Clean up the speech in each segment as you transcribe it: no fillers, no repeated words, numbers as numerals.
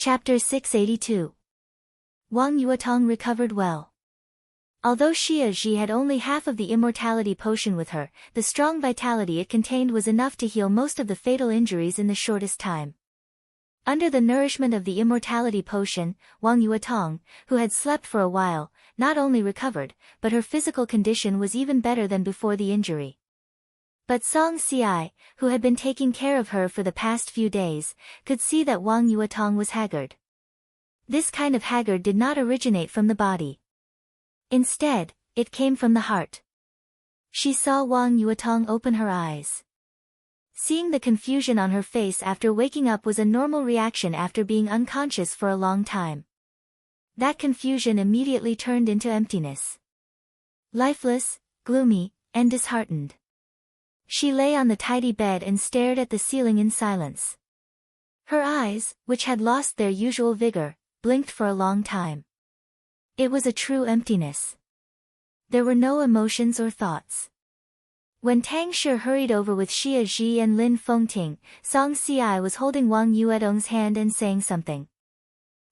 Chapter 682. Wang Yuetong recovered well. Although Xia Zhi had only half of the immortality potion with her, the strong vitality it contained was enough to heal most of the fatal injuries in the shortest time. Under the nourishment of the immortality potion, Wang Yuetong, who had slept for a while, not only recovered, but her physical condition was even better than before the injury. But Song Ci, who had been taking care of her for the past few days, could see that Wang Yuetong was haggard. This kind of haggard did not originate from the body. Instead, it came from the heart. She saw Wang Yuetong open her eyes. Seeing the confusion on her face after waking up was a normal reaction after being unconscious for a long time. That confusion immediately turned into emptiness. Lifeless, gloomy, and disheartened. She lay on the tidy bed and stared at the ceiling in silence. Her eyes, which had lost their usual vigor, blinked for a long time. It was a true emptiness. There were no emotions or thoughts. When Tang Shi hurried over with Xia Zhi and Lin Fengting, Song Ci was holding Wang Yuetong's hand and saying something.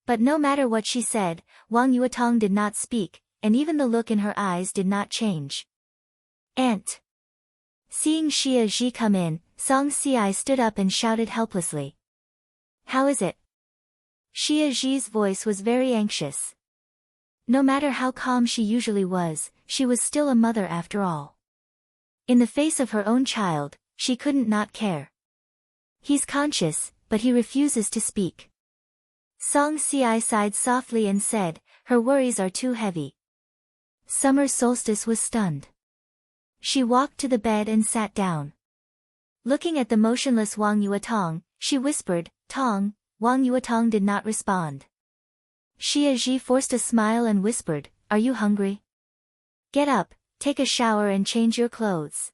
But no matter what she said, Wang Yuetong did not speak, and even the look in her eyes did not change. Aunt! Seeing Xia Zhi come in, Song Ci stood up and shouted helplessly. How is it? Xia Zhi's voice was very anxious. No matter how calm she usually was, she was still a mother after all. In the face of her own child, she couldn't not care. He's conscious, but he refuses to speak. Song Ci sighed softly and said, her worries are too heavy. Summer Solstice was stunned. She walked to the bed and sat down. Looking at the motionless Wang Yuetong, she whispered, Tong. Wang Yuetong did not respond. Xia Zhi forced a smile and whispered, are you hungry? Get up, take a shower and change your clothes.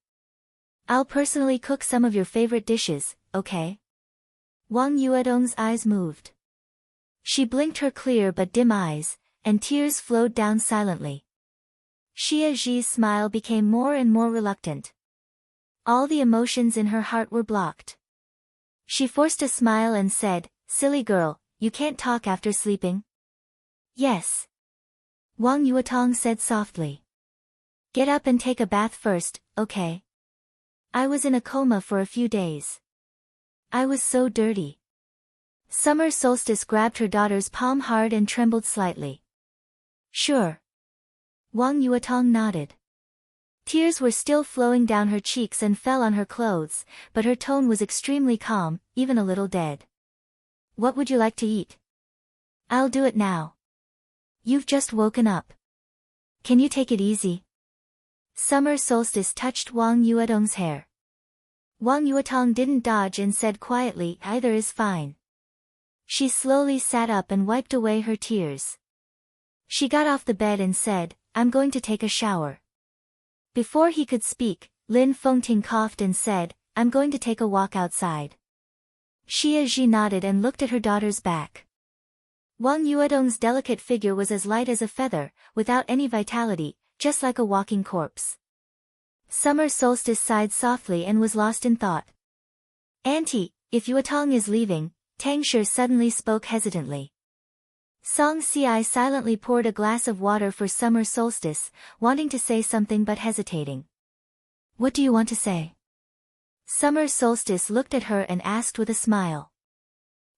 I'll personally cook some of your favorite dishes, okay? Wang Yuetong's eyes moved. She blinked her clear but dim eyes, and tears flowed down silently. Xia Zhi's smile became more and more reluctant. All the emotions in her heart were blocked. She forced a smile and said, silly girl, you can't talk after sleeping? Yes. Wang Yuetong said softly. Get up and take a bath first, okay? I was in a coma for a few days. I was so dirty. Summer Solstice grabbed her daughter's palm hard and trembled slightly. Sure. Wang Yuetong nodded. Tears were still flowing down her cheeks and fell on her clothes, but her tone was extremely calm, even a little dead. What would you like to eat? I'll do it now. You've just woken up. Can you take it easy? Summer Solstice touched Wang Yuetong's hair. Wang Yuetong didn't dodge and said quietly, either is fine. She slowly sat up and wiped away her tears. She got off the bed and said, I'm going to take a shower. Before he could speak, Lin Fengting coughed and said, I'm going to take a walk outside. Xia Zhi nodded and looked at her daughter's back. Wang Yuetong's delicate figure was as light as a feather, without any vitality, just like a walking corpse. Summer Solstice sighed softly and was lost in thought. Auntie, if Yuetong is leaving, Tang Shi suddenly spoke hesitantly. Song Ci silently poured a glass of water for Summer Solstice, wanting to say something but hesitating. What do you want to say? Summer Solstice looked at her and asked with a smile.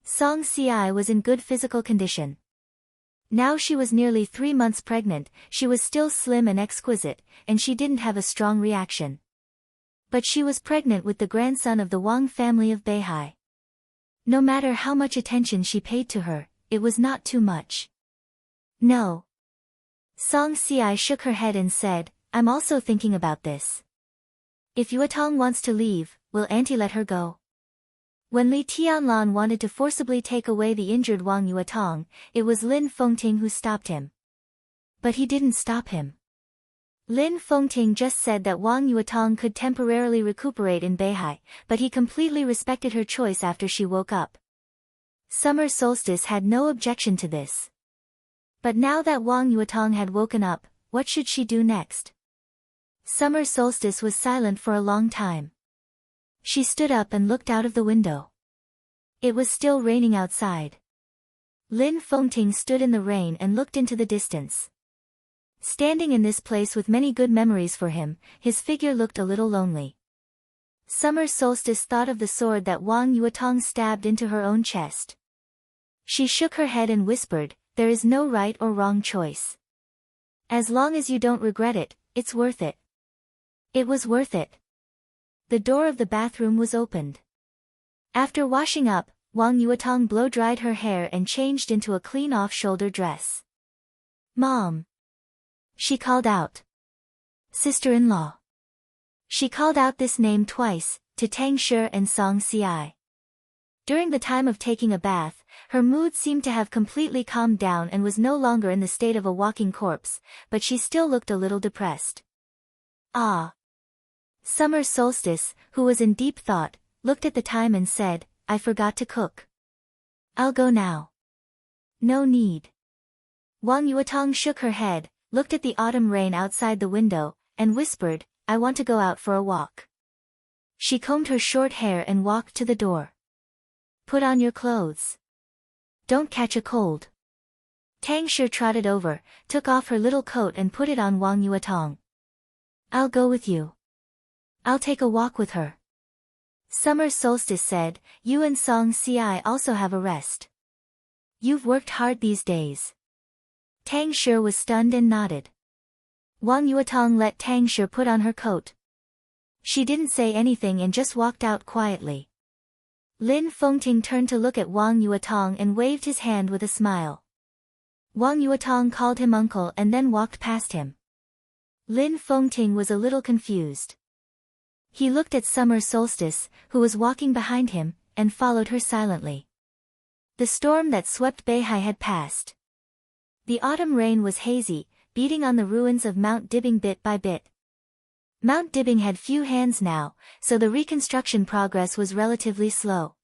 Song Ci was in good physical condition. Now she was nearly 3 months pregnant, she was still slim and exquisite, and she didn't have a strong reaction. But she was pregnant with the grandson of the Wang family of Beihai. No matter how much attention she paid to her, it was not too much. No. Song Ci shook her head and said, I'm also thinking about this. If Yuetong wants to leave, will Auntie let her go? When Li Tianlan wanted to forcibly take away the injured Wang Yuetong, it was Lin Fengting who stopped him. But he didn't stop him. Lin Fengting just said that Wang Yuetong could temporarily recuperate in Beihai, but he completely respected her choice after she woke up. Summer Solstice had no objection to this. But now that Wang Yuetong had woken up, what should she do next? Summer Solstice was silent for a long time. She stood up and looked out of the window. It was still raining outside. Lin Fengting stood in the rain and looked into the distance. Standing in this place with many good memories for him, his figure looked a little lonely. Summer Solstice thought of the sword that Wang Yuetong stabbed into her own chest. She shook her head and whispered, "There is no right or wrong choice. As long as you don't regret it, it's worth it." It was worth it. The door of the bathroom was opened. After washing up, Wang Yuetong blow-dried her hair and changed into a clean off-shoulder dress. "Mom!" she called out. "Sister-in-law." She called out this name twice, to Tang Shi and Song Ci. During the time of taking a bath, her mood seemed to have completely calmed down and was no longer in the state of a walking corpse, but she still looked a little depressed. "Ah." Summer Solstice, who was in deep thought, looked at the time and said, "I forgot to cook. I'll go now." "No need." Wang Yuetong shook her head, looked at the autumn rain outside the window, and whispered, "I want to go out for a walk." She combed her short hair and walked to the door. "Put on your clothes. Don't catch a cold." Tang Shi trotted over, took off her little coat and put it on Wang Yuetong. "I'll go with you. I'll take a walk with her." Summer Solstice said, "You and Song Ci also have a rest. You've worked hard these days." Tang Shi was stunned and nodded. Wang Yuetong let Tang Shi put on her coat. She didn't say anything and just walked out quietly. Lin Fengting turned to look at Wang Yuetong and waved his hand with a smile. Wang Yuetong called him uncle and then walked past him. Lin Fengting was a little confused. He looked at Summer Solstice, who was walking behind him, and followed her silently. The storm that swept Beihai had passed. The autumn rain was hazy, beating on the ruins of Mount Dibing bit by bit. Mount Dibing had few hands now, so the reconstruction progress was relatively slow.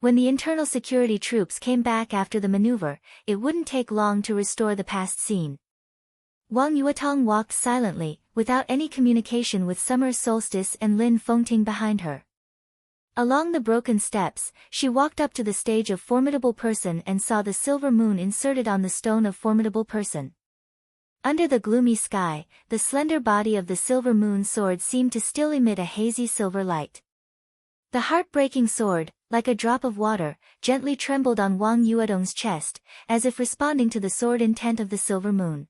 When the internal security troops came back after the maneuver, it wouldn't take long to restore the past scene. Wang Yuetong walked silently, without any communication with Summer Solstice and Lin Fengting behind her. Along the broken steps, she walked up to the stage of Formidable Person and saw the silver moon inserted on the stone of Formidable Person. Under the gloomy sky, the slender body of the silver moon sword seemed to still emit a hazy silver light. The heartbreaking sword, like a drop of water, gently trembled on Wang Yuetong's chest, as if responding to the sword intent of the silver moon.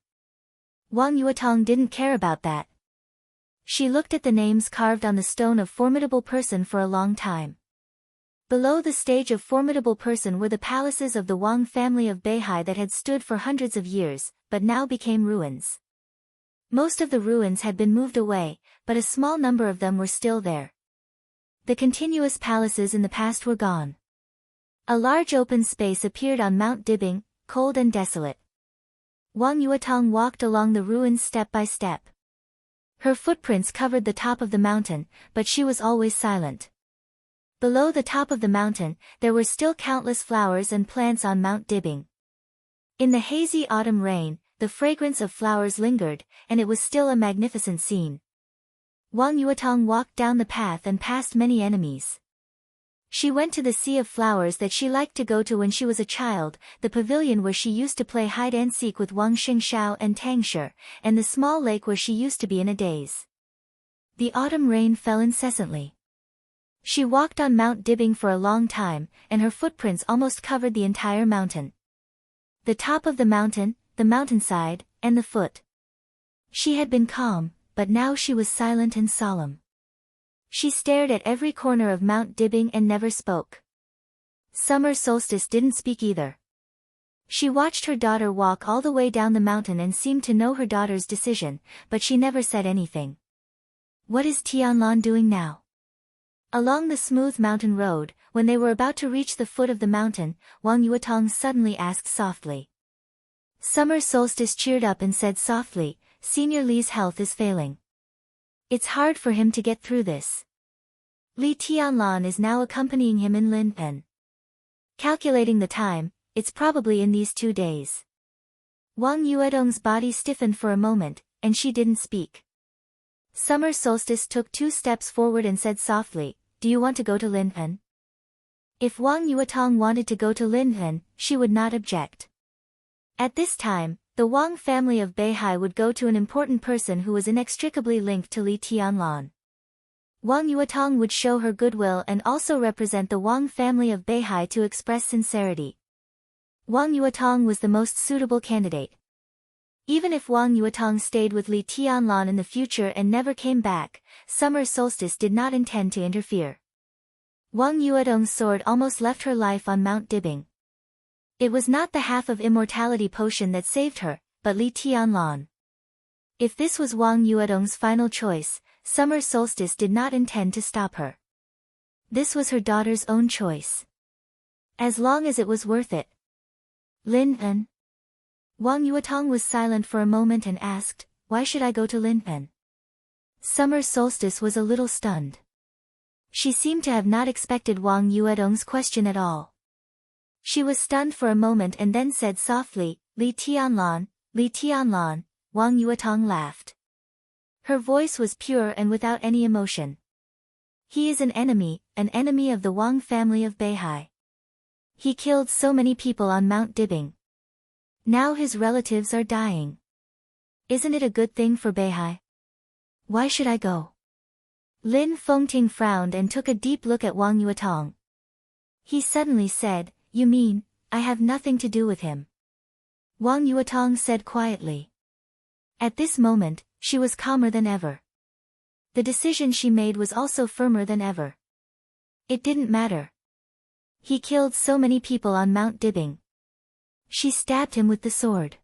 Wang Yuetong didn't care about that. She looked at the names carved on the stone of Formidable Person for a long time. Below the stage of Formidable Person were the palaces of the Wang family of Beihai that had stood for hundreds of years, but now became ruins. Most of the ruins had been moved away, but a small number of them were still there. The continuous palaces in the past were gone. A large open space appeared on Mount Dibing, cold and desolate. Wang Yuetong walked along the ruins step by step. Her footprints covered the top of the mountain, but she was always silent. Below the top of the mountain, there were still countless flowers and plants on Mount Dibing. In the hazy autumn rain, the fragrance of flowers lingered, and it was still a magnificent scene. Wang Yuetong walked down the path and passed many enemies. She went to the sea of flowers that she liked to go to when she was a child, the pavilion where she used to play hide-and-seek with Wang Xingxiao and Tang Shi, and the small lake where she used to be in a daze. The autumn rain fell incessantly. She walked on Mount Dibing for a long time, and her footprints almost covered the entire mountain. The top of the mountainside, and the foot. She had been calm, but now she was silent and solemn. She stared at every corner of Mount Dibing and never spoke. Summer Solstice didn't speak either. She watched her daughter walk all the way down the mountain and seemed to know her daughter's decision, but she never said anything. What is Tianlan doing now? Along the smooth mountain road, when they were about to reach the foot of the mountain, Wang Yuetong suddenly asked softly. Summer Solstice cheered up and said softly, "Senior Li's health is failing. It's hard for him to get through this. Li Tianlan is now accompanying him in Linpen. Calculating the time, it's probably in these 2 days." Wang Yuetong's body stiffened for a moment, and she didn't speak. Summer Solstice took 2 steps forward and said softly, "Do you want to go to Linpen?" If Wang Yuetong wanted to go to Linhen, she would not object. At this time, the Wang family of Beihai would go to an important person who was inextricably linked to Li Tianlan. Wang Yuetong would show her goodwill and also represent the Wang family of Beihai to express sincerity. Wang Yuetong was the most suitable candidate. Even if Wang Yuetong stayed with Li Tianlan in the future and never came back, Summer Solstice did not intend to interfere. Wang Yuetong's sword almost left her life on Mount Dibing. It was not the half of immortality potion that saved her, but Li Tianlan. If this was Wang Yuetong's final choice, Summer Solstice did not intend to stop her. This was her daughter's own choice. As long as it was worth it. Linhen. Wang Yuetong was silent for a moment and asked, "Why should I go to Linhen?" Summer Solstice was a little stunned. She seemed to have not expected Wang Yuetong's question at all. She was stunned for a moment and then said softly, "Li Tianlan, Li Tianlan." Wang Yuetong laughed. Her voice was pure and without any emotion. "He is an enemy of the Wang family of Beihai. He killed so many people on Mount Dibing. Now his relatives are dying. Isn't it a good thing for Beihai? Why should I go?" Lin Fengting frowned and took a deep look at Wang Yuetong. He suddenly said, "You mean, I have nothing to do with him?" Wang Yuetong said quietly. At this moment, she was calmer than ever. The decision she made was also firmer than ever. It didn't matter. He killed so many people on Mount Dibing. She stabbed him with the sword.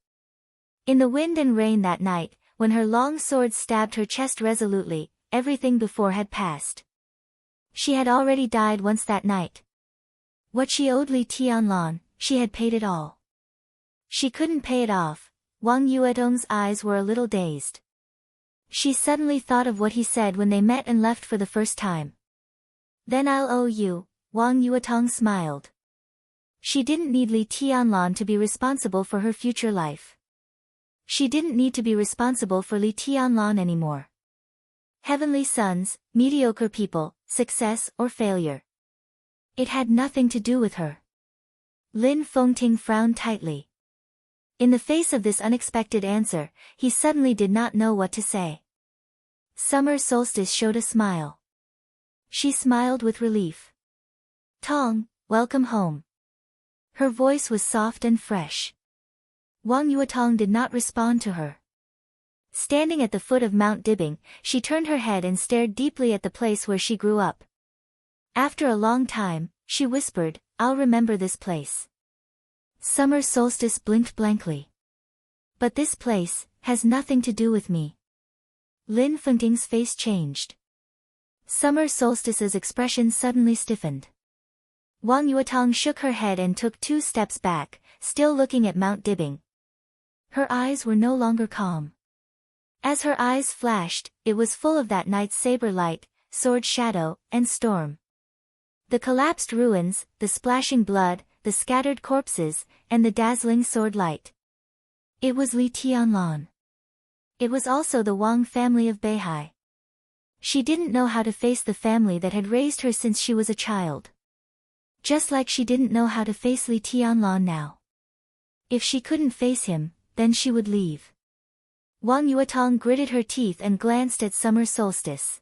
In the wind and rain that night, when her long sword stabbed her chest resolutely, everything before had passed. She had already died once that night. What she owed Li Tianlan, she had paid it all. She couldn't pay it off. Wang Yuetong's eyes were a little dazed. She suddenly thought of what he said when they met and left for the first time. "Then I'll owe you," Wang Yuetong smiled. She didn't need Li Tianlan to be responsible for her future life. She didn't need to be responsible for Li Tianlan anymore. Heavenly sons, mediocre people, success or failure. It had nothing to do with her. Lin Fengting frowned tightly. In the face of this unexpected answer, he suddenly did not know what to say. Summer Solstice showed a smile. She smiled with relief. "Tong, welcome home." Her voice was soft and fresh. Wang Yuetong did not respond to her. Standing at the foot of Mount Dibing, she turned her head and stared deeply at the place where she grew up. After a long time, she whispered, "I'll remember this place." Summer Solstice blinked blankly. "But this place has nothing to do with me." Lin Fengting's face changed. Summer Solstice's expression suddenly stiffened. Wang Yuetong shook her head and took 2 steps back, still looking at Mount Dibing. Her eyes were no longer calm. As her eyes flashed, it was full of that night's saber light, sword shadow, and storm. The collapsed ruins, the splashing blood, the scattered corpses, and the dazzling sword light. It was Li Tianlan. It was also the Wang family of Beihai. She didn't know how to face the family that had raised her since she was a child. Just like she didn't know how to face Li Tianlan now. If she couldn't face him, then she would leave. Wang Yuetong gritted her teeth and glanced at Summer Solstice.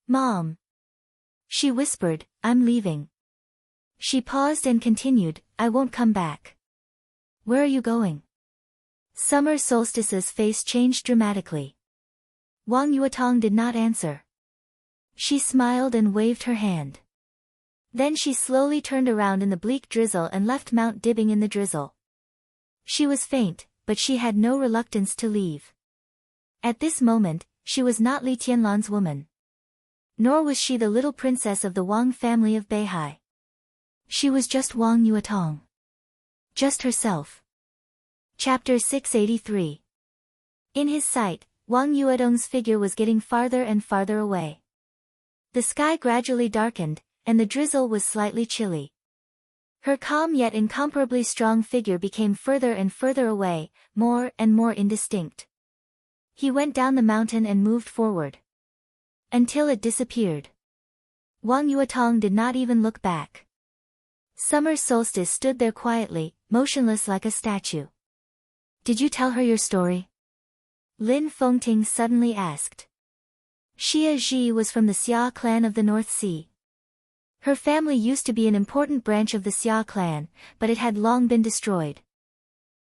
"Mom." She whispered, "I'm leaving." She paused and continued, "I won't come back." "Where are you going?" Summer Solstice's face changed dramatically. Wang Yuetong did not answer. She smiled and waved her hand. Then she slowly turned around in the bleak drizzle and left Mount Dibing in the drizzle. She was faint, but she had no reluctance to leave. At this moment, she was not Li Tianlan's woman. Nor was she the little princess of the Wang family of Beihai. She was just Wang Yuetong. Just herself. Chapter 683. In his sight, Wang Yuetong's figure was getting farther and farther away. The sky gradually darkened, and the drizzle was slightly chilly. Her calm yet incomparably strong figure became further and further away, more and more indistinct. He went down the mountain and moved forward. Until it disappeared. Wang Yuetong did not even look back. Summer Solstice stood there quietly, motionless like a statue. Did you tell her your story? Lin Fengting suddenly asked. Xia Zhi was from the Xia clan of the North Sea. Her family used to be an important branch of the Xia clan, but it had long been destroyed.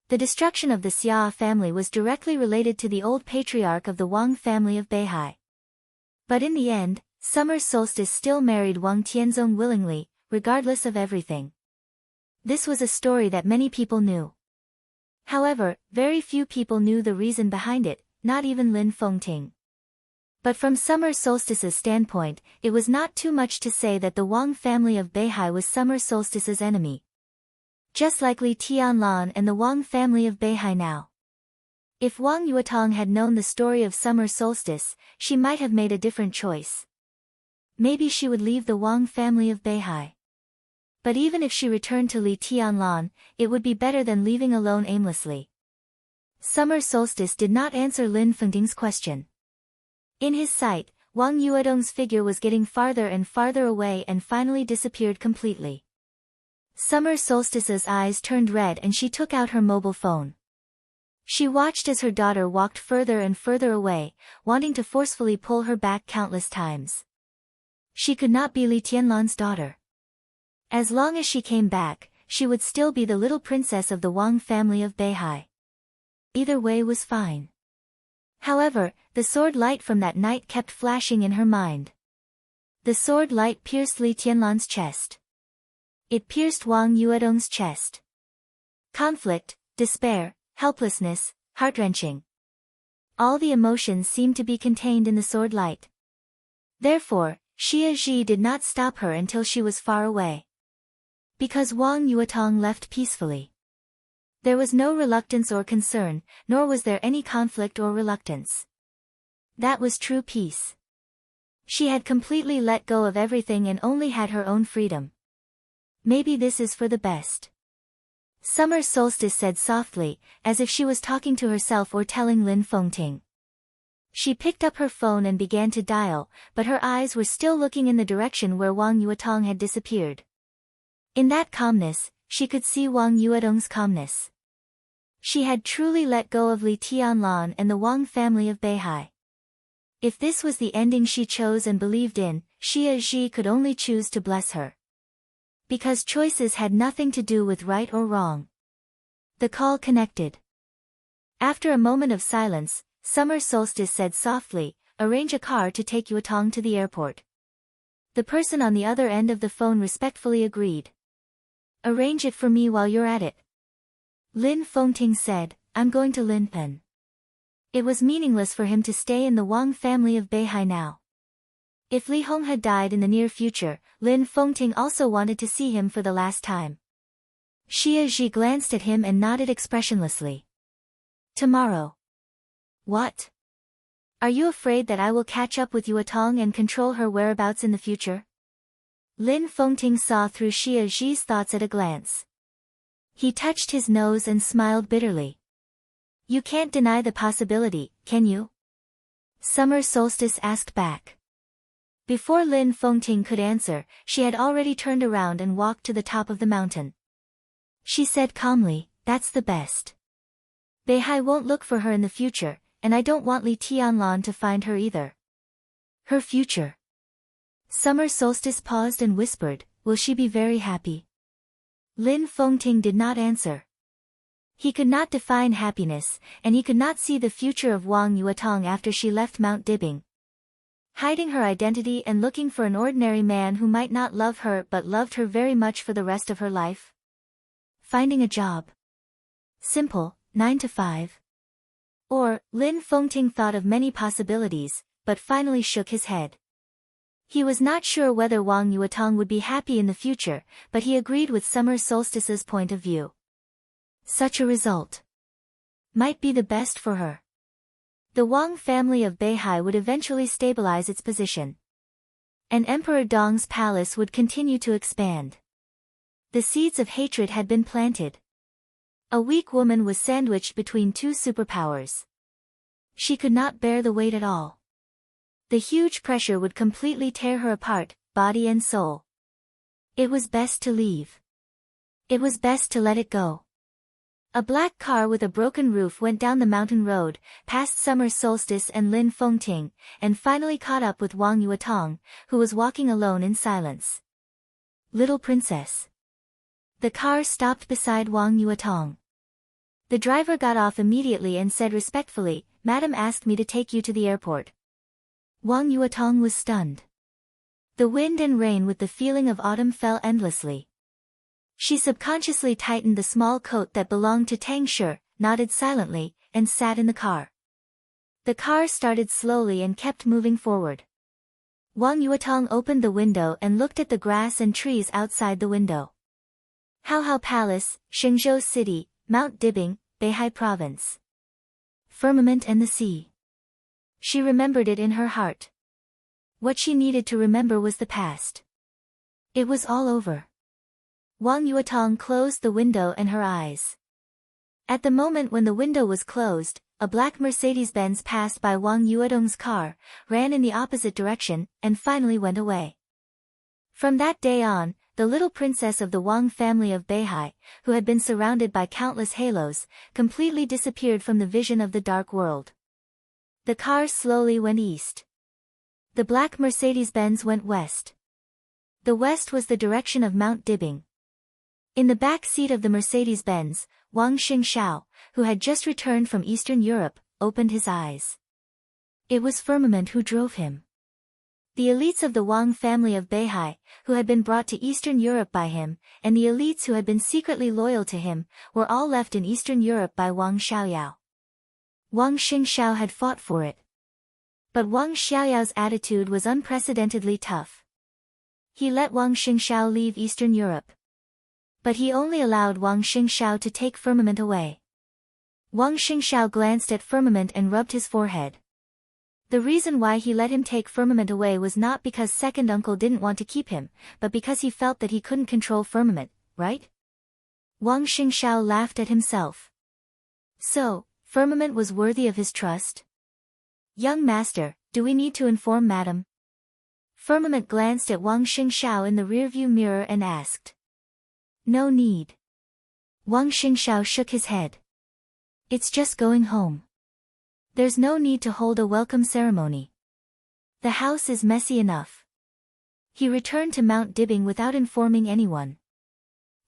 The destruction of the Xia family was directly related to the old patriarch of the Wang family of Beihai. But in the end, Summer Solstice still married Wang Tianzong willingly, regardless of everything. This was a story that many people knew. However, very few people knew the reason behind it, not even Lin Fengting. But from Summer Solstice's standpoint, it was not too much to say that the Wang family of Beihai was Summer Solstice's enemy. Just like Li Tianlan and the Wang family of Beihai now. If Wang Yuetong had known the story of Summer Solstice, she might have made a different choice. Maybe she would leave the Wang family of Beihai. But even if she returned to Li Tianlan, it would be better than leaving alone aimlessly. Summer Solstice did not answer Lin Fengting's question. In his sight, Wang Yuetong's figure was getting farther and farther away and finally disappeared completely. Summer Solstice's eyes turned red and she took out her mobile phone. She watched as her daughter walked further and further away, wanting to forcefully pull her back countless times. She could not be Li Tianlan's daughter. As long as she came back, she would still be the little princess of the Wang family of Beihai. Either way was fine. However, the sword light from that night kept flashing in her mind. The sword light pierced Li Tianlan's chest. It pierced Wang Yuetong's chest. Conflict, despair, helplessness, heart-wrenching. All the emotions seemed to be contained in the sword light. Therefore, Xia Zhi did not stop her until she was far away. Because Wang Yuetong left peacefully. There was no reluctance or concern, nor was there any conflict or reluctance. That was true peace. She had completely let go of everything and only had her own freedom. Maybe this is for the best. Summer Solstice said softly, as if she was talking to herself or telling Lin Fengting. She picked up her phone and began to dial, but her eyes were still looking in the direction where Wang Yuetong had disappeared. In that calmness, she could see Wang Yuetong's calmness. She had truly let go of Li Tianlan and the Wang family of Beihai. If this was the ending she chose and believed in, Xia Zhi could only choose to bless her. Because choices had nothing to do with right or wrong. The call connected. After a moment of silence, Summer Solstice said softly, "Arrange a car to take Yuetong to the airport." The person on the other end of the phone respectfully agreed. "Arrange it for me while you're at it." Lin Fengting said, "I'm going to Linpen." It was meaningless for him to stay in the Wang family of Beihai now. If Li Hong had died in the near future, Lin Fengting also wanted to see him for the last time. Xia Zhi glanced at him and nodded expressionlessly. "Tomorrow." "What? Are you afraid that I will catch up with Yuetong and control her whereabouts in the future?" Lin Fengting saw through Xia Zhi's thoughts at a glance. He touched his nose and smiled bitterly. "You can't deny the possibility, can you?" Summer Solstice asked back. Before Lin Fengting could answer, she had already turned around and walked to the top of the mountain. She said calmly, "That's the best. Beihai won't look for her in the future, and I don't want Li Tianlan to find her either." Her future. Summer Solstice paused and whispered, "Will she be very happy?" Lin Fengting did not answer. He could not define happiness, and he could not see the future of Wang Yuetong after she left Mount Dibing. Hiding her identity and looking for an ordinary man who might not love her but loved her very much for the rest of her life. Finding a job. Simple, 9 to 5. Or, Lin Fengting thought of many possibilities, but finally shook his head. He was not sure whether Wang Yuetong would be happy in the future, but he agreed with Summer Solstice's point of view. Such a result might be the best for her. The Wang family of Beihai would eventually stabilize its position. And Emperor Dong's palace would continue to expand. The seeds of hatred had been planted. A weak woman was sandwiched between two superpowers. She could not bear the weight at all. The huge pressure would completely tear her apart, body and soul. It was best to leave. It was best to let it go. A black car with a broken roof went down the mountain road, past Summer Solstice and Lin Fengting, and finally caught up with Wang Yuetong, who was walking alone in silence. Little princess. The car stopped beside Wang Yuetong. The driver got off immediately and said respectfully, "Madam asked me to take you to the airport." Wang Yuetong was stunned. The wind and rain with the feeling of autumn fell endlessly. She subconsciously tightened the small coat that belonged to Tang Shi, nodded silently, and sat in the car. The car started slowly and kept moving forward. Wang Yuetong opened the window and looked at the grass and trees outside the window. Haohao Palace, Shenzhou City, Mount Dibing, Beihai Province. Firmament and the sea. She remembered it in her heart. What she needed to remember was the past. It was all over. Wang Yuetong closed the window and her eyes. At the moment when the window was closed, a black Mercedes-Benz passed by Wang Yuetong's car, ran in the opposite direction, and finally went away. From that day on, the little princess of the Wang family of Beihai, who had been surrounded by countless halos, completely disappeared from the vision of the dark world. The car slowly went east. The black Mercedes-Benz went west. The west was the direction of Mount Dibing. In the back seat of the Mercedes-Benz, Wang Xingxiao, who had just returned from Eastern Europe, opened his eyes. It was Firmament who drove him. The elites of the Wang family of Beihai, who had been brought to Eastern Europe by him, and the elites who had been secretly loyal to him, were all left in Eastern Europe by Wang Xiaoyao. Wang Xingxiao had fought for it. But Wang Xiaoyao's attitude was unprecedentedly tough. He let Wang Xingxiao leave Eastern Europe. But he only allowed Wang Xingxiao to take Firmament away. Wang Xingxiao glanced at Firmament and rubbed his forehead. The reason why he let him take Firmament away was not because second uncle didn't want to keep him, but because he felt that he couldn't control Firmament, right? Wang Xingxiao laughed at himself. So, Firmament was worthy of his trust? Young master, do we need to inform madam? Firmament glanced at Wang Xingxiao in the rearview mirror and asked. No need. Wang Xingxiao shook his head. It's just going home. There's no need to hold a welcome ceremony. The house is messy enough. He returned to Mount Dibing without informing anyone.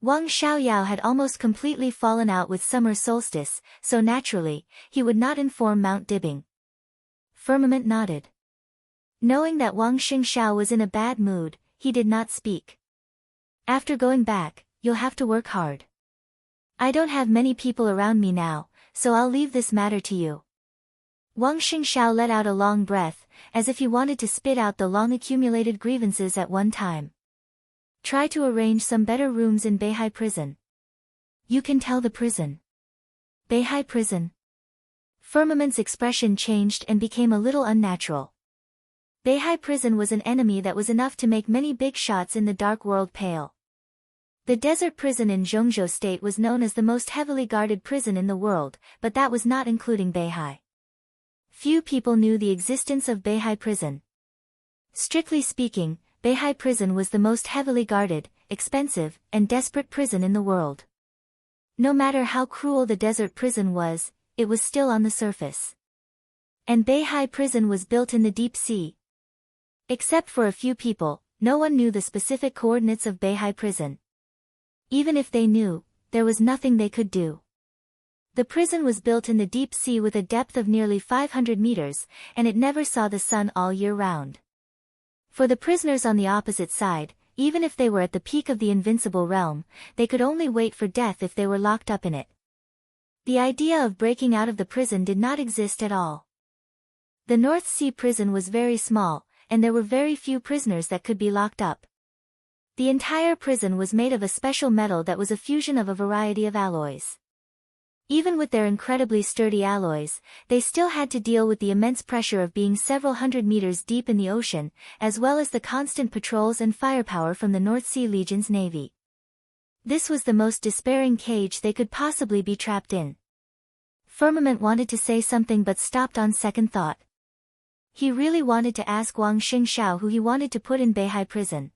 Wang Xiaoyao had almost completely fallen out with Summer Solstice, so naturally, he would not inform Mount Dibing. Firmament nodded. Knowing that Wang Xingxiao was in a bad mood, he did not speak. After going back, you'll have to work hard. I don't have many people around me now, so I'll leave this matter to you. Wang Xingxiao let out a long breath, as if he wanted to spit out the long-accumulated grievances at one time. Try to arrange some better rooms in Beihai Prison. You can tell the prison. Beihai Prison. Firmament's expression changed and became a little unnatural. Beihai Prison was an enemy that was enough to make many big shots in the dark world pale. The desert prison in Zhongzhou State was known as the most heavily guarded prison in the world, but that was not including Beihai. Few people knew the existence of Beihai Prison. Strictly speaking, Beihai Prison was the most heavily guarded, expensive, and desperate prison in the world. No matter how cruel the desert prison was, it was still on the surface. And Beihai Prison was built in the deep sea. Except for a few people, no one knew the specific coordinates of Beihai Prison. Even if they knew, there was nothing they could do. The prison was built in the deep sea with a depth of nearly 500 meters, and it never saw the sun all year round. For the prisoners on the opposite side, even if they were at the peak of the invincible realm, they could only wait for death if they were locked up in it. The idea of breaking out of the prison did not exist at all. The North Sea prison was very small, and there were very few prisoners that could be locked up. The entire prison was made of a special metal that was a fusion of a variety of alloys. Even with their incredibly sturdy alloys, they still had to deal with the immense pressure of being several hundred meters deep in the ocean, as well as the constant patrols and firepower from the North Sea Legion's navy. This was the most despairing cage they could possibly be trapped in. Firmament wanted to say something but stopped on second thought. He really wanted to ask Wang Xingxiao who he wanted to put in Beihai Prison.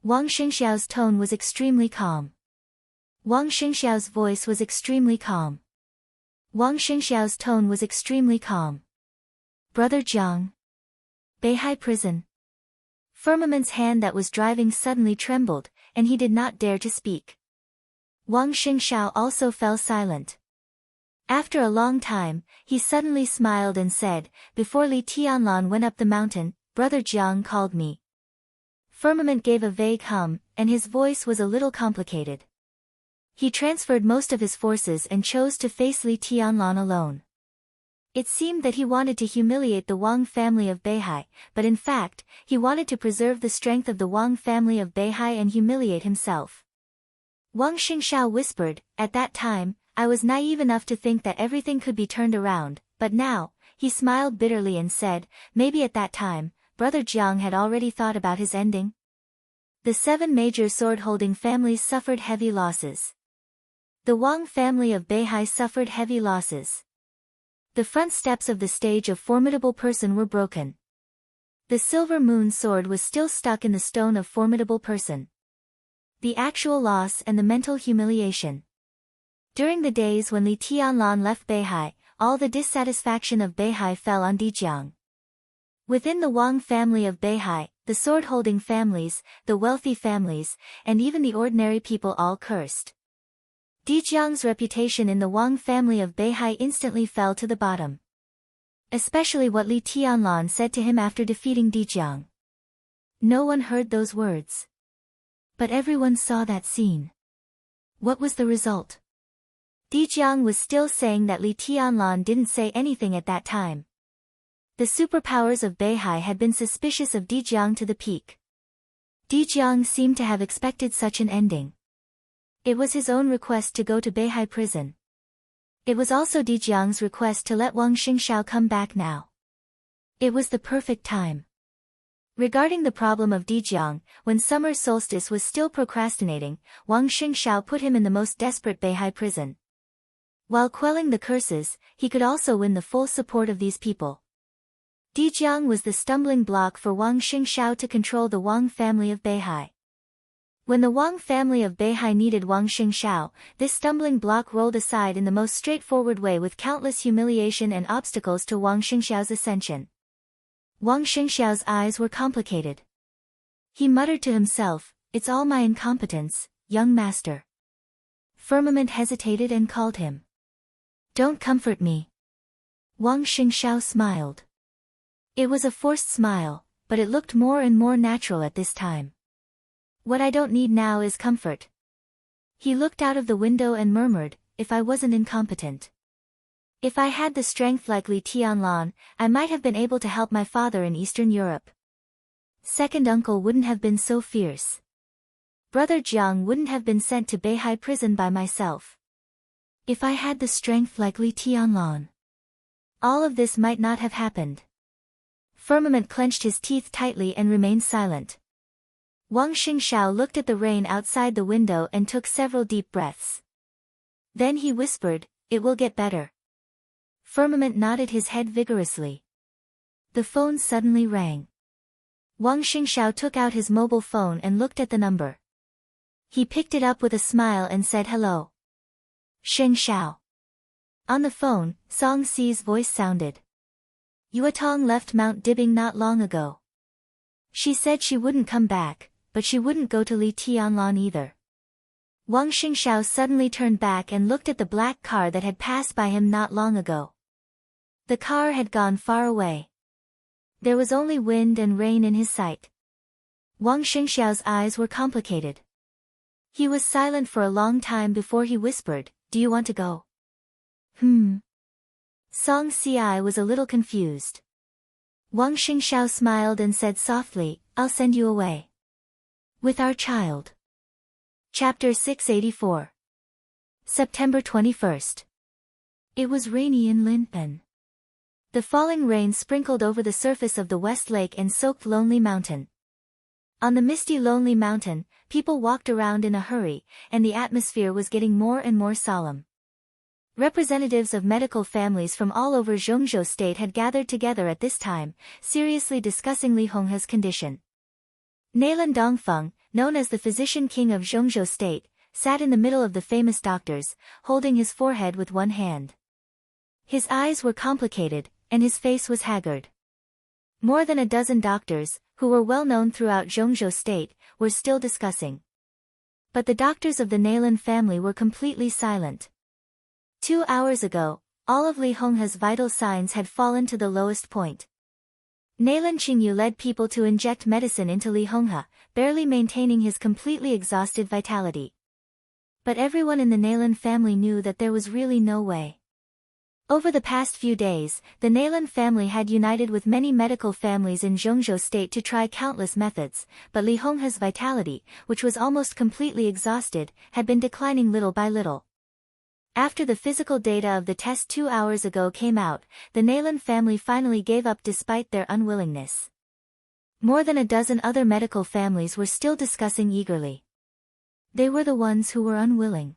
Wang Xingxiao's tone was extremely calm. Wang Xingxiao's voice was extremely calm. Wang Xingxiao's tone was extremely calm. Brother Jiang. Beihai prison. Firmament's hand that was driving suddenly trembled, and he did not dare to speak. Wang Xingxiao also fell silent. After a long time, he suddenly smiled and said, "Before Li Tianlan went up the mountain, Brother Jiang called me." Firmament gave a vague hum, and his voice was a little complicated. He transferred most of his forces and chose to face Li Tianlan alone. It seemed that he wanted to humiliate the Wang family of Beihai, but in fact, he wanted to preserve the strength of the Wang family of Beihai and humiliate himself. Wang Xingxiao whispered, "At that time, I was naive enough to think that everything could be turned around, but now," he smiled bitterly and said, "Maybe at that time, Brother Jiang had already thought about his ending." The 7 major sword-holding families suffered heavy losses. The Wang family of Beihai suffered heavy losses. The front steps of the stage of Formidable Person were broken. The silver moon sword was still stuck in the stone of Formidable Person. The actual loss and the mental humiliation. During the days when Li Tianlan left Beihai, all the dissatisfaction of Beihai fell on Dijiang. Within the Wang family of Beihai, the sword-holding families, the wealthy families, and even the ordinary people all cursed. Dijiang's reputation in the Wang family of Beihai instantly fell to the bottom. Especially what Li Tianlan said to him after defeating Dijiang. No one heard those words. But everyone saw that scene. What was the result? Dijiang was still saying that Li Tianlan didn't say anything at that time. The superpowers of Beihai had been suspicious of Dijiang to the peak. Dijiang seemed to have expected such an ending. It was his own request to go to Beihai prison. It was also Dijiang's request to let Wang Xingxiao come back now. It was the perfect time. Regarding the problem of Dijiang, when summer solstice was still procrastinating, Wang Xingxiao put him in the most desperate Beihai prison. While quelling the curses, he could also win the full support of these people. Dijiang was the stumbling block for Wang Xingxiao to control the Wang family of Beihai. When the Wang family of Beihai needed Wang Xingxiao, this stumbling block rolled aside in the most straightforward way with countless humiliation and obstacles to Wang Xingxiao's ascension. Wang Xingxiao's eyes were complicated. He muttered to himself, "It's all my incompetence, young master." Firmament hesitated and called him. "Don't comfort me." Wang Xingxiao smiled. It was a forced smile, but it looked more and more natural at this time. "What I don't need now is comfort." He looked out of the window and murmured, "If I wasn't incompetent. If I had the strength like Li Tianlan, I might have been able to help my father in Eastern Europe. Second uncle wouldn't have been so fierce. Brother Jiang wouldn't have been sent to Beihai prison by myself. If I had the strength like Li Tianlan, all of this might not have happened." Firmament clenched his teeth tightly and remained silent. Wang Xingxiao looked at the rain outside the window and took several deep breaths. Then he whispered, "It will get better." Firmament nodded his head vigorously. The phone suddenly rang. Wang Xingxiao took out his mobile phone and looked at the number. He picked it up with a smile and said hello. "Xingxiao." On the phone, Song Si's voice sounded. "Yuetong left Mount Dibing not long ago. She said she wouldn't come back, but she wouldn't go to Li Tianlan either." Wang Xingxiao suddenly turned back and looked at the black car that had passed by him not long ago. The car had gone far away. There was only wind and rain in his sight. Wang Xingxiao's eyes were complicated. He was silent for a long time before he whispered, "Do you want to go?" Song Si was a little confused. Wang Xingxiao smiled and said softly, "I'll send you away. With our child." Chapter 684. September 21st. It was rainy in Linpen. The falling rain sprinkled over the surface of the West Lake and soaked Lonely Mountain. On the misty Lonely Mountain, people walked around in a hurry, and the atmosphere was getting more and more solemn. Representatives of medical families from all over Zhongzhou State had gathered together at this time, seriously discussing Li Honghe's condition. Nailan Dongfeng, known as the physician king of Zhongzhou State, sat in the middle of the famous doctors, holding his forehead with one hand. His eyes were complicated, and his face was haggard. More than a dozen doctors, who were well known throughout Zhongzhou state, were still discussing. But the doctors of the Nailan family were completely silent. 2 hours ago, all of Li Honghe's vital signs had fallen to the lowest point. Nailan Qingyu led people to inject medicine into Li Honghe, barely maintaining his completely exhausted vitality. But everyone in the Nailan family knew that there was really no way. Over the past few days, the Nailan family had united with many medical families in Zhongzhou state to try countless methods, but Li Honghe's vitality, which was almost completely exhausted, had been declining little by little. After the physical data of the test 2 hours ago came out, the Nailan family finally gave up despite their unwillingness. More than a dozen other medical families were still discussing eagerly. They were the ones who were unwilling.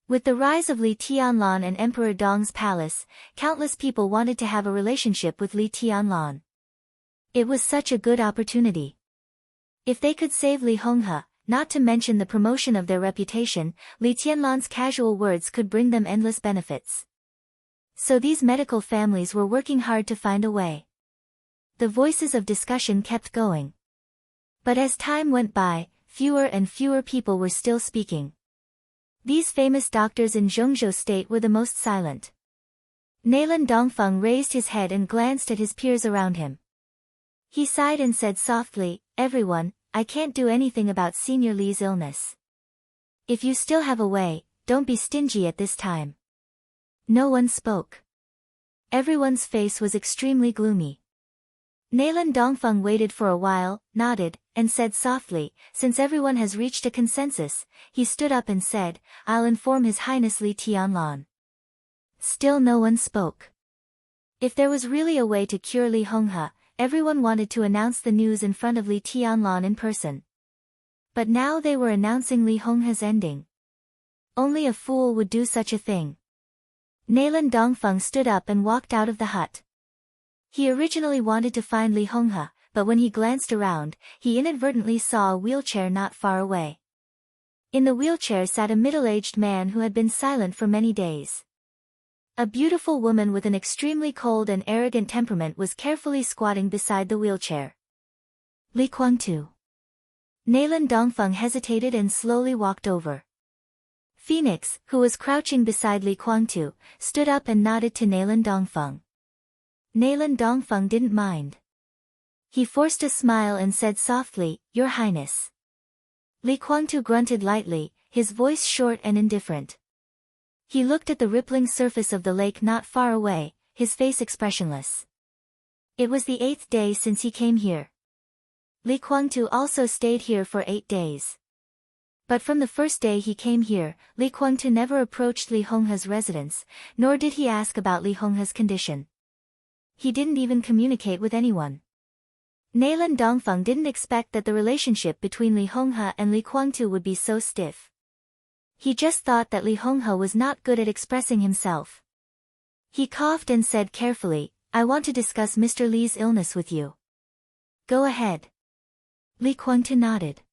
With the rise of Li Tianlan and Emperor Dong's palace, countless people wanted to have a relationship with Li Tianlan. It was such a good opportunity. If they could save Li Honghe, not to mention the promotion of their reputation, Li Tianlan's casual words could bring them endless benefits. So these medical families were working hard to find a way. The voices of discussion kept going. But as time went by, fewer and fewer people were still speaking. These famous doctors in Zhongzhou state were the most silent. Nailan Dongfeng raised his head and glanced at his peers around him. He sighed and said softly, "Everyone, I can't do anything about Senior Li's illness. If you still have a way, don't be stingy at this time." No one spoke. Everyone's face was extremely gloomy. Nailan Dongfeng waited for a while, nodded, and said softly, "Since everyone has reached a consensus," he stood up and said, "I'll inform His Highness Li Tianlan." Still no one spoke. If there was really a way to cure Li Honghe, everyone wanted to announce the news in front of Li Tianlan in person. But now they were announcing Li Honghe's ending. Only a fool would do such a thing. Nailan Dongfeng stood up and walked out of the hut. He originally wanted to find Li Honghe, but when he glanced around, he inadvertently saw a wheelchair not far away. In the wheelchair sat a middle-aged man who had been silent for many days. A beautiful woman with an extremely cold and arrogant temperament was carefully squatting beside the wheelchair. Li Kuangtu. Nailan Dongfeng hesitated and slowly walked over. Phoenix, who was crouching beside Li Kuangtu, stood up and nodded to Nailan Dongfeng. Nailan Dongfeng didn't mind. He forced a smile and said softly, "Your Highness." Li Kuangtu grunted lightly, his voice short and indifferent. He looked at the rippling surface of the lake not far away, his face expressionless. It was the 8th day since he came here. Li Kuangtu also stayed here for 8 days. But from the first day he came here, Li Kuangtu never approached Li Honghe's residence, nor did he ask about Li Honghe's condition. He didn't even communicate with anyone. Nailan Dongfeng didn't expect that the relationship between Li Honghe and Li Kuangtu would be so stiff. He just thought that Li Honghe was not good at expressing himself. He coughed and said carefully, "I want to discuss Mr. Li's illness with you." "Go ahead." Li Kuangtu nodded.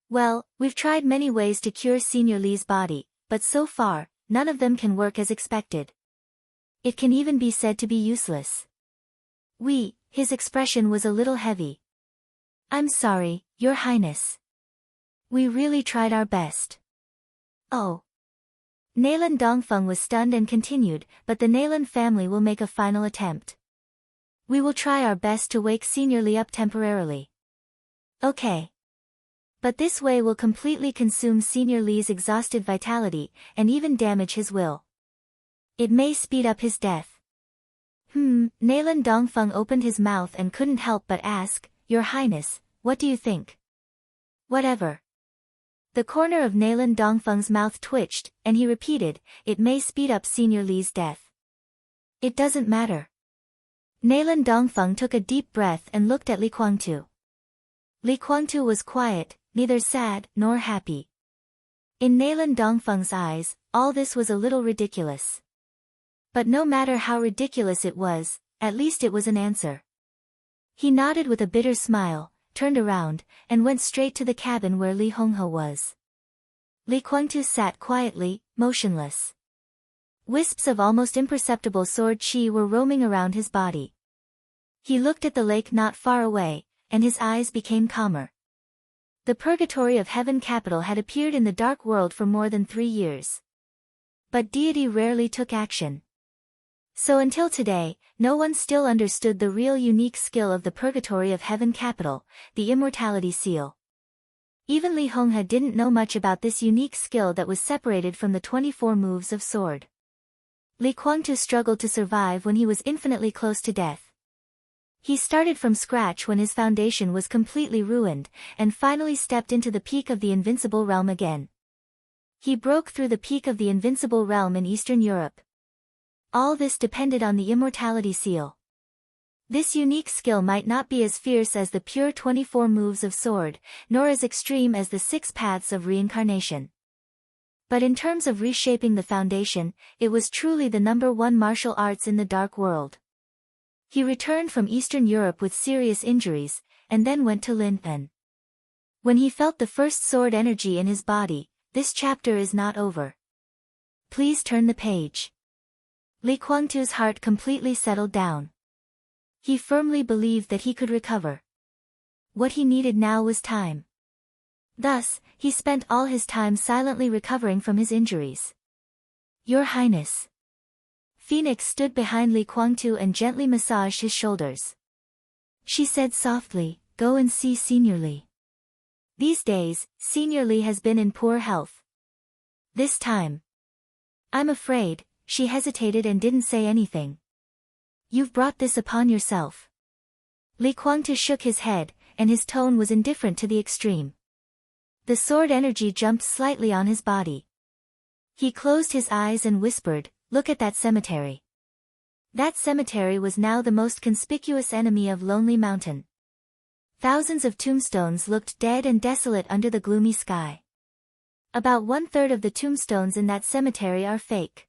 "Well, we've tried many ways to cure Senior Li's body, but so far, none of them can work as expected. It can even be said to be useless." His expression was a little heavy. "I'm sorry, Your Highness. We really tried our best." "Oh." Nailan Dongfeng was stunned and continued, "But the Nailan family will make a final attempt. We will try our best to wake Senior Li up temporarily." "Okay. But this way will completely consume Senior Li's exhausted vitality, and even damage his will. It may speed up his death." Nailan Dongfeng opened his mouth and couldn't help but ask, "Your Highness, what do you think?" "Whatever." The corner of Nailan Dongfeng's mouth twitched, and he repeated, "It may speed up Senior Li's death." "It doesn't matter." Nailan Dongfeng took a deep breath and looked at Li Kuangtu. Li Kuangtu was quiet, neither sad nor happy. In Nailan Dongfeng's eyes, all this was a little ridiculous. But no matter how ridiculous it was, at least it was an answer. He nodded with a bitter smile, turned around, and went straight to the cabin where Li Honghe was. Li Guangtu sat quietly, motionless. Wisps of almost imperceptible sword chi were roaming around his body. He looked at the lake not far away, and his eyes became calmer. The purgatory of heaven capital had appeared in the dark world for more than 3 years. But deity rarely took action. So until today, no one still understood the real unique skill of the purgatory of heaven capital, the immortality seal. Even Li Honghe didn't know much about this unique skill that was separated from the 24 moves of sword. Li Guangtu struggled to survive when he was infinitely close to death. He started from scratch when his foundation was completely ruined, and finally stepped into the peak of the invincible realm again. He broke through the peak of the invincible realm in Eastern Europe. All this depended on the immortality seal. This unique skill might not be as fierce as the pure 24 moves of sword, nor as extreme as the 6 paths of reincarnation. But in terms of reshaping the foundation, it was truly the #1 martial arts in the dark world. He returned from Eastern Europe with serious injuries, and then went to Linpen. When he felt the first sword energy in his body, this chapter is not over. Please turn the page. Li Guangtu's heart completely settled down. He firmly believed that he could recover. What he needed now was time. Thus, he spent all his time silently recovering from his injuries. Your Highness. Phoenix stood behind Li Guangtu and gently massaged his shoulders. She said softly, "Go and see Senior Li." These days, Senior Li has been in poor health. This time. I'm afraid. She hesitated and didn't say anything. You've brought this upon yourself. Li Guangtu shook his head, and his tone was indifferent to the extreme. The sword energy jumped slightly on his body. He closed his eyes and whispered, "Look at that cemetery." That cemetery was now the most conspicuous enemy of Lonely Mountain. Thousands of tombstones looked dead and desolate under the gloomy sky. About 1/3 of the tombstones in that cemetery are fake.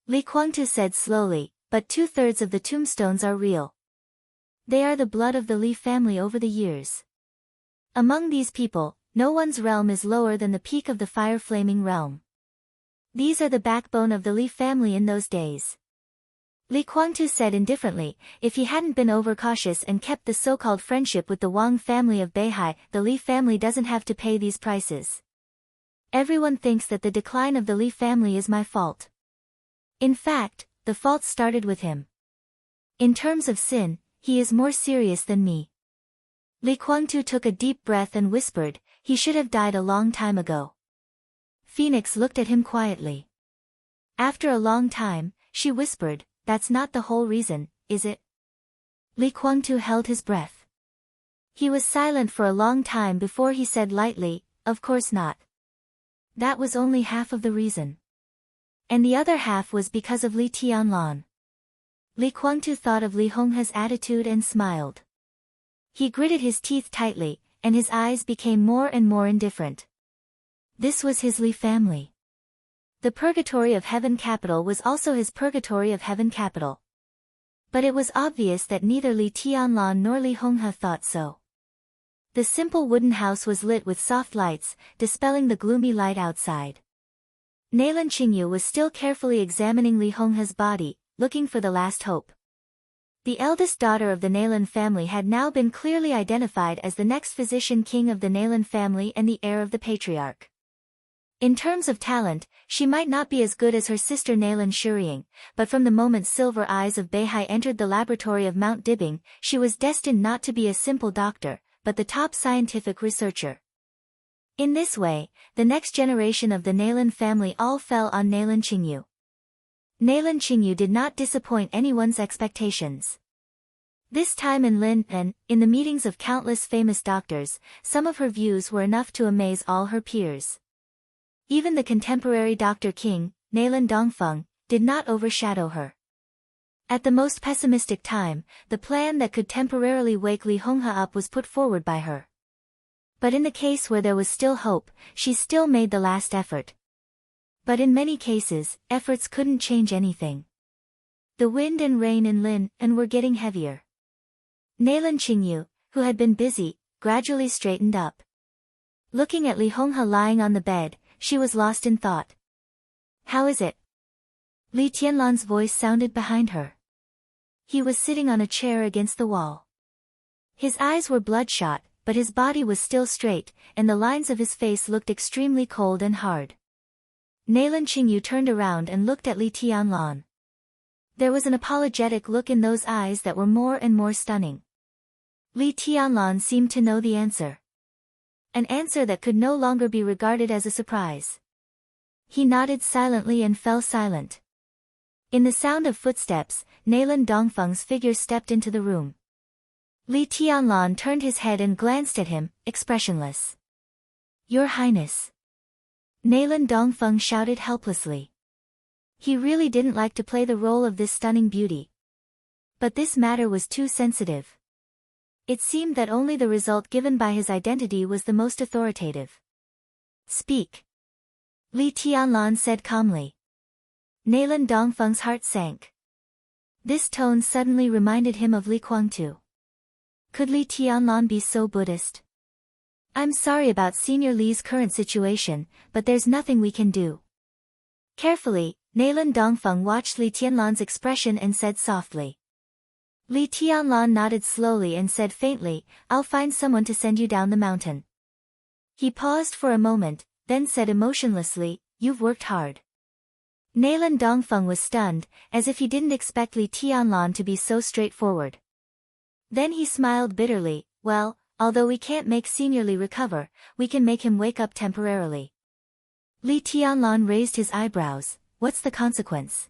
Li Guangtu said slowly, but 2/3 of the tombstones are real. They are the blood of the Li family over the years. Among these people, no one's realm is lower than the peak of the fire-flaming realm. These are the backbone of the Li family in those days. Li Guangtu said indifferently, if he hadn't been overcautious and kept the so-called friendship with the Wang family of Beihai, the Li family doesn't have to pay these prices. Everyone thinks that the decline of the Li family is my fault. In fact, the fault started with him. In terms of sin, he is more serious than me. Li Guangtu took a deep breath and whispered, he should have died a long time ago. Phoenix looked at him quietly. After a long time, she whispered, that's not the whole reason, is it? Li Guangtu held his breath. He was silent for a long time before he said lightly, of course not. That was only half of the reason. And the other half was because of Li Tianlan. Li Guangtu thought of Li Honghe's attitude and smiled. He gritted his teeth tightly, and his eyes became more and more indifferent. This was his Li family. The purgatory of heaven capital was also his purgatory of heaven capital. But it was obvious that neither Li Tianlan nor Li Honghe thought so. The simple wooden house was lit with soft lights, dispelling the gloomy light outside. Nailan Qingyu was still carefully examining Li Honghe's body, looking for the last hope. The eldest daughter of the Nailan family had now been clearly identified as the next physician king of the Nailan family and the heir of the patriarch. In terms of talent, she might not be as good as her sister Nailan Shuriying, but from the moment silver eyes of Beihai entered the laboratory of Mount Dibing, she was destined not to be a simple doctor, but the top scientific researcher. In this way, the next generation of the Nailan family all fell on Nailan Qingyu. Nailan Qingyu did not disappoint anyone's expectations. This time in Linpen, in the meetings of countless famous doctors, some of her views were enough to amaze all her peers. Even the contemporary Dr. King, Nailan Dongfeng, did not overshadow her. At the most pessimistic time, the plan that could temporarily wake Li Honghe up was put forward by her. But in the case where there was still hope, she still made the last effort. But in many cases, efforts couldn't change anything. The wind and rain in Linpen were getting heavier. Nailan Qingyu, who had been busy, gradually straightened up. Looking at Li Honghe lying on the bed, she was lost in thought. How is it? Li Tianlan's voice sounded behind her. He was sitting on a chair against the wall. His eyes were bloodshot, but his body was still straight, and the lines of his face looked extremely cold and hard. Nailan Qingyu turned around and looked at Li Tianlan. There was an apologetic look in those eyes that were more and more stunning. Li Tianlan seemed to know the answer. An answer that could no longer be regarded as a surprise. He nodded silently and fell silent. In the sound of footsteps, Nailan Dongfeng's figure stepped into the room. Li Tianlan turned his head and glanced at him, expressionless. Your Highness. Nailan Dongfeng shouted helplessly. He really didn't like to play the role of this stunning beauty. But this matter was too sensitive. It seemed that only the result given by his identity was the most authoritative. Speak. Li Tianlan said calmly. Nailan Dongfeng's heart sank. This tone suddenly reminded him of Li Guangtu. Could Li Tianlan be so Buddhist? I'm sorry about Senior Li's current situation, but there's nothing we can do. Carefully, Nailan Dongfeng watched Li Tianlan's expression and said softly. Li Tianlan nodded slowly and said faintly, I'll find someone to send you down the mountain. He paused for a moment, then said emotionlessly, You've worked hard. Nailan Dongfeng was stunned, as if he didn't expect Li Tianlan to be so straightforward. Then he smiled bitterly, well, although we can't make Senior Li recover, we can make him wake up temporarily. Li Tianlan raised his eyebrows, what's the consequence?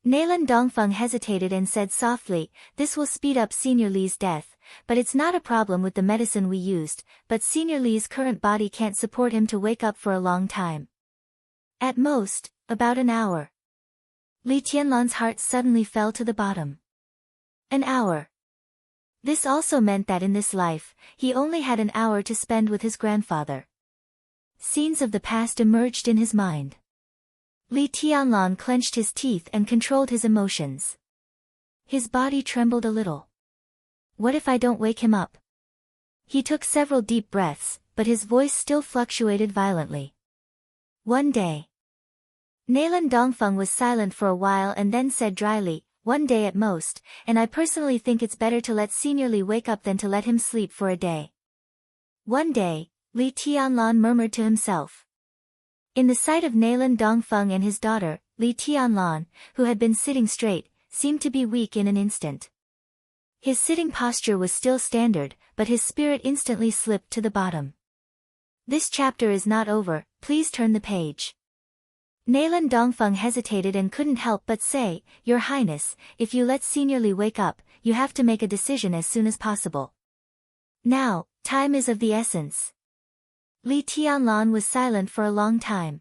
Nailan Dongfeng hesitated and said softly, this will speed up Senior Li's death, but it's not a problem with the medicine we used, but Senior Li's current body can't support him to wake up for a long time. At most, about an hour. Li Tianlan's heart suddenly fell to the bottom. An hour. This also meant that in this life, he only had an hour to spend with his grandfather. Scenes of the past emerged in his mind. Li Tianlan clenched his teeth and controlled his emotions. His body trembled a little. What if I don't wake him up? He took several deep breaths, but his voice still fluctuated violently. One day. Nailan Dongfeng was silent for a while and then said dryly, one day at most, and I personally think it's better to let Senior Li wake up than to let him sleep for a day. One day, Li Tianlan murmured to himself. In the sight of Nailan Dongfeng and his daughter, Li Tianlan, who had been sitting straight, seemed to be weak in an instant. His sitting posture was still standard, but his spirit instantly slipped to the bottom. This chapter is not over, please turn the page. Nailan Dongfeng hesitated and couldn't help but say, Your Highness, if you let Senior Li wake up, you have to make a decision as soon as possible. Now, time is of the essence. Li Tianlan was silent for a long time.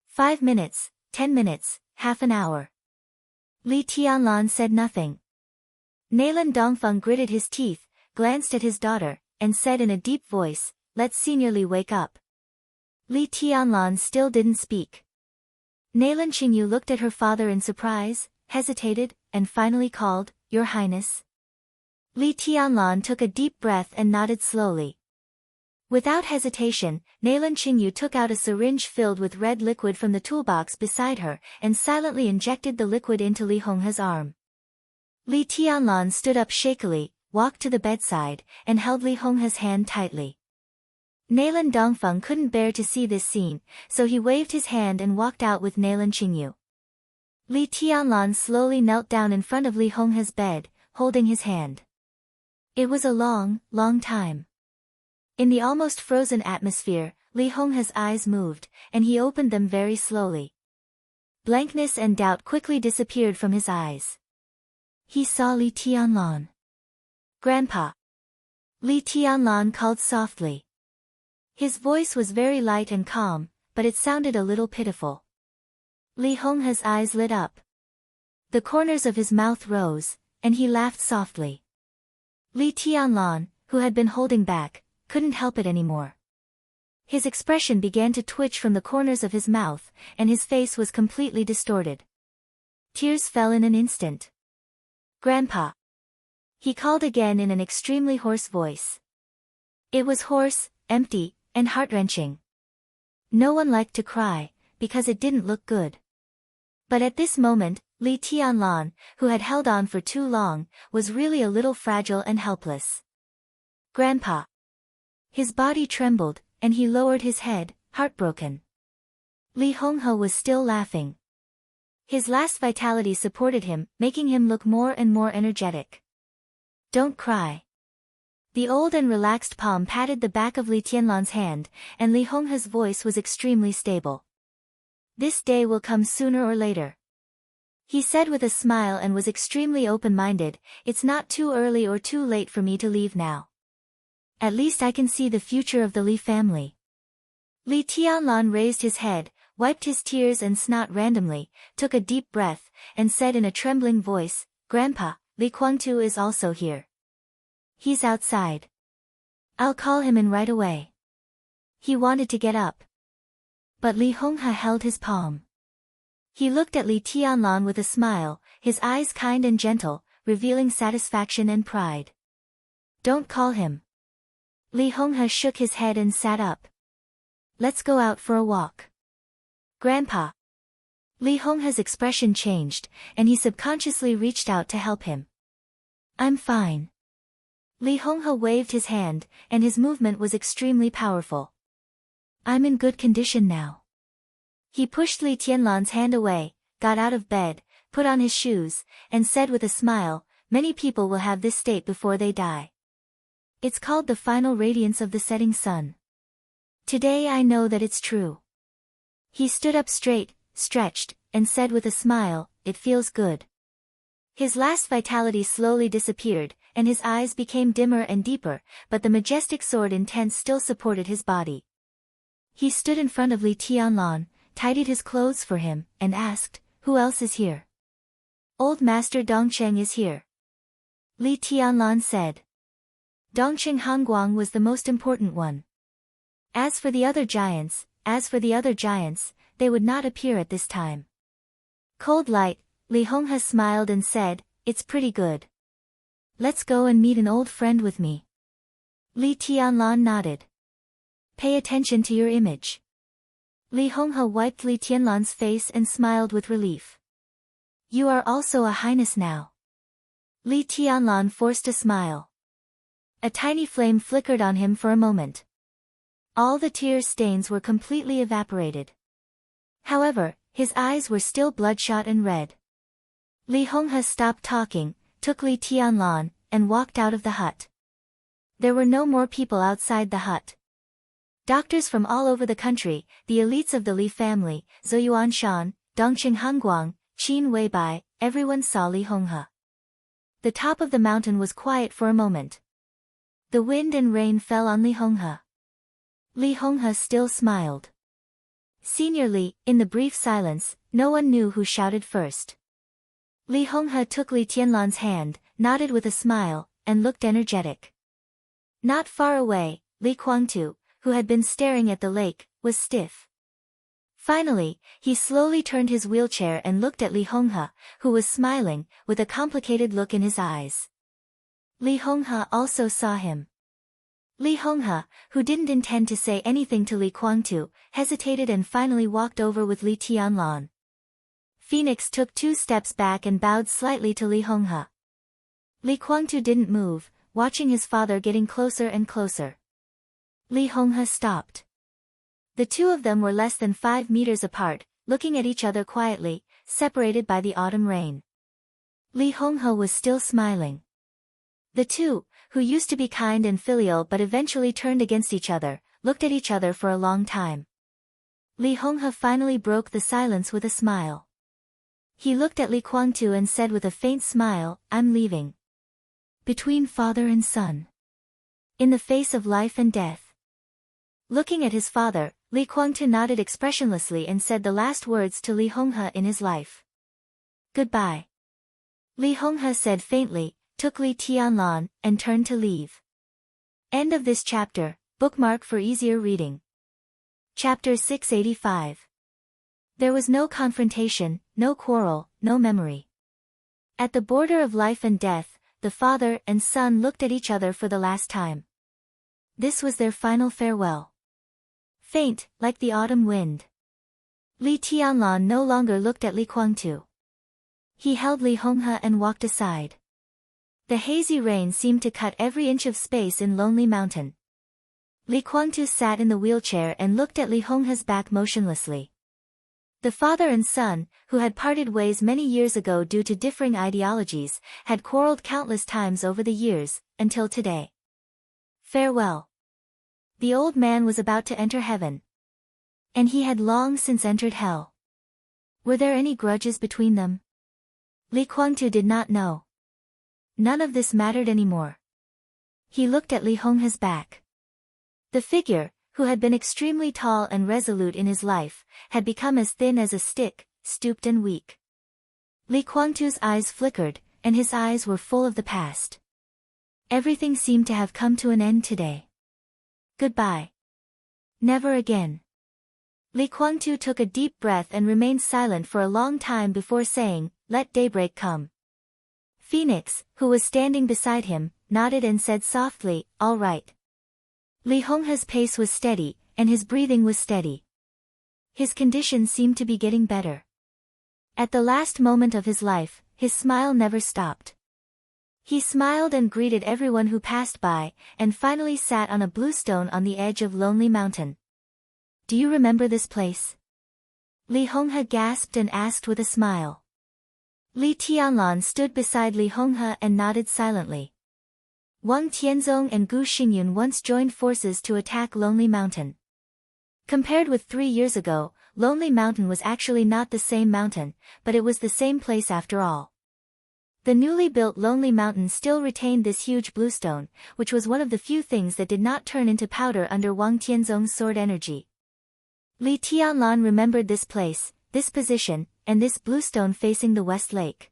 5 minutes, 10 minutes, half an hour. Li Tianlan said nothing. Nailan Dongfeng gritted his teeth, glanced at his daughter, and said in a deep voice, Let Senior Li wake up. Li Tianlan still didn't speak. Nailan Qingyu looked at her father in surprise, hesitated, and finally called, Your Highness. Li Tianlan took a deep breath and nodded slowly. Without hesitation, Nailan Qingyu took out a syringe filled with red liquid from the toolbox beside her, and silently injected the liquid into Li Honghe's arm. Li Tianlan stood up shakily, walked to the bedside, and held Li Honghe's hand tightly. Nailan Dongfeng couldn't bear to see this scene, so he waved his hand and walked out with Nailan Qingyu. Li Tianlan slowly knelt down in front of Li Honghe's bed, holding his hand. It was a long, long time. In the almost frozen atmosphere, Li Honghe's eyes moved, and he opened them very slowly. Blankness and doubt quickly disappeared from his eyes. He saw Li Tianlan. Grandpa. Li Tianlan called softly. His voice was very light and calm, but it sounded a little pitiful. Li Honghe's eyes lit up. The corners of his mouth rose, and he laughed softly. Li Tianlan, who had been holding back, couldn't help it anymore. His expression began to twitch from the corners of his mouth, and his face was completely distorted. Tears fell in an instant. Grandpa. He called again in an extremely hoarse voice. It was hoarse, empty, and heart-wrenching. No one liked to cry, because it didn't look good. But at this moment, Li Tianlan, who had held on for too long, was really a little fragile and helpless. Grandpa. His body trembled, and he lowered his head, heartbroken. Li Honghe was still laughing. His last vitality supported him, making him look more and more energetic. Don't cry. The old and relaxed palm patted the back of Li Tianlan's hand, and Li Honghe's voice was extremely stable. This day will come sooner or later. He said with a smile and was extremely open-minded. It's not too early or too late for me to leave now. At least I can see the future of the Li family. Li Tianlan raised his head, wiped his tears and snot randomly, took a deep breath, and said in a trembling voice, Grandpa, Li Guangtu is also here. He's outside. I'll call him in right away. He wanted to get up. But Li Honghe held his palm. He looked at Li Tianlan with a smile, his eyes kind and gentle, revealing satisfaction and pride. Don't call him. Li Honghe shook his head and sat up. Let's go out for a walk. Grandpa. Li Honghe's expression changed, and he subconsciously reached out to help him. I'm fine. Li Honghe waved his hand, and his movement was extremely powerful. I'm in good condition now. He pushed Li Tianlan's hand away, got out of bed, put on his shoes, and said with a smile, many people will have this state before they die. It's called the final radiance of the setting sun. Today I know that it's true. He stood up straight, stretched, and said with a smile, it feels good. His last vitality slowly disappeared, and his eyes became dimmer and deeper, but the majestic sword intense still supported his body. He stood in front of Li Tianlan, tidied his clothes for him, and asked, who else is here? Old Master Dongcheng is here. Li Tianlan said. Dongcheng Hanguang was the most important one. As for the other giants, they would not appear at this time. Cold light, Li Honghe smiled and said, it's pretty good. Let's go and meet an old friend with me. Li Tianlan nodded. Pay attention to your image. Li Honghe wiped Li Tianlan's face and smiled with relief. You are also a highness now. Li Tianlan forced a smile. A tiny flame flickered on him for a moment. All the tear stains were completely evaporated. However, his eyes were still bloodshot and red. Li Honghe stopped talking, took Li Tianlan, and walked out of the hut. There were no more people outside the hut. Doctors from all over the country, the elites of the Li family, Zhou Yuanshan, Dongcheng Hanguang, Qin Weibai, everyone saw Li Honghe. The top of the mountain was quiet for a moment. The wind and rain fell on Li Honghe. Li Honghe still smiled. Senior Li, in the brief silence, no one knew who shouted first. Li Honghe took Li Tianlan's hand, nodded with a smile, and looked energetic. Not far away, Li Guangtu, who had been staring at the lake, was stiff. Finally, he slowly turned his wheelchair and looked at Li Honghe, who was smiling, with a complicated look in his eyes. Li Honghe also saw him. Li Honghe, who didn't intend to say anything to Li Guangtu, hesitated and finally walked over with Li Tianlan. Phoenix took 2 steps back and bowed slightly to Li Honghe. Li Guangtu didn't move, watching his father getting closer and closer. Li Honghe stopped. The two of them were less than 5 meters apart, looking at each other quietly, separated by the autumn rain. Li Honghe was still smiling. The two, who used to be kind and filial but eventually turned against each other, looked at each other for a long time. Li Honghe finally broke the silence with a smile. He looked at Li Guangtu and said with a faint smile, I'm leaving. Between father and son. In the face of life and death. Looking at his father, Li Guangtu nodded expressionlessly and said the last words to Li Honghe in his life. Goodbye. Li Honghe said faintly, took Li Tianlan, and turned to leave. End of this chapter, bookmark for easier reading. Chapter 685. There was no confrontation, no quarrel, no memory. At the border of life and death, the father and son looked at each other for the last time. This was their final farewell. faint, like the autumn wind. Li Tianlan no longer looked at Li Guangtu. He held Li Honghe and walked aside. The hazy rain seemed to cut every inch of space in Lonely Mountain. Li Guangtu sat in the wheelchair and looked at Li Honghe's back motionlessly. The father and son, who had parted ways many years ago due to differing ideologies, had quarreled countless times over the years, until today. Farewell. The old man was about to enter heaven. And he had long since entered hell. Were there any grudges between them? Li Guangtu did not know. None of this mattered anymore. He looked at Li Honghe's back. The figure, who had been extremely tall and resolute in his life, had become as thin as a stick, stooped and weak. Li Guangtu's eyes flickered, and his eyes were full of the past. Everything seemed to have come to an end today. Goodbye. Never again. Li Guangtu took a deep breath and remained silent for a long time before saying, "Let daybreak come." Phoenix, who was standing beside him, nodded and said softly, "All right." Li Honghe's pace was steady, and his breathing was steady. His condition seemed to be getting better. At the last moment of his life, his smile never stopped. He smiled and greeted everyone who passed by, and finally sat on a blue stone on the edge of Lonely Mountain. "Do you remember this place?" Li Honghe gasped and asked with a smile. Li Tianlan stood beside Li Honghe and nodded silently. Wang Tianzong and Gu Xingyun once joined forces to attack Lonely Mountain. Compared with 3 years ago, Lonely Mountain was actually not the same mountain, but it was the same place after all. The newly built Lonely Mountain still retained this huge bluestone, which was one of the few things that did not turn into powder under Wang Tianzong's sword energy. Li Tianlan remembered this place, this position, and this bluestone facing the West Lake.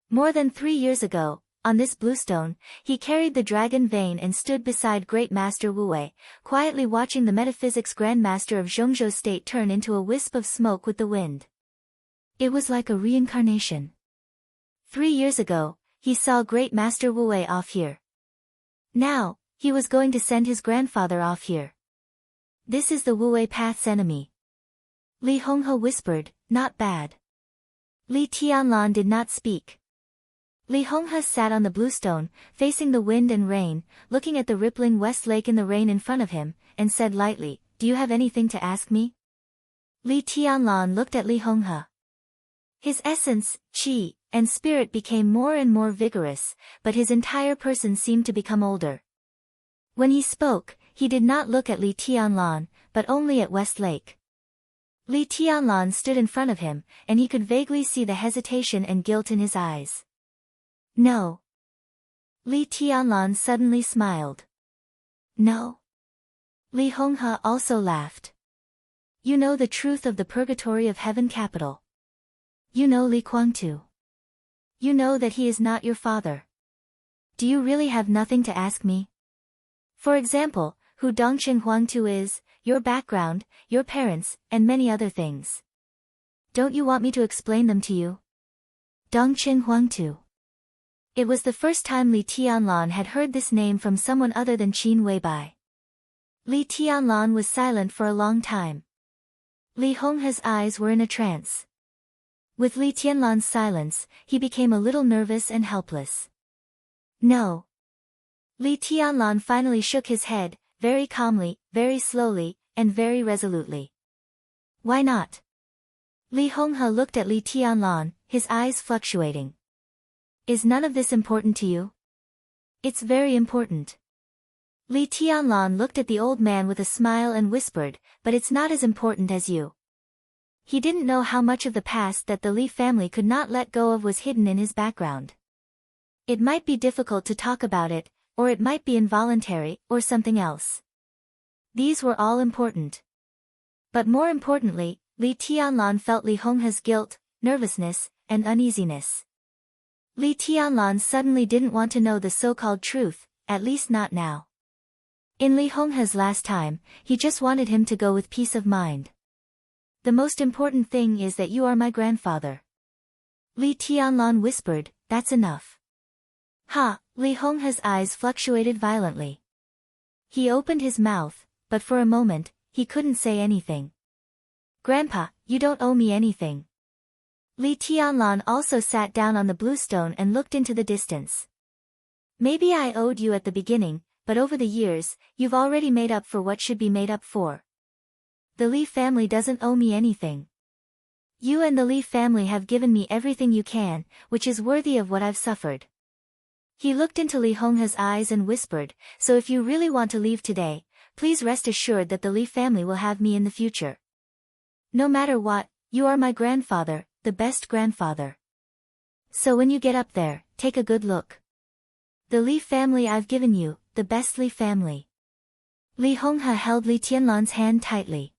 More than 3 years ago, on this bluestone, he carried the dragon vein and stood beside Great Master Wu Wei, quietly watching the metaphysics grandmaster of Zhongzhou State turn into a wisp of smoke with the wind. It was like a reincarnation. 3 years ago, he saw Great Master Wu Wei off here. Now, he was going to send his grandfather off here. This is the Wu Wei path's enemy. Li Honghe whispered, "Not bad." Li Tianlan did not speak. Li Honghe sat on the bluestone, facing the wind and rain, looking at the rippling West Lake in the rain in front of him, and said lightly, "Do you have anything to ask me?" Li Tianlan looked at Li Honghe. His essence, qi, and spirit became more and more vigorous, but his entire person seemed to become older. When he spoke, he did not look at Li Tianlan, but only at West Lake. Li Tianlan stood in front of him, and he could vaguely see the hesitation and guilt in his eyes. "No." Li Tianlan suddenly smiled. "No?" Li Honghe also laughed. "You know the truth of the purgatory of heaven capital. You know Li Guangtu. You know that he is not your father. Do you really have nothing to ask me? For example, who Dongqing Huangtu is, your background, your parents, and many other things. Don't you want me to explain them to you?" Dongqing Huangtu. It was the first time Li Tianlan had heard this name from someone other than Qin Weibai. Li Tianlan was silent for a long time. Li Honghe's eyes were in a trance. With Li Tianlan's silence, he became a little nervous and helpless. "No." Li Tianlan finally shook his head, very calmly, very slowly, and very resolutely. "Why not?" Li Honghe looked at Li Tianlan, his eyes fluctuating. "Is none of this important to you?" "It's very important." Li Tianlan looked at the old man with a smile and whispered, "But it's not as important as you." He didn't know how much of the past that the Li family could not let go of was hidden in his background. It might be difficult to talk about it, or it might be involuntary, or something else. These were all important. But more importantly, Li Tianlan felt Li Honghe's guilt, nervousness, and uneasiness. Li Tianlan suddenly didn't want to know the so-called truth, at least not now. In Li Honghe's last time, he just wanted him to go with peace of mind. "The most important thing is that you are my grandfather." Li Tianlan whispered, "That's enough." "Ha!" Li Honghe's eyes fluctuated violently. He opened his mouth, but for a moment, he couldn't say anything. Grandpa, you don't owe me anything. Li Tianlan also sat down on the bluestone and looked into the distance. Maybe I owed you at the beginning, but over the years, you've already made up for what should be made up for. The Li family doesn't owe me anything. You and the Li family have given me everything you can, which is worthy of what I've suffered. He looked into Li Honghe's eyes and whispered, so if you really want to leave today, please rest assured that the Li family will have me in the future. No matter what, you are my grandfather, the best grandfather. So when you get up there, take a good look. The Li family I've given you, the best Li family. Li Honghe held Li Tianlan's hand tightly.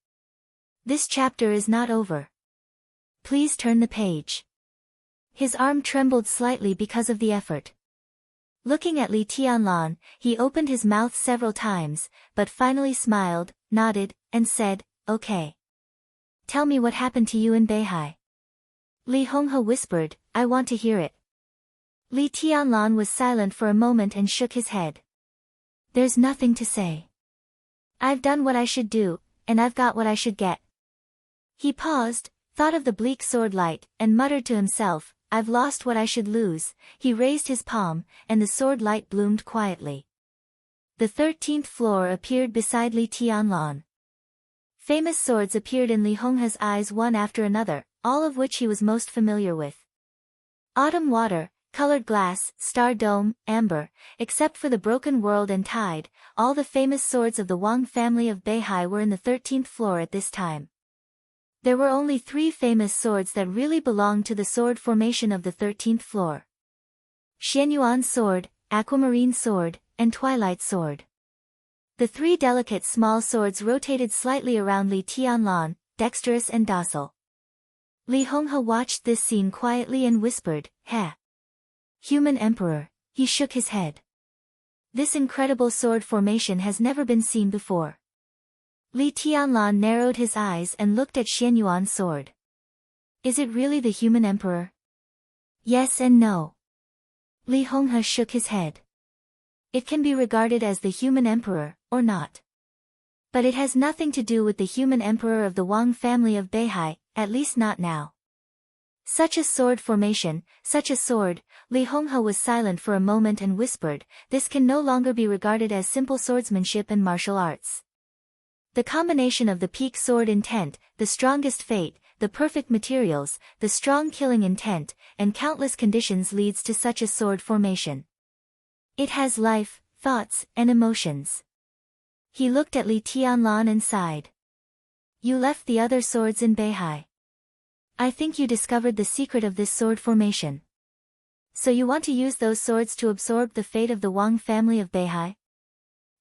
This chapter is not over. Please turn the page. His arm trembled slightly because of the effort. Looking at Li Tianlan, he opened his mouth several times, but finally smiled, nodded, and said, okay. Tell me what happened to you in Beihai. Li Honghe whispered, I want to hear it. Li Tianlan was silent for a moment and shook his head. There's nothing to say. I've done what I should do, and I've got what I should get. He paused, thought of the bleak sword light, and muttered to himself, I've lost what I should lose. He raised his palm, and the sword light bloomed quietly. The 13th floor appeared beside Li Tianlan. Famous swords appeared in Li Honghe's eyes one after another, all of which he was most familiar with. Autumn water, colored glass, star dome, amber, except for the broken world and tide, all the famous swords of the Wang family of Beihai were in the 13th floor at this time. There were only 3 famous swords that really belonged to the sword formation of the 13th floor. Xianyuan sword, aquamarine sword, and twilight sword. The 3 delicate small swords rotated slightly around Li Tianlan, dexterous and docile. Li Honghe watched this scene quietly and whispered, Heh. Human Emperor, he shook his head. This incredible sword formation has never been seen before. Li Tianlan narrowed his eyes and looked at Xianyuan's sword. Is it really the human emperor? Yes and no. Li Honghe shook his head. It can be regarded as the human emperor, or not. But it has nothing to do with the human emperor of the Wang family of Beihai, at least not now. Such a sword formation, such a sword, Li Honghe was silent for a moment and whispered, this can no longer be regarded as simple swordsmanship and martial arts. The combination of the peak sword intent, the strongest fate, the perfect materials, the strong killing intent, and countless conditions leads to such a sword formation. It has life, thoughts, and emotions. He looked at Li Tianlan and sighed. You left the other swords in Beihai. I think you discovered the secret of this sword formation. So you want to use those swords to absorb the fate of the Wang family of Beihai?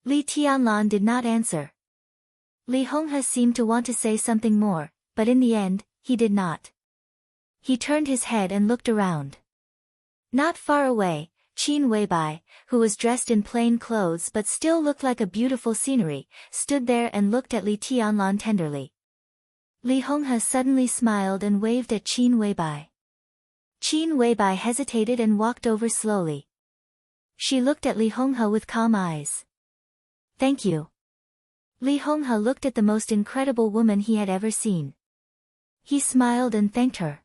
Li Tianlan did not answer. Li Honghe seemed to want to say something more, but in the end, he did not. He turned his head and looked around. Not far away, Qin Weibai, who was dressed in plain clothes but still looked like a beautiful scenery, stood there and looked at Li Tianlan tenderly. Li Honghe suddenly smiled and waved at Qin Weibai. Qin Weibai hesitated and walked over slowly. She looked at Li Honghe with calm eyes. Thank you. Li Honghe looked at the most incredible woman he had ever seen. He smiled and thanked her.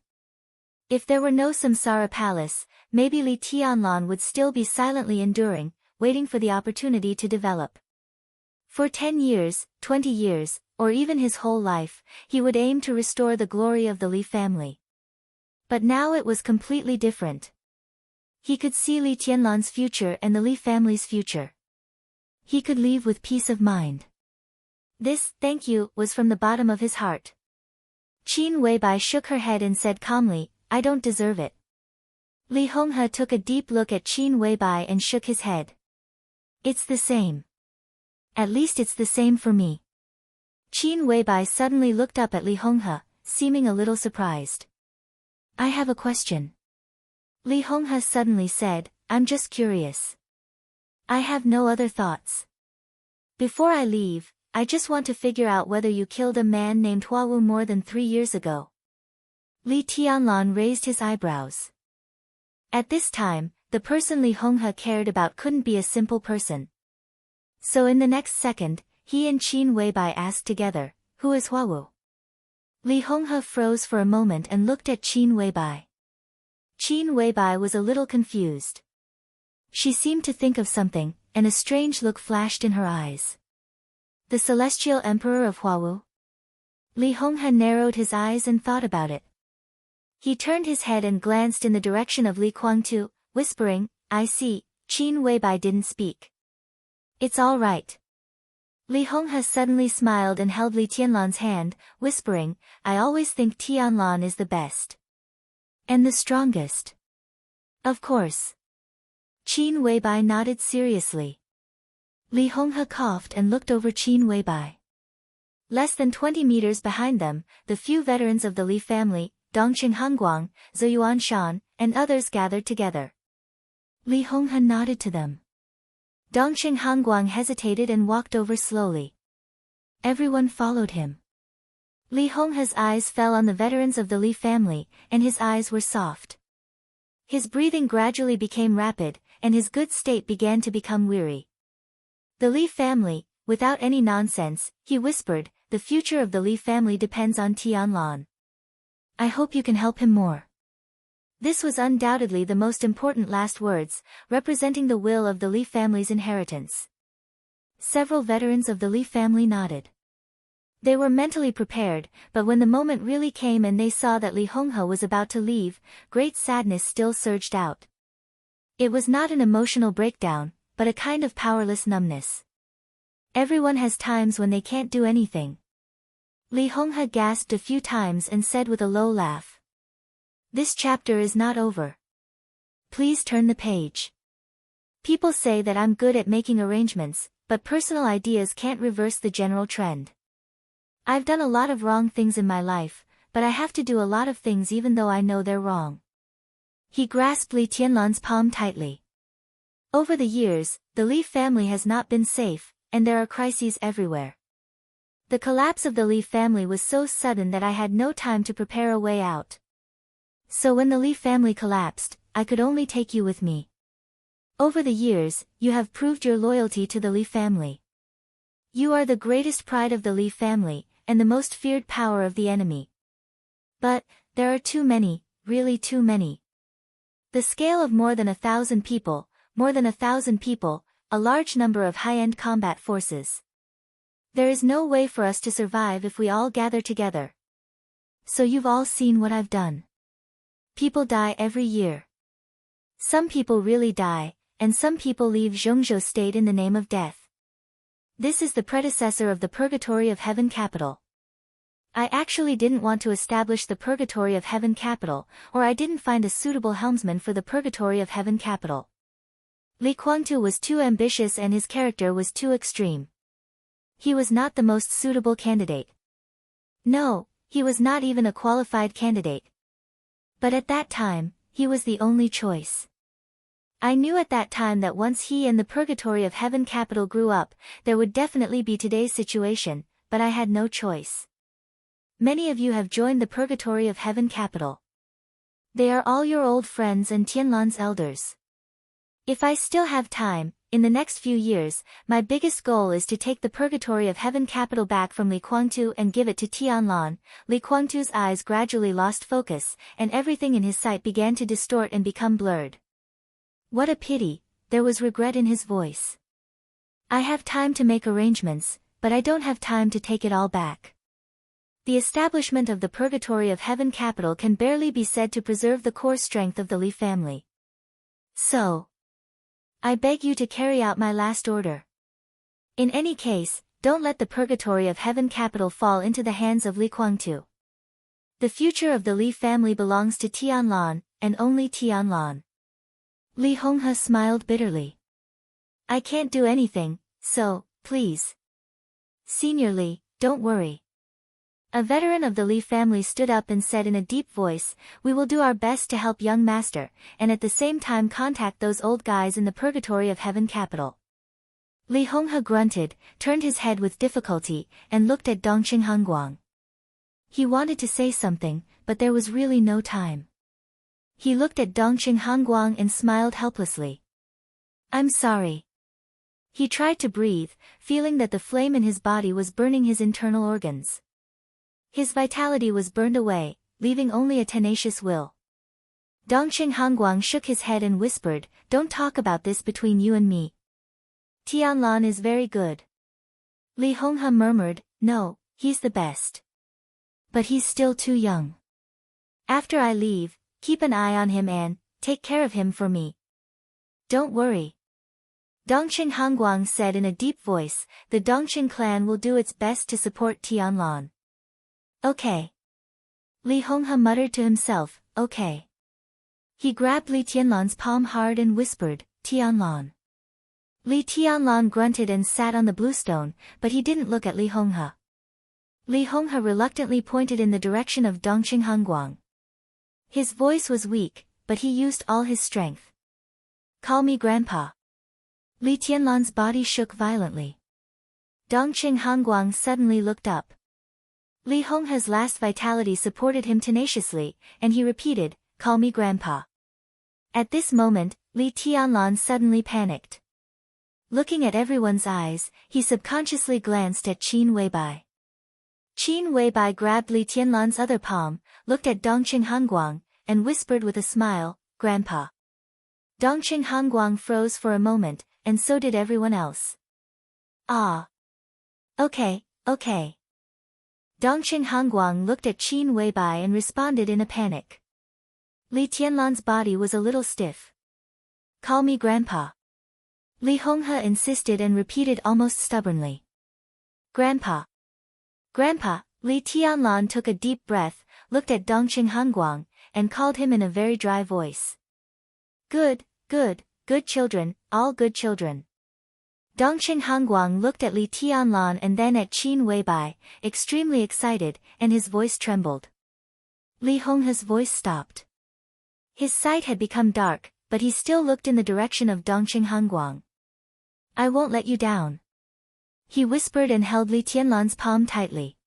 If there were no Samsara palace, maybe Li Tianlan would still be silently enduring, waiting for the opportunity to develop. For 10 years, 20 years, or even his whole life, he would aim to restore the glory of the Li family. But now it was completely different. He could see Li Tianlan's future and the Li family's future. He could leave with peace of mind. This, thank you, was from the bottom of his heart. Qin Weibai shook her head and said calmly, I don't deserve it. Li Honghe took a deep look at Qin Weibai and shook his head. It's the same. At least it's the same for me. Qin Weibai suddenly looked up at Li Honghe, seeming a little surprised. I have a question. Li Honghe suddenly said, I'm just curious. I have no other thoughts. Before I leave, I just want to figure out whether you killed a man named Huawu more than 3 years ago. Li Tianlan raised his eyebrows. At this time, the person Li Honghe cared about couldn't be a simple person. So in the next second, he and Qin Weibai asked together, "Who is Huawu?" Li Honghe froze for a moment and looked at Qin Weibai. Qin Weibai was a little confused. She seemed to think of something, and a strange look flashed in her eyes. The celestial emperor of Huawu? Li Honghe narrowed his eyes and thought about it. He turned his head and glanced in the direction of Li Kuangtu, whispering, "I see." Qin Weibai didn't speak. "It's all right." Li Honghe suddenly smiled and held Li Tianlan's hand, whispering, "I always think Tianlan is the best. And the strongest." "Of course." Qin Weibai nodded seriously. Li Honghe coughed and looked over Qin Weibai. Less than 20 meters behind them, the few veterans of the Li family, Dongqing Hangguang, Zhuyuan Shan, and others gathered together. Li Honghe nodded to them. Dongqing Hangguang hesitated and walked over slowly. Everyone followed him. Li Honghe's eyes fell on the veterans of the Li family, and his eyes were soft. His breathing gradually became rapid, and his good state began to become weary. "The Li family," without any nonsense, he whispered, "the future of the Li family depends on Tianlan. I hope you can help him more." This was undoubtedly the most important last words, representing the will of the Li family's inheritance. Several veterans of the Li family nodded. They were mentally prepared, but when the moment really came and they saw that Li Honghe was about to leave, great sadness still surged out. It was not an emotional breakdown, but a kind of powerless numbness. Everyone has times when they can't do anything. Li Honghe gasped a few times and said with a low laugh, "This chapter is not over. Please turn the page. People say that I'm good at making arrangements, but personal ideas can't reverse the general trend. I've done a lot of wrong things in my life, but I have to do a lot of things even though I know they're wrong." He grasped Li Tianlan's palm tightly. Over the years, the Li family has not been safe, and there are crises everywhere. The collapse of the Li family was so sudden that I had no time to prepare a way out. So when the Li family collapsed, I could only take you with me. Over the years, you have proved your loyalty to the Li family. You are the greatest pride of the Li family, and the most feared power of the enemy. But, there are too many, really too many. The scale of more than 1,000 people, a large number of high-end combat forces. There is no way for us to survive if we all gather together. So you've all seen what I've done. People die every year. Some people really die, and some people leave Zhongzhou state in the name of death. This is the predecessor of the Purgatory of Heaven capital. I actually didn't want to establish the Purgatory of Heaven capital, or I didn't find a suitable helmsman for the Purgatory of Heaven capital. Li Kuangtu was too ambitious and his character was too extreme. He was not the most suitable candidate. No, he was not even a qualified candidate. But at that time, he was the only choice. I knew at that time that once he and the Purgatory of Heaven capital grew up, there would definitely be today's situation, but I had no choice. Many of you have joined the Purgatory of Heaven capital. They are all your old friends and Tianlan's elders. If I still have time, in the next few years, my biggest goal is to take the Purgatory of Heaven capital back from Li Kuangtu and give it to Tianlan. Li Kuangtu's eyes gradually lost focus, and everything in his sight began to distort and become blurred. What a pity, there was regret in his voice. I have time to make arrangements, but I don't have time to take it all back. The establishment of the Purgatory of Heaven capital can barely be said to preserve the core strength of the Li family. So, I beg you to carry out my last order. In any case, don't let the Purgatory of Heaven capital fall into the hands of Li Kuangtu. The future of the Li family belongs to Tianlan, and only Tianlan. Li Honghe smiled bitterly. I can't do anything, so, please. Senior Li, don't worry. A veteran of the Li family stood up and said in a deep voice, "We will do our best to help young master, and at the same time contact those old guys in the Purgatory of Heaven capital." Li Honghe grunted, turned his head with difficulty, and looked at Dongqing Hangguang. He wanted to say something, but there was really no time. He looked at Dongqing Hangguang and smiled helplessly. "I'm sorry. He tried to breathe, feeling that the flame in his body was burning his internal organs. His vitality was burned away, leaving only a tenacious will. Dongqing Hongguang shook his head and whispered, "Don't talk about this between you and me. Tianlan is very good." Li Honghe murmured, "No, he's the best. But he's still too young. After I leave, keep an eye on him and take care of him for me." "Don't worry," Dongqing Hongguang said in a deep voice, "the Dongqing clan will do its best to support Tianlan." "Okay." Li Honghe muttered to himself, "Okay." He grabbed Li Tianlan's palm hard and whispered, "Tianlan." Li Tianlan grunted and sat on the bluestone, but he didn't look at Li Honghe. Li Honghe reluctantly pointed in the direction of Dongqing Hongguang. His voice was weak, but he used all his strength. "Call me Grandpa." Li Tianlan's body shook violently. Dongqing Hongguang suddenly looked up. Li Honghe's last vitality supported him tenaciously, and he repeated, "Call me Grandpa." At this moment, Li Tianlan suddenly panicked. Looking at everyone's eyes, he subconsciously glanced at Qin Weibai. Qin Weibai grabbed Li Tianlan's other palm, looked at Dongqing Hongguang, and whispered with a smile, "Grandpa." Dongqing Hongguang froze for a moment, and so did everyone else. "Ah. Okay, okay." Dongqing Hongguang looked at Qin Weibai and responded in a panic. Li Tianlan's body was a little stiff. "Call me Grandpa." Li Honghe insisted and repeated almost stubbornly. "Grandpa. Grandpa." Li Tianlan took a deep breath, looked at Dongqing Hongguang, and called him in a very dry voice. "Good, good, good children, all good children." Dongqing Hongguang looked at Li Tianlan and then at Qin Weibai, extremely excited, and his voice trembled. Li Honghe's voice stopped. His sight had become dark, but he still looked in the direction of Dongqing Hongguang. "I won't let you down." He whispered and held Li Tianlan's palm tightly.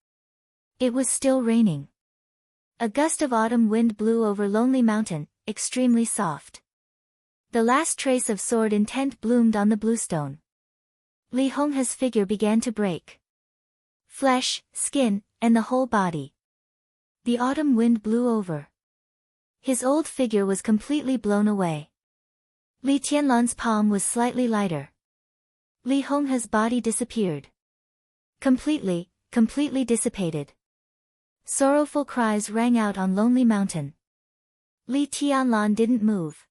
It was still raining. A gust of autumn wind blew over Lonely Mountain, extremely soft. The last trace of sword intent bloomed on the bluestone. Li Honghe's figure began to break. Flesh, skin, and the whole body. The autumn wind blew over. His old figure was completely blown away. Li Tianlan's palm was slightly lighter. Li Honghe's body disappeared. Completely dissipated. Sorrowful cries rang out on Lonely Mountain. Li Tianlan didn't move.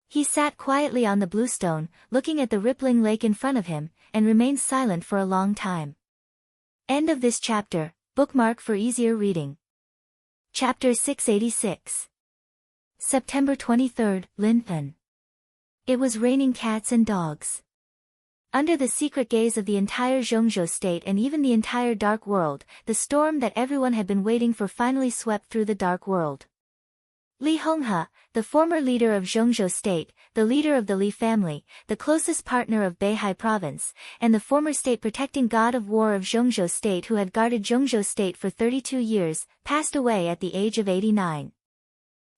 He sat quietly on the bluestone, looking at the rippling lake in front of him, and remained silent for a long time. End of this chapter. Bookmark for easier reading. Chapter 686. September 23, Linpen. It was raining cats and dogs. Under the secret gaze of the entire Zhongzhou state and even the entire dark world, the storm that everyone had been waiting for finally swept through the dark world. Li Honghe, the former leader of Zhongzhou state, the leader of the Li family, the closest partner of Beihai province, and the former state-protecting god of war of Zhongzhou state who had guarded Zhongzhou state for 32 years, passed away at the age of 89.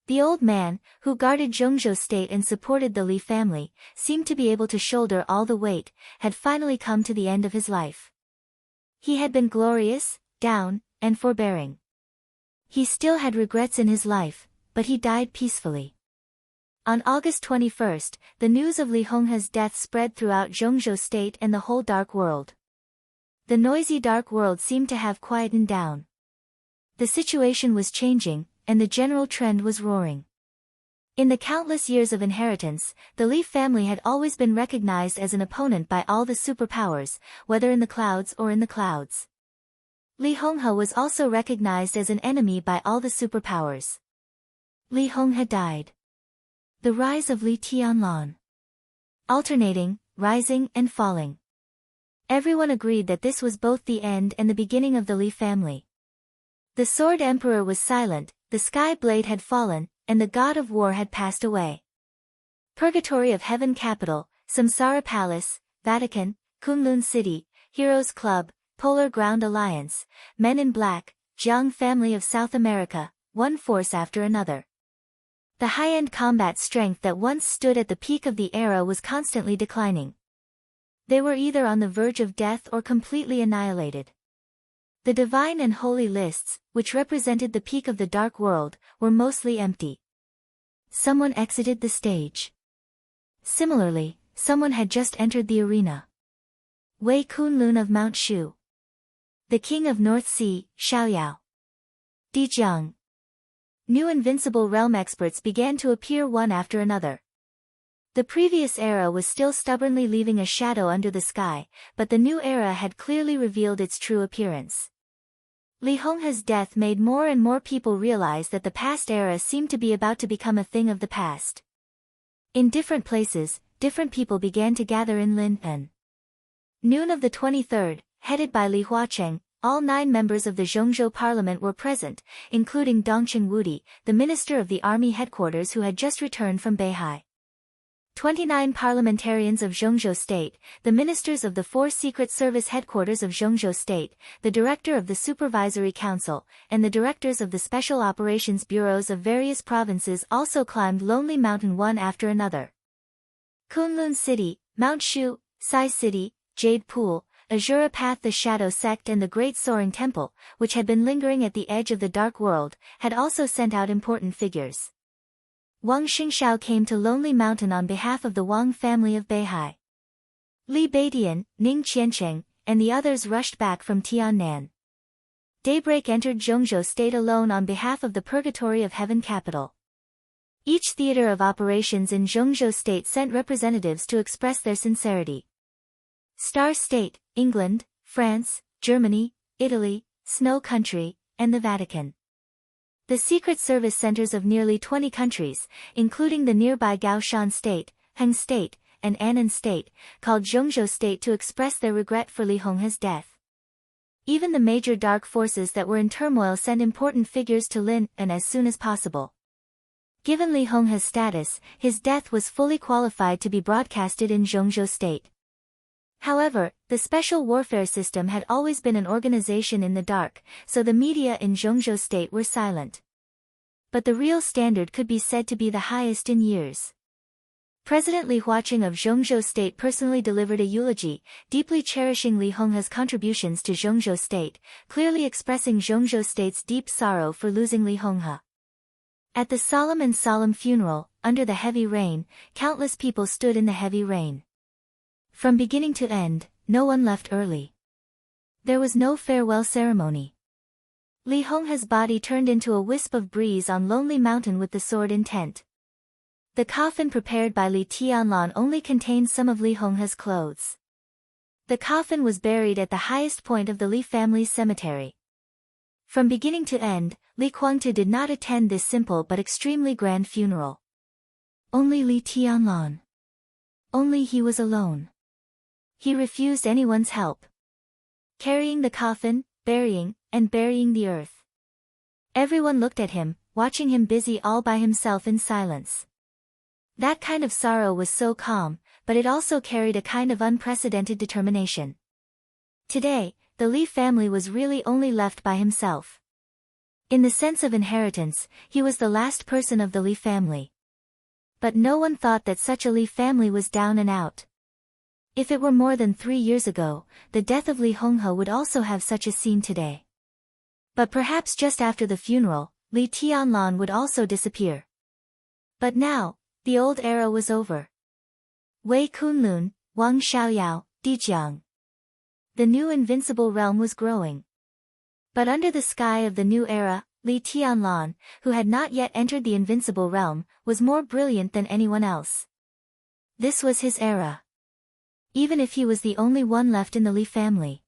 The old man, who guarded Zhongzhou state and supported the Li family, seemed to be able to shoulder all the weight, had finally come to the end of his life. He had been glorious, down, and forbearing. He still had regrets in his life, but he died peacefully. On August 21, the news of Li Honghe's death spread throughout Zhongzhou state and the whole dark world. The noisy dark world seemed to have quietened down. The situation was changing, and the general trend was roaring. In the countless years of inheritance, the Li family had always been recognized as an opponent by all the superpowers, whether in the clouds or in the clouds. Li Honghe was also recognized as an enemy by all the superpowers. Li Honghe died. The rise of Li Tianlan. Alternating, rising and falling. Everyone agreed that this was both the end and the beginning of the Li family. The Sword Emperor was silent, the Sky Blade had fallen, and the God of War had passed away. Purgatory of Heaven Capital, Samsara Palace, Vatican, Kunlun City, Heroes Club, Polar Ground Alliance, Men in Black, Jiang family of South America, one force after another. The high-end combat strength that once stood at the peak of the era was constantly declining. They were either on the verge of death or completely annihilated. The divine and holy lists, which represented the peak of the dark world, were mostly empty. Someone exited the stage. Similarly, someone had just entered the arena. Wei Kunlun of Mount Shu. The king of North Sea, Xiaoyao. Dijiang. New invincible realm experts began to appear one after another. The previous era was still stubbornly leaving a shadow under the sky, but the new era had clearly revealed its true appearance. Li Honghe's death made more and more people realize that the past era seemed to be about to become a thing of the past. In different places, different people began to gather in Linpen. Noon of the 23rd, headed by Li Huacheng, all 9 members of the Zhongzhou parliament were present, including Dongqing Wudi, the minister of the army headquarters who had just returned from Beihai. 29 parliamentarians of Zhongzhou State, the ministers of the 4 Secret Service headquarters of Zhongzhou State, the director of the Supervisory Council, and the directors of the Special Operations Bureaus of various provinces also climbed Lonely Mountain one after another. Kunlun City, Mount Shu, Sai City, Jade Pool, Azura Path, the Shadow Sect and the Great Soaring Temple, which had been lingering at the edge of the Dark World, had also sent out important figures. Wang Xingxiao came to Lonely Mountain on behalf of the Wang family of Beihai. Li Beidian, Ning Qiancheng, and the others rushed back from Tiannan. Daybreak entered Zhongzhou State alone on behalf of the Purgatory of Heaven capital. Each theater of operations in Zhongzhou State sent representatives to express their sincerity. Star State, England, France, Germany, Italy, Snow Country, and the Vatican. The Secret Service centers of nearly 20 countries, including the nearby Gaoshan State, Heng State, and Annan State, called Zhongzhou State to express their regret for Li Honghe's death. Even the major dark forces that were in turmoil sent important figures to Lin and as soon as possible. Given Li Honghe's status, his death was fully qualified to be broadcasted in Zhongzhou State. However, the Special Warfare System had always been an organization in the dark, so the media in Zhongzhou State were silent. But the real standard could be said to be the highest in years. President Li Huacheng of Zhongzhou State personally delivered a eulogy, deeply cherishing Li Honghe's contributions to Zhongzhou State, clearly expressing Zhongzhou State's deep sorrow for losing Li Honghe. At the solemn funeral, under the heavy rain, countless people stood in the heavy rain. From beginning to end, no one left early. There was no farewell ceremony. Li Honghe's body turned into a wisp of breeze on Lonely Mountain with the sword in tent. The coffin prepared by Li Tianlan only contained some of Li Honghe's clothes. The coffin was buried at the highest point of the Li family's cemetery. From beginning to end, Li Guangtu did not attend this simple but extremely grand funeral. Only Li Tianlan. Only he was alone. He refused anyone's help. Carrying the coffin, burying the earth. Everyone looked at him, watching him busy all by himself in silence. That kind of sorrow was so calm, but it also carried a kind of unprecedented determination. Today, the Li family was really only left by himself. In the sense of inheritance, he was the last person of the Li family. But no one thought that such a Li family was down and out. If it were more than 3 years ago, the death of Li Honghe would also have such a scene today. But perhaps just after the funeral, Li Tianlan would also disappear. But now, the old era was over. Wei Kunlun, Wang Xiaoyao, Dijiang. The new invincible realm was growing. But under the sky of the new era, Li Tianlan, who had not yet entered the invincible realm, was more brilliant than anyone else. This was his era. Even if he was the only one left in the Li family.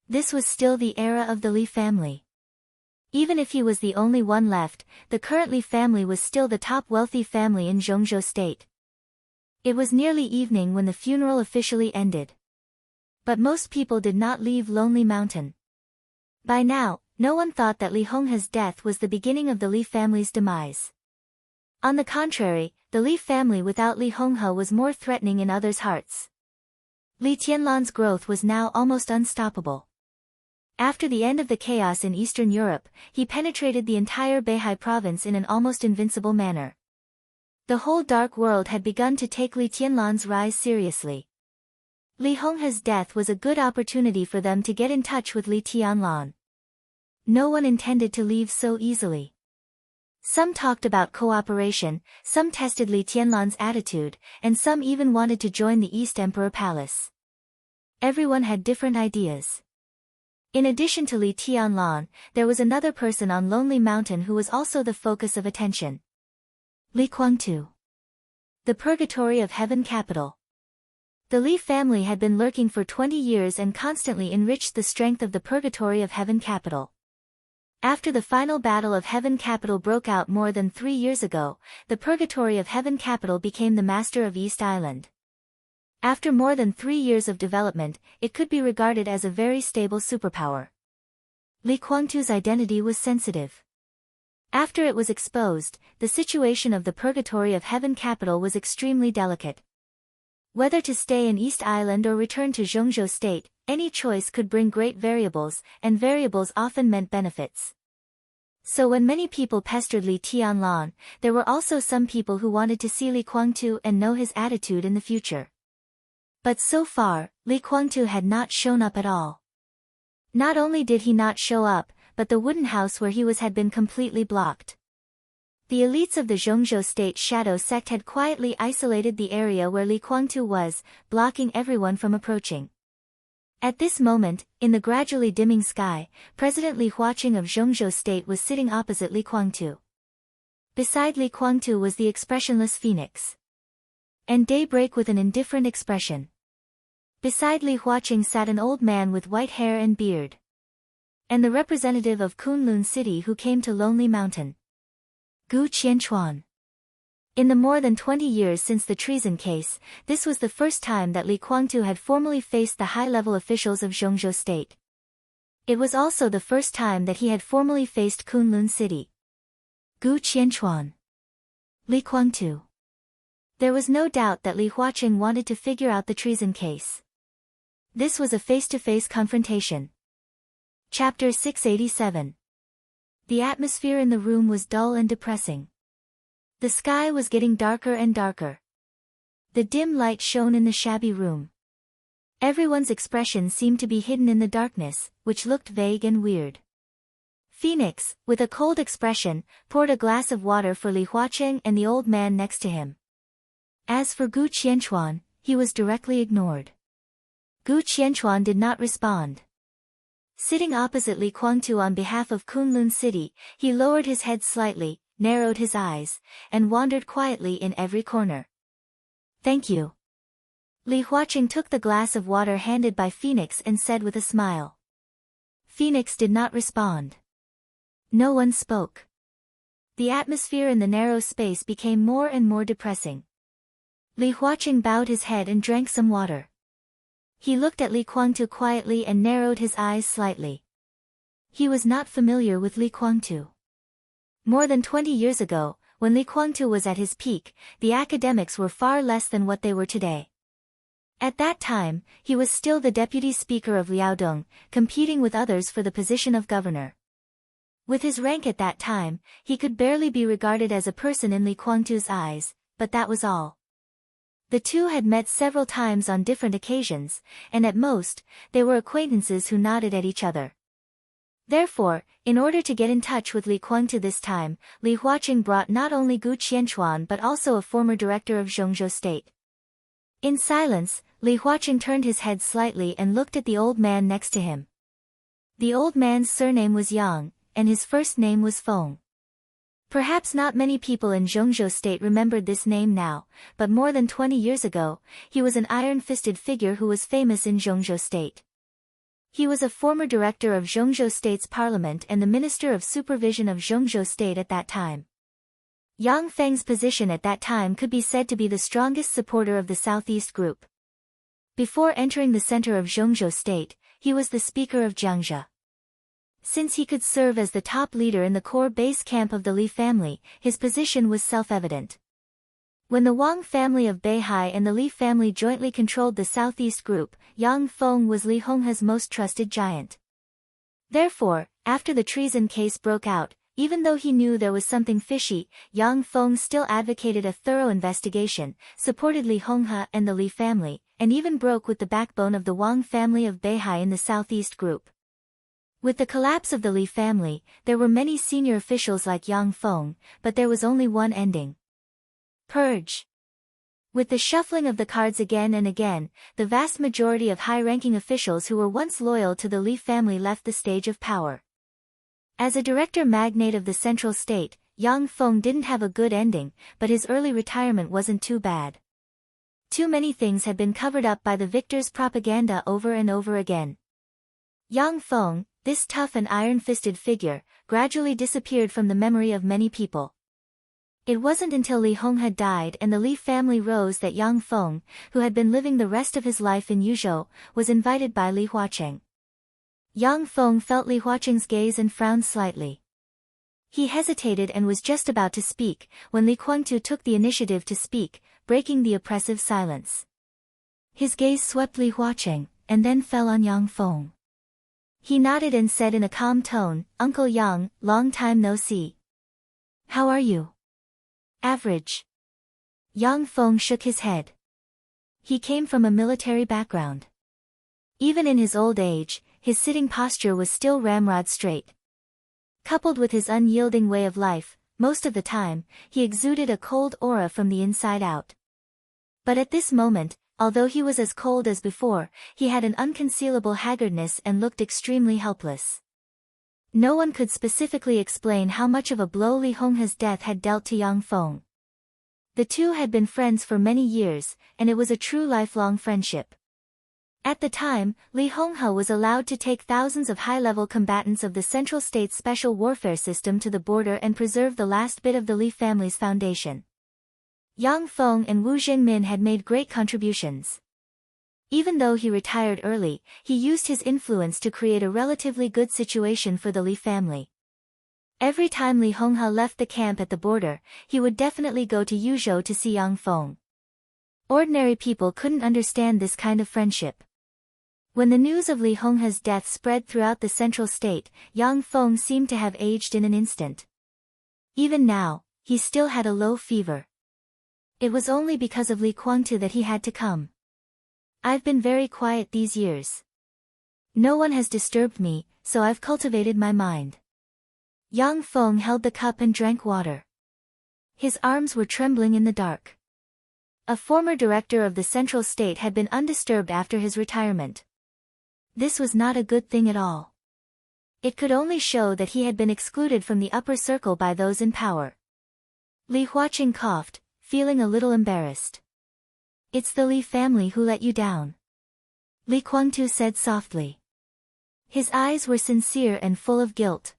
This was still the era of the Li family. Even if he was the only one left, the current Li family was still the top wealthy family in Zhongzhou State. It was nearly evening when the funeral officially ended. But most people did not leave Lonely Mountain. By now, no one thought that Li Honghe's death was the beginning of the Li family's demise. On the contrary, the Li family without Li Honghe was more threatening in others' hearts. Li Tianlan's growth was now almost unstoppable. After the end of the chaos in Eastern Europe, he penetrated the entire Beihai province in an almost invincible manner. The whole dark world had begun to take Li Tianlan's rise seriously. Li Honghe's death was a good opportunity for them to get in touch with Li Tianlan. No one intended to leave so easily. Some talked about cooperation, some tested Li Tianlan's attitude, and some even wanted to join the East Emperor Palace. Everyone had different ideas. In addition to Li Tianlan, there was another person on Lonely Mountain who was also the focus of attention. Li Guangtu. The Purgatory of Heaven Capital. The Li family had been lurking for 20 years and constantly enriched the strength of the Purgatory of Heaven Capital. After the final battle of Heaven Capital broke out more than 3 years ago, the Purgatory of Heaven Capital became the master of East Island. After more than 3 years of development, it could be regarded as a very stable superpower. Li Guangtu's identity was sensitive. After it was exposed, the situation of the Purgatory of Heaven Capital was extremely delicate. Whether to stay in East Island or return to Zhongzhou State, any choice could bring great variables, and variables often meant benefits. So when many people pestered Li Tianlan, there were also some people who wanted to see Li Guangtu and know his attitude in the future. But so far, Li Guangtu had not shown up at all. Not only did he not show up, but the wooden house where he was had been completely blocked. The elites of the Zhongzhou State Shadow Sect had quietly isolated the area where Li Guangtu was, blocking everyone from approaching. At this moment, in the gradually dimming sky, President Li Huaqing of Zhongzhou State was sitting opposite Li Guangtu. Beside Li Guangtu was the expressionless phoenix. And Daybreak with an indifferent expression. Beside Li Huaqing sat an old man with white hair and beard. And the representative of Kunlun City who came to Lonely Mountain. Gu Qianchuan. In the more than 20 years since the treason case, this was the first time that Li Guangtu had formally faced the high-level officials of Zhongzhou State. It was also the first time that he had formally faced Kunlun City. Gu Qianchuan. Li Guangtu. There was no doubt that Li Huaqing wanted to figure out the treason case. This was a face-to-face confrontation. Chapter 687. The atmosphere in the room was dull and depressing. The sky was getting darker and darker. The dim light shone in the shabby room. Everyone's expression seemed to be hidden in the darkness, which looked vague and weird. Phoenix, with a cold expression, poured a glass of water for Li Huaqing and the old man next to him. As for Gu Qianchuan, he was directly ignored. Gu Qianchuan did not respond. Sitting opposite Li Guangtu on behalf of Kunlun City, he lowered his head slightly, narrowed his eyes, and wandered quietly in every corner. Thank you. Li Huaqing took the glass of water handed by Phoenix and said with a smile. Phoenix did not respond. No one spoke. The atmosphere in the narrow space became more and more depressing. Li Huaqing bowed his head and drank some water. He looked at Li Guangtu quietly and narrowed his eyes slightly. He was not familiar with Li Guangtu. More than 20 years ago, when Li Guangtu was at his peak, the academics were far less than what they were today. At that time, he was still the deputy speaker of Liaodong, competing with others for the position of governor. With his rank at that time, he could barely be regarded as a person in Li Guangtu's eyes, but that was all. The two had met several times on different occasions, and at most, they were acquaintances who nodded at each other. Therefore, in order to get in touch with Li Guangtu this time, Li Huaqing brought not only Gu Qianchuan but also a former director of Zhongzhou State. In silence, Li Huaqing turned his head slightly and looked at the old man next to him. The old man's surname was Yang, and his first name was Feng. Perhaps not many people in Zhongzhou State remembered this name now, but more than 20 years ago, he was an iron-fisted figure who was famous in Zhongzhou State. He was a former director of Zhongzhou State's parliament and the minister of supervision of Zhongzhou State at that time. Yang Feng's position at that time could be said to be the strongest supporter of the Southeast Group. Before entering the center of Zhongzhou State, he was the speaker of Jiangxia. Since he could serve as the top leader in the core base camp of the Li family, his position was self-evident. When the Wang family of Beihai and the Li family jointly controlled the Southeast Group, Yang Feng was Li Honghe's most trusted giant. Therefore, after the treason case broke out, Even though he knew there was something fishy, Yang Feng still advocated a thorough investigation, supported Li Honghe and the Li family, and even broke with the backbone of the Wang family of Beihai in the southeast group. With the collapse of the Li family, there were many senior officials like Yang Feng, but there was only one ending. Purge. With the shuffling of the cards again and again, the vast majority of high-ranking officials who were once loyal to the Li family left the stage of power. As a director magnate of the central state, Yang Feng didn't have a good ending, but his early retirement wasn't too bad. Too many things had been covered up by the victor's propaganda over and over again. Yang Feng, this tough and iron-fisted figure, gradually disappeared from the memory of many people. It wasn't until Li Honghe died and the Li family rose that Yang Feng, who had been living the rest of his life in Yuzhou, was invited by Li Huaqing. Yang Feng felt Li Huaqing's gaze and frowned slightly. He hesitated and was just about to speak, when Li Guangtu took the initiative to speak, breaking the oppressive silence. His gaze swept Li Huaqing, and then fell on Yang Feng. He nodded and said in a calm tone, "Uncle Yang, long time no see. How are you?" "Average." Yang Feng shook his head. He came from a military background. Even in his old age, his sitting posture was still ramrod straight. Coupled with his unyielding way of life, most of the time, he exuded a cold aura from the inside out. But at this moment, although he was as cold as before, he had an unconcealable haggardness and looked extremely helpless. No one could specifically explain how much of a blow Li Honghe's death had dealt to Yang Feng. The two had been friends for many years, and it was a true lifelong friendship. At the time, Li Honghe was allowed to take thousands of high-level combatants of the Central State's special warfare system to the border and preserve the last bit of the Li family's foundation. Yang Feng and Wu Jingmin had made great contributions. Even though he retired early, he used his influence to create a relatively good situation for the Li family. Every time Li Honghe left the camp at the border, he would definitely go to Yuzhou to see Yang Feng. Ordinary people couldn't understand this kind of friendship. When the news of Li Honghe's death spread throughout the central state, Yang Feng seemed to have aged in an instant. Even now, he still had a low fever. It was only because of Li Guangtu that he had to come. "I've been very quiet these years. No one has disturbed me, so I've cultivated my mind." Yang Feng held the cup and drank water. His arms were trembling in the dark. A former director of the central state had been undisturbed after his retirement. This was not a good thing at all. It could only show that he had been excluded from the upper circle by those in power. Li Huaqing coughed, feeling a little embarrassed. "It's the Li family who let you down," Li Guangtu said softly. His eyes were sincere and full of guilt.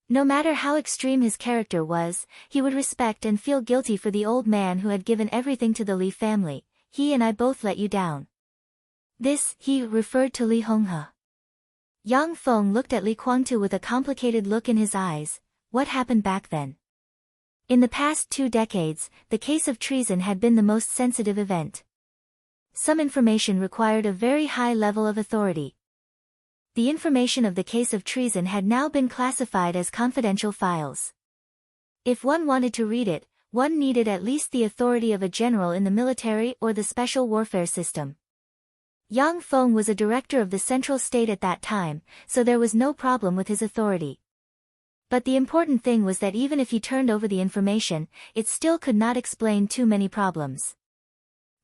No matter how extreme his character was, he would respect and feel guilty for the old man who had given everything to the Li family. "He and I both let you down." This, he referred to Li Honghe. Yang Feng looked at Li Guangtu with a complicated look in his eyes. What happened back then? In the past 2 decades, the case of treason had been the most sensitive event. Some information required a very high level of authority. The information of the case of treason had now been classified as confidential files. If one wanted to read it, one needed at least the authority of a general in the military or the special warfare system. Yang Feng was a director of the central state at that time, so there was no problem with his authority. But the important thing was that even if he turned over the information, it still could not explain too many problems.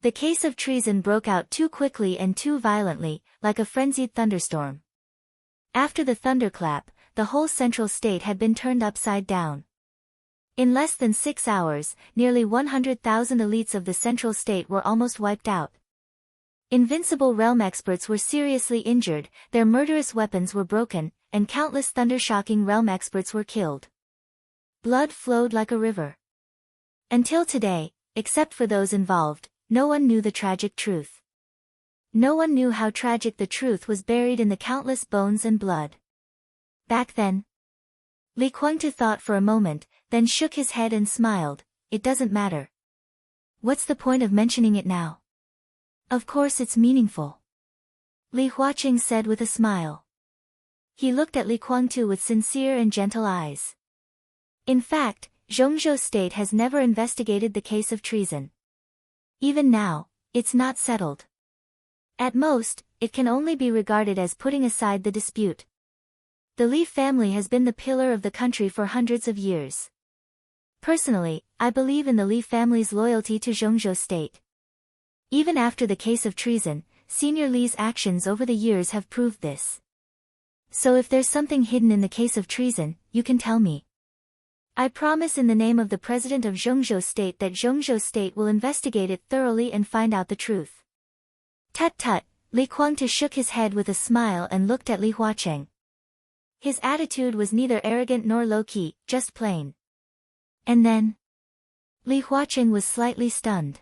The case of treason broke out too quickly and too violently, like a frenzied thunderstorm. After the thunderclap, the whole central state had been turned upside down. In less than 6 hours, nearly 100,000 elites of the central state were almost wiped out. Invincible realm experts were seriously injured, their murderous weapons were broken, and countless thunder-shocking realm experts were killed. Blood flowed like a river. Until today, except for those involved, no one knew the tragic truth. No one knew how tragic the truth was buried in the countless bones and blood. Back then, Li Guangtu thought for a moment, then shook his head and smiled. "It doesn't matter. What's the point of mentioning it now? Of course it's meaningful," Li Huaqing said with a smile. He looked at Li Guangtu with sincere and gentle eyes. In fact, Zhongzhou State has never investigated the case of treason. Even now, it's not settled. At most, it can only be regarded as putting aside the dispute. The Li family has been the pillar of the country for hundreds of years. Personally, I believe in the Li family's loyalty to Zhongzhou State. Even after the case of treason, Senior Li's actions over the years have proved this. So if there's something hidden in the case of treason, you can tell me. I promise in the name of the president of Zhongzhou State that Zhongzhou State will investigate it thoroughly and find out the truth. Tut tut, Li Guangtu shook his head with a smile and looked at Li Huacheng. His attitude was neither arrogant nor low-key, just plain. And then? Li Huacheng was slightly stunned.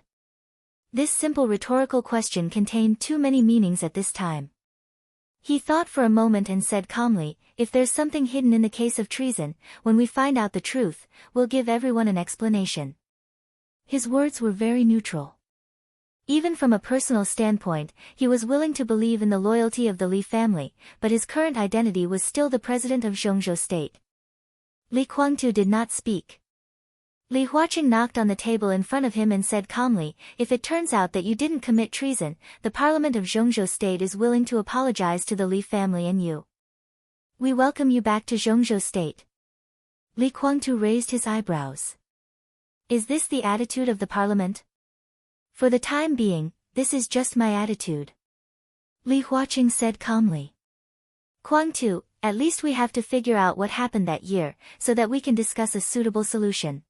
This simple rhetorical question contained too many meanings at this time. He thought for a moment and said calmly, if there's something hidden in the case of treason, when we find out the truth, we'll give everyone an explanation. His words were very neutral. Even from a personal standpoint, he was willing to believe in the loyalty of the Li family, but his current identity was still the president of Zhongzhou State. Li Guangtu did not speak. Li Huacheng knocked on the table in front of him and said calmly, if it turns out that you didn't commit treason, the parliament of Zhongzhou State is willing to apologize to the Li family and you. We welcome you back to Zhongzhou State. Li Guangtu raised his eyebrows. Is this the attitude of the parliament? For the time being, this is just my attitude. Li Huacheng said calmly. Guangtu, at least we have to figure out what happened that year, so that we can discuss a suitable solution.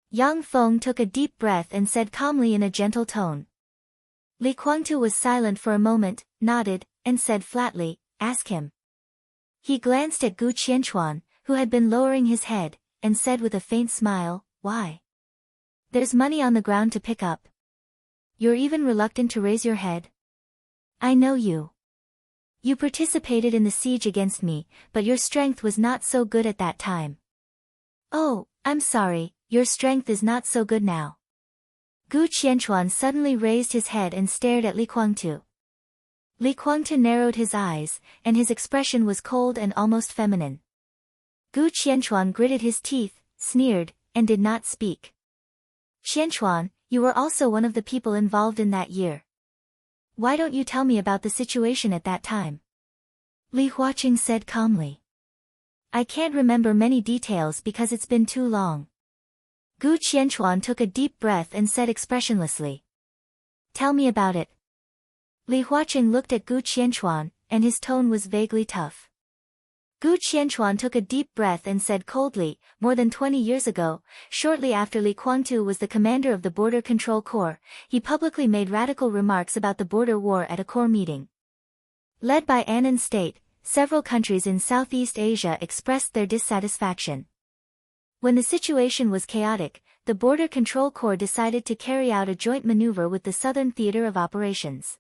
Yang Feng took a deep breath and said calmly in a gentle tone. Li Guangtu was silent for a moment, nodded, and said flatly, ask him. He glanced at Gu Qianchuan, who had been lowering his head, and said with a faint smile, why? There's money on the ground to pick up. You're even reluctant to raise your head? I know you. You participated in the siege against me, but your strength was not so good at that time. Oh, I'm sorry, your strength is not so good now. Gu Qianchuan suddenly raised his head and stared at Li Guangtu. Li Guangtu narrowed his eyes, and his expression was cold and almost feminine. Gu Qianchuan gritted his teeth, sneered, and did not speak. Qianchuan, you were also one of the people involved in that year. Why don't you tell me about the situation at that time? Li Huacheng said calmly. I can't remember many details because it's been too long. Gu Qianchuan took a deep breath and said expressionlessly. Tell me about it. Li Huacheng looked at Gu Qianchuan, and his tone was vaguely tough. Gu Qianchuan took a deep breath and said coldly, more than 20 years ago, shortly after Li Guangtu was the commander of the Border Control Corps, he publicly made radical remarks about the border war at a corps meeting. Led by Annan State, several countries in Southeast Asia expressed their dissatisfaction. When the situation was chaotic, the Border Control Corps decided to carry out a joint maneuver with the Southern Theater of Operations.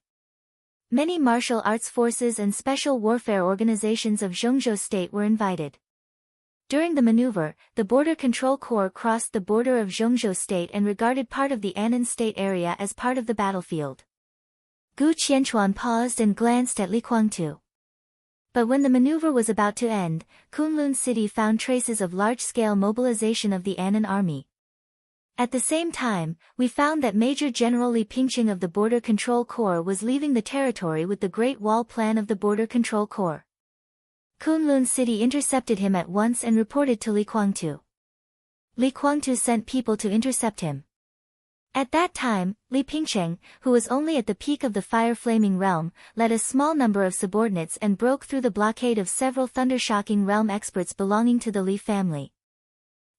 Many martial arts forces and special warfare organizations of Zhongzhou State were invited. During the maneuver, the Border Control Corps crossed the border of Zhongzhou State and regarded part of the Annan State area as part of the battlefield. Gu Qianchuan paused and glanced at Li Guangtu. But when the maneuver was about to end, Kunlun City found traces of large-scale mobilization of the Annan Army. At the same time, we found that Major General Li Pingqing of the Border Control Corps was leaving the territory with the Great Wall Plan of the Border Control Corps. Kunlun City intercepted him at once and reported to Li Guangtu. Li Guangtu sent people to intercept him. At that time, Li Pingqing, who was only at the peak of the fire-flaming realm, led a small number of subordinates and broke through the blockade of several thundershocking realm experts belonging to the Li family.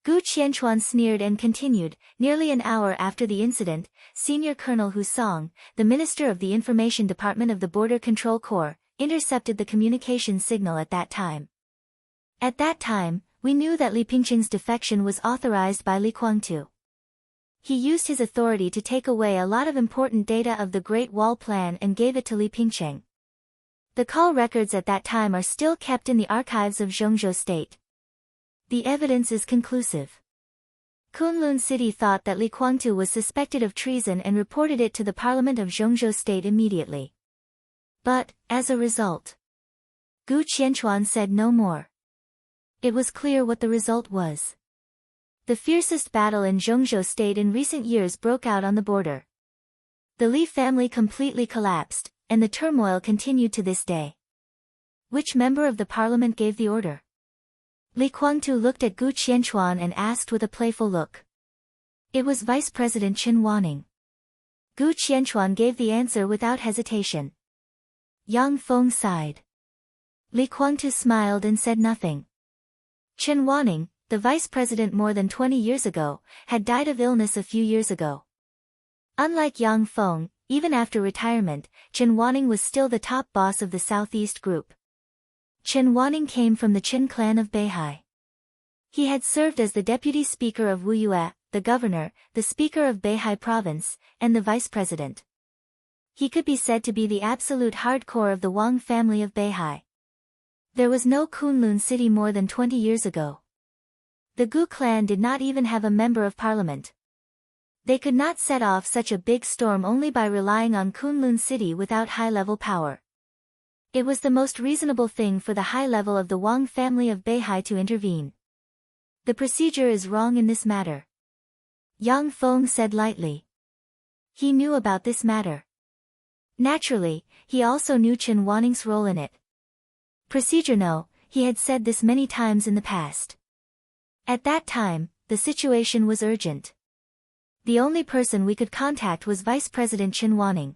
Gu Qianchuan sneered and continued, nearly an hour after the incident, Senior Colonel Hu Song, the Minister of the Information Department of the Border Control Corps, intercepted the communication signal at that time. At that time, we knew that Li Pingqing's defection was authorized by Li Guangtu. He used his authority to take away a lot of important data of the Great Wall Plan and gave it to Li Pingqing. The call records at that time are still kept in the archives of Zhongzhou State. The evidence is conclusive. Kunlun City thought that Li Guangtu was suspected of treason and reported it to the Parliament of Zhongzhou State immediately. But, as a result, Gu Qianchuan said no more. It was clear what the result was. The fiercest battle in Zhengzhou state in recent years broke out on the border. The Li family completely collapsed, and the turmoil continued to this day. Which member of the parliament gave the order? Li Guangtu looked at Gu Qianchuan and asked with a playful look. It was Vice President Qin Wanning. Gu Qianchuan gave the answer without hesitation. Yang Feng sighed. Li Guangtu smiled and said nothing. Qin Wanning, the vice president more than 20 years ago, had died of illness a few years ago. Unlike Yang Feng, even after retirement, Qin Wanning was still the top boss of the Southeast Group. Qin Wanning came from the Qin clan of Beihai. He had served as the deputy speaker of Wuyue, the governor, the speaker of Beihai province, and the vice president. He could be said to be the absolute hardcore of the Wang family of Beihai. There was no Kunlun city more than 20 years ago. The Gu clan did not even have a member of parliament. They could not set off such a big storm only by relying on Kunlun city without high-level power. It was the most reasonable thing for the high level of the Wang family of Beihai to intervene. The procedure is wrong in this matter. Yang Feng said lightly. He knew about this matter. Naturally, he also knew Qin Wanning's role in it. Procedure no, he had said this many times in the past. At that time, the situation was urgent. The only person we could contact was Vice President Qin Wanning.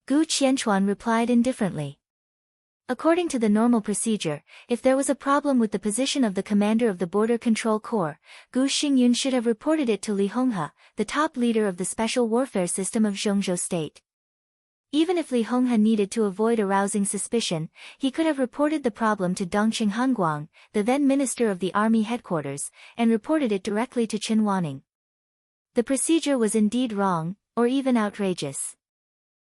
Gu Qianchuan replied indifferently. According to the normal procedure, if there was a problem with the position of the commander of the Border Control Corps, Gu Xingyun should have reported it to Li Honghe, the top leader of the Special Warfare System of Zhengzhou State. Even if Li Honghe needed to avoid arousing suspicion, he could have reported the problem to Dongqing Hunguang, the then minister of the army headquarters, and reported it directly to Qin Wanning. The procedure was indeed wrong, or even outrageous.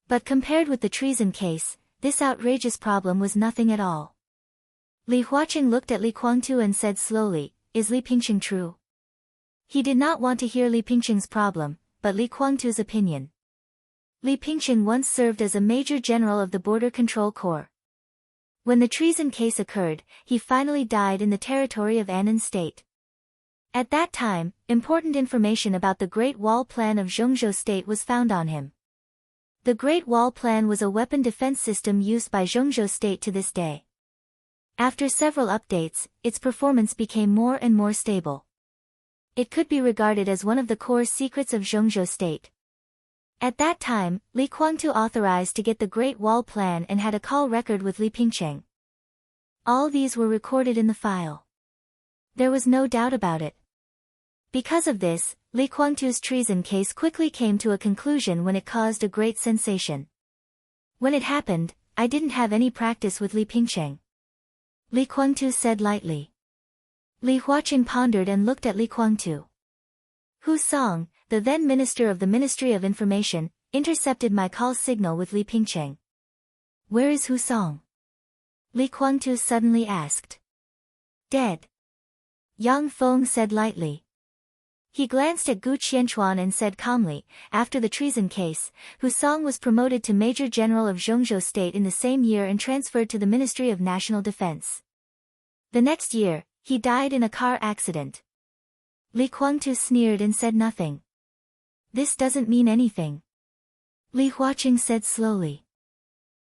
But compared with the treason case, this outrageous problem was nothing at all. Li Huaqing looked at Li Guangtu and said slowly, "Is Li Pingqing true?" He did not want to hear Li Pingqing's problem, but Li Guangtu's opinion. Li Pingqing once served as a major general of the Border Control Corps. When the treason case occurred, he finally died in the territory of Annan State. At that time, important information about the Great Wall Plan of Zhengzhou State was found on him. The Great Wall Plan was a weapon defense system used by Zhengzhou State to this day. After several updates, its performance became more and more stable. It could be regarded as one of the core secrets of Zhengzhou State. At that time, Li Guangtu authorized to get the Great Wall Plan and had a call record with Li Pingqing. All these were recorded in the file. There was no doubt about it. Because of this, Li Guangtu's treason case quickly came to a conclusion when it caused a great sensation. When it happened, I didn't have any practice with Li Pingqing. Li Guangtu said lightly. Li Huaqing pondered and looked at Li Guangtu. Hu Song, the then minister of the Ministry of Information, intercepted my call signal with Li Pingqing. Where is Hu Song? Li Guangtu suddenly asked. Dead. Yang Feng said lightly. He glanced at Gu Qianchuan and said calmly, after the treason case, Hu Song was promoted to Major General of Zhengzhou State in the same year and transferred to the Ministry of National Defense. The next year, he died in a car accident. Li Guangtu sneered and said nothing. This doesn't mean anything. Li Huaqing said slowly.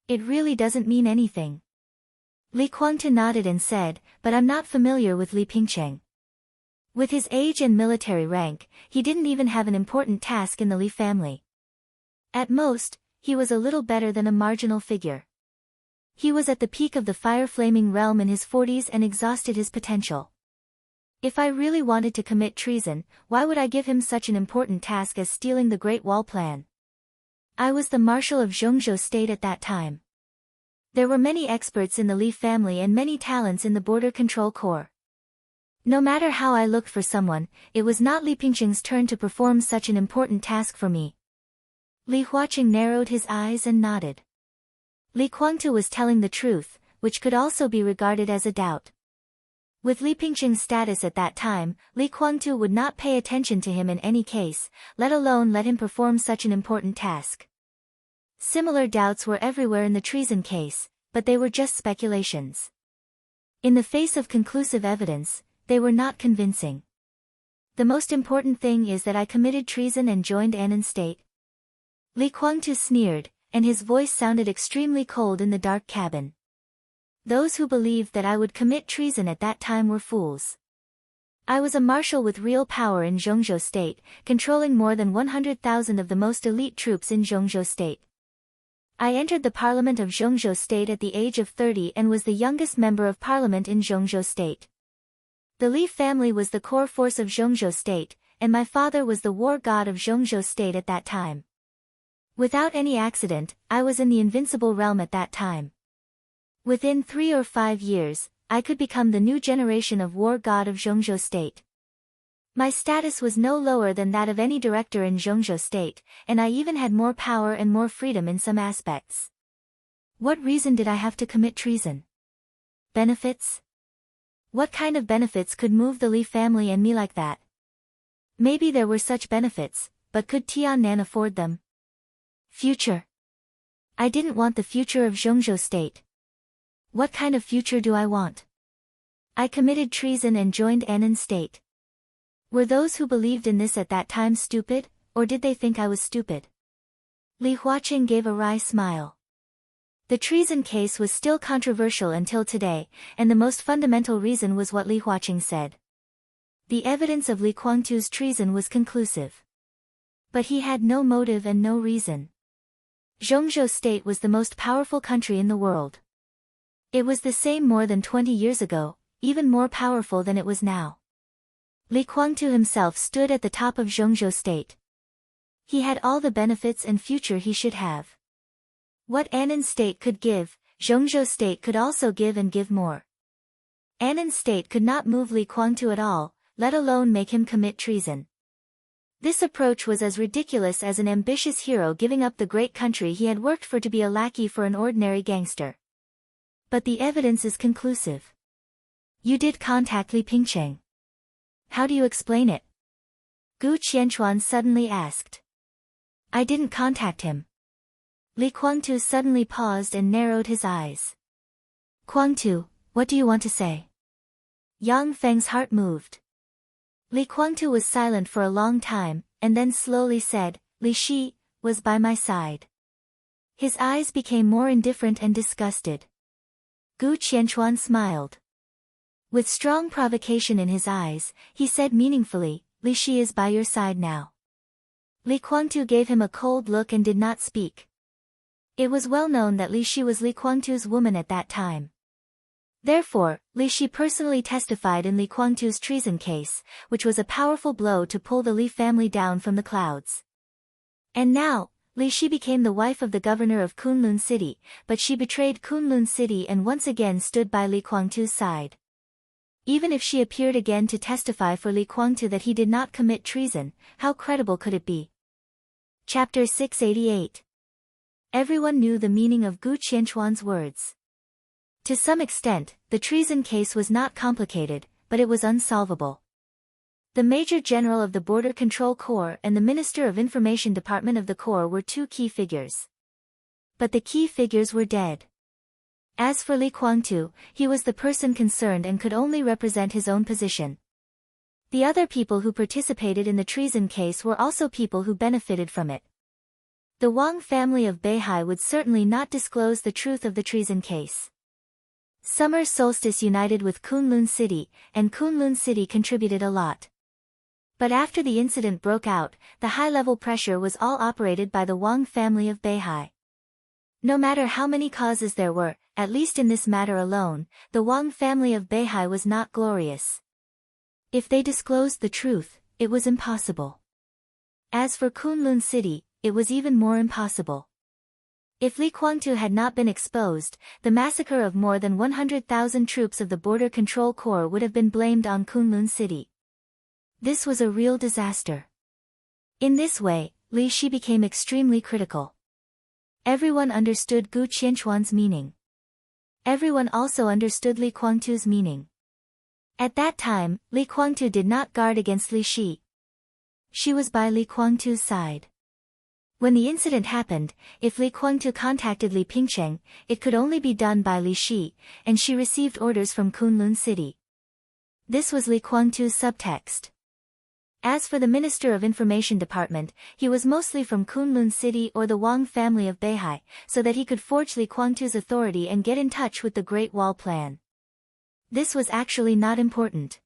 It really doesn't mean anything. Li Guangtu nodded and said, but I'm not familiar with Li Pingqing. With his age and military rank, he didn't even have an important task in the Li family. At most, he was a little better than a marginal figure. He was at the peak of the fire-flaming realm in his 40s and exhausted his potential. If I really wanted to commit treason, why would I give him such an important task as stealing the Great Wall Plan? I was the Marshal of Zhengzhou State at that time. There were many experts in the Li family and many talents in the Border Control Corps. No matter how I looked for someone, it was not Li Pingqing's turn to perform such an important task for me. Li Huaqing narrowed his eyes and nodded. Li Guangtu was telling the truth, which could also be regarded as a doubt. With Li Pingqing's status at that time, Li Guangtu would not pay attention to him in any case, let alone let him perform such an important task. Similar doubts were everywhere in the treason case, but they were just speculations. In the face of conclusive evidence, they were not convincing. the most important thing is that I committed treason and joined Annan state. Li Kuangtu sneered, and his voice sounded extremely cold in the dark cabin. Those who believed that I would commit treason at that time were fools. I was a marshal with real power in Zhongzhou state, controlling more than 100,000 of the most elite troops in Zhongzhou state. I entered the parliament of Zhongzhou state at the age of 30 and was the youngest member of parliament in Zhongzhou state. The Li family was the core force of Zhongzhou state, and my father was the war god of Zhongzhou state at that time. Without any accident, I was in the invincible realm at that time. Within 3 or 5 years, I could become the new generation of war god of Zhongzhou state. My status was no lower than that of any director in Zhongzhou state, and I even had more power and more freedom in some aspects. What reason did I have to commit treason? Benefits? What kind of benefits could move the Li family and me like that? Maybe there were such benefits, but could Tiannan afford them? Future. I didn't want the future of Zhongzhou state. What kind of future do I want? I committed treason and joined Annan state. Were those who believed in this at that time stupid, or did they think I was stupid? Li Huaqing gave a wry smile. The treason case was still controversial until today, and the most fundamental reason was what Li Huaqing said. The evidence of Li Kuangtu's treason was conclusive. But he had no motive and no reason. Zhongzhou state was the most powerful country in the world. It was the same more than 20 years ago, even more powerful than it was now. Li Kuangtu himself stood at the top of Zhongzhou state. He had all the benefits and future he should have. What Annan state could give, Zhongzhou state could also give and give more. Annan state could not move Li Kuangtu at all, let alone make him commit treason. This approach was as ridiculous as an ambitious hero giving up the great country he had worked for to be a lackey for an ordinary gangster. But the evidence is conclusive. You did contact Li Pingcheng. How do you explain it? Gu Qianchuan suddenly asked. I didn't contact him. Li Kuangtu suddenly paused and narrowed his eyes. Kuangtu, what do you want to say? Yang Feng's heart moved. Li Kuangtu was silent for a long time, and then slowly said, Li Shi was by my side. His eyes became more indifferent and disgusted. Gu Qianchuan smiled. With strong provocation in his eyes, he said meaningfully, Li Shi is by your side now. Li Kuangtu gave him a cold look and did not speak. It was well known that Li Shi was Li Kuangtu's woman at that time. Therefore, Li Shi personally testified in Li Kuangtu's treason case, which was a powerful blow to pull the Li family down from the clouds. And now, Li Shi became the wife of the governor of Kunlun City, but she betrayed Kunlun City and once again stood by Li Kuangtu's side. Even if she appeared again to testify for Li Kuangtu that he did not commit treason, how credible could it be? Chapter 688. Everyone knew the meaning of Gu Qianchuan's words. To some extent, the treason case was not complicated, but it was unsolvable. The Major General of the Border Control Corps and the Minister of Information Department of the Corps were two key figures. But the key figures were dead. As for Li Kuangtu, he was the person concerned and could only represent his own position. The other people who participated in the treason case were also people who benefited from it. The Wang family of Beihai would certainly not disclose the truth of the treason case. Summer Solstice united with Kunlun City, and Kunlun City contributed a lot. But after the incident broke out, the high-level pressure was all operated by the Wang family of Beihai. No matter how many causes there were, at least in this matter alone, the Wang family of Beihai was not glorious. If they disclosed the truth, it was impossible. As for Kunlun City, it was even more impossible. If Li Kuangtu had not been exposed, the massacre of more than 100,000 troops of the Border Control Corps would have been blamed on Kunlun City. This was a real disaster. In this way, Li Shi became extremely critical. Everyone understood Gu Qianchuan's meaning. Everyone also understood Li Kuangtu's meaning. At that time, Li Kuangtu did not guard against Li Shi. She was by Li Kuangtu's side. When the incident happened, if Li Kuangtu contacted Li Pingcheng, it could only be done by Li Shi, and she received orders from Kunlun City. This was Li Kuangtu's subtext. As for the Minister of Information Department, he was mostly from Kunlun City or the Wang family of Beihai, so that he could forge Li Kuangtu's authority and get in touch with the Great Wall plan. This was actually not important.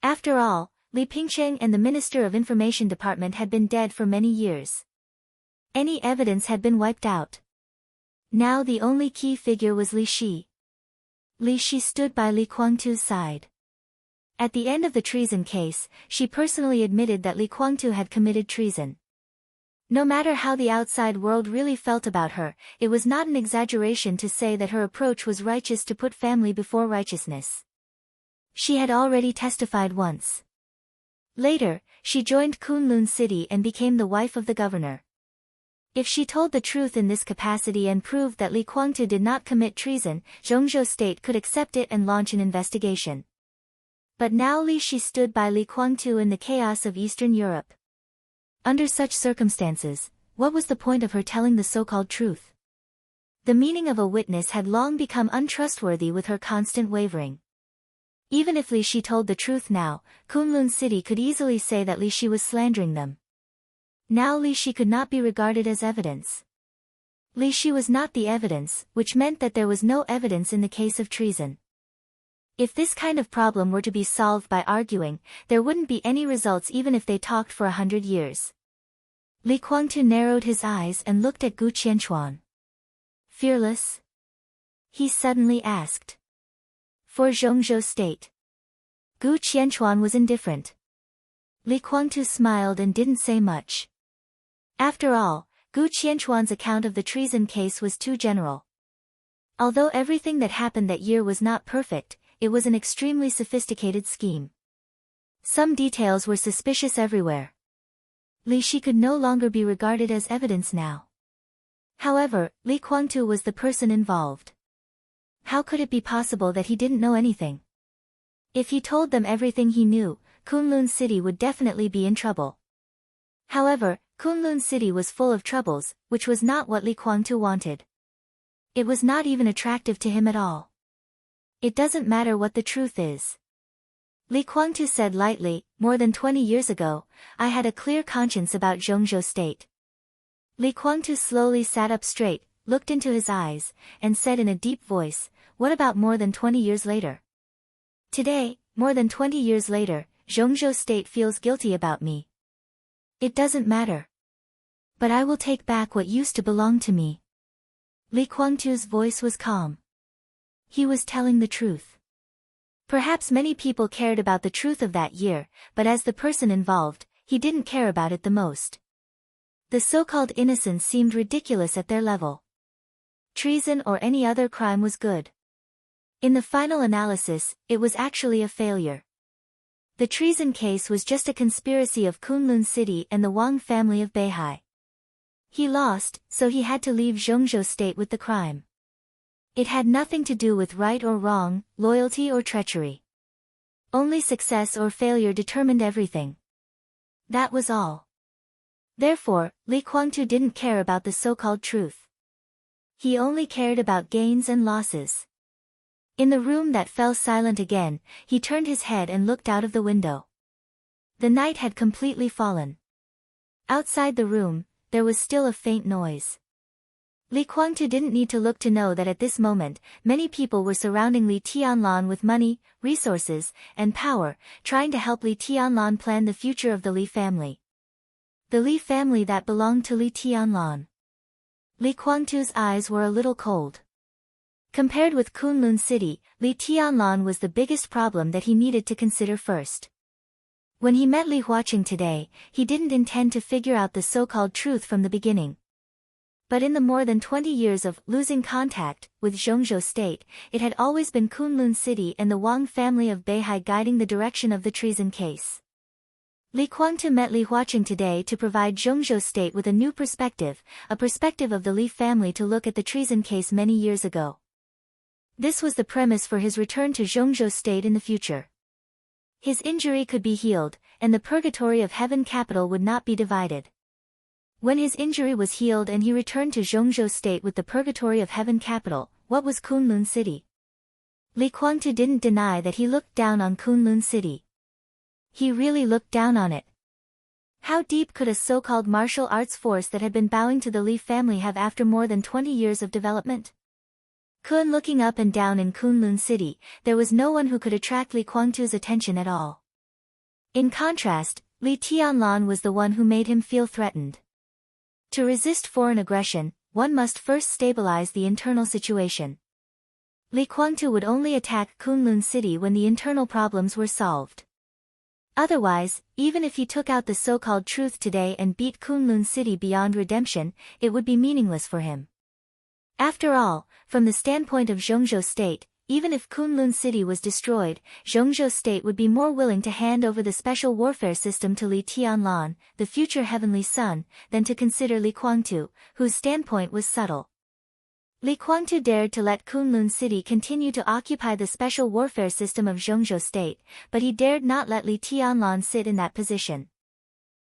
After all, Li Pingsheng and the Minister of Information Department had been dead for many years. Any evidence had been wiped out. Now the only key figure was Li Shi. Li Shi stood by Li Kuangtu's side. At the end of the treason case, she personally admitted that Li Kuangtu had committed treason. No matter how the outside world really felt about her, it was not an exaggeration to say that her approach was righteous to put family before righteousness. She had already testified once. Later, she joined Kunlun City and became the wife of the governor. If she told the truth in this capacity and proved that Li Kuangtu did not commit treason, Zhongzhou state could accept it and launch an investigation. But now Li Shi stood by Li Kuangtu in the chaos of Eastern Europe. Under such circumstances, what was the point of her telling the so-called truth? The meaning of a witness had long become untrustworthy with her constant wavering. Even if Li Shi told the truth now, Kunlun City could easily say that Li Shi was slandering them. Now Li Shi could not be regarded as evidence. Li Shi was not the evidence, which meant that there was no evidence in the case of treason. If this kind of problem were to be solved by arguing, there wouldn't be any results even if they talked for 100 years. Li Kuangtu narrowed his eyes and looked at Gu Qianchuan. Fearless? He suddenly asked. For Zhongzhou state. Gu Qianchuan was indifferent. Li Kuangtu smiled and didn't say much. After all, Gu Qianchuan's account of the treason case was too general. Although everything that happened that year was not perfect, it was an extremely sophisticated scheme. Some details were suspicious everywhere. Li Shi could no longer be regarded as evidence now. However, Li Kuangtu was the person involved. How could it be possible that he didn't know anything? If he told them everything he knew, Kunlun City would definitely be in trouble. However, Kunlun City was full of troubles, which was not what Li Kuangtu wanted. It was not even attractive to him at all. It doesn't matter what the truth is. Li Kuangtu said lightly, more than 20 years ago, I had a clear conscience about Zhongzhou state. Li Kuangtu slowly sat up straight, looked into his eyes, and said in a deep voice, what about more than 20 years later? Today, more than 20 years later, Zhongzhou state feels guilty about me. It doesn't matter. But I will take back what used to belong to me. Li Kuangtu's voice was calm. He was telling the truth. Perhaps many people cared about the truth of that year, but as the person involved, he didn't care about it the most. The so-called innocence seemed ridiculous at their level. Treason or any other crime was good. In the final analysis, it was actually a failure. The treason case was just a conspiracy of Kunlun City and the Wang family of Beihai. He lost, so he had to leave Zhongzhou state with the crime. It had nothing to do with right or wrong, loyalty or treachery. Only success or failure determined everything. That was all. Therefore, Li Kuangtu didn't care about the so-called truth. He only cared about gains and losses. In the room that fell silent again, he turned his head and looked out of the window. The night had completely fallen. Outside the room, there was still a faint noise. Li Kuangtu didn't need to look to know that at this moment, many people were surrounding Li Tianlan with money, resources, and power, trying to help Li Tianlan plan the future of the Li family. The Li family that belonged to Li Tianlan. Li Kuangtu's eyes were a little cold. Compared with Kunlun City, Li Tianlan was the biggest problem that he needed to consider first. When he met Li Huaqing today, he didn't intend to figure out the so-called truth from the beginning. But in the more than 20 years of losing contact with Zhongzhou state, it had always been Kunlun City and the Wang family of Beihai guiding the direction of the treason case. Li Kuangtu met Li Huaqing today to provide Zhongzhou state with a new perspective, a perspective of the Li family to look at the treason case many years ago. This was the premise for his return to Zhongzhou state in the future. His injury could be healed, and the purgatory of heaven capital would not be divided. When his injury was healed and he returned to Zhongzhou state with the purgatory of heaven capital, what was Kunlun City? Li Kuangtu didn't deny that he looked down on Kunlun City. He really looked down on it. How deep could a so-called martial arts force that had been bowing to the Li family have after more than 20 years of development? Kun looking up and down in Kunlun City, there was no one who could attract Li Guangtu's attention at all. In contrast, Li Tianlan was the one who made him feel threatened. To resist foreign aggression, one must first stabilize the internal situation. Li Guangtu would only attack Kunlun City when the internal problems were solved. Otherwise, even if he took out the so-called truth today and beat Kunlun City beyond redemption, it would be meaningless for him. After all, from the standpoint of Zhongzhou State, even if Kunlun City was destroyed, Zhongzhou State would be more willing to hand over the special warfare system to Li Tianlan, the future heavenly son, than to consider Li Guangtu, whose standpoint was subtle. Li Guangtu dared to let Kunlun City continue to occupy the special warfare system of Zhongzhou State, but he dared not let Li Tianlan sit in that position.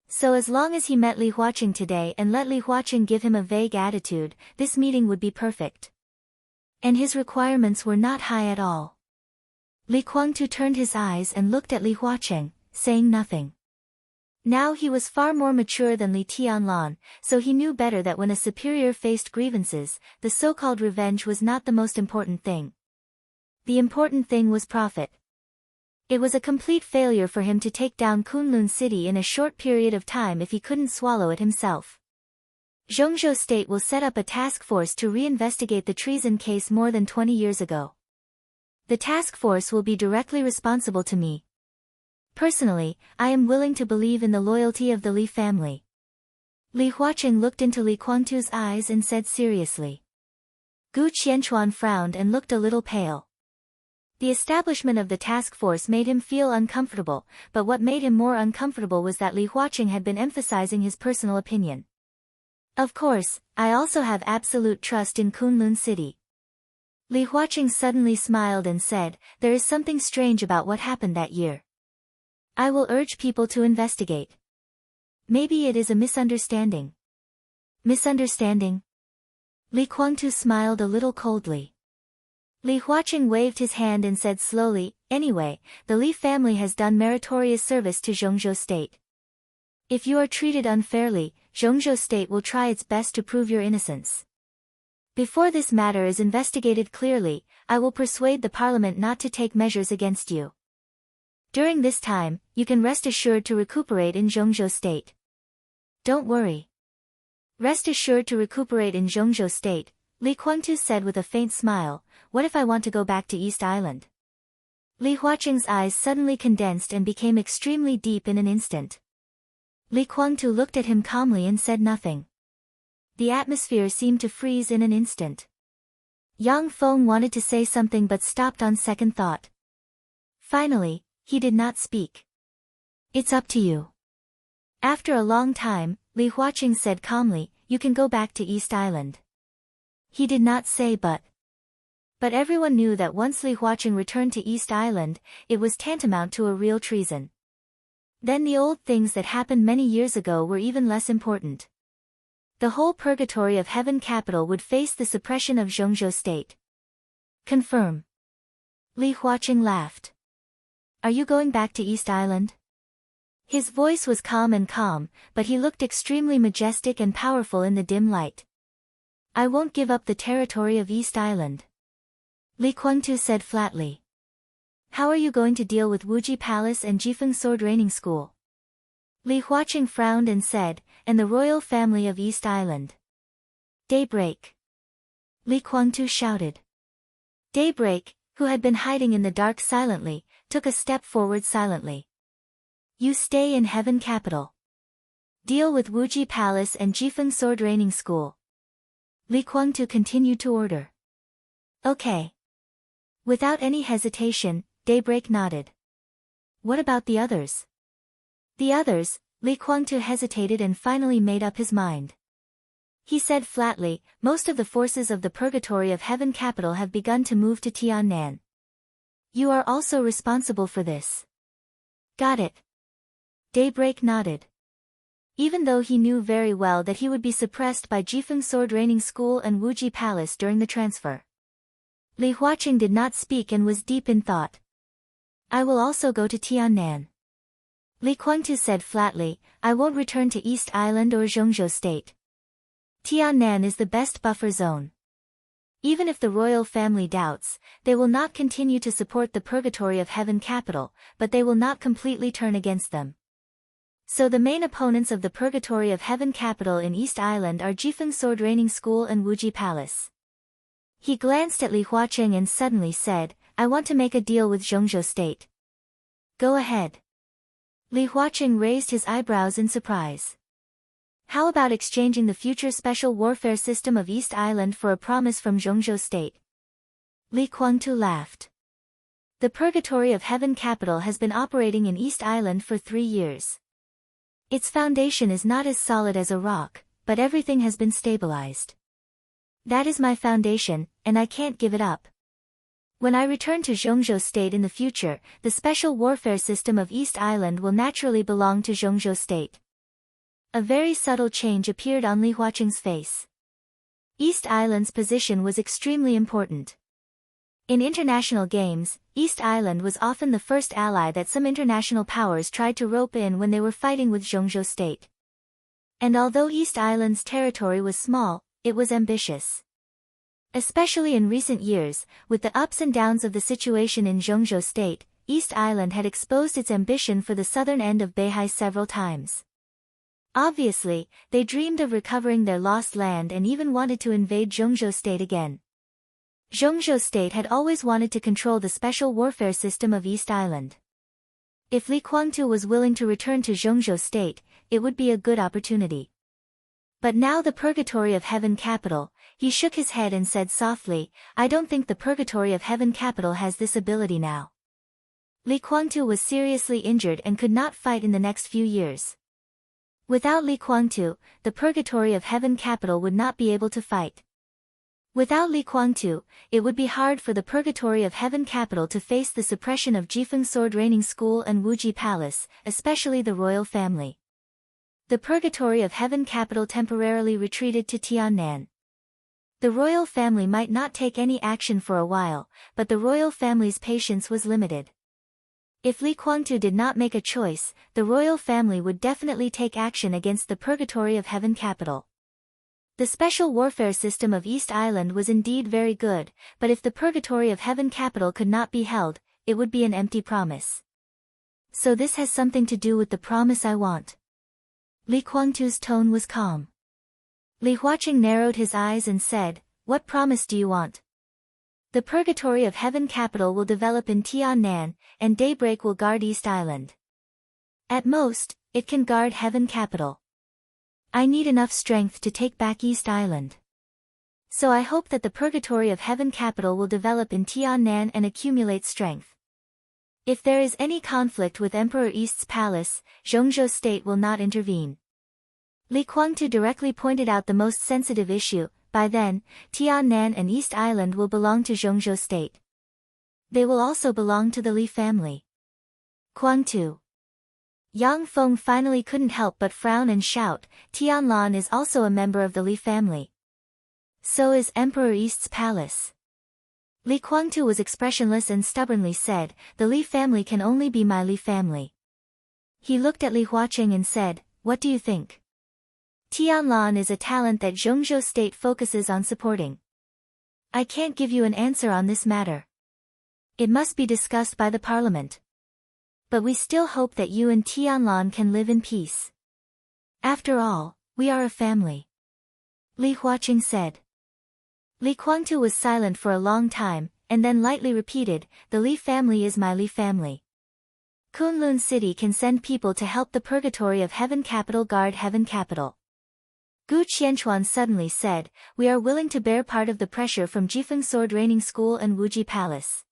So as long as he met Li Huaqing today and let Li Huaqing give him a vague attitude, this meeting would be perfect. And his requirements were not high at all. Li Guangtu turned his eyes and looked at Li Huaqing, saying nothing. Now he was far more mature than Li Tianlan, so he knew better that when a superior faced grievances, the so-called revenge was not the most important thing. The important thing was profit. It was a complete failure for him to take down Kunlun City in a short period of time if he couldn't swallow it himself. Zhongzhou State will set up a task force to reinvestigate the treason case more than 20 years ago. The task force will be directly responsible to me. Personally, I am willing to believe in the loyalty of the Li family. Li Huaqing looked into Li Guangtu's eyes and said seriously. Gu Qianchuan frowned and looked a little pale. The establishment of the task force made him feel uncomfortable, but what made him more uncomfortable was that Li Huaqing had been emphasizing his personal opinion. Of course, I also have absolute trust in Kunlun City. Li Huaqing suddenly smiled and said, there is something strange about what happened that year. I will urge people to investigate. Maybe it is a misunderstanding. Misunderstanding? Li Guangtu smiled a little coldly. Li Huaqing waved his hand and said slowly, anyway, the Li family has done meritorious service to Zhongzhou State. If you are treated unfairly, Zhongzhou State will try its best to prove your innocence. Before this matter is investigated clearly, I will persuade the parliament not to take measures against you. During this time, you can rest assured to recuperate in Zhongzhou State. Don't worry. Rest assured to recuperate in Zhongzhou State, Li Guangtu said with a faint smile, what if I want to go back to East Island? Li Huaqing's eyes suddenly condensed and became extremely deep in an instant. Li Guangtu looked at him calmly and said nothing. The atmosphere seemed to freeze in an instant. Yang Feng wanted to say something but stopped on second thought. Finally, he did not speak. It's up to you. After a long time, Li Huaqing said calmly, you can go back to East Island. He did not say but. But everyone knew that once Li Huaqing returned to East Island, it was tantamount to a real treason. Then the old things that happened many years ago were even less important. The whole purgatory of Heaven Capital would face the suppression of Zhongzhou State. Confirm. Li Huaqing laughed. Are you going back to East Island? His voice was calm, but he looked extremely majestic and powerful in the dim light. I won't give up the territory of East Island. Li Guangtu said flatly. How are you going to deal with Wuji Palace and Jifeng Sword Training School? Li Huaqing frowned and said, and the royal family of East Island. Daybreak. Li Guangtu shouted. Daybreak, who had been hiding in the dark silently, took a step forward silently. You stay in Heaven Capital. Deal with Wuji Palace and Jifeng Sword Training School. Li Guangtu continued to order. Okay. Without any hesitation, Daybreak nodded. What about the others? The others, Li Guangtu hesitated and finally made up his mind. He said flatly, most of the forces of the purgatory of Heaven Capital have begun to move to Tiannan. You are also responsible for this. Got it. Daybreak nodded. Even though he knew very well that he would be suppressed by Jifeng Sword Training School and Wuji Palace during the transfer. Li Huaqing did not speak and was deep in thought. I will also go to Tiannan. Li Guangtu said flatly, I won't return to East Island or Zhongzhou State. Tiannan is the best buffer zone. Even if the royal family doubts, they will not continue to support the Purgatory of Heaven capital, but they will not completely turn against them. So the main opponents of the Purgatory of Heaven capital in East Island are Jifeng Sword Training School and Wuji Palace. He glanced at Li Huaqing and suddenly said, I want to make a deal with Zhongzhou State. Go ahead. Li Huaqing raised his eyebrows in surprise. How about exchanging the future special warfare system of East Island for a promise from Zhongzhou State? Li Guangtu laughed. The Purgatory of Heaven capital has been operating in East Island for 3 years. Its foundation is not as solid as a rock, but everything has been stabilized. That is my foundation, and I can't give it up. When I return to Zhongzhou State in the future, the special warfare system of East Island will naturally belong to Zhongzhou State. A very subtle change appeared on Li Huaqing's face. East Island's position was extremely important. In international games, East Island was often the first ally that some international powers tried to rope in when they were fighting with Zhongzhou State. And although East Island's territory was small, it was ambitious. Especially in recent years, with the ups and downs of the situation in Zhongzhou State, East Island had exposed its ambition for the southern end of Beihai several times. Obviously, they dreamed of recovering their lost land and even wanted to invade Zhongzhou State again. Zhongzhou State had always wanted to control the special warfare system of East Island. If Li Guangtu was willing to return to Zhongzhou State, it would be a good opportunity. But now the Purgatory of Heaven capital, he shook his head and said softly, I don't think the Purgatory of Heaven capital has this ability now. Li Guangtu was seriously injured and could not fight in the next few years. Without Li Guangtu, the Purgatory of Heaven capital would not be able to fight. Without Li Guangtu, it would be hard for the Purgatory of Heaven capital to face the suppression of Jifeng Sword Training School and Wuji Palace, especially the royal family. The Purgatory of Heaven capital temporarily retreated to Tiannan. The royal family might not take any action for a while, but the royal family's patience was limited. If Li Guangtu did not make a choice, the royal family would definitely take action against the Purgatory of Heaven capital. The special warfare system of East Island was indeed very good, but if the Purgatory of Heaven capital could not be held, it would be an empty promise. So this has something to do with the promise I want. Li Guangtu's tone was calm. Li Huaqing narrowed his eyes and said, What promise do you want? The Purgatory of Heaven capital will develop in Tiannan, and Daybreak will guard East Island. At most, it can guard Heaven capital. I need enough strength to take back East Island. So I hope that the Purgatory of Heaven capital will develop in Tiannan and accumulate strength. If there is any conflict with Emperor East's palace, Zhongzhou State will not intervene. Li Guangtu directly pointed out the most sensitive issue. By then, Tiannan and East Island will belong to Zhongzhou State. They will also belong to the Li family. Guangtu. Yang Feng finally couldn't help but frown and shout, Tianlan is also a member of the Li family. So is Emperor East's palace. Li Guangtu was expressionless and stubbornly said, the Li family can only be my Li family. He looked at Li Huaqing and said, What do you think? Tianlan is a talent that Zhongzhou State focuses on supporting. I can't give you an answer on this matter. It must be discussed by the parliament. But we still hope that you and Tianlan can live in peace. After all, we are a family. Li Huaqing said. Li Guangtu was silent for a long time, and then lightly repeated, the Li family is my Li family. Kunlun City can send people to help the Purgatory of Heaven capital guard Heaven capital. Gu Qianchuan suddenly said, We are willing to bear part of the pressure from Jifeng Sword Training School and Wuji Palace.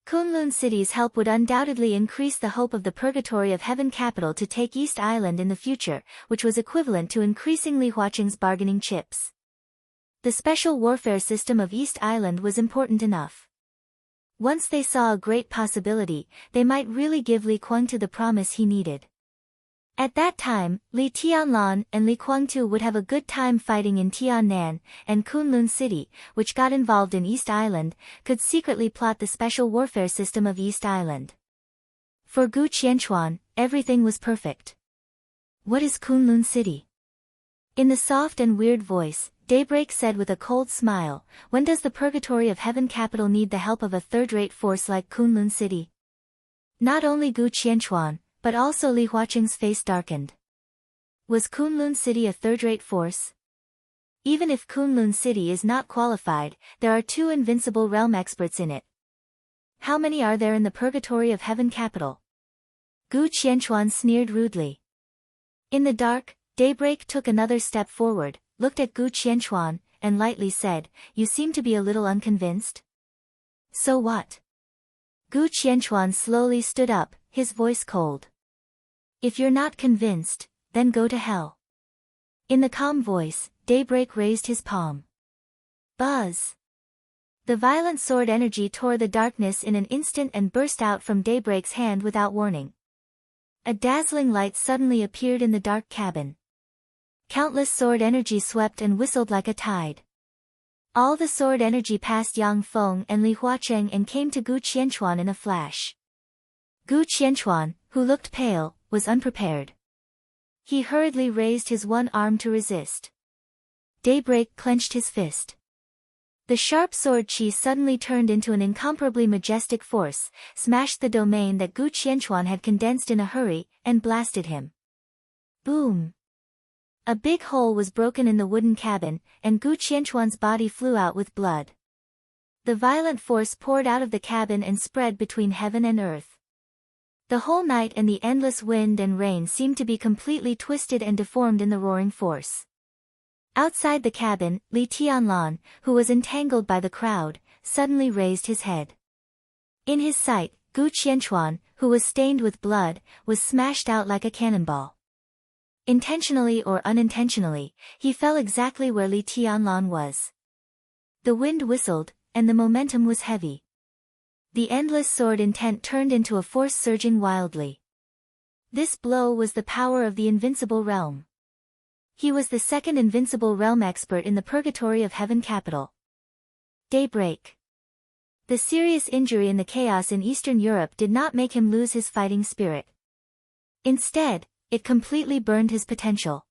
Kunlun City's help would undoubtedly increase the hope of the Purgatory of Heaven capital to take East Island in the future, which was equivalent to increasing Li Huaqing's bargaining chips. The special warfare system of East Island was important enough. Once they saw a great possibility, they might really give Li Guangtu the promise he needed. At that time, Li Tianlan and Li Guangtu would have a good time fighting in Tiannan, and Kunlun City, which got involved in East Island, could secretly plot the special warfare system of East Island. For Gu Qianchuan, everything was perfect. What is Kunlun City? In the soft and weird voice, Daybreak said with a cold smile, when does the purgatory of heaven capital need the help of a third-rate force like Kunlun City? Not only Gu Qianchuan, but also Li Huaqing's face darkened. Was Kunlun City a third-rate force? Even if Kunlun City is not qualified, there are 2 invincible realm experts in it. How many are there in the purgatory of heaven capital? Gu Qianchuan sneered rudely. In the dark, Daybreak took another step forward, looked at Gu Qianchuan, and lightly said, "You seem to be a little unconvinced." So what? Gu Qianchuan slowly stood up, his voice cold. If you're not convinced, then go to hell. In the calm voice, Daybreak raised his palm. Buzz! The violent sword energy tore the darkness in an instant and burst out from Daybreak's hand without warning. A dazzling light suddenly appeared in the dark cabin. Countless sword energy swept and whistled like a tide. All the sword energy passed Yang Feng and Li Huaqing and came to Gu Qianchuan in a flash. Gu Qianchuan, who looked pale, was unprepared. He hurriedly raised his one arm to resist. Daybreak clenched his fist. The sharp sword qi suddenly turned into an incomparably majestic force, smashed the domain that Gu Qianchuan had condensed in a hurry, and blasted him. Boom! A big hole was broken in the wooden cabin, and Gu Qianchuan's body flew out with blood. The violent force poured out of the cabin and spread between heaven and earth. The whole night and the endless wind and rain seemed to be completely twisted and deformed in the roaring force. Outside the cabin, Li Tianlan, who was entangled by the crowd, suddenly raised his head. In his sight, Gu Qianchuan, who was stained with blood, was smashed out like a cannonball. Intentionally or unintentionally, he fell exactly where Li Tianlan was. The wind whistled, and the momentum was heavy. The endless sword intent turned into a force surging wildly. This blow was the power of the invincible realm. He was the second invincible realm expert in the purgatory of heaven capital. Daybreak. The serious injury in the chaos in Eastern Europe did not make him lose his fighting spirit. Instead, it completely burned his potential.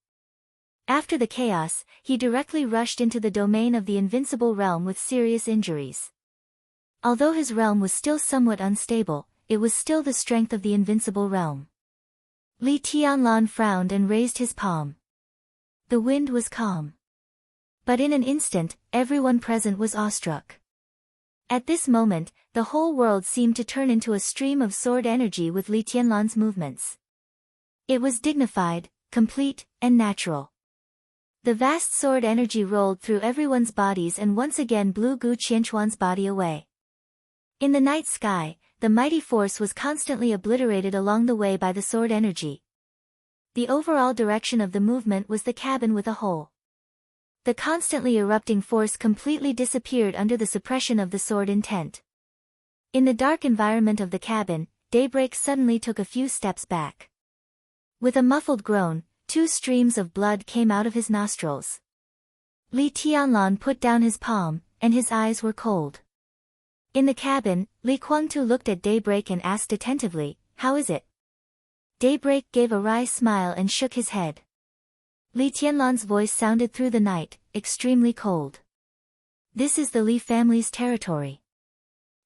After the chaos, he directly rushed into the domain of the invincible realm with serious injuries. Although his realm was still somewhat unstable, it was still the strength of the invincible realm. Li Tianlan frowned and raised his palm. The wind was calm. But in an instant, everyone present was awestruck. At this moment, the whole world seemed to turn into a stream of sword energy with Li Tianlan's movements. It was dignified, complete, and natural. The vast sword energy rolled through everyone's bodies and once again blew Gu Qianchuan's body away. In the night sky, the mighty force was constantly obliterated along the way by the sword energy. The overall direction of the movement was the cabin with a hole. The constantly erupting force completely disappeared under the suppression of the sword intent. In the dark environment of the cabin, Daybreak suddenly took a few steps back. With a muffled groan, 2 streams of blood came out of his nostrils. Li Tianlan put down his palm, and his eyes were cold. In the cabin, Li Guangtu looked at Daybreak and asked attentively, "How is it?" Daybreak gave a wry smile and shook his head. Li Tianlan's voice sounded through the night, extremely cold. "This is the Li family's territory.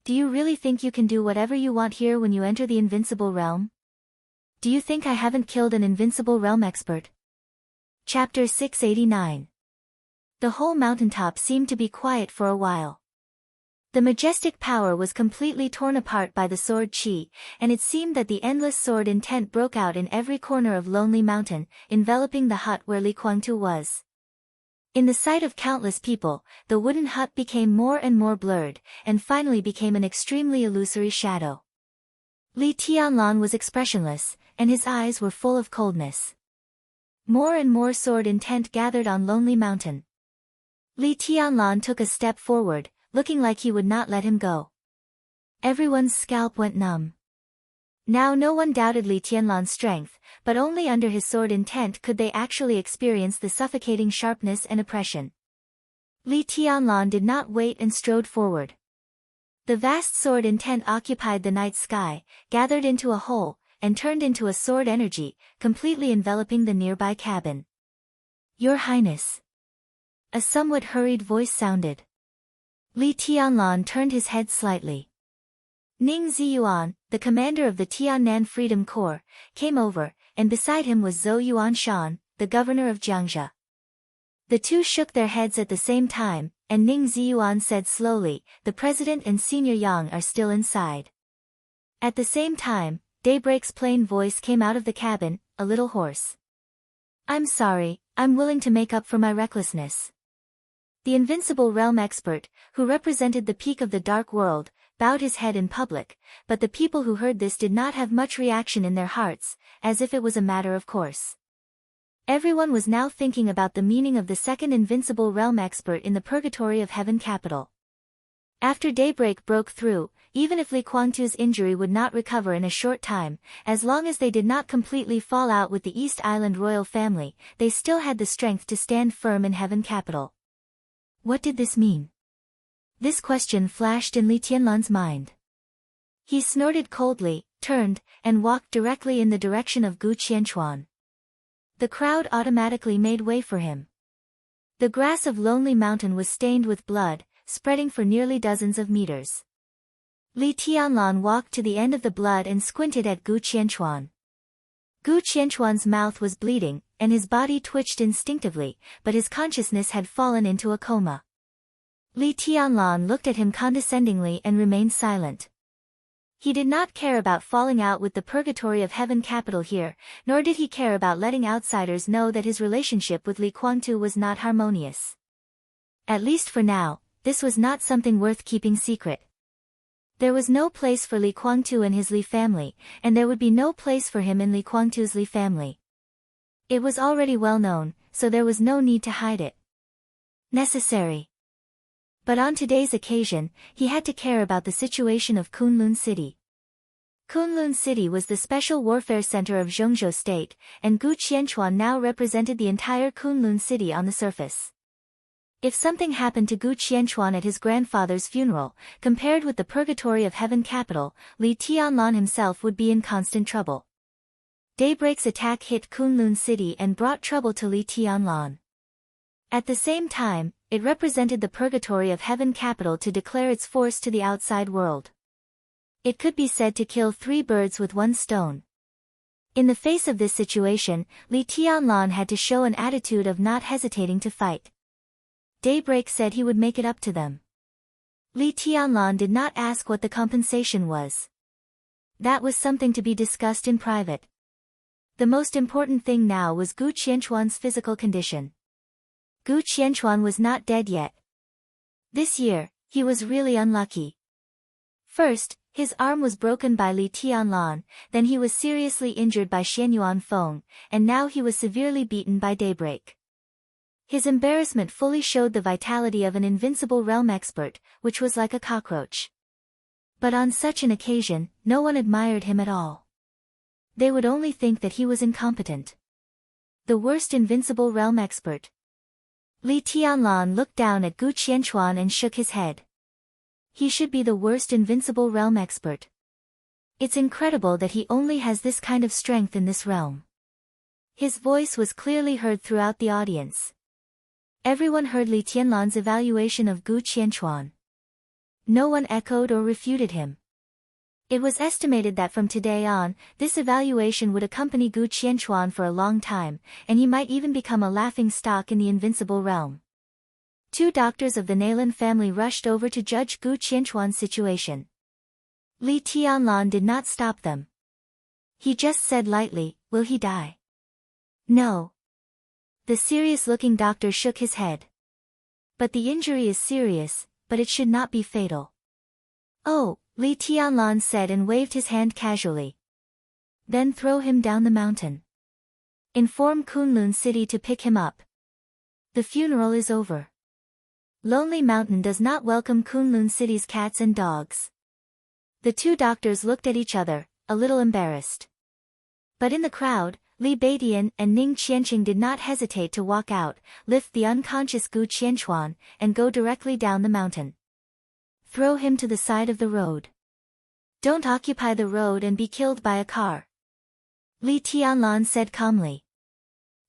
Do you really think you can do whatever you want here when you enter the invincible realm? Do you think I haven't killed an invincible realm expert?" Chapter 689. The whole mountaintop seemed to be quiet for a while. The majestic power was completely torn apart by the sword qi, and it seemed that the endless sword intent broke out in every corner of Lonely Mountain, enveloping the hut where Li Guangtu was. In the sight of countless people, the wooden hut became more and more blurred, and finally became an extremely illusory shadow. Li Tianlan was expressionless, and his eyes were full of coldness. More and more sword intent gathered on Lonely Mountain. Li Tianlan took a step forward, looking like he would not let him go. Everyone's scalp went numb. Now no one doubted Li Tianlan's strength, but only under his sword intent could they actually experience the suffocating sharpness and oppression. Li Tianlan did not wait and strode forward. The vast sword intent occupied the night sky, gathered into a whole, and turned into a sword energy, completely enveloping the nearby cabin. Your Highness. A somewhat hurried voice sounded. Li Tianlan turned his head slightly. Ning Ziyuan, the commander of the Tiannan Freedom Corps, came over, and beside him was Zhou Yuanshan, the governor of Jiangxia. The two shook their heads at the same time, and Ning Ziyuan said slowly, "The president and Senior Yang are still inside." At the same time, Daybreak's plain voice came out of the cabin, a little hoarse. "I'm sorry, I'm willing to make up for my recklessness." The invincible realm expert, who represented the peak of the dark world, bowed his head in public, but the people who heard this did not have much reaction in their hearts, as if it was a matter of course. Everyone was now thinking about the meaning of the second invincible realm expert in the purgatory of Heaven Capital. After Daybreak broke through, even if Li Guangtu's injury would not recover in a short time, as long as they did not completely fall out with the East Island royal family, they still had the strength to stand firm in Heaven Capital. What did this mean? This question flashed in Li Tianlan's mind. He snorted coldly, turned, and walked directly in the direction of Gu Qianchuan. The crowd automatically made way for him. The grass of Lonely Mountain was stained with blood, spreading for nearly dozens of meters. Li Tianlan walked to the end of the blood and squinted at Gu Qianchuan. Gu Qianchuan's mouth was bleeding, and his body twitched instinctively, but his consciousness had fallen into a coma. Li Tianlan looked at him condescendingly and remained silent. He did not care about falling out with the purgatory of Heaven Capital here, nor did he care about letting outsiders know that his relationship with Li Guangtu was not harmonious. At least for now, this was not something worth keeping secret. There was no place for Li Guangtu and his Li family, and there would be no place for him in Li Guangtu's Li family. It was already well known, so there was no need to hide it. Necessary. But on today's occasion, he had to care about the situation of Kunlun City. Kunlun City was the special warfare center of Zhengzhou State, and Gu Qianchuan now represented the entire Kunlun City on the surface. If something happened to Gu Qianchuan at his grandfather's funeral, compared with the purgatory of Heaven Capital, Li Tianlan himself would be in constant trouble. Daybreak's attack hit Kunlun City and brought trouble to Li Tianlan. At the same time, it represented the purgatory of Heaven Capital to declare its force to the outside world. It could be said to kill 3 birds with 1 stone. In the face of this situation, Li Tianlan had to show an attitude of not hesitating to fight. Daybreak said he would make it up to them. Li Tianlan did not ask what the compensation was. That was something to be discussed in private. The most important thing now was Gu Qianchuan's physical condition. Gu Qianchuan was not dead yet. This year, he was really unlucky. First, his arm was broken by Li Tianlan, then he was seriously injured by Xianyuan Feng, and now he was severely beaten by Daybreak. His embarrassment fully showed the vitality of an invincible realm expert, which was like a cockroach. But on such an occasion, no one admired him at all. They would only think that he was incompetent. The worst invincible realm expert. Li Tianlan looked down at Gu Qianchuan and shook his head. He should be the worst invincible realm expert. It's incredible that he only has this kind of strength in this realm. His voice was clearly heard throughout the audience. Everyone heard Li Tianlan's evaluation of Gu Qianchuan. No one echoed or refuted him. It was estimated that from today on, this evaluation would accompany Gu Qianchuan for a long time, and he might even become a laughing stock in the invincible realm. 2 doctors of the Naylan family rushed over to judge Gu Qianchuan's situation. Li Tianlan did not stop them. He just said lightly, "Will he die?" "No." The serious-looking doctor shook his head. "But the injury is serious, but it should not be fatal." "Oh," Li Tianlan said and waved his hand casually. "Then throw him down the mountain. Inform Kunlun City to pick him up. The funeral is over. Lonely Mountain does not welcome Kunlun City's cats and dogs." The 2 doctors looked at each other, a little embarrassed. But in the crowd, Li Beidian and Ning Qianqing did not hesitate to walk out, lift the unconscious Gu Qianchuan, and go directly down the mountain. Throw him to the side of the road. Don't occupy the road and be killed by a car. Li Tianlan said calmly.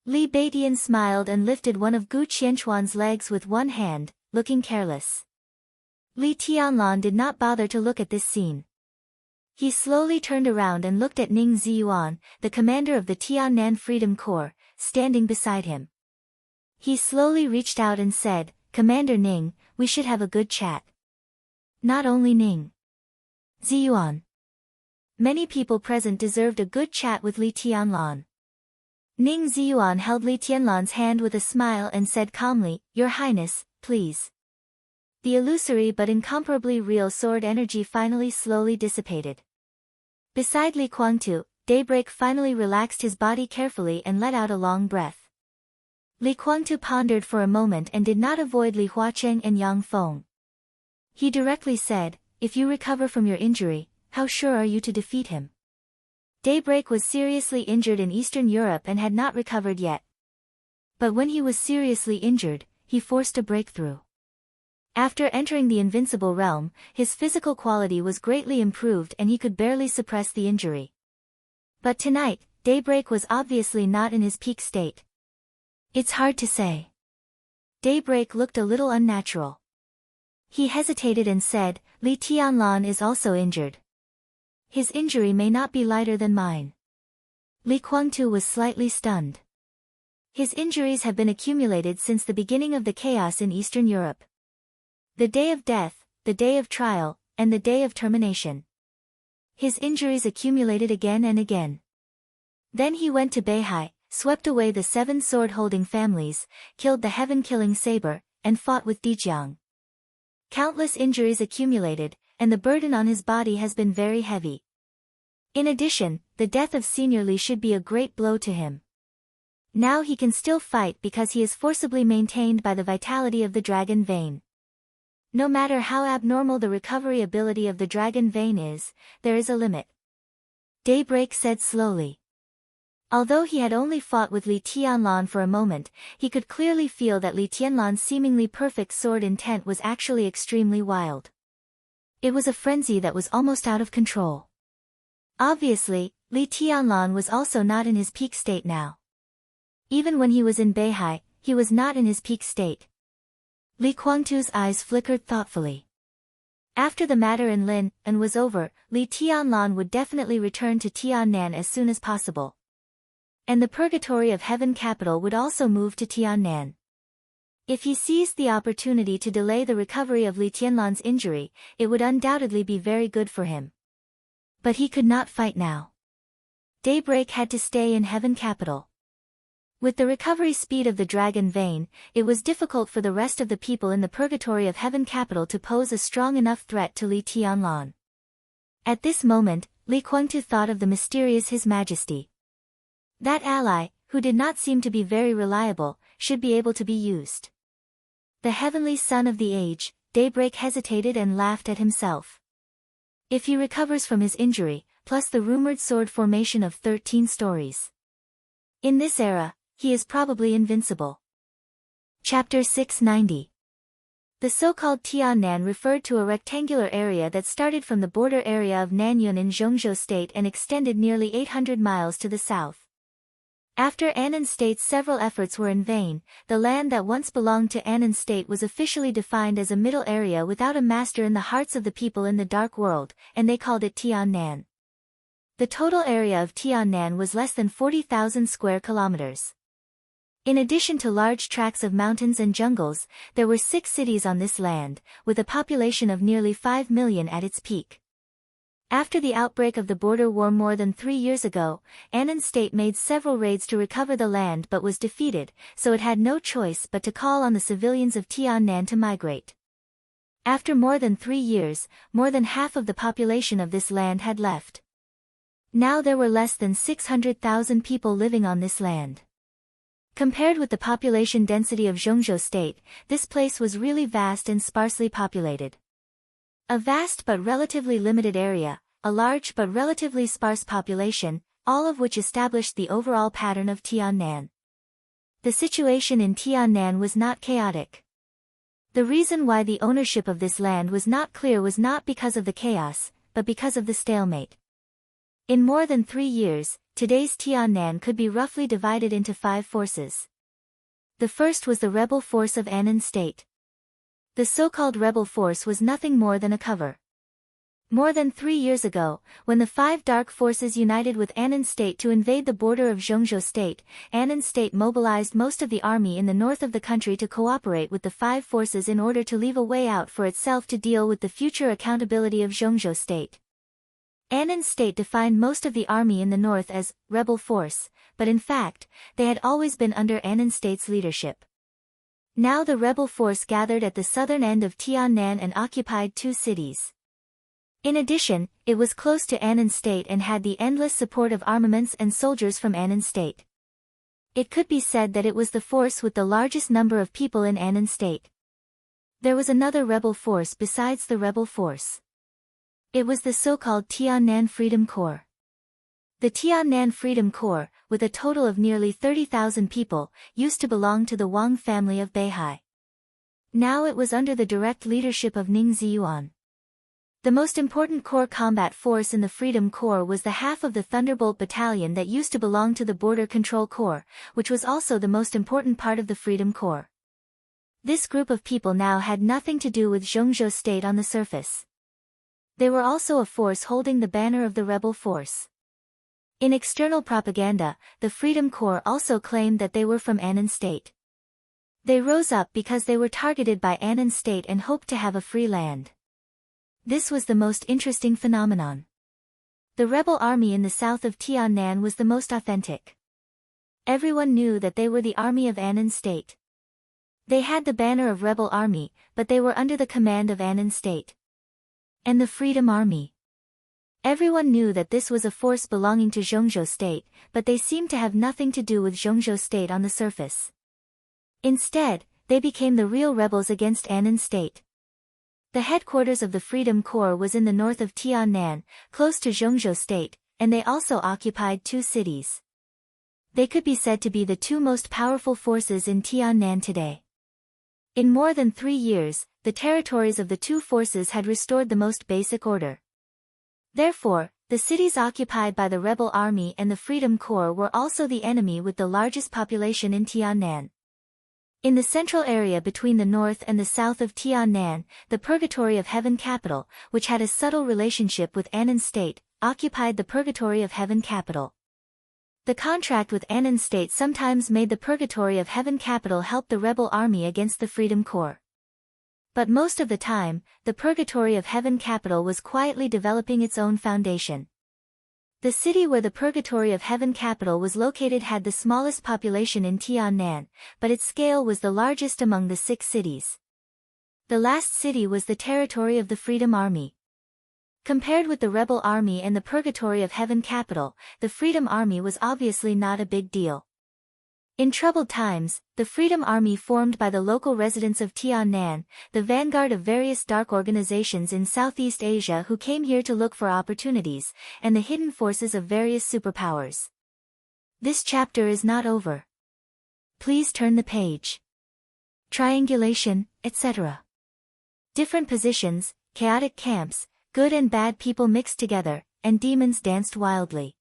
Li Beitian smiled and lifted one of Gu Qianchuan's legs with one hand, looking careless. Li Tianlan did not bother to look at this scene. He slowly turned around and looked at Ning Ziyuan, the commander of the Tiannan Freedom Corps, standing beside him. He slowly reached out and said, "Commander Ning, we should have a good chat." Not only Ning Ziyuan. Many people present deserved a good chat with Li Tianlan. Ning Ziyuan held Li Tianlan's hand with a smile and said calmly, "Your Highness, please." The illusory but incomparably real sword energy finally slowly dissipated. Beside Li Kuangtu, Daybreak finally relaxed his body carefully and let out a long breath. Li Kuangtu pondered for a moment and did not avoid Li Huacheng and Yang Feng. He directly said, "If you recover from your injury, how sure are you to defeat him?" Daybreak was seriously injured in Eastern Europe and had not recovered yet. But when he was seriously injured, he forced a breakthrough. After entering the invincible realm, his physical quality was greatly improved and he could barely suppress the injury. But tonight, Daybreak was obviously not in his peak state. It's hard to say. Daybreak looked a little unnatural. He hesitated and said, "Li Tianlan is also injured. His injury may not be lighter than mine." Li Kuangtu was slightly stunned. His injuries have been accumulated since the beginning of the chaos in Eastern Europe. The day of death, the day of trial, and the day of termination. His injuries accumulated again and again. Then he went to Beihai, swept away the 7 sword-holding families, killed the heaven-killing saber, and fought with Dijiang. Countless injuries accumulated, and the burden on his body has been very heavy. In addition, the death of Senior Li should be a great blow to him. Now he can still fight because he is forcibly maintained by the vitality of the dragon vein. No matter how abnormal the recovery ability of the dragon vein is, there is a limit. Daybreak said slowly. Although he had only fought with Li Tianlan for a moment, he could clearly feel that Li Tianlan's seemingly perfect sword intent was actually extremely wild. It was a frenzy that was almost out of control. Obviously, Li Tianlan was also not in his peak state now. Even when he was in Beihai, he was not in his peak state. Li Kuangtu's eyes flickered thoughtfully. After the matter in Lin and was over, Li Tianlan would definitely return to Tiannan as soon as possible. And the purgatory of Heaven Capital would also move to Tiannan. If he seized the opportunity to delay the recovery of Li Tianlan's injury, it would undoubtedly be very good for him. But he could not fight now. Daybreak had to stay in Heaven Capital. With the recovery speed of the dragon vein, it was difficult for the rest of the people in the purgatory of Heaven Capital to pose a strong enough threat to Li Tianlan. At this moment, Li Kuangtu thought of the mysterious His Majesty. That ally, who did not seem to be very reliable, should be able to be used. The heavenly son of the age, Daybreak hesitated and laughed at himself. If he recovers from his injury, plus the rumored sword formation of 13 stories. In this era, he is probably invincible. Chapter 690. The so-called Tiannan referred to a rectangular area that started from the border area of Nanyun in Zhengzhou State and extended nearly 800 miles to the south. After Annan State's several efforts were in vain, the land that once belonged to Annan State was officially defined as a middle area without a master in the hearts of the people in the dark world, and they called it Tiannan. The total area of Tiannan was less than 40,000 square kilometers. In addition to large tracts of mountains and jungles, there were 6 cities on this land, with a population of nearly 5 million at its peak. After the outbreak of the border war more than 3 years ago, Annan State made several raids to recover the land but was defeated, so it had no choice but to call on the civilians of Tiannan to migrate. After more than 3 years, more than half of the population of this land had left. Now there were less than 600,000 people living on this land. Compared with the population density of Zhengzhou State, this place was really vast and sparsely populated. A vast but relatively limited area, a large but relatively sparse population, all of which established the overall pattern of Tiannan. The situation in Tiannan was not chaotic. The reason why the ownership of this land was not clear was not because of the chaos, but because of the stalemate. In more than 3 years, today's Tiannan could be roughly divided into 5 forces. The first was the rebel force of Annan State. The so-called rebel force was nothing more than a cover. More than 3 years ago, when the 5 dark forces united with Annan State to invade the border of Zhongzhou State, Annan State mobilized most of the army in the north of the country to cooperate with the 5 forces in order to leave a way out for itself to deal with the future accountability of Zhongzhou State. Annan State defined most of the army in the north as rebel force, but in fact, they had always been under Annan State's leadership. Now the rebel force gathered at the southern end of Tiannan and occupied 2 cities. In addition, it was close to Annan State and had the endless support of armaments and soldiers from Annan State. It could be said that it was the force with the largest number of people in Annan State. There was another rebel force besides the rebel force. It was the so-called Tiannan Freedom Corps. The Tiannan Freedom Corps, with a total of nearly 30,000 people, used to belong to the Wang family of Beihai. Now it was under the direct leadership of Ning Ziyuan. The most important core combat force in the Freedom Corps was the half of the Thunderbolt Battalion that used to belong to the Border Control Corps, which was also the most important part of the Freedom Corps. This group of people now had nothing to do with Zhongzhou State on the surface. They were also a force holding the banner of the rebel force. In external propaganda, the Freedom Corps also claimed that they were from Annan State. They rose up because they were targeted by Annan State and hoped to have a free land. This was the most interesting phenomenon. The rebel army in the south of Tiannan was the most authentic. Everyone knew that they were the army of Annan State. They had the banner of rebel army, but they were under the command of Annan State. And the Freedom Army. Everyone knew that this was a force belonging to Zhongzhou State, but they seemed to have nothing to do with Zhongzhou State on the surface. Instead, they became the real rebels against Annan State. The headquarters of the Freedom Corps was in the north of Tiannan, close to Zhongzhou State, and they also occupied 2 cities. They could be said to be the 2 most powerful forces in Tiannan today. In more than 3 years, the territories of the 2 forces had restored the most basic order. Therefore, the cities occupied by the rebel army and the Freedom Corps were also the enemy with the largest population in Tiannan. In the central area between the north and the south of Tiannan, the Purgatory of Heaven capital, which had a subtle relationship with Annan State, occupied the Purgatory of Heaven capital. The contract with Annan State sometimes made the Purgatory of Heaven capital help the rebel army against the Freedom Corps. But most of the time, the Purgatory of Heaven capital was quietly developing its own foundation. The city where the Purgatory of Heaven capital was located had the smallest population in Tiannan, but its scale was the largest among the 6 cities. The last city was the territory of the Freedom Army. Compared with the rebel army and the Purgatory of Heaven capital, the Freedom Army was obviously not a big deal. In troubled times, the Freedom Army formed by the local residents of Tiannan, the vanguard of various dark organizations in Southeast Asia who came here to look for opportunities, and the hidden forces of various superpowers. This chapter is not over. Please turn the page. Triangulation, etc. Different positions, chaotic camps, good and bad people mixed together, and demons danced wildly.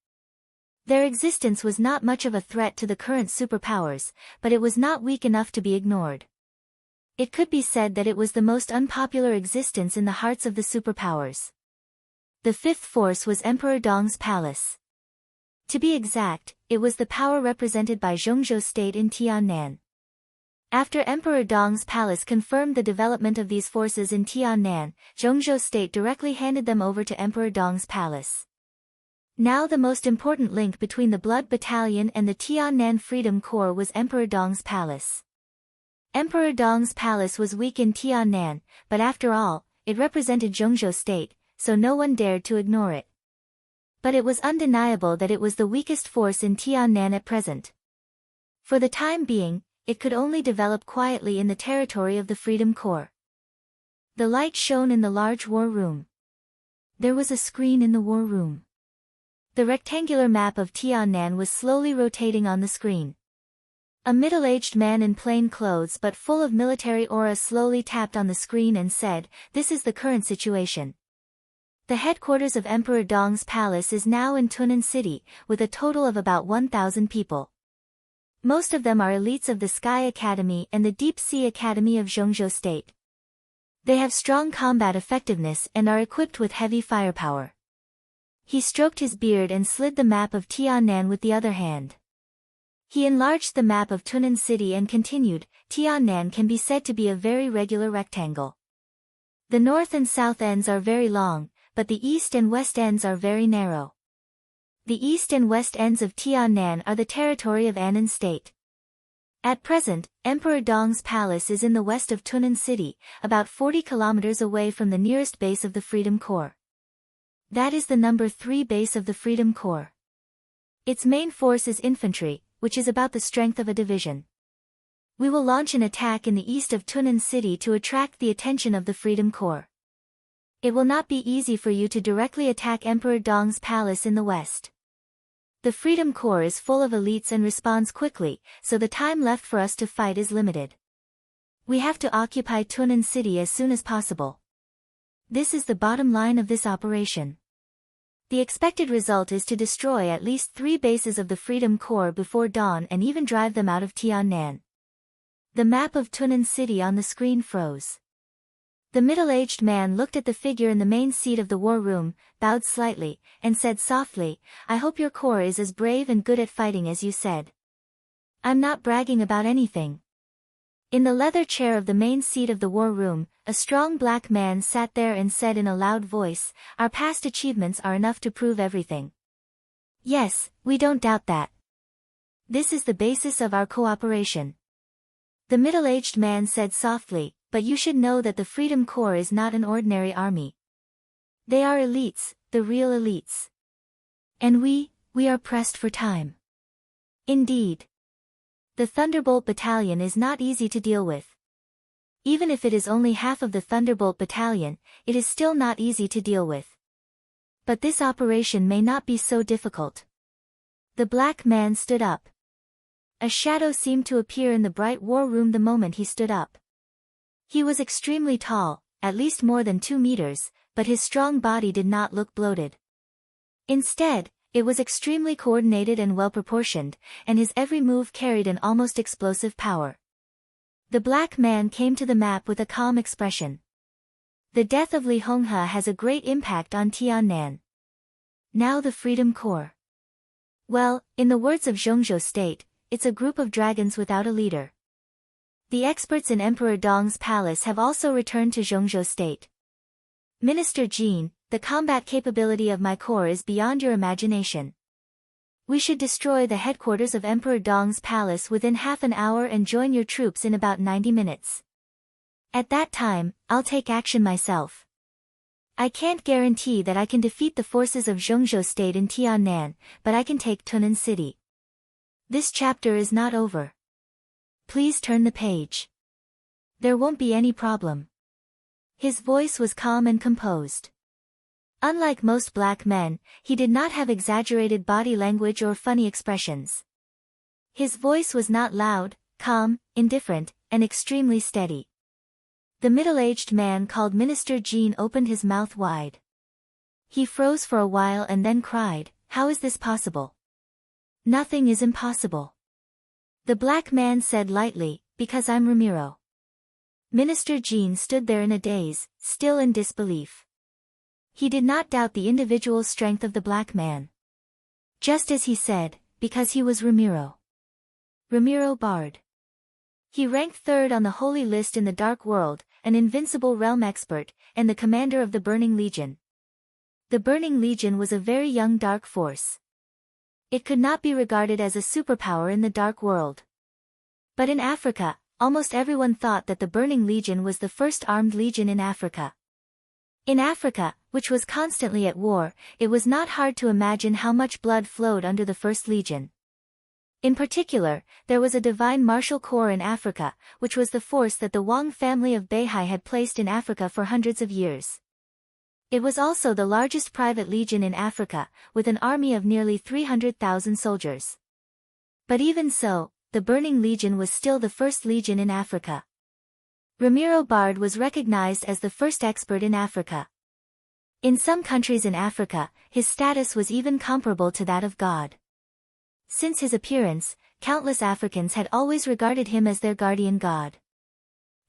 Their existence was not much of a threat to the current superpowers, but it was not weak enough to be ignored. It could be said that it was the most unpopular existence in the hearts of the superpowers. The 5th force was Emperor Dong's palace. To be exact, it was the power represented by Zhongzhou State in Tiannan. After Emperor Dong's palace confirmed the development of these forces in Tiannan, Zhongzhou State directly handed them over to Emperor Dong's palace. Now the most important link between the Blood Battalion and the Tiannan Freedom Corps was Emperor Dong's palace. Emperor Dong's palace was weak in Tiannan, but after all, it represented Zhongzhou State, so no one dared to ignore it. But it was undeniable that it was the weakest force in Tiannan at present. For the time being, it could only develop quietly in the territory of the Freedom Corps. The light shone in the large war room. There was a screen in the war room. The rectangular map of Tiannan was slowly rotating on the screen. A middle-aged man in plain clothes but full of military aura slowly tapped on the screen and said, "This is the current situation. The headquarters of Emperor Dong's palace is now in Tunnan City, with a total of about 1,000 people. Most of them are elites of the Sky Academy and the Deep Sea Academy of Zhongzhou State. They have strong combat effectiveness and are equipped with heavy firepower." He stroked his beard and slid the map of Tiannan with the other hand. He enlarged the map of Tunnan City and continued, "Tiannan can be said to be a very regular rectangle. The north and south ends are very long, but the east and west ends are very narrow. The east and west ends of Tiannan are the territory of Annan State. At present, Emperor Dong's palace is in the west of Tunnan City, about 40 kilometers away from the nearest base of the Freedom Corps. That is the number 3 base of the Freedom Corps. Its main force is infantry, which is about the strength of a division. We will launch an attack in the east of Tunnan City to attract the attention of the Freedom Corps. It will not be easy for you to directly attack Emperor Dong's palace in the west. The Freedom Corps is full of elites and responds quickly, so the time left for us to fight is limited. We have to occupy Tunnan City as soon as possible. This is the bottom line of this operation. The expected result is to destroy at least 3 bases of the Freedom Corps before dawn and even drive them out of Tiannan." The map of Tunnan City on the screen froze. The middle-aged man looked at the figure in the main seat of the war room, bowed slightly, and said softly, "I hope your corps is as brave and good at fighting as you said." "I'm not bragging about anything." In the leather chair of the main seat of the war room, a strong black man sat there and said in a loud voice, "Our past achievements are enough to prove everything. Yes, we don't doubt that. This is the basis of our cooperation." The middle-aged man said softly, "But you should know that the Freedom Corps is not an ordinary army. They are elites, the real elites. And we are pressed for time." "Indeed. The Thunderbolt Battalion is not easy to deal with. Even if it is only half of the Thunderbolt Battalion, it is still not easy to deal with. But this operation may not be so difficult." The black man stood up. A shadow seemed to appear in the bright war room the moment he stood up. He was extremely tall, at least more than 2 meters, but his strong body did not look bloated. Instead, it was extremely coordinated and well-proportioned, and his every move carried an almost explosive power. The black man came to the map with a calm expression. "The death of Li Honghe has a great impact on Tiannan. Now the Freedom Corps. Well, in the words of Zhongzhou State, it's a group of dragons without a leader. The experts in Emperor Dong's palace have also returned to Zhongzhou State. Minister Jin, the combat capability of my corps is beyond your imagination. We should destroy the headquarters of Emperor Dong's palace within half an hour and join your troops in about 90 minutes. At that time, I'll take action myself. I can't guarantee that I can defeat the forces of Zhongzhou State in Tiannan, but I can take Tunnan City. This chapter is not over. Please turn the page. There won't be any problem." His voice was calm and composed. Unlike most black men, he did not have exaggerated body language or funny expressions. His voice was not loud, calm, indifferent, and extremely steady. The middle-aged man called Minister Jin opened his mouth wide. He froze for a while and then cried, "How is this possible?" "Nothing is impossible." The black man said lightly, "Because I'm Ramiro." Minister Jin stood there in a daze, still in disbelief. He did not doubt the individual strength of the black man. Just as he said, because he was Ramiro. Ramiro Bard. He ranked 3rd on the holy list in the Dark World, an invincible realm expert, and the commander of the Burning Legion. The Burning Legion was a very young dark force. It could not be regarded as a superpower in the Dark World. But in Africa, almost everyone thought that the Burning Legion was the first armed legion in Africa. In Africa, which was constantly at war, it was not hard to imagine how much blood flowed under the First Legion. In particular, there was a divine martial corps in Africa, which was the force that the Wang family of Beihai had placed in Africa for hundreds of years. It was also the largest private legion in Africa, with an army of nearly 300,000 soldiers. But even so, the Burning Legion was still the first legion in Africa. Ramiro Bard was recognized as the first expert in Africa. In some countries in Africa, his status was even comparable to that of God. Since his appearance, countless Africans had always regarded him as their guardian god.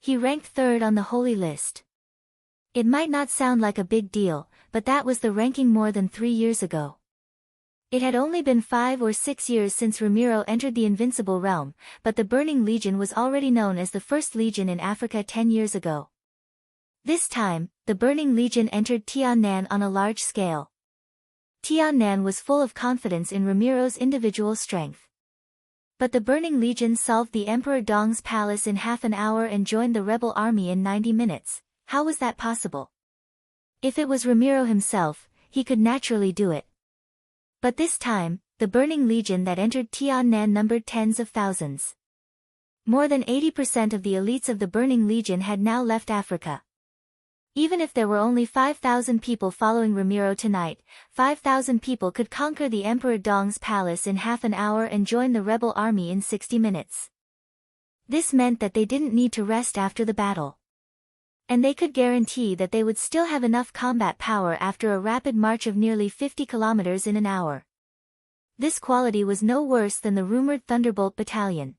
He ranked third on the holy list. It might not sound like a big deal, but that was the ranking more than 3 years ago. It had only been 5 or 6 years since Ramiro entered the Invincible Realm, but the Burning Legion was already known as the first legion in Africa 10 years ago. This time, the Burning Legion entered Tiannan on a large scale. Tiannan was full of confidence in Ramiro's individual strength. But the Burning Legion solved the Emperor Dong's palace in half an hour and joined the rebel army in 90 minutes. How was that possible? If it was Ramiro himself, he could naturally do it. But this time, the Burning Legion that entered Tiannan numbered tens of thousands. More than 80% of the elites of the Burning Legion had now left Africa. Even if there were only 5,000 people following Ramiro tonight, 5,000 people could conquer the Emperor Dong's palace in half an hour and join the rebel army in 60 minutes. This meant that they didn't need to rest after the battle. And they could guarantee that they would still have enough combat power after a rapid march of nearly 50 kilometers in an hour. This quality was no worse than the rumored Thunderbolt Battalion.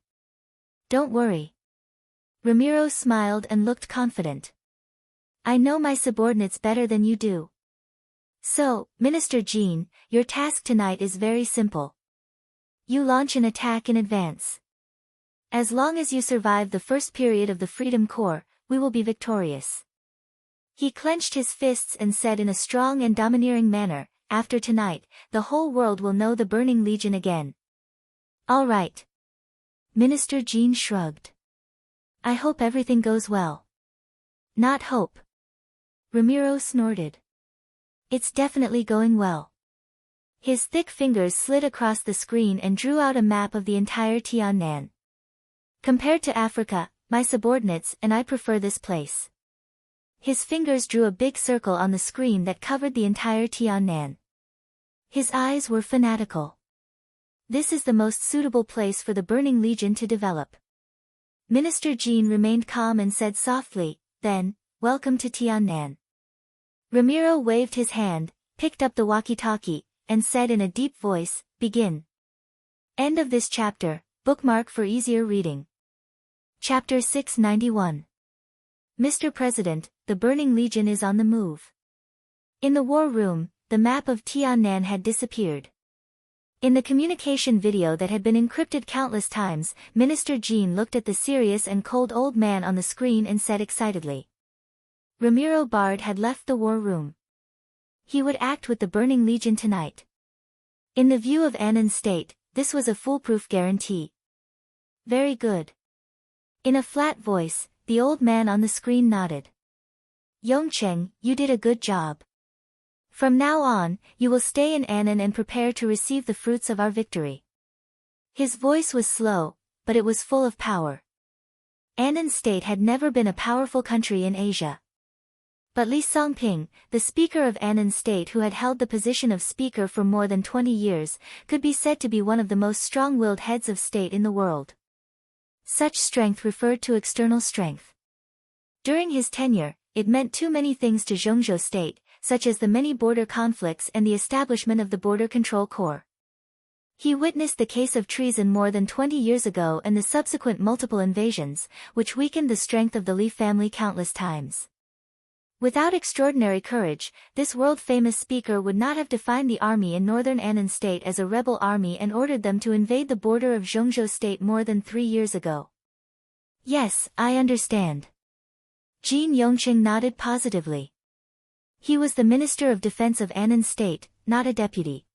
Don't worry. Ramiro smiled and looked confident. I know my subordinates better than you do. So, Minister Jean, your task tonight is very simple. You launch an attack in advance. As long as you survive the first period of the Freedom Corps, we will be victorious. He clenched his fists and said in a strong and domineering manner, after tonight, the whole world will know the Burning Legion again. All right. Minister Jean shrugged. I hope everything goes well. Not hope. Ramiro snorted. It's definitely going well. His thick fingers slid across the screen and drew out a map of the entire Tiannan. Compared to Africa, my subordinates and I prefer this place. His fingers drew a big circle on the screen that covered the entire Tiannan. His eyes were fanatical. This is the most suitable place for the Burning Legion to develop. Minister Jean remained calm and said softly, then, welcome to Tiannan. Ramiro waved his hand, picked up the walkie-talkie, and said in a deep voice, begin. End of this chapter, bookmark for easier reading. Chapter 691. Mr. President, the Burning Legion is on the move. In the war room, the map of Tiannan had disappeared. In the communication video that had been encrypted countless times, Minister Jean looked at the serious and cold old man on the screen and said excitedly. Ramiro Bard had left the war room. He would act with the Burning Legion tonight. In the view of Annan's state, this was a foolproof guarantee. Very good. In a flat voice, the old man on the screen nodded. Yongcheng, you did a good job. From now on, you will stay in Annan and prepare to receive the fruits of our victory. His voice was slow, but it was full of power. Annan's state had never been a powerful country in Asia. But Li Songping, the speaker of Annan state who had held the position of speaker for more than 20 years, could be said to be one of the most strong-willed heads of state in the world. Such strength referred to external strength. During his tenure, it meant too many things to Zhongzhou state, such as the many border conflicts and the establishment of the Border Control Corps. He witnessed the case of treason more than 20 years ago and the subsequent multiple invasions, which weakened the strength of the Li family countless times. Without extraordinary courage, this world-famous speaker would not have defined the army in northern Annan state as a rebel army and ordered them to invade the border of Zhongzhou state more than 3 years ago. Yes, I understand. Jean Yongqing nodded positively. He was the Minister of Defense of Annan state, not a deputy.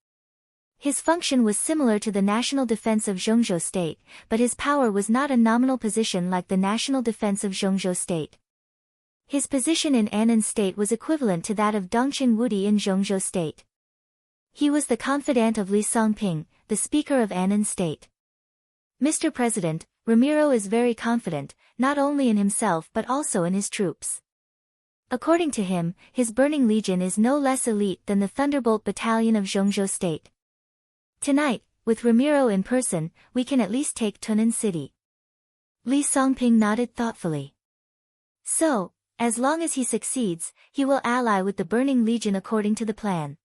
His function was similar to the national defense of Zhongzhou state, but his power was not a nominal position like the national defense of Zhongzhou state. His position in Annan state was equivalent to that of Dongqing Wudi in Zhongzhou state. He was the confidant of Li Songping, the speaker of Annan state. Mr. President, Ramiro is very confident, not only in himself but also in his troops. According to him, his Burning Legion is no less elite than the Thunderbolt Battalion of Zhongzhou state. Tonight, with Ramiro in person, we can at least take Tunan City. Li Songping nodded thoughtfully. So, as long as he succeeds, he will ally with the Burning Legion according to the plan.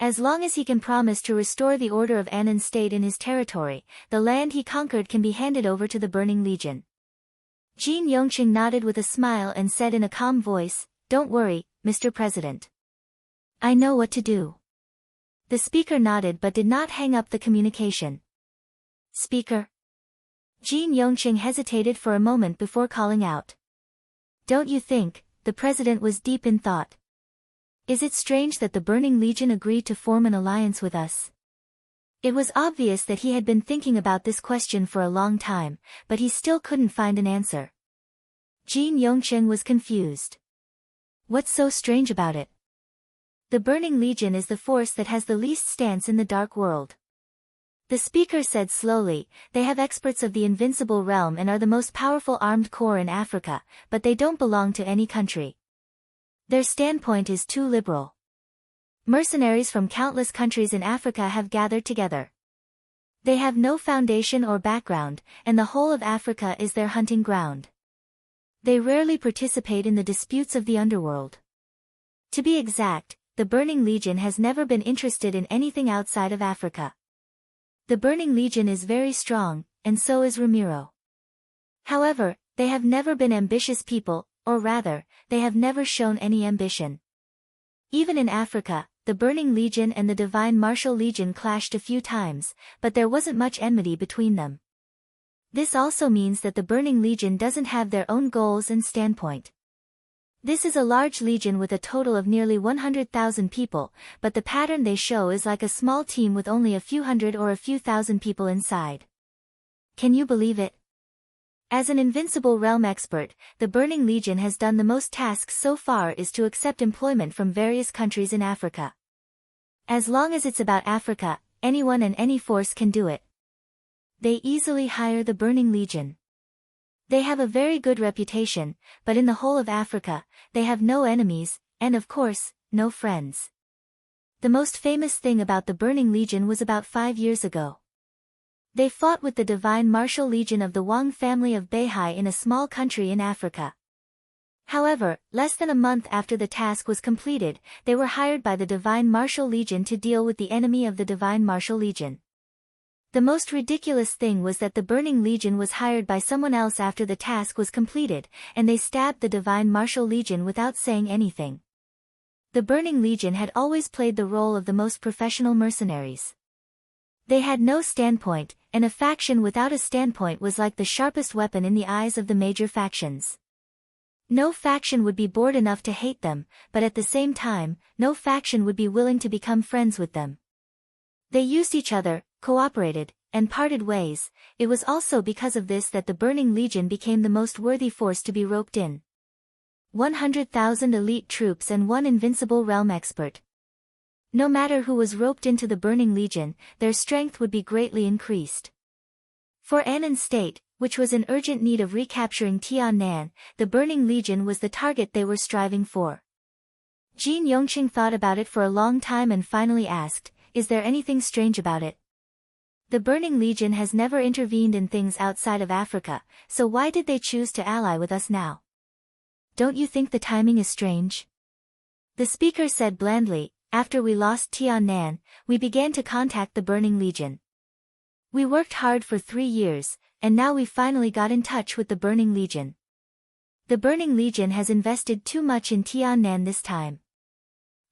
As long as he can promise to restore the order of Annan State in his territory, the land he conquered can be handed over to the Burning Legion. Jin Yongqing nodded with a smile and said in a calm voice, "Don't worry, Mr. President. I know what to do." The speaker nodded but did not hang up the communication. "Speaker?" Jin Yongqing hesitated for a moment before calling out. "Don't you think?" The president was deep in thought. "Is it strange that the Burning Legion agreed to form an alliance with us?" It was obvious that he had been thinking about this question for a long time, but he still couldn't find an answer. Jin Yongqing was confused. "What's so strange about it?" "The Burning Legion is the force that has the least stance in the Dark World." The speaker said slowly, "They have experts of the Invincible Realm and are the most powerful armed corps in Africa, but they don't belong to any country. Their standpoint is too liberal. Mercenaries from countless countries in Africa have gathered together. They have no foundation or background, and the whole of Africa is their hunting ground. They rarely participate in the disputes of the underworld. To be exact, the Burning Legion has never been interested in anything outside of Africa. The Burning Legion is very strong, and so is Ramiro. However, they have never been ambitious people, or rather, they have never shown any ambition. Even in Africa, the Burning Legion and the Divine Martial Legion clashed a few times, but there wasn't much enmity between them. This also means that the Burning Legion doesn't have their own goals and standpoint. This is a large legion with a total of nearly 100,000 people, but the pattern they show is like a small team with only a few hundred or a few thousand people inside. Can you believe it? As an Invincible Realm expert, the Burning Legion has done the most tasks so far is to accept employment from various countries in Africa. As long as it's about Africa, anyone and any force can do it. They easily hire the Burning Legion. They have a very good reputation, but in the whole of Africa, they have no enemies, and of course, no friends. The most famous thing about the Burning Legion was about 5 years ago. They fought with the Divine Martial Legion of the Wang family of Beihai in a small country in Africa. However, less than a month after the task was completed, they were hired by the Divine Martial Legion to deal with the enemy of the Divine Martial Legion. The most ridiculous thing was that the Burning Legion was hired by someone else after the task was completed, and they stabbed the Divine Martial Legion without saying anything. The Burning Legion had always played the role of the most professional mercenaries. They had no standpoint, and a faction without a standpoint was like the sharpest weapon in the eyes of the major factions. No faction would be bored enough to hate them, but at the same time, no faction would be willing to become friends with them. They used each other, cooperated, and parted ways. It was also because of this that the Burning Legion became the most worthy force to be roped in. 100,000 elite troops and one Invincible Realm expert. No matter who was roped into the Burning Legion, their strength would be greatly increased. For Annan State, which was in urgent need of recapturing Tiannan, the Burning Legion was the target they were striving for. Jin Yongqing thought about it for a long time and finally asked, "Is there anything strange about it?" The Burning Legion has never intervened in things outside of Africa, so why did they choose to ally with us now? Don't you think the timing is strange? The speaker said blandly, "After we lost Tiannan, we began to contact the Burning Legion. We worked hard for 3 years, and now we finally got in touch with the Burning Legion. The Burning Legion has invested too much in Tiannan this time.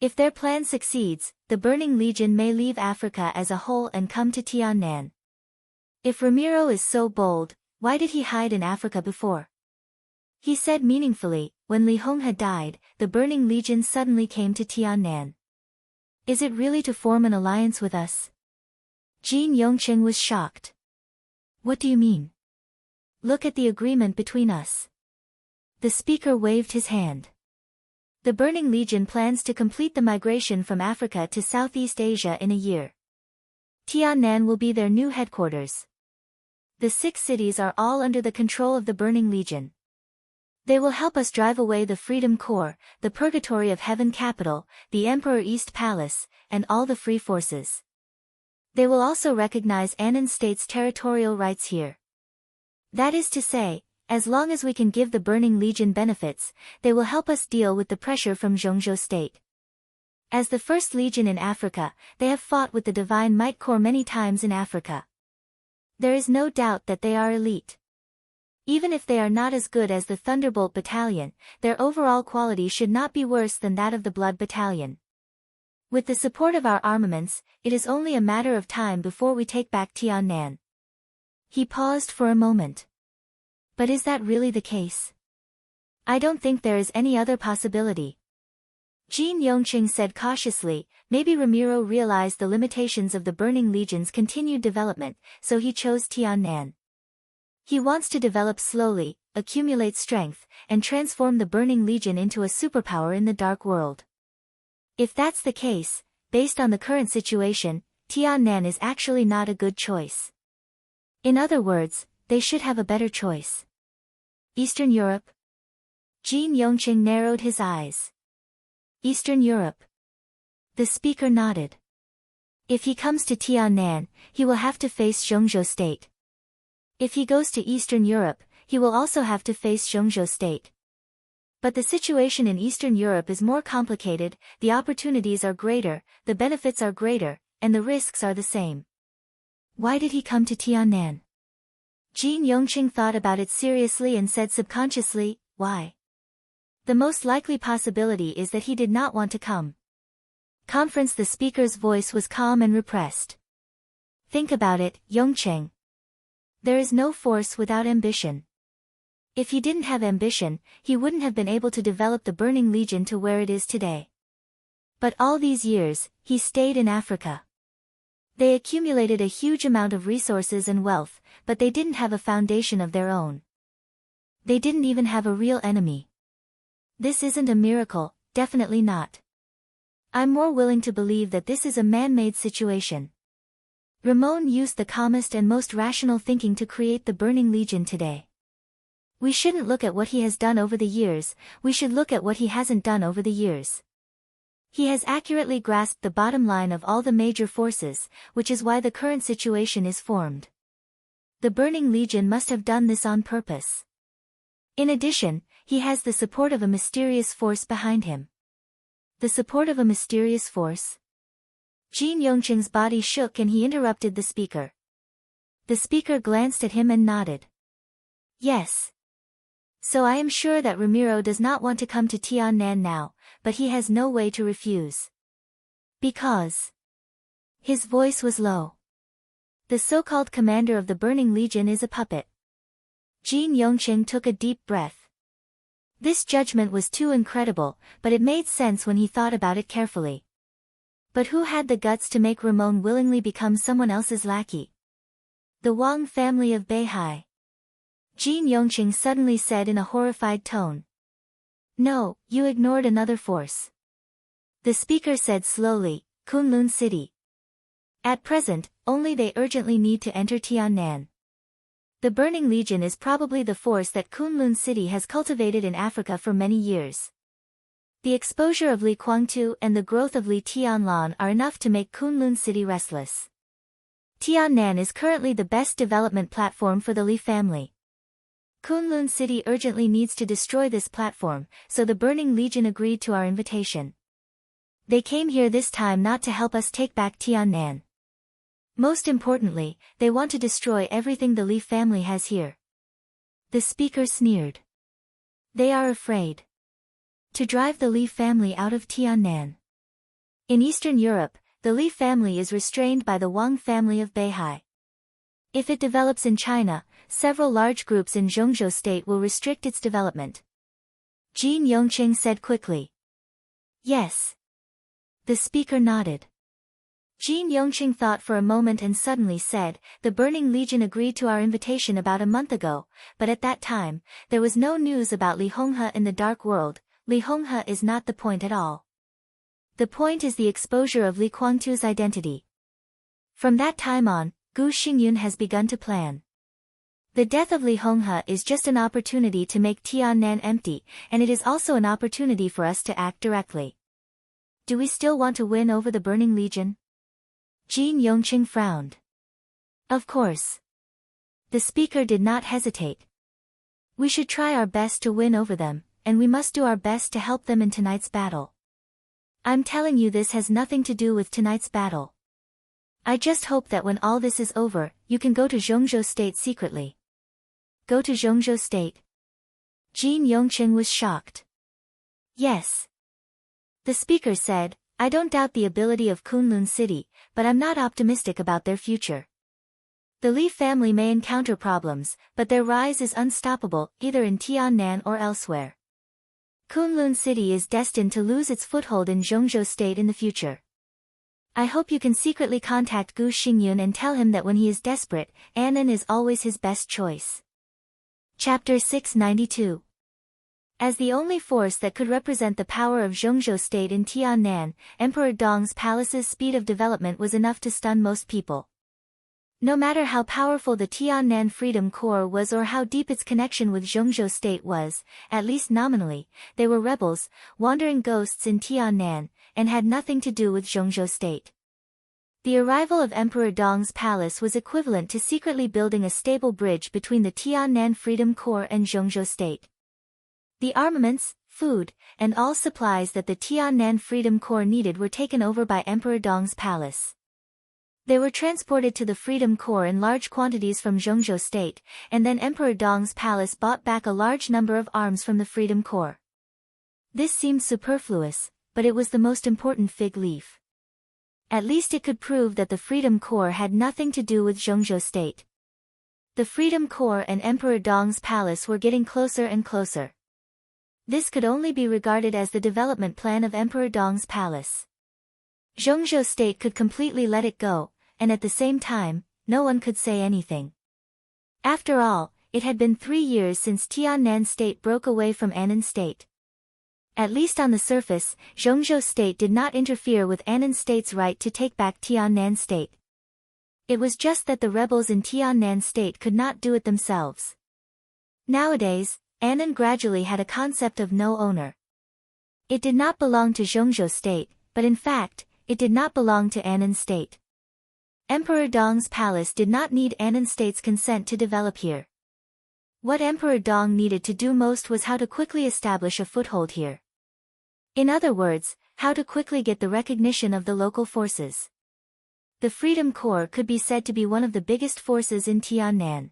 If their plan succeeds, the Burning Legion may leave Africa as a whole and come to Tiannan. If Ramiro is so bold, why did he hide in Africa before?" He said meaningfully, "When Li Hong had died, the Burning Legion suddenly came to Tiannan. Is it really to form an alliance with us?" Jin Yongqing was shocked. "What do you mean? Look at the agreement between us." The speaker waved his hand. The Burning Legion plans to complete the migration from Africa to Southeast Asia in a year. Tiannan will be their new headquarters. The 6 cities are all under the control of the Burning Legion. They will help us drive away the Freedom Corps, the Purgatory of Heaven Capital, the Emperor East Palace, and all the free forces. They will also recognize Annan State's territorial rights here. That is to say, as long as we can give the Burning Legion benefits, they will help us deal with the pressure from Zhongzhou State. As the first legion in Africa, they have fought with the Divine Might Corps many times in Africa. There is no doubt that they are elite. Even if they are not as good as the Thunderbolt Battalion, their overall quality should not be worse than that of the Blood Battalion. With the support of our armaments, it is only a matter of time before we take back Tiannan. He paused for a moment. But is that really the case? I don't think there is any other possibility. Jin Yongqing said cautiously. Maybe Ramiro realized the limitations of the Burning Legion's continued development, so he chose Tiannan. He wants to develop slowly, accumulate strength, and transform the Burning Legion into a superpower in the Dark World. If that's the case, based on the current situation, Tiannan is actually not a good choice. In other words, they should have a better choice. Eastern Europe? Jin Yongqing narrowed his eyes. Eastern Europe. The speaker nodded. If he comes to Tiannan, he will have to face Zhongzhou State. If he goes to Eastern Europe, he will also have to face Zhongzhou State. But the situation in Eastern Europe is more complicated, the opportunities are greater, the benefits are greater, and the risks are the same. Why did he come to Tiannan? Jin Yongqing thought about it seriously and said subconsciously, why? The most likely possibility is that he did not want to come. Conference. The speaker's voice was calm and repressed. Think about it, Yongqing. There is no force without ambition. If he didn't have ambition, he wouldn't have been able to develop the Burning Legion to where it is today. But all these years, he stayed in Africa. They accumulated a huge amount of resources and wealth, but they didn't have a foundation of their own. They didn't even have a real enemy. This isn't a miracle, definitely not. I'm more willing to believe that this is a man-made situation. Ramon used the calmest and most rational thinking to create the Burning Legion today. We shouldn't look at what he has done over the years, we should look at what he hasn't done over the years. He has accurately grasped the bottom line of all the major forces, which is why the current situation is formed. The Burning Legion must have done this on purpose. In addition, he has the support of a mysterious force behind him. The support of a mysterious force? Jin Yongqing's body shook and he interrupted the speaker. The speaker glanced at him and nodded. Yes. So I am sure that Ramiro does not want to come to Tiannan now, but he has no way to refuse. Because. His voice was low. The so-called commander of the Burning Legion is a puppet. Jin Yongqing took a deep breath. This judgment was too incredible, but it made sense when he thought about it carefully. But who had the guts to make Ramon willingly become someone else's lackey? The Wang family of Beihai. Jin Yongqing suddenly said in a horrified tone. No, you ignored another force. The speaker said slowly, Kunlun City. At present, only they urgently need to enter Tiannan. The Burning Legion is probably the force that Kunlun City has cultivated in Africa for many years. The exposure of Li Guangtu and the growth of Li Tianlan are enough to make Kunlun City restless. Tiannan is currently the best development platform for the Li family. Kunlun City urgently needs to destroy this platform, so the Burning Legion agreed to our invitation. They came here this time not to help us take back Tiannan. Most importantly, they want to destroy everything the Li family has here. The speaker sneered. They are afraid to drive the Li family out of Tiannan. In Eastern Europe, the Li family is restrained by the Wang family of Beihai. If it develops in China, several large groups in Zhongzhou State will restrict its development. Jin Yongqing said quickly. Yes. The speaker nodded. Jin Yongqing thought for a moment and suddenly said, the Burning Legion agreed to our invitation about a month ago, but at that time, there was no news about Li Honghe in the Dark World. Li Honghe is not the point at all. The point is the exposure of Li Guangtu's identity. From that time on, Gu Xingyun has begun to plan. The death of Li Honghe is just an opportunity to make Tiannan empty, and it is also an opportunity for us to act directly. Do we still want to win over the Burning Legion? Jin Yongqing frowned. Of course. The speaker did not hesitate. We should try our best to win over them, and we must do our best to help them in tonight's battle. I'm telling you, this has nothing to do with tonight's battle. I just hope that when all this is over, you can go to Zhongzhou State secretly. Go to Zhongzhou State? Jin Yongqing was shocked. Yes. The speaker said, I don't doubt the ability of Kunlun City, but I'm not optimistic about their future. The Li family may encounter problems, but their rise is unstoppable, either in Tiannan or elsewhere. Kunlun City is destined to lose its foothold in Zhongzhou State in the future. I hope you can secretly contact Gu Xingyun and tell him that when he is desperate, Annan is always his best choice. Chapter 692. As the only force that could represent the power of Zhongzhou State in Tiannan, Emperor Dong's palace's speed of development was enough to stun most people. No matter how powerful the Tiannan Freedom Corps was or how deep its connection with Zhongzhou State was, at least nominally, they were rebels, wandering ghosts in Tiannan, and had nothing to do with Zhongzhou State. The arrival of Emperor Dong's palace was equivalent to secretly building a stable bridge between the Tiannan Freedom Corps and Zhongzhou State. The armaments, food, and all supplies that the Tiannan Freedom Corps needed were taken over by Emperor Dong's palace. They were transported to the Freedom Corps in large quantities from Zhongzhou State, and then Emperor Dong's palace bought back a large number of arms from the Freedom Corps. This seemed superfluous, but it was the most important fig leaf. At least it could prove that the Freedom Corps had nothing to do with Zhongzhou State. The Freedom Corps and Emperor Dong's palace were getting closer and closer. This could only be regarded as the development plan of Emperor Dong's palace. Zhongzhou State could completely let it go, and at the same time, no one could say anything. After all, it had been 3 years since Tiannan State broke away from Annan State. At least on the surface, Zhongzhou State did not interfere with Annan State's right to take back Tiannan State. It was just that the rebels in Tiannan State could not do it themselves. Nowadays, Annan gradually had a concept of no owner. It did not belong to Zhongzhou State, but in fact, it did not belong to Annan State. Emperor Dong's palace did not need Annan State's consent to develop here. What Emperor Dong needed to do most was how to quickly establish a foothold here. In other words, how to quickly get the recognition of the local forces. The Freedom Corps could be said to be one of the biggest forces in Tiannan.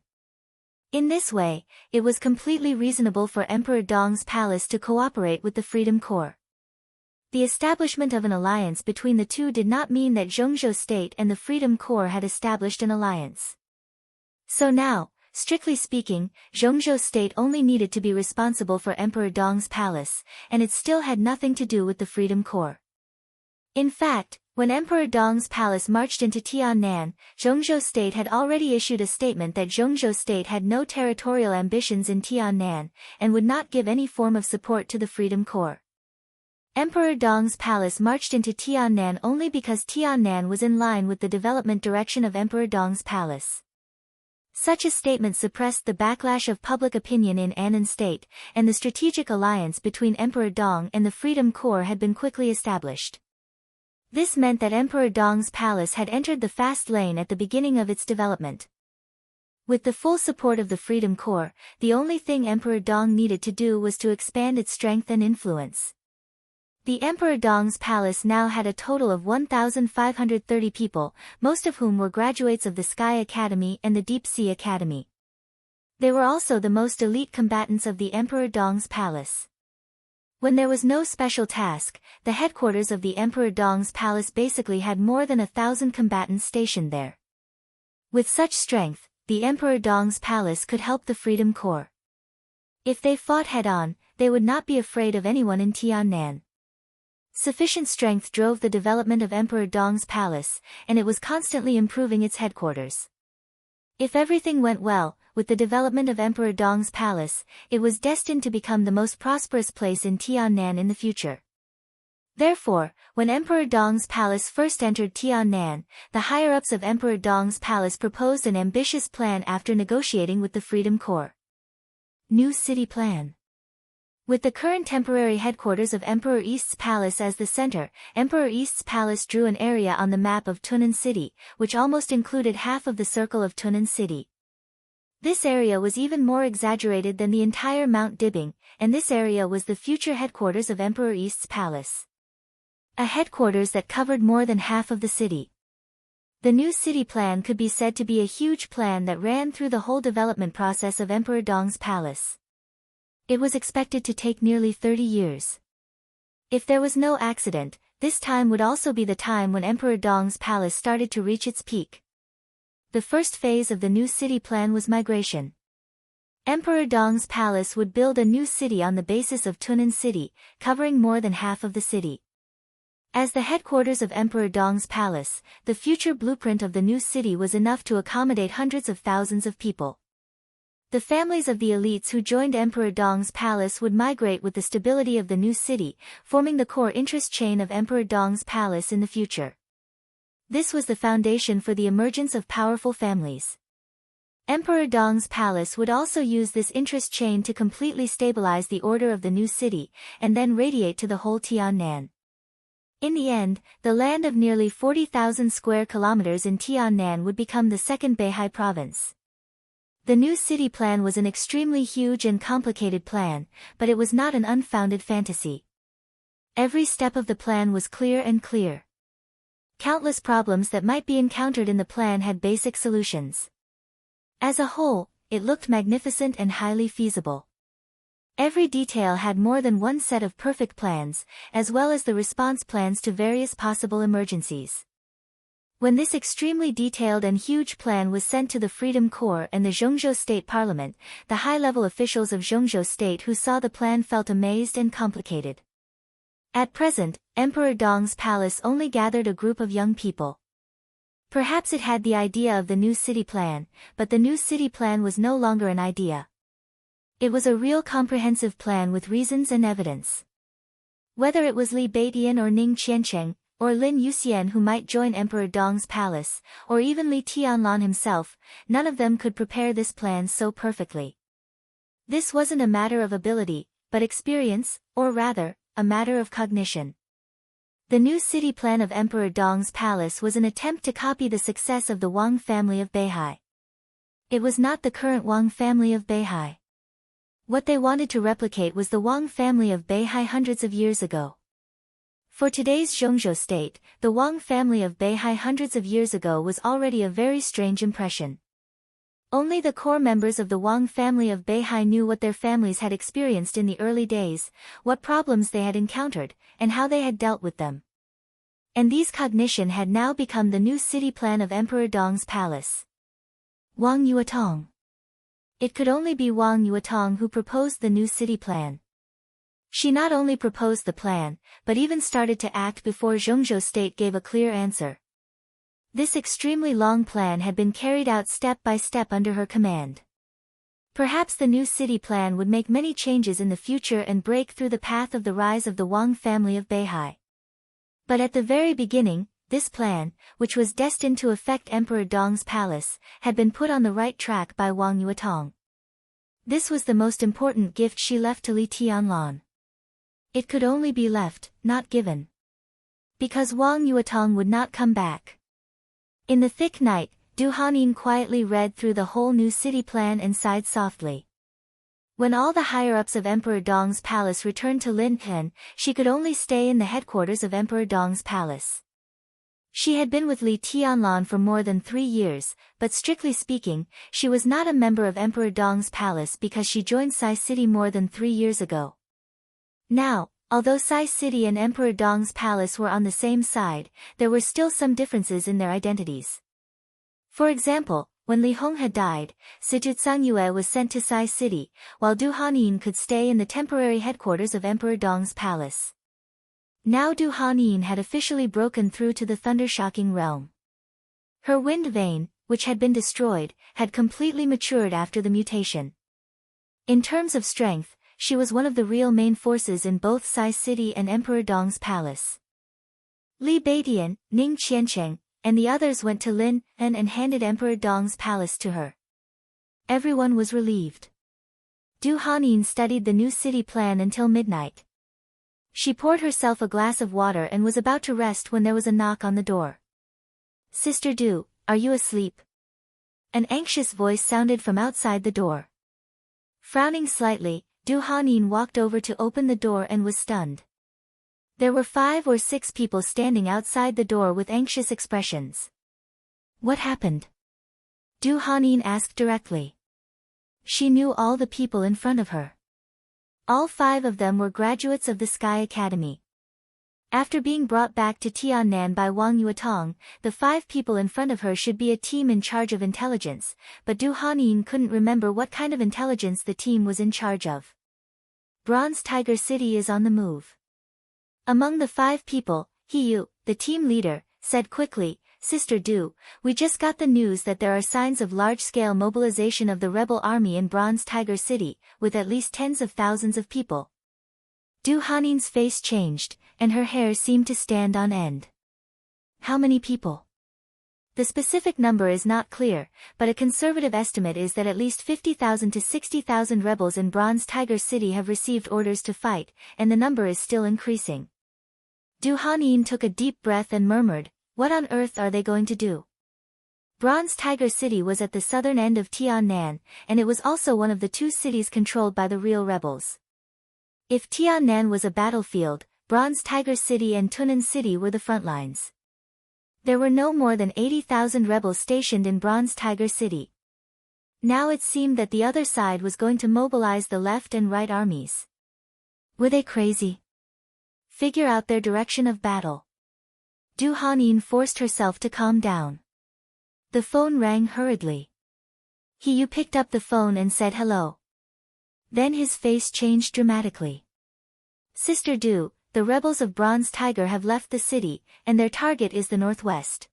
In this way, it was completely reasonable for Emperor Dong's palace to cooperate with the Freedom Corps. The establishment of an alliance between the two did not mean that Zhongzhou State and the Freedom Corps had established an alliance. So now, strictly speaking, Zhongzhou State only needed to be responsible for Emperor Dong's palace, and it still had nothing to do with the Freedom Corps. In fact, when Emperor Dong's palace marched into Tiannan, Zhongzhou State had already issued a statement that Zhongzhou State had no territorial ambitions in Tiannan, and would not give any form of support to the Freedom Corps. Emperor Dong's palace marched into Tiannan only because Tiannan was in line with the development direction of Emperor Dong's palace. Such a statement suppressed the backlash of public opinion in Annan State, and the strategic alliance between Emperor Dong and the Freedom Corps had been quickly established. This meant that Emperor Dong's palace had entered the fast lane at the beginning of its development. With the full support of the Freedom Corps, the only thing Emperor Dong needed to do was to expand its strength and influence. The Emperor Dong's palace now had a total of 1,530 people, most of whom were graduates of the Sky Academy and the Deep Sea Academy. They were also the most elite combatants of the Emperor Dong's palace. When there was no special task, the headquarters of the Emperor Dong's palace basically had more than 1,000 combatants stationed there. With such strength, the Emperor Dong's palace could help the Freedom Corps. If they fought head-on, they would not be afraid of anyone in Tiannan. Sufficient strength drove the development of Emperor Dong's palace, and it was constantly improving its headquarters. If everything went well, with the development of Emperor Dong's palace, it was destined to become the most prosperous place in Tiannan in the future. Therefore, when Emperor Dong's palace first entered Tiannan, the higher-ups of Emperor Dong's palace proposed an ambitious plan after negotiating with the Freedom Corps. New City Plan. With the current temporary headquarters of Emperor East's palace as the center, Emperor East's palace drew an area on the map of Tunnan City, which almost included half of the circle of Tunnan City. This area was even more exaggerated than the entire Mount Dibing, and this area was the future headquarters of Emperor East's palace. A headquarters that covered more than half of the city. The new city plan could be said to be a huge plan that ran through the whole development process of Emperor Dong's palace. It was expected to take nearly 30 years. If there was no accident, this time would also be the time when Emperor Dong's palace started to reach its peak. The first phase of the new city plan was migration. Emperor Dong's palace would build a new city on the basis of Tunnan City, covering more than half of the city. As the headquarters of Emperor Dong's palace, the future blueprint of the new city was enough to accommodate hundreds of thousands of people. The families of the elites who joined Emperor Dong's palace would migrate with the stability of the new city, forming the core interest chain of Emperor Dong's palace in the future. This was the foundation for the emergence of powerful families. Emperor Dong's palace would also use this interest chain to completely stabilize the order of the new city, and then radiate to the whole Tiannan. In the end, the land of nearly 40,000 square kilometers in Tiannan would become the second Beihai province. The new city plan was an extremely huge and complicated plan, but it was not an unfounded fantasy. Every step of the plan was clear and clear. Countless problems that might be encountered in the plan had basic solutions. As a whole, it looked magnificent and highly feasible. Every detail had more than one set of perfect plans, as well as the response plans to various possible emergencies. When this extremely detailed and huge plan was sent to the Freedom Corps and the Zhongzhou State Parliament, the high-level officials of Zhongzhou State who saw the plan felt amazed and complicated. At present, Emperor Dong's palace only gathered a group of young people. Perhaps it had the idea of the new city plan, but the new city plan was no longer an idea. It was a real comprehensive plan with reasons and evidence. Whether it was Li Beidian or Ning Qiancheng, or Lin Yuxian who might join Emperor Dong's palace, or even Li Tianlan himself, none of them could prepare this plan so perfectly. This wasn't a matter of ability, but experience, or rather, a matter of cognition. The new city plan of Emperor Dong's palace was an attempt to copy the success of the Wang family of Beihai. It was not the current Wang family of Beihai. What they wanted to replicate was the Wang family of Beihai hundreds of years ago. For today's Zhongzhou state, the Wang family of Beihai hundreds of years ago was already a very strange impression. Only the core members of the Wang family of Beihai knew what their families had experienced in the early days, what problems they had encountered, and how they had dealt with them. And these cognition had now become the new city plan of Emperor Dong's palace. Wang Yuetong. It could only be Wang Yuetong who proposed the new city plan. She not only proposed the plan, but even started to act before Zhongzhou State gave a clear answer. This extremely long plan had been carried out step by step under her command. Perhaps the new city plan would make many changes in the future and break through the path of the rise of the Wang family of Beihai. But at the very beginning, this plan, which was destined to affect Emperor Dong's palace, had been put on the right track by Wang Yuetong. This was the most important gift she left to Li Tianlan. It could only be left, not given. Because Wang Yuetong would not come back. In the thick night, Du Hanyin quietly read through the whole new city plan and sighed softly. When all the higher-ups of Emperor Dong's palace returned to Linhen, she could only stay in the headquarters of Emperor Dong's palace. She had been with Li Tianlan for more than 3 years, but strictly speaking, she was not a member of Emperor Dong's palace because she joined Sai City more than 3 years ago. Now, although Sai City and Emperor Dong's palace were on the same side, there were still some differences in their identities. For example, when Li Hong had died, Sijut Yue was sent to Sai City, while Du Hanyin could stay in the temporary headquarters of Emperor Dong's palace. Now Du Hanyin had officially broken through to the thunder-shocking realm. Her wind vein, which had been destroyed, had completely matured after the mutation. In terms of strength, she was one of the real main forces in both Sai City and Emperor Dong's palace. Li Beidian, Ning Qiancheng, and the others went to Lin and handed Emperor Dong's palace to her. Everyone was relieved. Du Hanin studied the new city plan until midnight. She poured herself a glass of water and was about to rest when there was a knock on the door. "Sister Du, are you asleep?" An anxious voice sounded from outside the door. Frowning slightly, Du Hanin walked over to open the door and was stunned. There were 5 or 6 people standing outside the door with anxious expressions. "What happened?" Du Hanin asked directly. She knew all the people in front of her. All 5 of them were graduates of the Sky Academy. After being brought back to Tiannan by Wang Yuetong, the 5 people in front of her should be a team in charge of intelligence, but Du Hanin couldn't remember what kind of intelligence the team was in charge of. Bronze Tiger City is on the move. Among the 5 people, Yu, the team leader, said quickly, "Sister Du, we just got the news that there are signs of large-scale mobilization of the rebel army in Bronze Tiger City, with at least tens of thousands of people." Du Hanin's face changed, and her hair seemed to stand on end. "How many people?" The specific number is not clear, but a conservative estimate is that at least 50,000 to 60,000 rebels in Bronze Tiger City have received orders to fight, and the number is still increasing. Du Hanin took a deep breath and murmured, "What on earth are they going to do?" Bronze Tiger City was at the southern end of Tiannan, and it was also one of the 2 cities controlled by the real rebels. If Tiannan was a battlefield, Bronze Tiger City and Tunnan City were the front lines. There were no more than 80,000 rebels stationed in Bronze Tiger City. Now it seemed that the other side was going to mobilize the left and right armies. Were they crazy? Figure out their direction of battle. Du Hanin forced herself to calm down. The phone rang hurriedly. Yu picked up the phone and said hello. Then his face changed dramatically. "Sister Du, the rebels of Bronze Tiger have left the city, and their target is the northwest."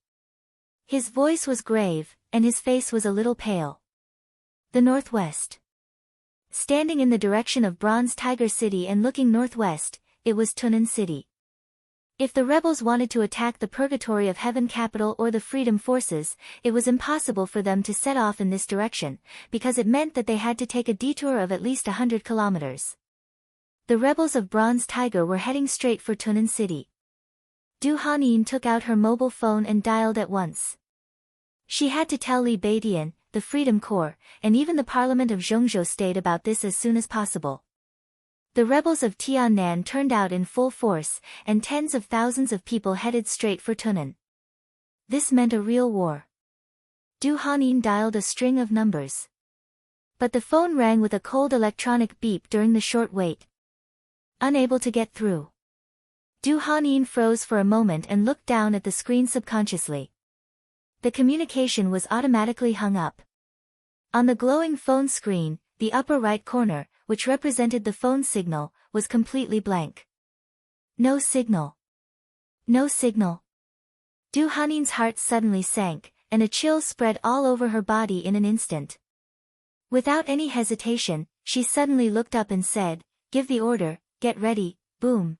His voice was grave, and his face was a little pale. The northwest. Standing in the direction of Bronze Tiger City and looking northwest, it was Tunnan City. If the rebels wanted to attack the Purgatory of Heaven capital or the Freedom Forces, it was impossible for them to set off in this direction, because it meant that they had to take a detour of at least 100 kilometers. The rebels of Bronze Tiger were heading straight for Tunnan City. Du Hanin took out her mobile phone and dialed at once. She had to tell Li Beidian, the Freedom Corps, and even the Parliament of Zhongzhou State about this as soon as possible. The rebels of Tiannan turned out in full force, and tens of thousands of people headed straight for Tunnan. This meant a real war. Du Hanin dialed a string of numbers. But the phone rang with a cold electronic beep during the short wait. Unable to get through. Du Hanin froze for a moment and looked down at the screen subconsciously. The communication was automatically hung up. On the glowing phone screen, the upper right corner, which represented the phone signal, was completely blank. No signal. No signal. Du Hanin's heart suddenly sank, and a chill spread all over her body in an instant. Without any hesitation, she suddenly looked up and said, "Give the order, get ready, boom."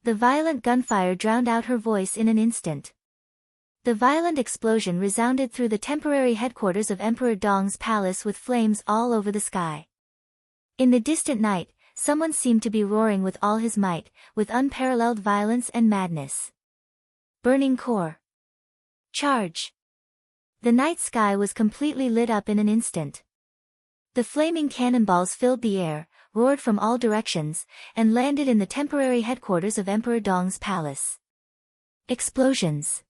The violent gunfire drowned out her voice in an instant. The violent explosion resounded through the temporary headquarters of Emperor Dong's palace with flames all over the sky. In the distant night, someone seemed to be roaring with all his might, with unparalleled violence and madness. Burning core. Charge. The night sky was completely lit up in an instant. The flaming cannonballs filled the air, roared from all directions, and landed in the temporary headquarters of Emperor Dong's palace. Explosions.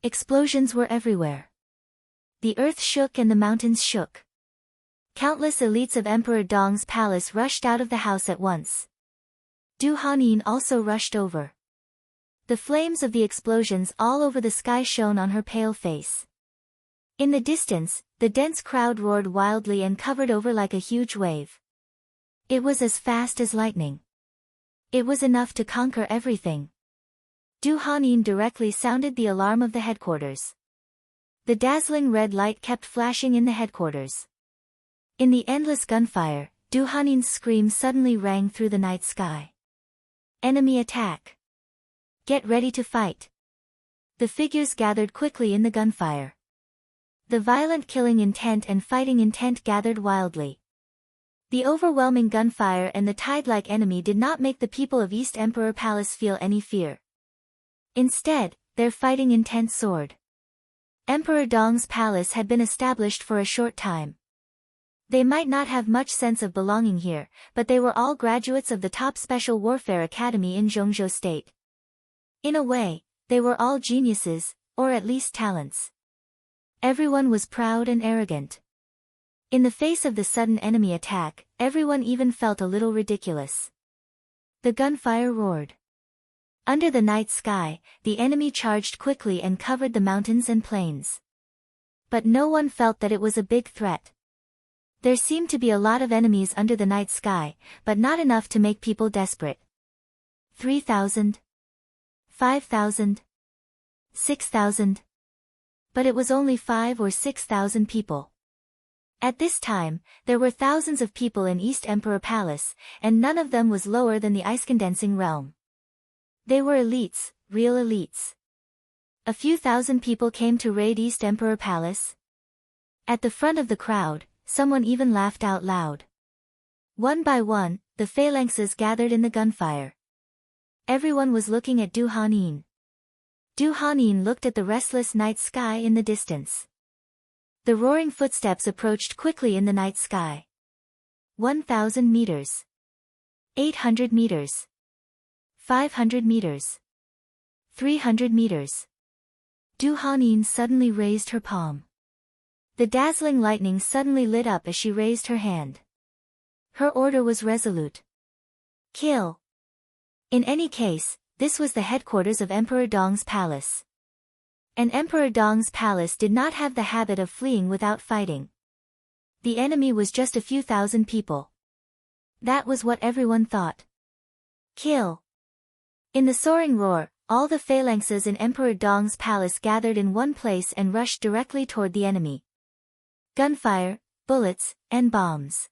Explosions were everywhere. The earth shook and the mountains shook. Countless elites of Emperor Dong's palace rushed out of the house at once. Du Hanin also rushed over. The flames of the explosions all over the sky shone on her pale face. In the distance, the dense crowd roared wildly and covered over like a huge wave. It was as fast as lightning. It was enough to conquer everything. Du Hanin directly sounded the alarm of the headquarters. The dazzling red light kept flashing in the headquarters. In the endless gunfire, Du Hanin's scream suddenly rang through the night sky. Enemy attack. Get ready to fight. The figures gathered quickly in the gunfire. The violent killing intent and fighting intent gathered wildly. The overwhelming gunfire and the tide-like enemy did not make the people of East Emperor Palace feel any fear. Instead, their fighting intent soared. Emperor Dong's palace had been established for a short time. They might not have much sense of belonging here, but they were all graduates of the top special warfare academy in Zhongzhou State. In a way, they were all geniuses, or at least talents. Everyone was proud and arrogant. In the face of the sudden enemy attack, everyone even felt a little ridiculous. The gunfire roared. Under the night sky, the enemy charged quickly and covered the mountains and plains. But no one felt that it was a big threat. There seemed to be a lot of enemies under the night sky, but not enough to make people desperate. 3,000. 5,000. 6,000. But it was only 5 or 6,000 people. At this time, there were thousands of people in East Emperor Palace, and none of them was lower than the ice-condensing realm. They were elites, real elites. A few thousand people came to raid East Emperor Palace. At the front of the crowd, someone even laughed out loud. One by one, the phalanxes gathered in the gunfire. Everyone was looking at Du Hanin. Du Hanin looked at the restless night sky in the distance. The roaring footsteps approached quickly in the night sky. 1,000 meters. 800 meters. 500 meters. 300 meters. Du Hanin suddenly raised her palm. The dazzling lightning suddenly lit up as she raised her hand. Her order was resolute. Kill. In any case, this was the headquarters of Emperor Dong's palace. And Emperor Dong's palace did not have the habit of fleeing without fighting. The enemy was just a few thousand people. That was what everyone thought. Kill. In the soaring roar, all the phalanxes in Emperor Dong's palace gathered in one place and rushed directly toward the enemy. Gunfire, bullets, and bombs.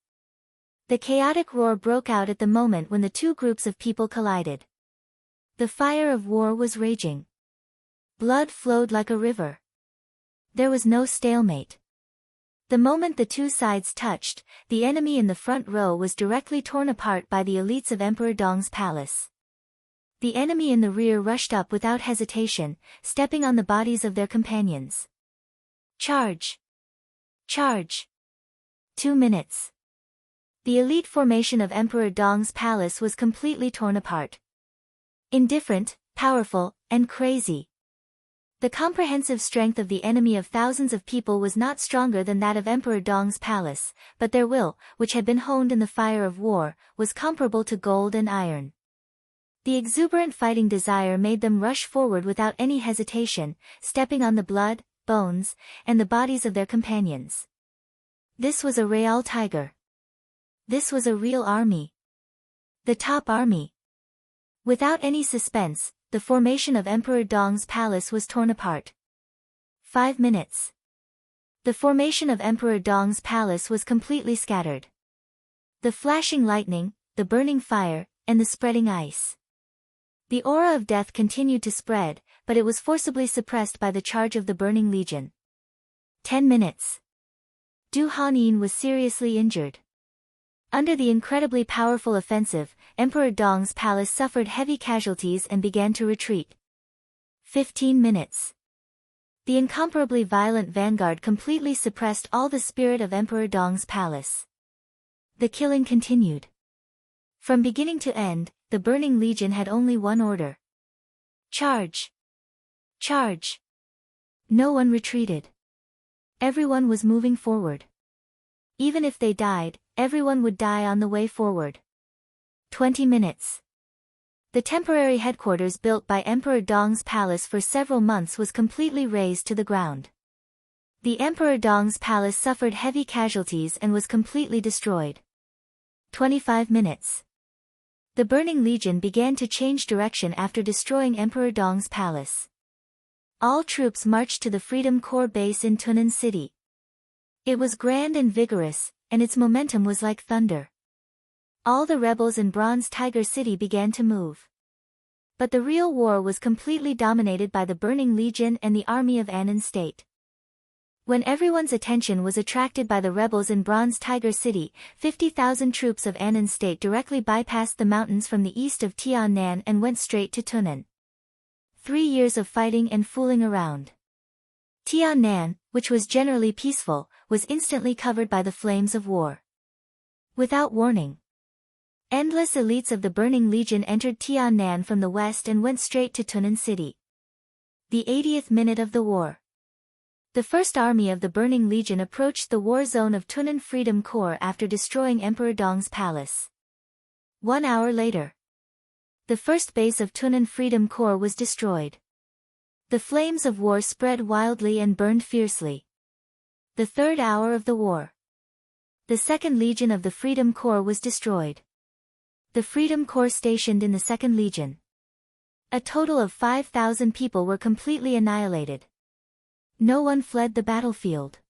The chaotic roar broke out at the moment when the two groups of people collided. The fire of war was raging. Blood flowed like a river. There was no stalemate. The moment the two sides touched, the enemy in the front row was directly torn apart by the elites of Emperor Dong's palace. The enemy in the rear rushed up without hesitation, stepping on the bodies of their companions. Charge! Charge! 2 minutes. The elite formation of Emperor Dong's palace was completely torn apart. Indifferent, powerful, and crazy. The comprehensive strength of the enemy of thousands of people was not stronger than that of Emperor Dong's palace, but their will, which had been honed in the fire of war, was comparable to gold and iron. The exuberant fighting desire made them rush forward without any hesitation, stepping on the blood, bones, and the bodies of their companions. This was a real tiger. This was a real army. The top army. Without any suspense, the formation of Emperor Dong's palace was torn apart. 5 minutes. The formation of Emperor Dong's palace was completely scattered. The flashing lightning, the burning fire, and the spreading ice. The aura of death continued to spread, but it was forcibly suppressed by the charge of the Burning Legion. 10 minutes. Du Hanin was seriously injured. Under the incredibly powerful offensive, Emperor Dong's palace suffered heavy casualties and began to retreat. 15 minutes. The incomparably violent vanguard completely suppressed all the spirit of Emperor Dong's palace. The killing continued. From beginning to end, the Burning Legion had only one order. Charge! Charge! No one retreated. Everyone was moving forward. Even if they died, everyone would die on the way forward. 20 minutes. The temporary headquarters built by Emperor Dong's palace for several months was completely razed to the ground. The Emperor Dong's palace suffered heavy casualties and was completely destroyed. 25 minutes. The Burning Legion began to change direction after destroying Emperor Dong's palace. All troops marched to the Freedom Corps base in Tunnan City. It was grand and vigorous, and its momentum was like thunder. All the rebels in Bronze Tiger City began to move. But the real war was completely dominated by the Burning Legion and the army of Annan State. When everyone's attention was attracted by the rebels in Bronze Tiger City, 50,000 troops of Annan state directly bypassed the mountains from the east of Tiannan and went straight to Tunnan. 3 years of fighting and fooling around. Tiannan, which was generally peaceful, was instantly covered by the flames of war. Without warning, endless elites of the Burning Legion entered Tiannan from the west and went straight to Tunnan City. The 80th minute of the war. The First Army of the Burning Legion approached the war zone of Tunnan Freedom Corps after destroying Emperor Dong's palace. 1 hour later, the first base of Tunnan Freedom Corps was destroyed. The flames of war spread wildly and burned fiercely. The 3rd hour of the war. The 2nd Legion of the Freedom Corps was destroyed. The Freedom Corps stationed in the 2nd Legion. A total of 5,000 people were completely annihilated. No one fled the battlefield.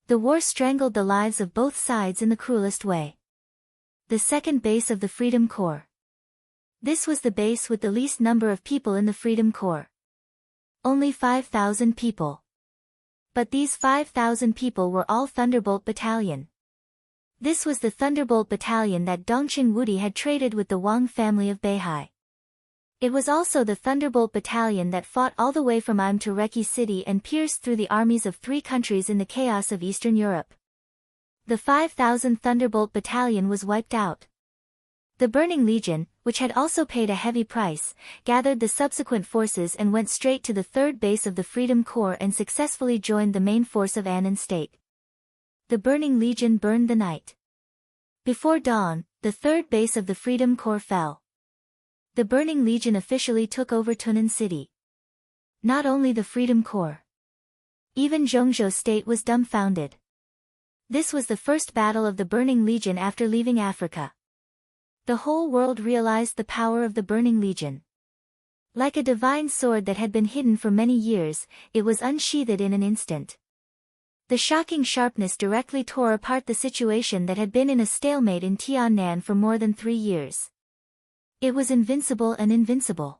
The war strangled the lives of both sides in the cruelest way. The 2nd base of the Freedom Corps. This was the base with the least number of people in the Freedom Corps. Only 5,000 people. But these 5,000 people were all Thunderbolt Battalion. This was the Thunderbolt Battalion that Dongqing Wudi had traded with the Wang family of Beihai. It was also the Thunderbolt Battalion that fought all the way from Im to Reki City and pierced through the armies of 3 countries in the chaos of Eastern Europe. The 5,000 Thunderbolt Battalion was wiped out. The Burning Legion, which had also paid a heavy price, gathered the subsequent forces and went straight to the 3rd base of the Freedom Corps and successfully joined the main force of Annan State. The Burning Legion burned the night. Before dawn, the 3rd base of the Freedom Corps fell. The Burning Legion officially took over Tunnan City. Not only the Freedom Corps. Even Zhongzhou State was dumbfounded. This was the first battle of the Burning Legion after leaving Africa. The whole world realized the power of the Burning Legion. Like a divine sword that had been hidden for many years, it was unsheathed in an instant. The shocking sharpness directly tore apart the situation that had been in a stalemate in Tiannan for more than 3 years. It was invincible and invincible.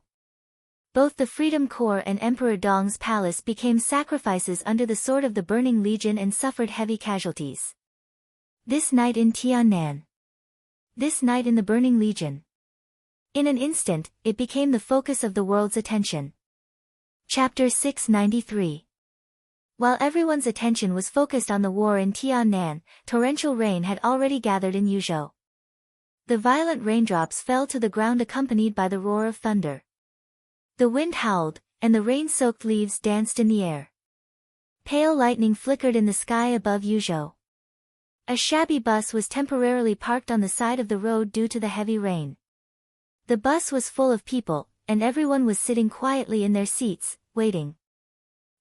Both the Freedom Corps and Emperor Dong's palace became sacrifices under the sword of the Burning Legion and suffered heavy casualties. This night in Tiannan. This night in the Burning Legion. In an instant, it became the focus of the world's attention. Chapter 693. While everyone's attention was focused on the war in Tiannan, torrential rain had already gathered in Yuzhou. The violent raindrops fell to the ground accompanied by the roar of thunder. The wind howled, and the rain-soaked leaves danced in the air. Pale lightning flickered in the sky above Yuzhou. A shabby bus was temporarily parked on the side of the road due to the heavy rain. The bus was full of people, and everyone was sitting quietly in their seats, waiting.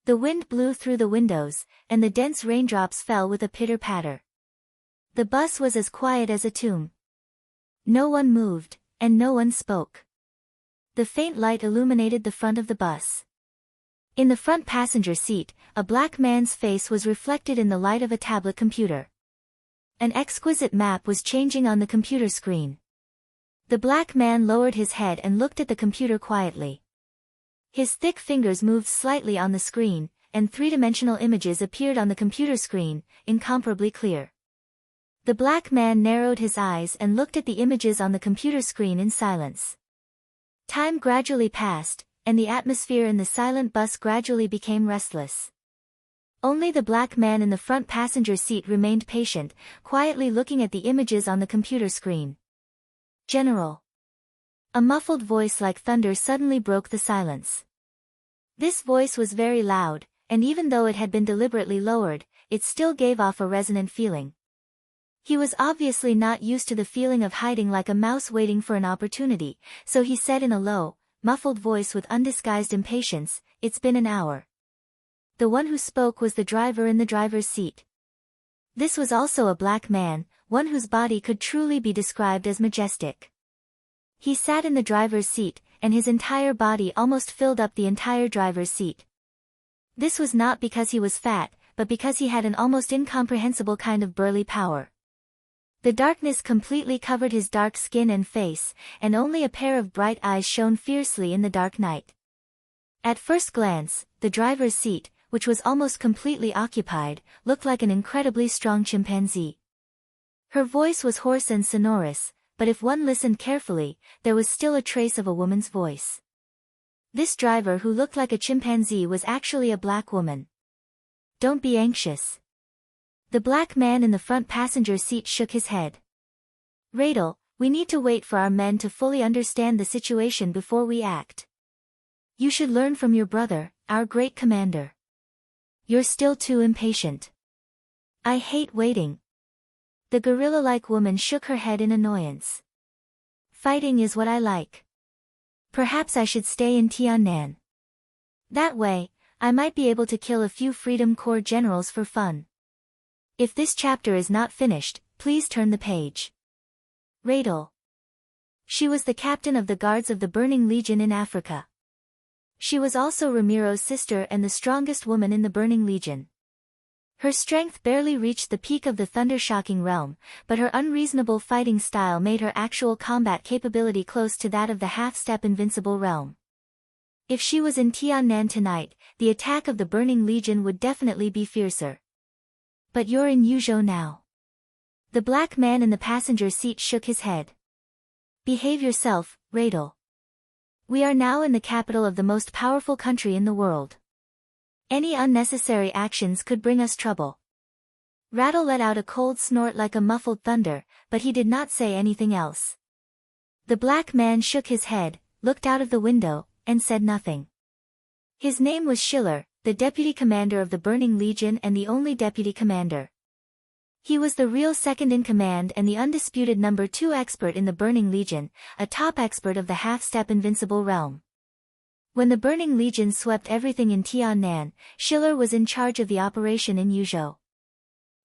The wind blew through the windows, and the dense raindrops fell with a pitter-patter. The bus was as quiet as a tomb. No one moved, and no one spoke. The faint light illuminated the front of the bus. In the front passenger seat, a black man's face was reflected in the light of a tablet computer. An exquisite map was changing on the computer screen. The black man lowered his head and looked at the computer quietly. His thick fingers moved slightly on the screen, and 3-dimensional images appeared on the computer screen, incomparably clear. The black man narrowed his eyes and looked at the images on the computer screen in silence. Time gradually passed, and the atmosphere in the silent bus gradually became restless. Only the black man in the front passenger seat remained patient, quietly looking at the images on the computer screen. General. A muffled voice like thunder suddenly broke the silence. This voice was very loud, and even though it had been deliberately lowered, it still gave off a resonant feeling. He was obviously not used to the feeling of hiding like a mouse waiting for an opportunity, so he said in a low, muffled voice with undisguised impatience, "It's been an hour." The one who spoke was the driver in the driver's seat. This was also a black man, one whose body could truly be described as majestic. He sat in the driver's seat, and his entire body almost filled up the entire driver's seat. This was not because he was fat, but because he had an almost incomprehensible kind of burly power. The darkness completely covered his dark skin and face, and only a pair of bright eyes shone fiercely in the dark night. At first glance, the driver's seat, which was almost completely occupied, looked like an incredibly strong chimpanzee. Her voice was hoarse and sonorous, but if one listened carefully, there was still a trace of a woman's voice. This driver who looked like a chimpanzee was actually a black woman. "Don't be anxious." The black man in the front passenger seat shook his head. "Radel, we need to wait for our men to fully understand the situation before we act. You should learn from your brother, our great commander. You're still too impatient." "I hate waiting." The gorilla-like woman shook her head in annoyance. "Fighting is what I like. Perhaps I should stay in Tiannan. That way, I might be able to kill a few Freedom Corps generals for fun. If this chapter is not finished, please turn the page." Radel. She was the captain of the Guards of the Burning Legion in Africa. She was also Ramiro's sister and the strongest woman in the Burning Legion. Her strength barely reached the peak of the Thunder-Shocking realm, but her unreasonable fighting style made her actual combat capability close to that of the half-step invincible realm. If she was in Tiannan tonight, the attack of the Burning Legion would definitely be fiercer. "But you're in Yuzhou now." The black man in the passenger seat shook his head. "Behave yourself, Radel. We are now in the capital of the most powerful country in the world. Any unnecessary actions could bring us trouble." Radel let out a cold snort like a muffled thunder, but he did not say anything else. The black man shook his head, looked out of the window, and said nothing. His name was Schiller, the deputy commander of the Burning Legion and the only deputy commander. He was the real second-in-command and the undisputed number 2 expert in the Burning Legion, a top expert of the half-step invincible realm. When the Burning Legion swept everything in Tiannan, Schiller was in charge of the operation in Yuzhou.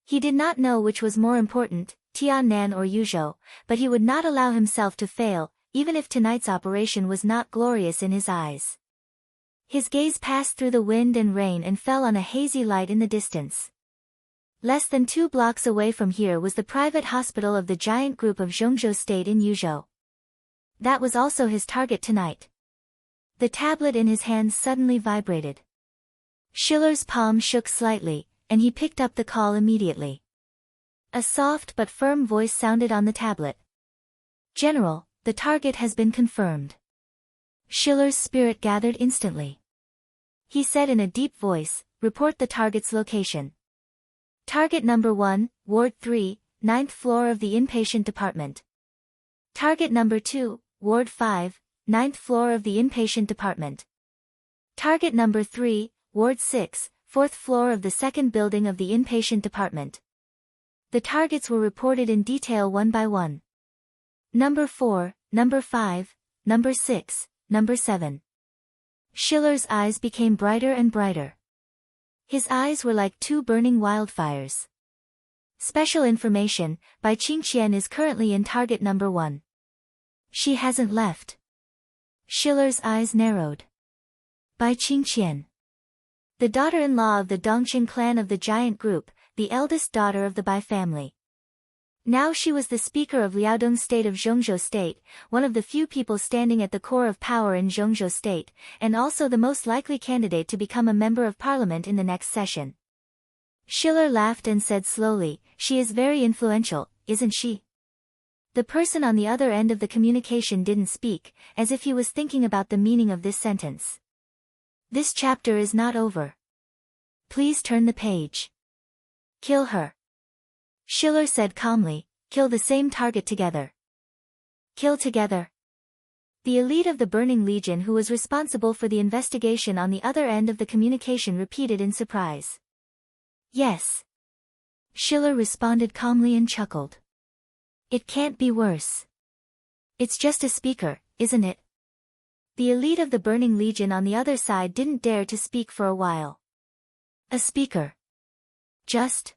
He did not know which was more important, Tiannan or Yuzhou, but he would not allow himself to fail, even if tonight's operation was not glorious in his eyes. His gaze passed through the wind and rain and fell on a hazy light in the distance. Less than 2 blocks away from here was the private hospital of the giant group of Zhongzhou State in Yuzhou. That was also his target tonight. The tablet in his hands suddenly vibrated. Schiller's palm shook slightly, and he picked up the call immediately. A soft but firm voice sounded on the tablet. "General, the target has been confirmed." Schiller's spirit gathered instantly. He said in a deep voice, "Report the target's location." "Target number 1, Ward 3, 9th floor of the inpatient department." "Target number 2, Ward 5, 9th floor of the inpatient department." "Target number 3, Ward 6, 4th floor of the second building of the inpatient department." The targets were reported in detail one by one. Number 4, number 5, number 6, number 7. Schiller's eyes became brighter and brighter. His eyes were like 2 burning wildfires. "Special information, Bai Qingqian is currently in target number 1. She hasn't left." Schiller's eyes narrowed. Bai Qingqian. The daughter-in-law of the Dongqing clan of the giant group, the eldest daughter of the Bai family. Now she was the speaker of Liaodong State of Zhongzhou State, one of the few people standing at the core of power in Zhongzhou State, and also the most likely candidate to become a member of parliament in the next session. Schiller laughed and said slowly, "She is very influential, isn't she?" The person on the other end of the communication didn't speak, as if he was thinking about the meaning of this sentence. "This chapter is not over. Please turn the page." "Kill her." Schiller said calmly, "Kill the same target together." "Kill together." The elite of the Burning Legion who was responsible for the investigation on the other end of the communication repeated in surprise. "Yes." Schiller responded calmly and chuckled. "It can't be worse. It's just a speaker, isn't it?" The elite of the Burning Legion on the other side didn't dare to speak for a while. A speaker. Just.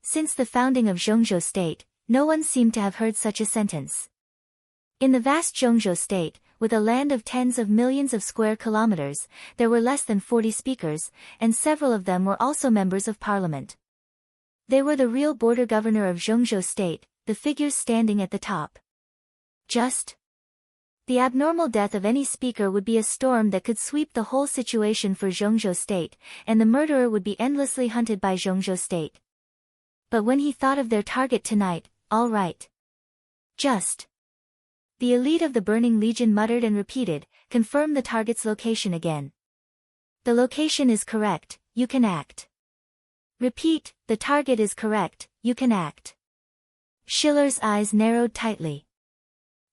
Since the founding of Zhongzhou State, no one seemed to have heard such a sentence. In the vast Zhongzhou State, with a land of tens of millions of square kilometers, there were less than 40 speakers, and several of them were also members of parliament. They were the real border governor of Zhongzhou State, the figures standing at the top. Just. The abnormal death of any speaker would be a storm that could sweep the whole situation for Zhongzhou State, and the murderer would be endlessly hunted by Zhongzhou State. But when he thought of their target tonight, all right. Just. The elite of the Burning Legion muttered and repeated, confirm the target's location again. The location is correct, you can act. Repeat, the target is correct, you can act. Schiller's eyes narrowed tightly.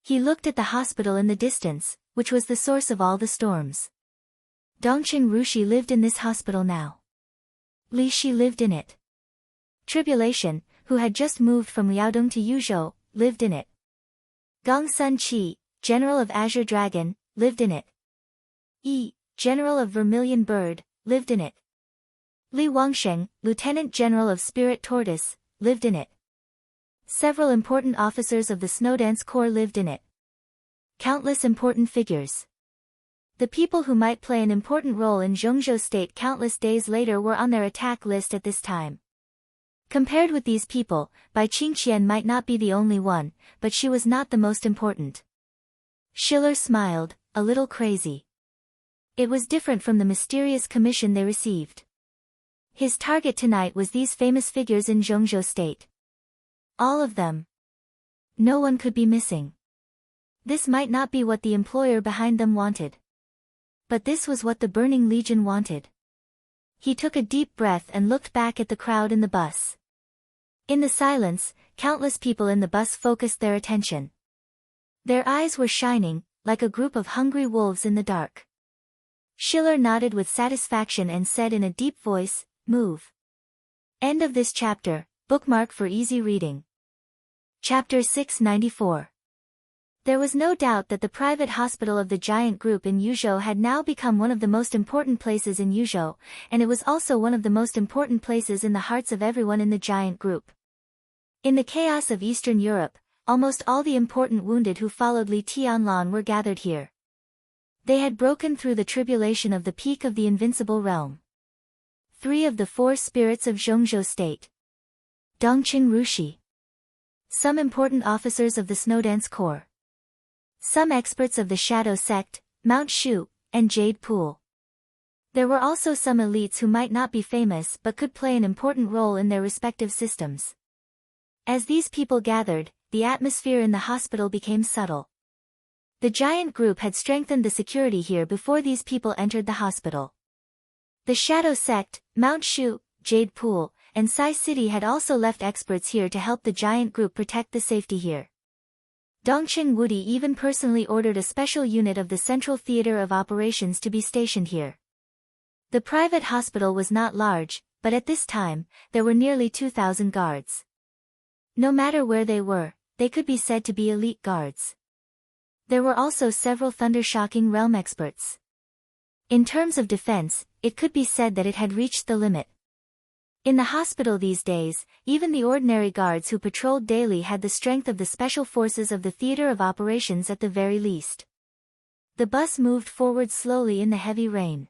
He looked at the hospital in the distance, which was the source of all the storms. Dongqing Rushi lived in this hospital now. Li Shi lived in it. Tribulation, who had just moved from Liaodong to Yuzhou, lived in it. Gong Sun Qi, General of Azure Dragon, lived in it. Yi, General of Vermilion Bird, lived in it. Li Wangsheng, Lieutenant General of Spirit Tortoise, lived in it. Several important officers of the Snowdance Corps lived in it. Countless important figures. The people who might play an important role in Zhongzhou State countless days later were on their attack list at this time. Compared with these people, Bai Qingqian might not be the only one, but she was not the most important. Schiller smiled, a little crazy. It was different from the mysterious commission they received. His target tonight was these famous figures in Zhongzhou State. All of them. No one could be missing. This might not be what the employer behind them wanted. But this was what the Burning Legion wanted. He took a deep breath and looked back at the crowd in the bus. In the silence, countless people in the bus focused their attention. Their eyes were shining, like a group of hungry wolves in the dark. Schiller nodded with satisfaction and said in a deep voice, "Move." End of this chapter, bookmark for easy reading. Chapter 694. There was no doubt that the private hospital of the giant group in Yuzhou had now become one of the most important places in Yuzhou, and it was also one of the most important places in the hearts of everyone in the giant group. In the chaos of Eastern Europe, almost all the important wounded who followed Li Tianlan were gathered here. They had broken through the tribulation of the peak of the invincible realm. 3 of the 4 spirits of Zhongzhou State. Dongqing Rushi. Some important officers of the Snowdance Corps. Some experts of the Shadow Sect, Mount Shu, and Jade Pool. There were also some elites who might not be famous but could play an important role in their respective systems. As these people gathered, the atmosphere in the hospital became subtle. The giant group had strengthened the security here before these people entered the hospital. The Shadow Sect, Mount Shu, Jade Pool, and Sai City had also left experts here to help the giant group protect the safety here. Dongqing Wudi even personally ordered a special unit of the Central Theater of Operations to be stationed here. The private hospital was not large, but at this time, there were nearly 2,000 guards. No matter where they were, they could be said to be elite guards. There were also several thunder-shocking realm experts. In terms of defense, it could be said that it had reached the limit. In the hospital these days, even the ordinary guards who patrolled daily had the strength of the special forces of the theater of operations at the very least. The bus moved forward slowly in the heavy rain.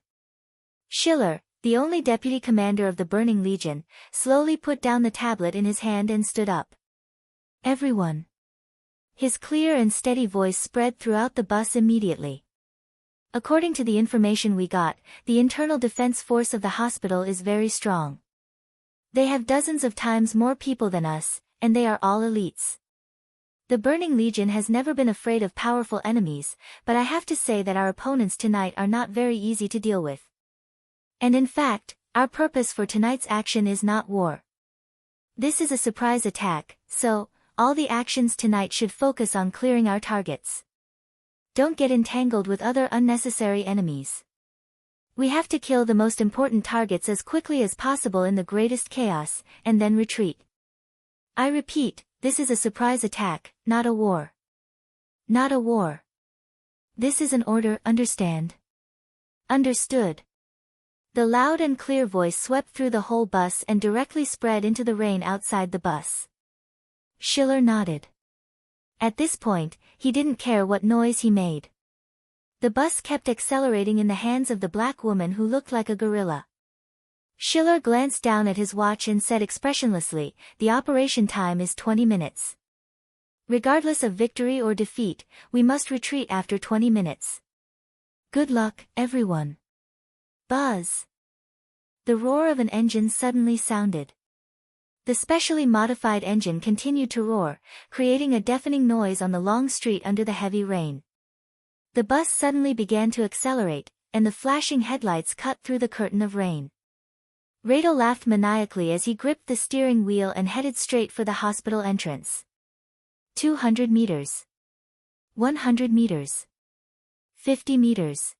Schiller, the only deputy commander of the Burning Legion, slowly put down the tablet in his hand and stood up. Everyone. His clear and steady voice spread throughout the bus immediately. According to the information we got, the internal defense force of the hospital is very strong. They have dozens of times more people than us, and they are all elites. The Burning Legion has never been afraid of powerful enemies, but I have to say that our opponents tonight are not very easy to deal with. And in fact, our purpose for tonight's action is not war. This is a surprise attack, so, all the actions tonight should focus on clearing our targets. Don't get entangled with other unnecessary enemies. We have to kill the most important targets as quickly as possible in the greatest chaos, and then retreat. I repeat, this is a surprise attack, not a war. Not a war. This is an order, understand? Understood. The loud and clear voice swept through the whole bus and directly spread into the rain outside the bus. Schiller nodded. At this point, he didn't care what noise he made. The bus kept accelerating in the hands of the black woman who looked like a gorilla. Schiller glanced down at his watch and said expressionlessly, "The operation time is 20 minutes. Regardless of victory or defeat, we must retreat after 20 minutes. Good luck, everyone. Buzz. The roar of an engine suddenly sounded. The specially modified engine continued to roar, creating a deafening noise on the long street under the heavy rain. The bus suddenly began to accelerate, and the flashing headlights cut through the curtain of rain. Radel laughed maniacally as he gripped the steering wheel and headed straight for the hospital entrance. 200 meters. 100 meters. 50 meters.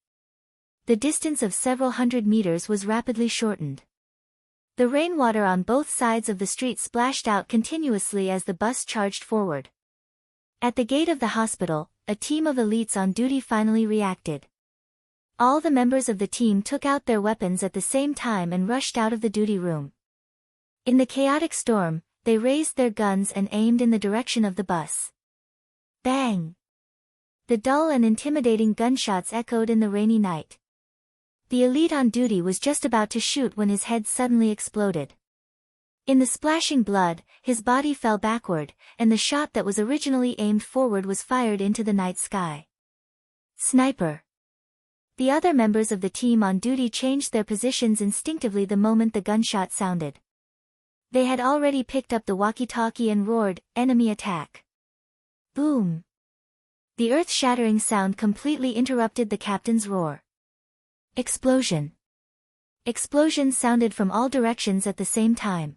The distance of several hundred meters was rapidly shortened. The rainwater on both sides of the street splashed out continuously as the bus charged forward. At the gate of the hospital, a team of elites on duty finally reacted. All the members of the team took out their weapons at the same time and rushed out of the duty room. In the chaotic storm, they raised their guns and aimed in the direction of the bus. Bang! The dull and intimidating gunshots echoed in the rainy night. The elite on duty was just about to shoot when his head suddenly exploded. In the splashing blood, his body fell backward, and the shot that was originally aimed forward was fired into the night sky. Sniper. The other members of the team on duty changed their positions instinctively the moment the gunshot sounded. They had already picked up the walkie-talkie and roared, "Enemy attack!" Boom! The earth-shattering sound completely interrupted the captain's roar. Explosion. Explosions sounded from all directions at the same time.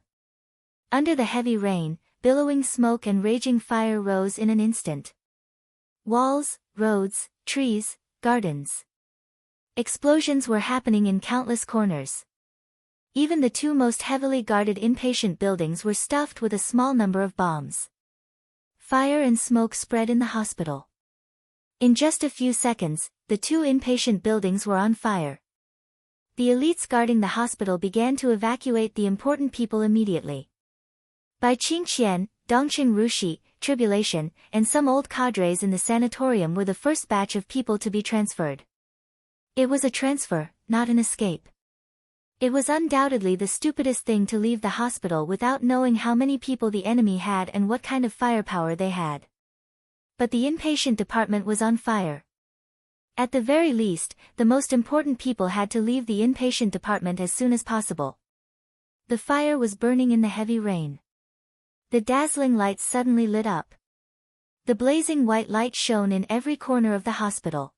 Under the heavy rain, billowing smoke and raging fire rose in an instant. Walls, roads, trees, gardens. Explosions were happening in countless corners. Even the two most heavily guarded inpatient buildings were stuffed with a small number of bombs. Fire and smoke spread in the hospital. In just a few seconds, the two inpatient buildings were on fire. The elites guarding the hospital began to evacuate the important people immediately. By Qingqian, Dongqing Rushi, Tribulation, and some old cadres in the sanatorium were the first batch of people to be transferred. It was a transfer, not an escape. It was undoubtedly the stupidest thing to leave the hospital without knowing how many people the enemy had and what kind of firepower they had. But the inpatient department was on fire. At the very least, the most important people had to leave the inpatient department as soon as possible. The fire was burning in the heavy rain. The dazzling lights suddenly lit up. The blazing white light shone in every corner of the hospital.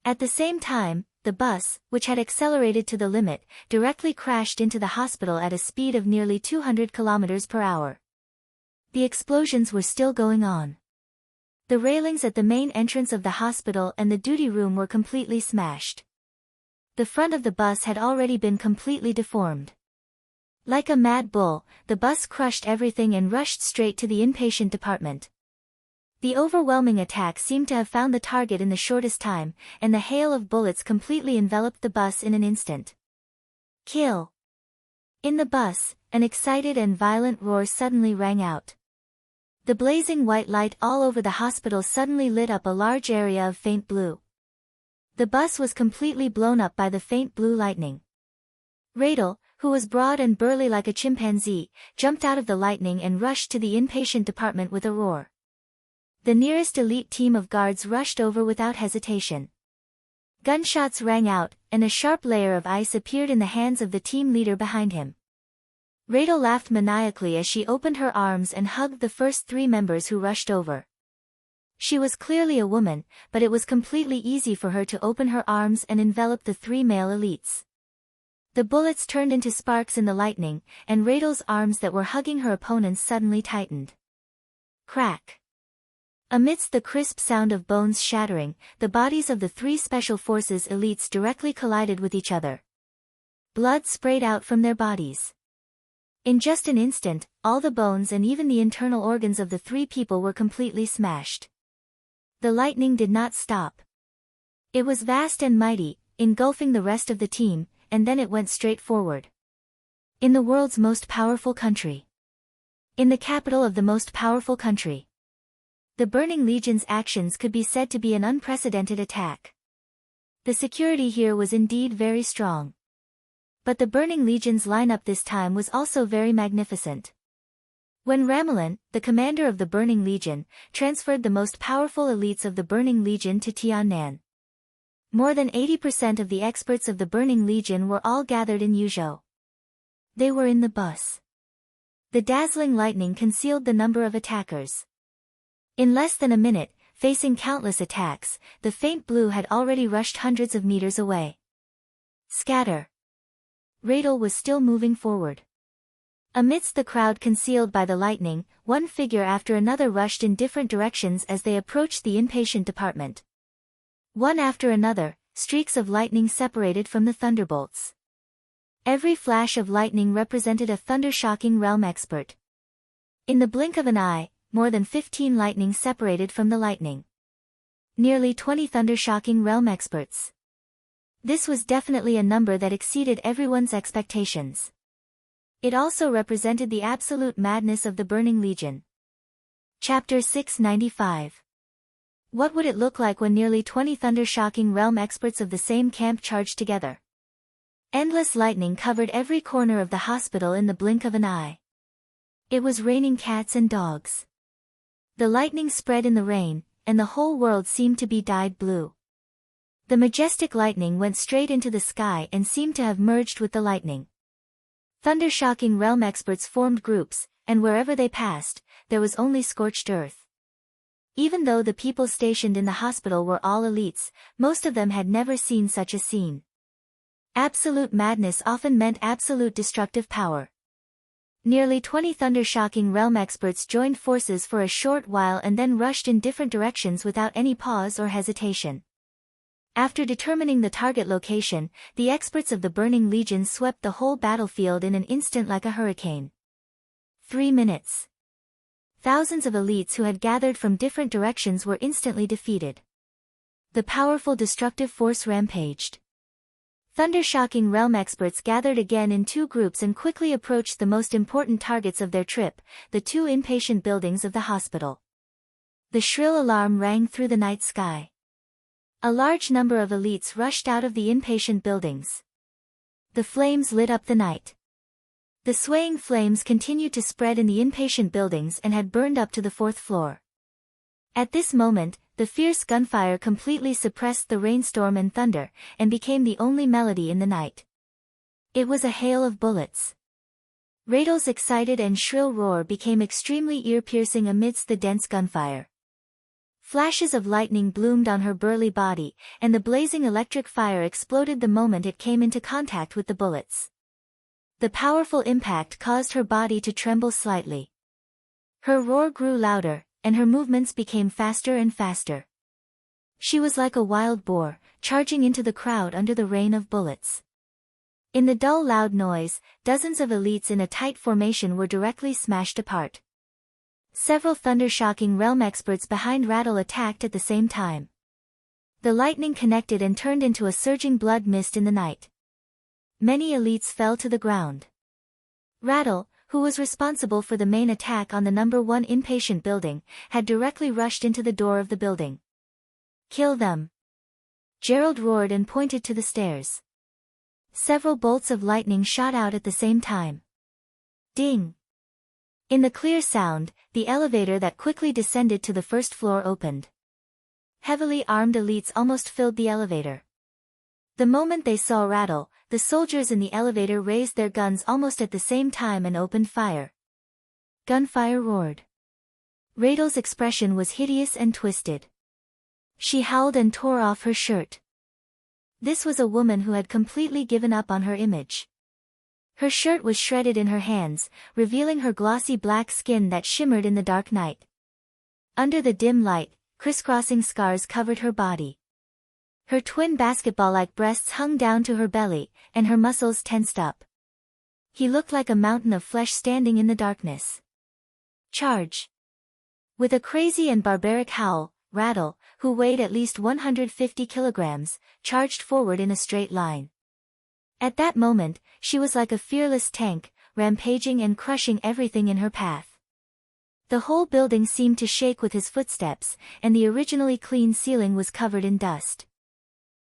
At the same time, the bus, which had accelerated to the limit, directly crashed into the hospital at a speed of nearly 200 kilometers per hour. The explosions were still going on. The railings at the main entrance of the hospital and the duty room were completely smashed. The front of the bus had already been completely deformed. Like a mad bull, the bus crushed everything and rushed straight to the inpatient department. The overwhelming attack seemed to have found the target in the shortest time, and the hail of bullets completely enveloped the bus in an instant. Kill! In the bus, an excited and violent roar suddenly rang out. The blazing white light all over the hospital suddenly lit up a large area of faint blue. The bus was completely blown up by the faint blue lightning. Radel, who was broad and burly like a chimpanzee, jumped out of the lightning and rushed to the inpatient department with a roar. The nearest elite team of guards rushed over without hesitation. Gunshots rang out, and a sharp layer of ice appeared in the hands of the team leader behind him. Radel laughed maniacally as she opened her arms and hugged the first three members who rushed over. She was clearly a woman, but it was completely easy for her to open her arms and envelop the three male elites. The bullets turned into sparks in the lightning, and Radel's arms that were hugging her opponents suddenly tightened. Crack! Amidst the crisp sound of bones shattering, the bodies of the three Special Forces elites directly collided with each other. Blood sprayed out from their bodies. In just an instant, all the bones and even the internal organs of the three people were completely smashed. The lightning did not stop. It was vast and mighty, engulfing the rest of the team, and then it went straight forward. In the world's most powerful country. In the capital of the most powerful country. The Burning Legion's actions could be said to be an unprecedented attack. The security here was indeed very strong. But the Burning Legion's lineup this time was also very magnificent. When Ramelin, the commander of the Burning Legion, transferred the most powerful elites of the Burning Legion to Tiannan. More than 80% of the experts of the Burning Legion were all gathered in Yuzhou. They were in the bus. The dazzling lightning concealed the number of attackers. In less than a minute, facing countless attacks, the faint blue had already rushed hundreds of meters away. Scatter. Radel was still moving forward. Amidst the crowd concealed by the lightning, one figure after another rushed in different directions as they approached the inpatient department. One after another, streaks of lightning separated from the thunderbolts. Every flash of lightning represented a thunder-shocking realm expert. In the blink of an eye, more than 15 lightning separated from the lightning. Nearly 20 thunder-shocking realm experts. This was definitely a number that exceeded everyone's expectations. It also represented the absolute madness of the Burning Legion. Chapter 695. What would it look like when nearly 20 thunder-shocking realm experts of the same camp charged together? Endless lightning covered every corner of the hospital in the blink of an eye. It was raining cats and dogs. The lightning spread in the rain, and the whole world seemed to be dyed blue. The majestic lightning went straight into the sky and seemed to have merged with the lightning. Thunder-shocking realm experts formed groups, and wherever they passed, there was only scorched earth. Even though the people stationed in the hospital were all elites, most of them had never seen such a scene. Absolute madness often meant absolute destructive power. Nearly 20 thunder-shocking realm experts joined forces for a short while and then rushed in different directions without any pause or hesitation. After determining the target location, the experts of the Burning Legion swept the whole battlefield in an instant like a hurricane. 3 minutes. Thousands of elites who had gathered from different directions were instantly defeated. The powerful destructive force rampaged. Thunder-shocking realm experts gathered again in 2 groups and quickly approached the most important targets of their trip, the 2 inpatient buildings of the hospital. The shrill alarm rang through the night sky. A large number of elites rushed out of the inpatient buildings. The flames lit up the night. The swaying flames continued to spread in the inpatient buildings and had burned up to the 4th floor. At this moment, the fierce gunfire completely suppressed the rainstorm and thunder, and became the only melody in the night. It was a hail of bullets. Radel's excited and shrill roar became extremely ear-piercing amidst the dense gunfire. Flashes of lightning bloomed on her burly body, and the blazing electric fire exploded the moment it came into contact with the bullets. The powerful impact caused her body to tremble slightly. Her roar grew louder, and her movements became faster and faster. She was like a wild boar, charging into the crowd under the rain of bullets. In the dull loud noise, dozens of elites in a tight formation were directly smashed apart. Several thunder-shocking realm experts behind Radel attacked at the same time. The lightning connected and turned into a surging blood mist in the night. Many elites fell to the ground. Radel, who was responsible for the main attack on the number 1 inpatient building, had directly rushed into the door of the building. "Kill them!" Gerald roared and pointed to the stairs. Several bolts of lightning shot out at the same time. Ding! In the clear sound, the elevator that quickly descended to the 1st floor opened. Heavily armed elites almost filled the elevator. The moment they saw Radel, the soldiers in the elevator raised their guns almost at the same time and opened fire. Gunfire roared. Radel's expression was hideous and twisted. She howled and tore off her shirt. This was a woman who had completely given up on her image. Her shirt was shredded in her hands, revealing her glossy black skin that shimmered in the dark night. Under the dim light, crisscrossing scars covered her body. Her twin basketball-like breasts hung down to her belly, and her muscles tensed up. He looked like a mountain of flesh standing in the darkness. Charge! With a crazy and barbaric howl, Radel, who weighed at least 150 kilograms, charged forward in a straight line. At that moment, she was like a fearless tank, rampaging and crushing everything in her path. The whole building seemed to shake with his footsteps, and the originally clean ceiling was covered in dust.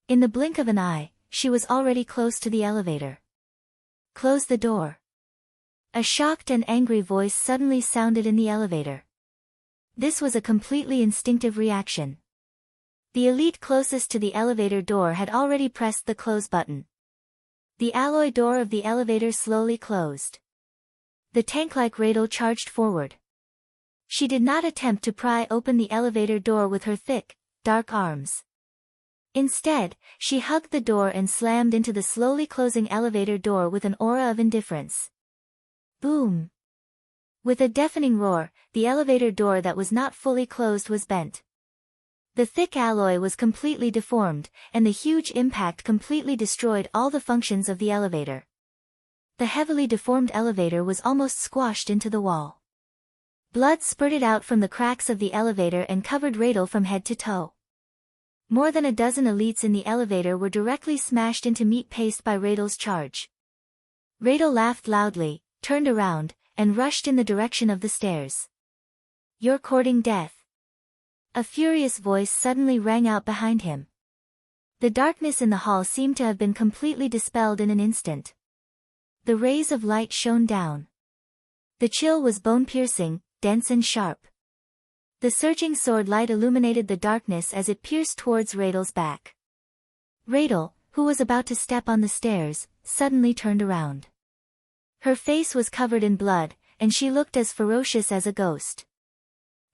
In the blink of an eye, she was already close to the elevator. "Close the door." A shocked and angry voice suddenly sounded in the elevator. This was a completely instinctive reaction. The elite closest to the elevator door had already pressed the close button. The alloy door of the elevator slowly closed. The tank-like Radel charged forward. She did not attempt to pry open the elevator door with her thick, dark arms. Instead, she hugged the door and slammed into the slowly closing elevator door with an aura of indifference. Boom! With a deafening roar, the elevator door that was not fully closed was bent. The thick alloy was completely deformed, and the huge impact completely destroyed all the functions of the elevator. The heavily deformed elevator was almost squashed into the wall. Blood spurted out from the cracks of the elevator and covered Radel from head to toe. More than a dozen elites in the elevator were directly smashed into meat paste by Radel's charge. Radel laughed loudly, turned around, and rushed in the direction of the stairs. "You're courting death." A furious voice suddenly rang out behind him. The darkness in the hall seemed to have been completely dispelled in an instant. The rays of light shone down. The chill was bone-piercing, dense and sharp. The surging sword light illuminated the darkness as it pierced towards Radel's back. Radel, who was about to step on the stairs, suddenly turned around. Her face was covered in blood, and she looked as ferocious as a ghost.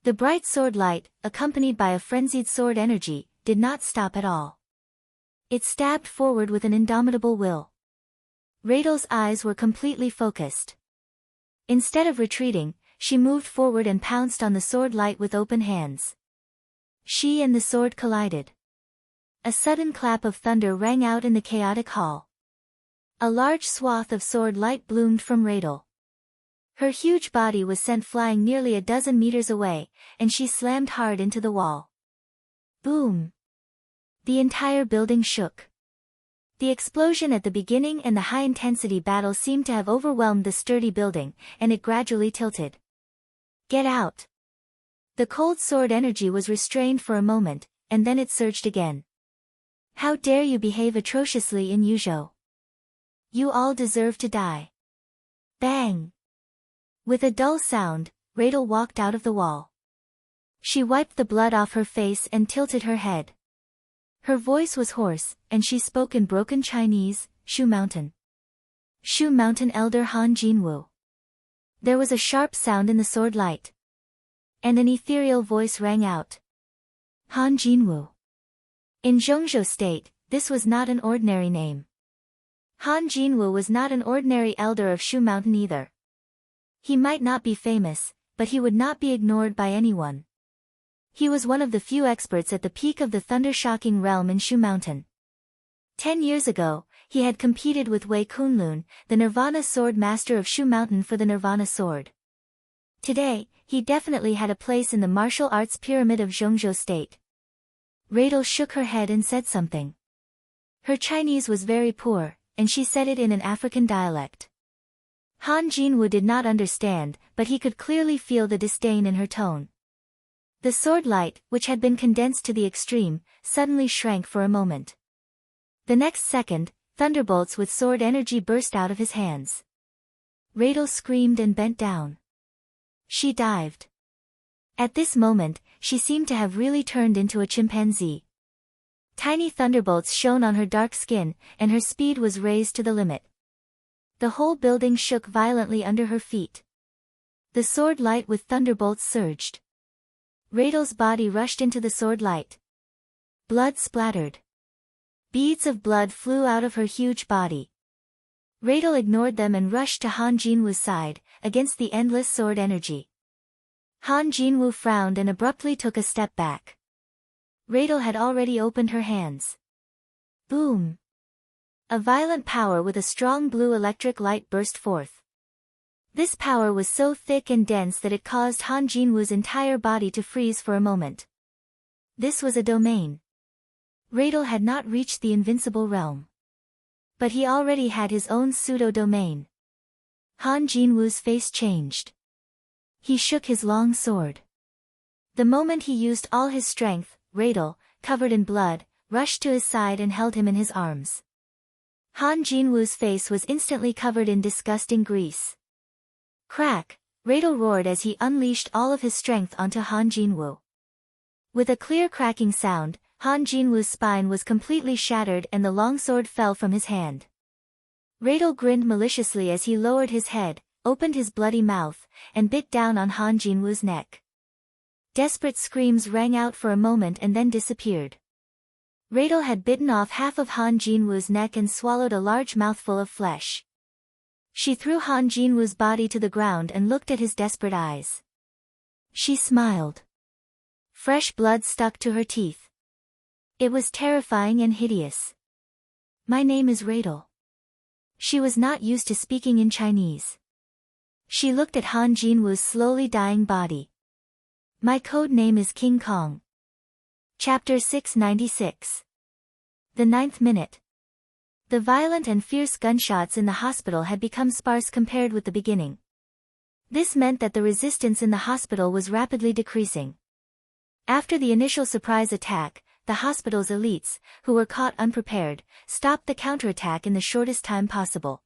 The bright sword light, accompanied by a frenzied sword energy, did not stop at all. It stabbed forward with an indomitable will. Radel's eyes were completely focused. Instead of retreating, she moved forward and pounced on the sword light with open hands. She and the sword collided. A sudden clap of thunder rang out in the chaotic hall. A large swath of sword light bloomed from Radel. Her huge body was sent flying nearly a dozen meters away, and she slammed hard into the wall. Boom! The entire building shook. The explosion at the beginning and the high-intensity battle seemed to have overwhelmed the sturdy building, and it gradually tilted. "Get out!" The cold sword energy was restrained for a moment, and then it surged again. "How dare you behave atrociously in Yuzhou? You all deserve to die." Bang! With a dull sound, Radel walked out of the wall. She wiped the blood off her face and tilted her head. Her voice was hoarse, and she spoke in broken Chinese, "Shu Mountain. Shu Mountain Elder Han Jinwu." There was a sharp sound in the sword light. And an ethereal voice rang out. Han Jinwu. In Zhongzhou State, this was not an ordinary name. Han Jinwu was not an ordinary elder of Shu Mountain either. He might not be famous, but he would not be ignored by anyone. He was one of the few experts at the peak of the thunder-shocking realm in Shu Mountain. 10 years ago, he had competed with Wei Kunlun, the Nirvana Sword Master of Shu Mountain, for the Nirvana Sword. Today, he definitely had a place in the martial arts pyramid of Zhongzhou State. Radel shook her head and said something. Her Chinese was very poor, and she said it in an African dialect. Han Jinwu did not understand, but he could clearly feel the disdain in her tone. The sword light, which had been condensed to the extreme, suddenly shrank for a moment. The next second, thunderbolts with sword energy burst out of his hands. Radel screamed and bent down. She dived. At this moment, she seemed to have really turned into a chimpanzee. Tiny thunderbolts shone on her dark skin, and her speed was raised to the limit. The whole building shook violently under her feet. The sword light with thunderbolts surged. Radel's body rushed into the sword light. Blood splattered. Beads of blood flew out of her huge body. Radel ignored them and rushed to Han Jinwu's side, against the endless sword energy. Han Jinwu frowned and abruptly took a step back. Radel had already opened her hands. Boom! A violent power with a strong blue electric light burst forth. This power was so thick and dense that it caused Han Jinwu's entire body to freeze for a moment. This was a domain. Radel had not reached the invincible realm. But he already had his own pseudo-domain. Han Jinwu's face changed. He shook his long sword. The moment he used all his strength, Radel, covered in blood, rushed to his side and held him in his arms. Han Jinwu's face was instantly covered in disgusting grease. Crack! Radel roared as he unleashed all of his strength onto Han Jinwoo. With a clear cracking sound, Han Jinwoo's spine was completely shattered and the longsword fell from his hand. Radel grinned maliciously as he lowered his head, opened his bloody mouth, and bit down on Han Jinwoo's neck. Desperate screams rang out for a moment and then disappeared. Radel had bitten off half of Han Jinwoo's neck and swallowed a large mouthful of flesh. She threw Han Jinwoo's body to the ground and looked at his desperate eyes. She smiled. Fresh blood stuck to her teeth. It was terrifying and hideous. My name is Radel. She was not used to speaking in Chinese. She looked at Han Jinwoo's slowly dying body. My code name is King Kong. Chapter 696. The 9th minute. The violent and fierce gunshots in the hospital had become sparse compared with the beginning. This meant that the resistance in the hospital was rapidly decreasing. After the initial surprise attack, the hospital's elites, who were caught unprepared, stopped the counterattack in the shortest time possible.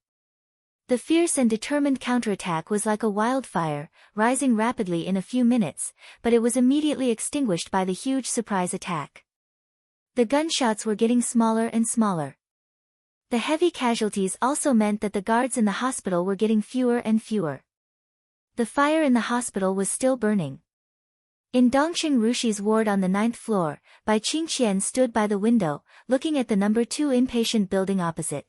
The fierce and determined counterattack was like a wildfire, rising rapidly in a few minutes, but it was immediately extinguished by the huge surprise attack. The gunshots were getting smaller and smaller. The heavy casualties also meant that the guards in the hospital were getting fewer and fewer. The fire in the hospital was still burning. In Dongqing Rushi's ward on the 9th floor, Bai Qingqian stood by the window, looking at the No. 2 inpatient building opposite.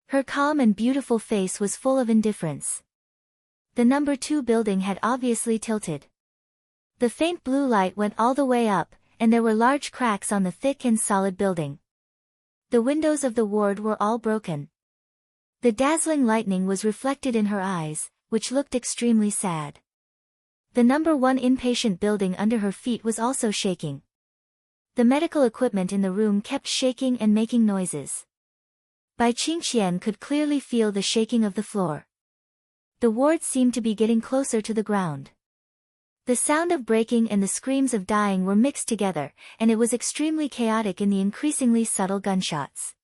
Her calm and beautiful face was full of indifference. The No. 2 building had obviously tilted. The faint blue light went all the way up, and there were large cracks on the thick and solid building. The windows of the ward were all broken. The dazzling lightning was reflected in her eyes, which looked extremely sad. The No. 1 inpatient building under her feet was also shaking. The medical equipment in the room kept shaking and making noises. Bai Qingqian could clearly feel the shaking of the floor. The ward seemed to be getting closer to the ground. The sound of breaking and the screams of dying were mixed together, and it was extremely chaotic in the increasingly subtle gunshots.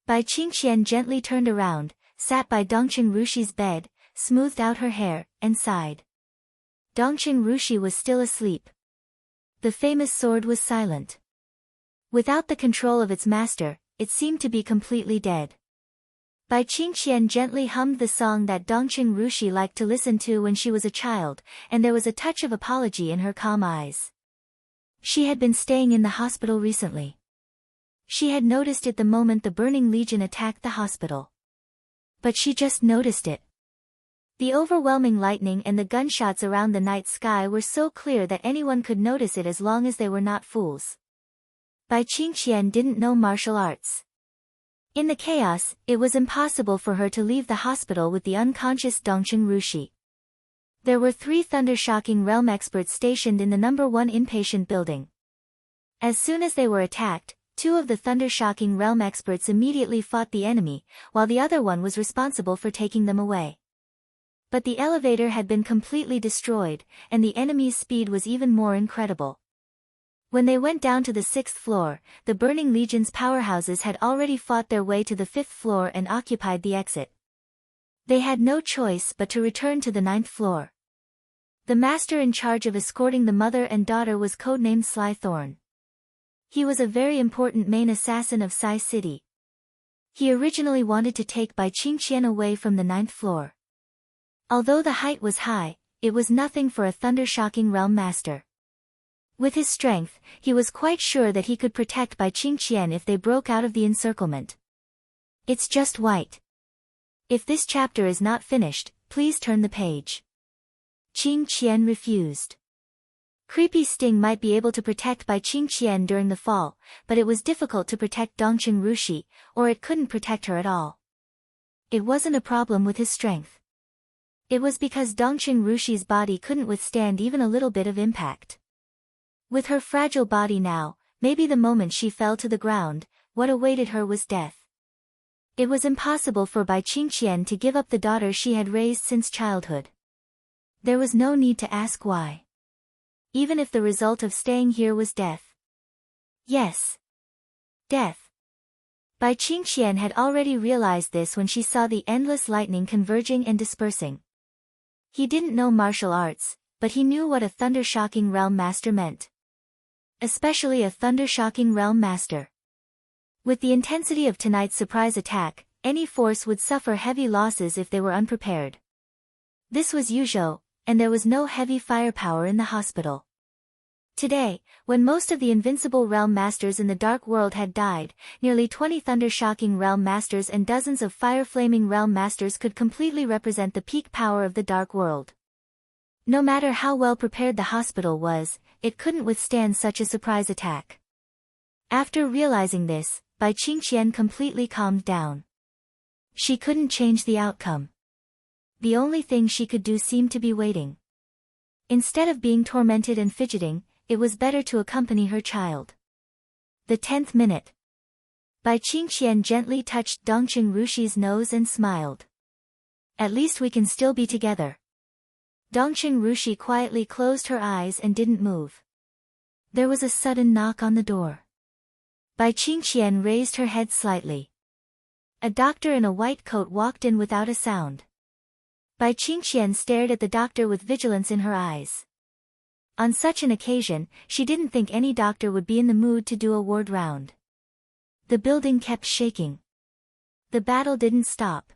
Bai Qingqian gently turned around, sat by Dongqing Rushi's bed, smoothed out her hair, and sighed. Dongqing Rushi was still asleep. The famous sword was silent. Without the control of its master, it seemed to be completely dead. Bai Qingqian gently hummed the song that Dongqing Rushi liked to listen to when she was a child, and there was a touch of apology in her calm eyes. She had been staying in the hospital recently. She had noticed it the moment the Burning Legion attacked the hospital. But she just noticed it. The overwhelming lightning and the gunshots around the night sky were so clear that anyone could notice it as long as they were not fools. Bai Qingqian didn't know martial arts. In the chaos, it was impossible for her to leave the hospital with the unconscious Dongqing Rushi. There were 3 thunder-shocking realm experts stationed in the No. 1 inpatient building. As soon as they were attacked, 2 of the thunder-shocking realm experts immediately fought the enemy, while the other one was responsible for taking them away. But the elevator had been completely destroyed, and the enemy's speed was even more incredible. When they went down to the 6th floor, the Burning Legion's powerhouses had already fought their way to the 5th floor and occupied the exit. They had no choice but to return to the 9th floor. The master in charge of escorting the mother and daughter was codenamed Sly Thorn. He was a very important main assassin of Sai City. He originally wanted to take Bai Qingqian away from the 9th floor. Although the height was high, it was nothing for a thunder-shocking realm master. With his strength, he was quite sure that he could protect Bai Qingqian if they broke out of the encirclement. It's just white. If this chapter is not finished, please turn the page. Qingqian refused. Creepy Sting might be able to protect Bai Qingqian during the fall, but it was difficult to protect Dongqing Rushi, or it couldn't protect her at all. It wasn't a problem with his strength. It was because Dongqing Rushi's body couldn't withstand even a little bit of impact. With her fragile body now, maybe the moment she fell to the ground, what awaited her was death. It was impossible for Bai Qingqian to give up the daughter she had raised since childhood. There was no need to ask why. Even if the result of staying here was death. Yes. Death. Bai Qingqian had already realized this when she saw the endless lightning converging and dispersing. He didn't know martial arts, but he knew what a thunder-shocking realm master meant. Especially a thunder-shocking realm master. With the intensity of tonight's surprise attack, any force would suffer heavy losses if they were unprepared. This was Yuzhou, and there was no heavy firepower in the hospital. Today, when most of the invincible realm masters in the dark world had died, nearly 20 thunder-shocking realm masters and dozens of fire-flaming realm masters could completely represent the peak power of the dark world. No matter how well prepared the hospital was, it couldn't withstand such a surprise attack. After realizing this, Bai Qingqian completely calmed down. She couldn't change the outcome. The only thing she could do seemed to be waiting. Instead of being tormented and fidgeting, it was better to accompany her child. The 10th minute. Bai Qingqian gently touched Dongqing Rushi's nose and smiled. At least we can still be together. Dongqing Rushi quietly closed her eyes and didn't move. There was a sudden knock on the door. Bai Qingqian raised her head slightly. A doctor in a white coat walked in without a sound. Bai Qingqian stared at the doctor with vigilance in her eyes. On such an occasion, she didn't think any doctor would be in the mood to do a ward round. The building kept shaking. The battle didn't stop.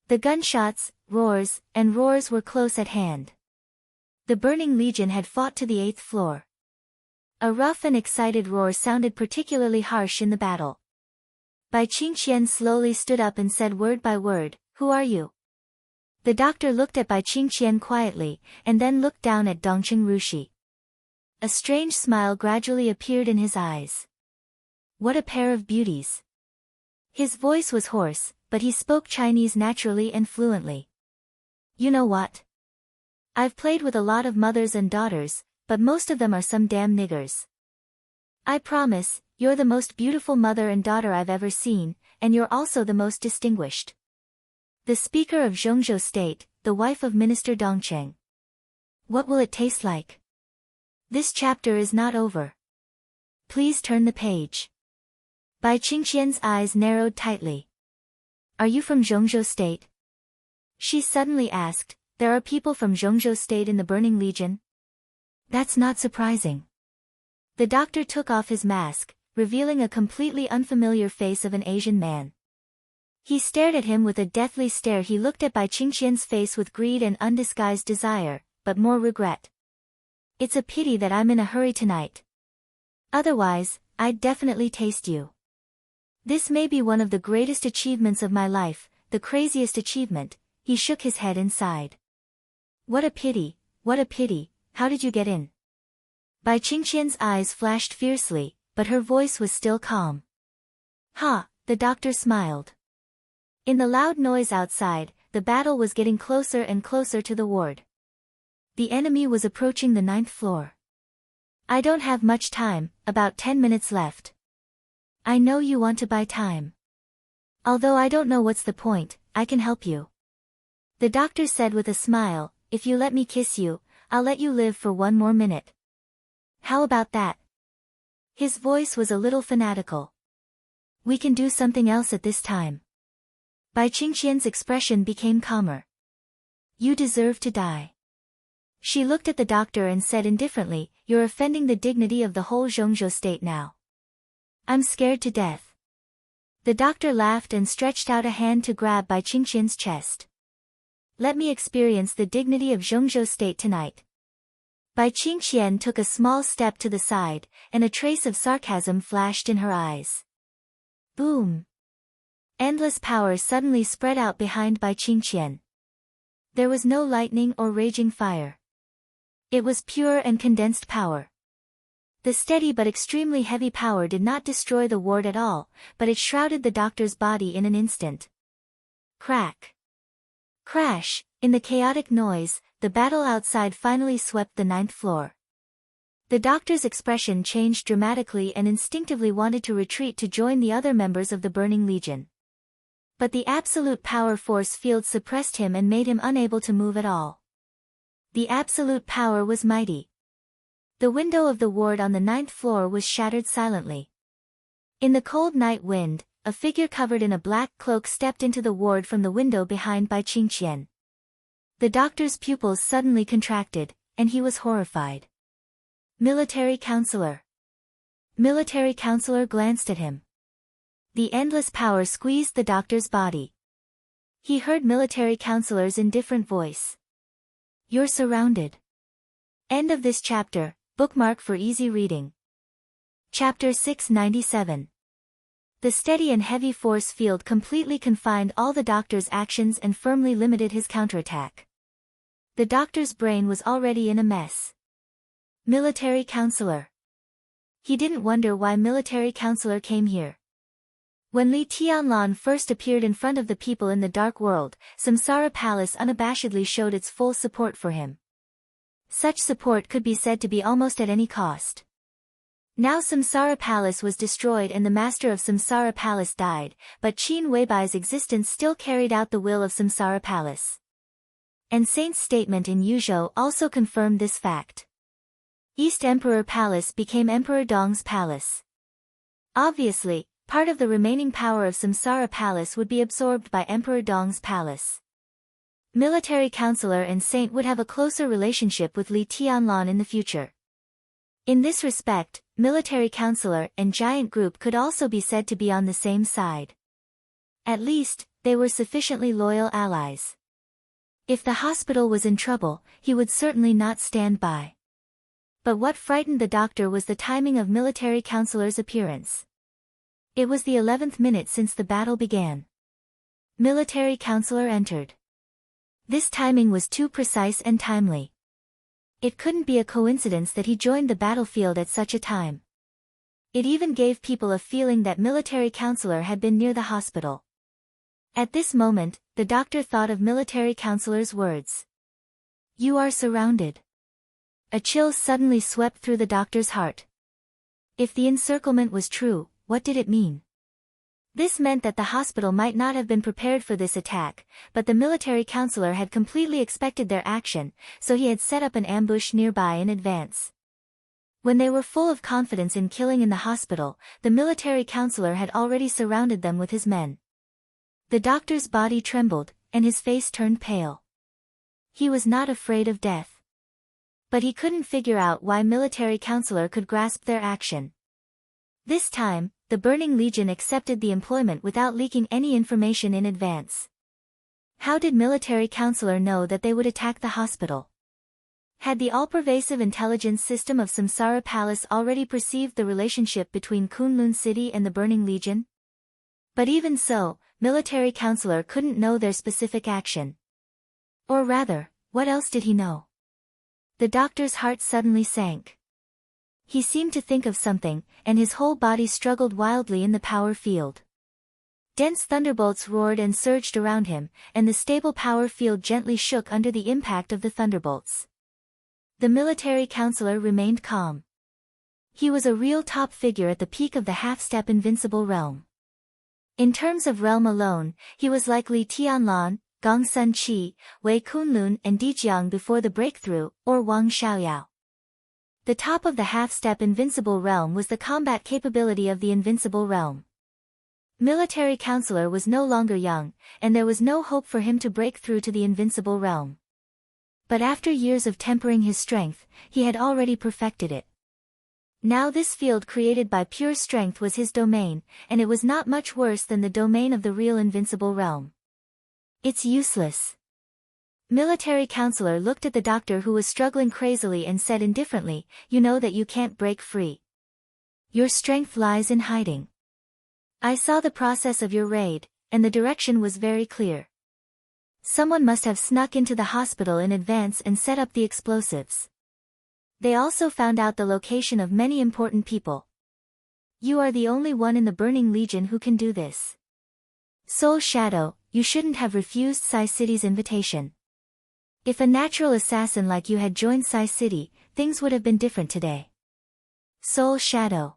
The gunshots, roars, and roars were close at hand. The Burning Legion had fought to the 8th floor. A rough and excited roar sounded particularly harsh in the battle. Bai Qingqian slowly stood up and said word by word, "Who are you?" The doctor looked at Bai Qingqian quietly, and then looked down at Dongqing Rushi. A strange smile gradually appeared in his eyes. What a pair of beauties! His voice was hoarse, but he spoke Chinese naturally and fluently. You know what? I've played with a lot of mothers and daughters, but most of them are some damn niggers. I promise, you're the most beautiful mother and daughter I've ever seen, and you're also the most distinguished. The speaker of Zhongzhou State, the wife of Minister Dongcheng. What will it taste like? This chapter is not over. Please turn the page. Bai Qingqian's eyes narrowed tightly. Are you from Zhongzhou State? She suddenly asked. There are people from Zhongzhou State in the Burning Legion? That's not surprising. The doctor took off his mask, revealing a completely unfamiliar face of an Asian man. He stared at him with a deathly stare. He looked at Bai Qingqian's face with greed and undisguised desire, but more regret. It's a pity that I'm in a hurry tonight. Otherwise, I'd definitely taste you. This may be one of the greatest achievements of my life, the craziest achievement. He shook his head and sighed. What a pity, how did you get in? Bai Qingqian's eyes flashed fiercely, but her voice was still calm. Ha, the doctor smiled. In the loud noise outside, the battle was getting closer and closer to the ward. The enemy was approaching the 9th floor. I don't have much time, about 10 minutes left. I know you want to buy time. Although I don't know what's the point, I can help you. The doctor said with a smile, if you let me kiss you, I'll let you live for 1 more minute. How about that? His voice was a little fanatical. We can do something else at this time. Bai Qingqian's expression became calmer. You deserve to die. She looked at the doctor and said indifferently, you're offending the dignity of the whole Zhongzhou State now. I'm scared to death. The doctor laughed and stretched out a hand to grab Bai Qingqian's chest. Let me experience the dignity of Zhongzhou State tonight. Bai Qingqian took a small step to the side, and a trace of sarcasm flashed in her eyes. Boom! Endless power suddenly spread out behind Bai Qingqian. There was no lightning or raging fire. It was pure and condensed power. The steady but extremely heavy power did not destroy the ward at all, but it shrouded the doctor's body in an instant. Crack! Crash! In the chaotic noise, the battle outside finally swept the 9th floor. The doctor's expression changed dramatically and instinctively wanted to retreat to join the other members of the Burning Legion. But the absolute power force field suppressed him and made him unable to move at all. The absolute power was mighty. The window of the ward on the 9th floor was shattered silently. In the cold night wind, a figure covered in a black cloak stepped into the ward from the window behind Bai Qingqian. The doctor's pupils suddenly contracted, and he was horrified. Military counselor. Military counselor glanced at him. The endless power squeezed the doctor's body. He heard military counselor's indifferent voice. You're surrounded. End of this chapter, bookmark for easy reading. Chapter 697. The steady and heavy force field completely confined all the doctor's actions and firmly limited his counterattack. The doctor's brain was already in a mess. Military counselor. He didn't wonder why military counselor came here. When Li Tianlan first appeared in front of the people in the Dark World, Samsara Palace unabashedly showed its full support for him. Such support could be said to be almost at any cost. Now Samsara Palace was destroyed and the master of Samsara Palace died, but Qin Weibai's existence still carried out the will of Samsara Palace. And Saint's statement in Yuzhou also confirmed this fact. East Emperor Palace became Emperor Dong's palace. Obviously, part of the remaining power of Samsara Palace would be absorbed by Emperor Dong's palace. Military counselor and Saint would have a closer relationship with Li Tianlan in the future. In this respect, military counselor and giant group could also be said to be on the same side. At least, they were sufficiently loyal allies. If the hospital was in trouble, he would certainly not stand by. But what frightened the doctor was the timing of military counselor's appearance. It was the 11th minute since the battle began. Military counselor entered. This timing was too precise and timely. It couldn't be a coincidence that he joined the battlefield at such a time. It even gave people a feeling that military counselor had been near the hospital. At this moment, the doctor thought of military counselor's words. You are surrounded. A chill suddenly swept through the doctor's heart. If the encirclement was true, what did it mean? This meant that the hospital might not have been prepared for this attack, but the military counselor had completely expected their action, so he had set up an ambush nearby in advance. When they were full of confidence in killing in the hospital, the military counselor had already surrounded them with his men. The doctor's body trembled, and his face turned pale. He was not afraid of death. But he couldn't figure out why military counselor could grasp their action. This time, the Burning Legion accepted the employment without leaking any information in advance. How did military counselor know that they would attack the hospital? Had the all-pervasive intelligence system of Samsara Palace already perceived the relationship between Kunlun City and the Burning Legion? But even so, military counselor couldn't know their specific action. Or rather, what else did he know? The doctor's heart suddenly sank. He seemed to think of something, and his whole body struggled wildly in the power field. Dense thunderbolts roared and surged around him, and the stable power field gently shook under the impact of the thunderbolts. The military counselor remained calm. He was a real top figure at the peak of the half-step invincible realm. In terms of realm alone, he was like Li Tianlan, Gong Sun Qi, Wei Kunlun and Dijiang before the breakthrough, or Wang Xiaoyao. The top of the half-step invincible realm was the combat capability of the invincible realm. Military counselor was no longer young, and there was no hope for him to break through to the invincible realm. But after years of tempering his strength, he had already perfected it. Now this field created by pure strength was his domain, and it was not much worse than the domain of the real invincible realm. It's useless. Military counselor looked at the doctor who was struggling crazily and said indifferently, you know that you can't break free. Your strength lies in hiding. I saw the process of your raid, and the direction was very clear. Someone must have snuck into the hospital in advance and set up the explosives. They also found out the location of many important people. You are the only one in the Burning Legion who can do this. Soul Shadow, you shouldn't have refused Sai City's invitation. If a natural assassin like you had joined Sai City, things would have been different today. Soul Shadow.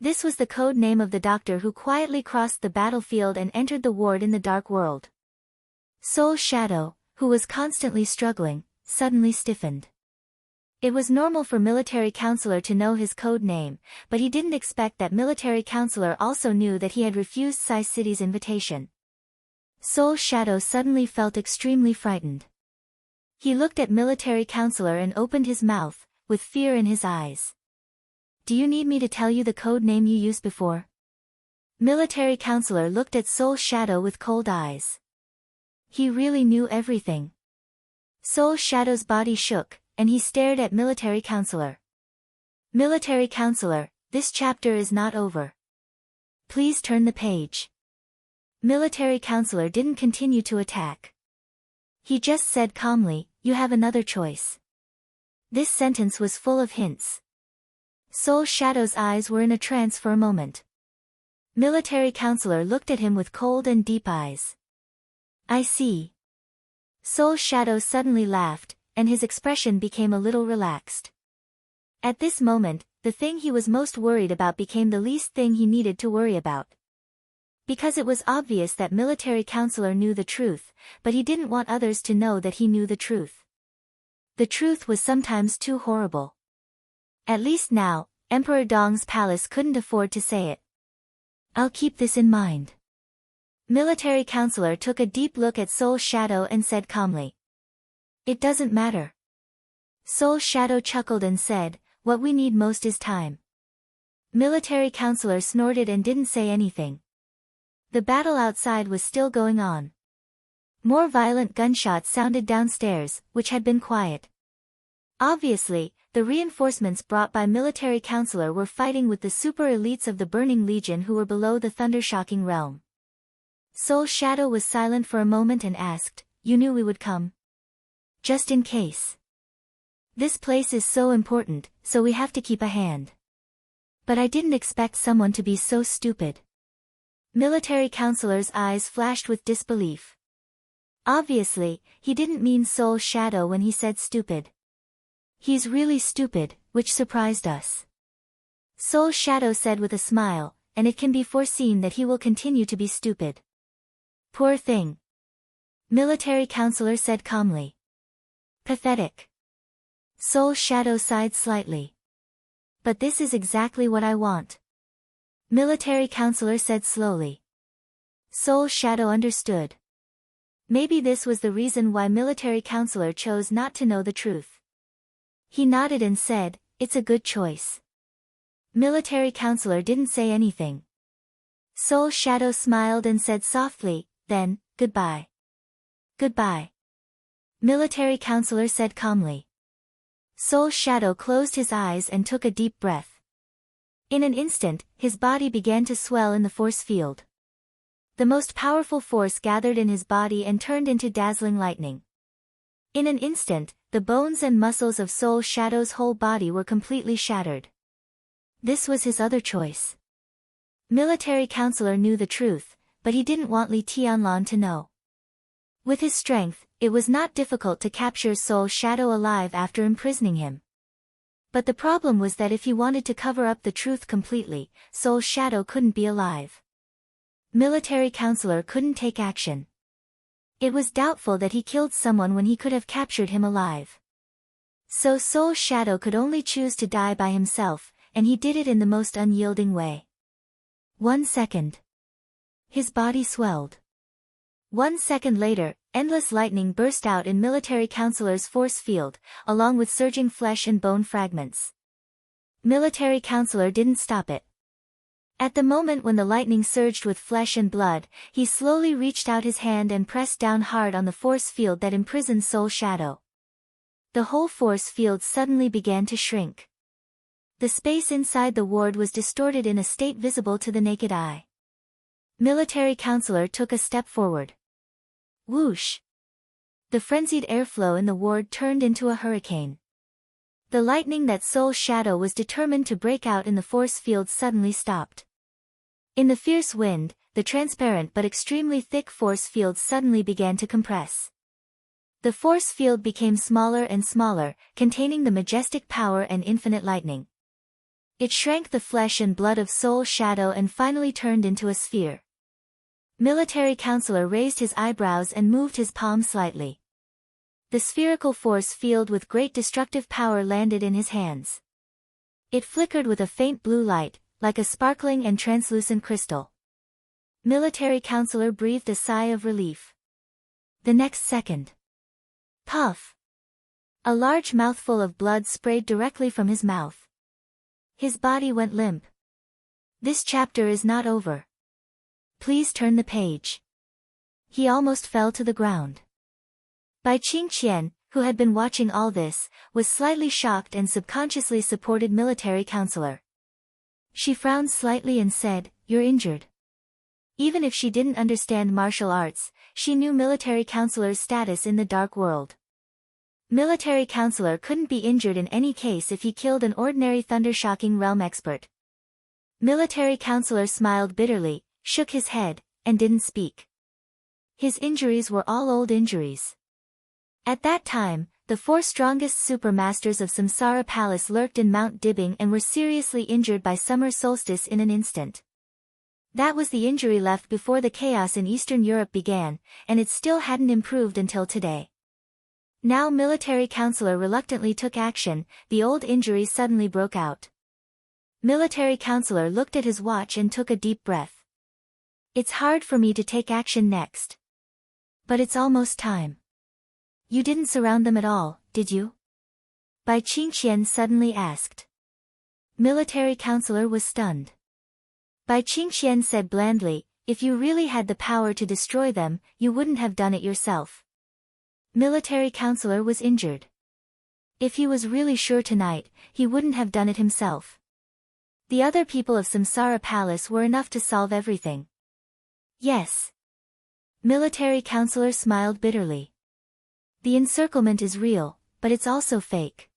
This was the code name of the doctor who quietly crossed the battlefield and entered the ward in the Dark World. Soul Shadow, who was constantly struggling, suddenly stiffened. It was normal for military counselor to know his code name, but he didn't expect that military counselor also knew that he had refused Sai City's invitation. Soul Shadow suddenly felt extremely frightened. He looked at military counselor and opened his mouth, with fear in his eyes. Do you need me to tell you the code name you used before? Military counselor looked at Soul Shadow with cold eyes. He really knew everything. Soul Shadow's body shook, and he stared at military counselor. Military counselor, this chapter is not over. Please turn the page. Military counselor didn't continue to attack. He just said calmly, you have another choice. This sentence was full of hints. Soul Shadow's eyes were in a trance for a moment. Military counselor looked at him with cold and deep eyes. I see. Soul Shadow suddenly laughed, and his expression became a little relaxed. At this moment, the thing he was most worried about became the least thing he needed to worry about. Because it was obvious that military counselor knew the truth, but he didn't want others to know that he knew the truth. The truth was sometimes too horrible. At least now, Emperor Dong's palace couldn't afford to say it. I'll keep this in mind. Military counselor took a deep look at Soul Shadow and said calmly. It doesn't matter. Soul Shadow chuckled and said, what we need most is time. Military counselor snorted and didn't say anything. The battle outside was still going on. More violent gunshots sounded downstairs, which had been quiet. Obviously, the reinforcements brought by military counselor were fighting with the super elites of the Burning Legion who were below the Thundershocking realm. Soul Shadow was silent for a moment and asked, you knew we would come? Just in case. This place is so important, so we have to keep a hand. But I didn't expect someone to be so stupid. Military counselor's eyes flashed with disbelief. Obviously, he didn't mean Soul Shadow when he said stupid. He's really stupid, which surprised us. Soul Shadow said with a smile, and it can be foreseen that he will continue to be stupid. Poor thing. Military counselor said calmly. Pathetic. Soul Shadow sighed slightly. But this is exactly what I want. Military counselor said slowly. Soul Shadow understood. Maybe this was the reason why military counselor chose not to know the truth. He nodded and said, it's a good choice. Military counselor didn't say anything. Soul Shadow smiled and said softly, then, goodbye. Goodbye. Military counselor said calmly. Soul Shadow closed his eyes and took a deep breath. In an instant, his body began to swell in the force field. The most powerful force gathered in his body and turned into dazzling lightning. In an instant, the bones and muscles of Soul Shadow's whole body were completely shattered. This was his other choice. Military counselor knew the truth, but he didn't want Li Tianlan to know. With his strength, it was not difficult to capture Soul Shadow alive after imprisoning him. But the problem was that if he wanted to cover up the truth completely, Soul Shadow couldn't be alive. Military counselor couldn't take action. It was doubtful that he killed someone when he could have captured him alive. So Soul Shadow could only choose to die by himself, and he did it in the most unyielding way. 1 second. His body swelled. 1 second later, endless lightning burst out in military counselor's force field, along with surging flesh and bone fragments. Military counselor didn't stop it. At the moment when the lightning surged with flesh and blood, he slowly reached out his hand and pressed down hard on the force field that imprisoned Soul Shadow. The whole force field suddenly began to shrink. The space inside the ward was distorted in a state visible to the naked eye. Military counselor took a step forward. Whoosh! The frenzied airflow in the ward turned into a hurricane. The lightning that Soul Shadow was determined to break out in the force field suddenly stopped. In the fierce wind, the transparent but extremely thick force field suddenly began to compress. The force field became smaller and smaller, containing the majestic power and infinite lightning. It shrank the flesh and blood of Soul Shadow and finally turned into a sphere. Military counselor raised his eyebrows and moved his palm slightly. The spherical force field with great destructive power landed in his hands. It flickered with a faint blue light, like a sparkling and translucent crystal. Military counselor breathed a sigh of relief. The next second. Puff! A large mouthful of blood sprayed directly from his mouth. His body went limp. This chapter is not over. Please turn the page. He almost fell to the ground. Bai Qingqian, who had been watching all this, was slightly shocked and subconsciously supported military counselor. She frowned slightly and said, "You're injured." Even if she didn't understand martial arts, she knew military counselor's status in the dark world. Military counselor couldn't be injured in any case if he killed an ordinary thunder-shocking realm expert. Military counselor smiled bitterly, shook his head, and didn't speak. His injuries were all old injuries. At that time, the 4 strongest supermasters of Samsara Palace lurked in Mount Dibbing and were seriously injured by summer solstice in an instant. That was the injury left before the chaos in Eastern Europe began, and it still hadn't improved until today. Now military counselor reluctantly took action, the old injury suddenly broke out. Military counselor looked at his watch and took a deep breath. It's hard for me to take action next. But it's almost time. You didn't surround them at all, did you? Bai Qingqian suddenly asked. Military counselor was stunned. Bai Qingqian said blandly, "If you really had the power to destroy them, you wouldn't have done it yourself." Military counselor was injured. If he was really sure tonight, he wouldn't have done it himself. The other people of Samsara Palace were enough to solve everything. Yes. Military counselor smiled bitterly. The encirclement is real, but it's also fake.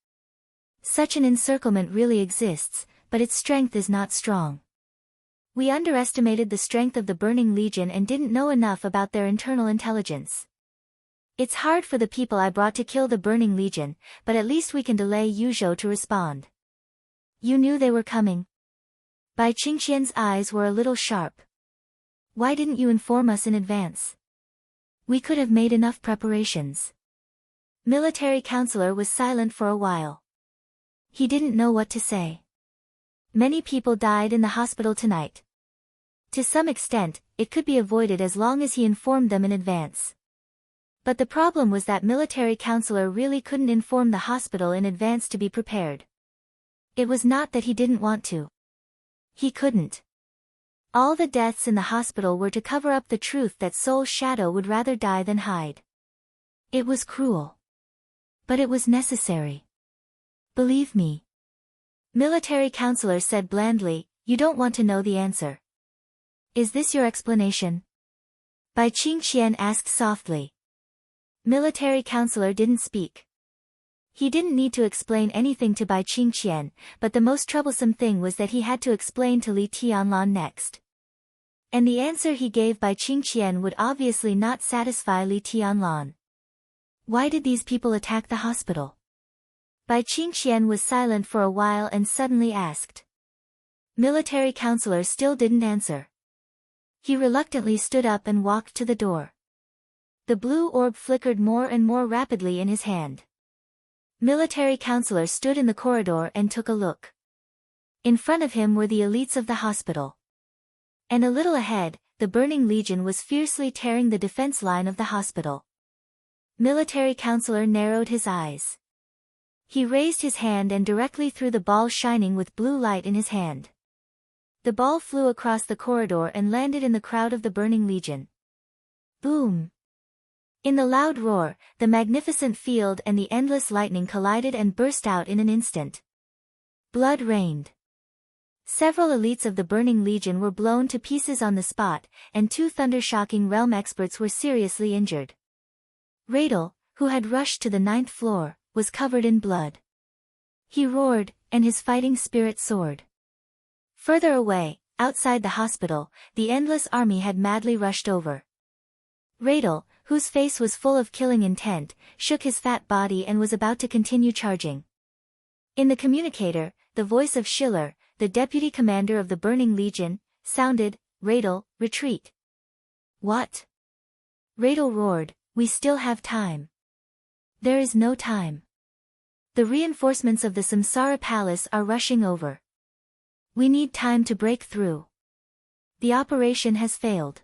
Such an encirclement really exists, but its strength is not strong. We underestimated the strength of the Burning Legion and didn't know enough about their internal intelligence. It's hard for the people I brought to kill the Burning Legion, but at least we can delay Yuzhou to respond. You knew they were coming. Bai Qingqian's eyes were a little sharp. Why didn't you inform us in advance? We could have made enough preparations. Military counselor was silent for a while. He didn't know what to say. Many people died in the hospital tonight. To some extent, it could be avoided as long as he informed them in advance. But the problem was that military counselor really couldn't inform the hospital in advance to be prepared. It was not that he didn't want to. He couldn't. All the deaths in the hospital were to cover up the truth that Soul Shadow would rather die than hide. It was cruel. But it was necessary. Believe me. Military counselor said blandly, "You don't want to know the answer. Is this your explanation?" Bai Qingqian asked softly. Military counselor didn't speak. He didn't need to explain anything to Bai Qingqian, but the most troublesome thing was that he had to explain to Li Tianlan next. And the answer he gave Bai Qingqian would obviously not satisfy Li Tianlan. Why did these people attack the hospital? Bai Qingqian was silent for a while and suddenly asked. Military counselor still didn't answer. He reluctantly stood up and walked to the door. The blue orb flickered more and more rapidly in his hand. Military counselor stood in the corridor and took a look. In front of him were the elites of the hospital. And a little ahead, the Burning Legion was fiercely tearing the defense line of the hospital. Military counselor narrowed his eyes. He raised his hand and directly threw the ball shining with blue light in his hand. The ball flew across the corridor and landed in the crowd of the Burning Legion. Boom! In the loud roar, the magnificent field and the endless lightning collided and burst out in an instant. Blood rained. Several elites of the Burning Legion were blown to pieces on the spot, and 2 thunder-shocking realm experts were seriously injured. Radel, who had rushed to the 9th floor, was covered in blood. He roared, and his fighting spirit soared. Further away, outside the hospital, the endless army had madly rushed over. Radel, whose face was full of killing intent, shook his fat body and was about to continue charging. In the communicator, the voice of Schiller, the deputy commander of the Burning Legion, sounded, "Radel, retreat." What? Radel roared, "We still have time." There is no time. The reinforcements of the Samsara Palace are rushing over. We need time to break through. The operation has failed.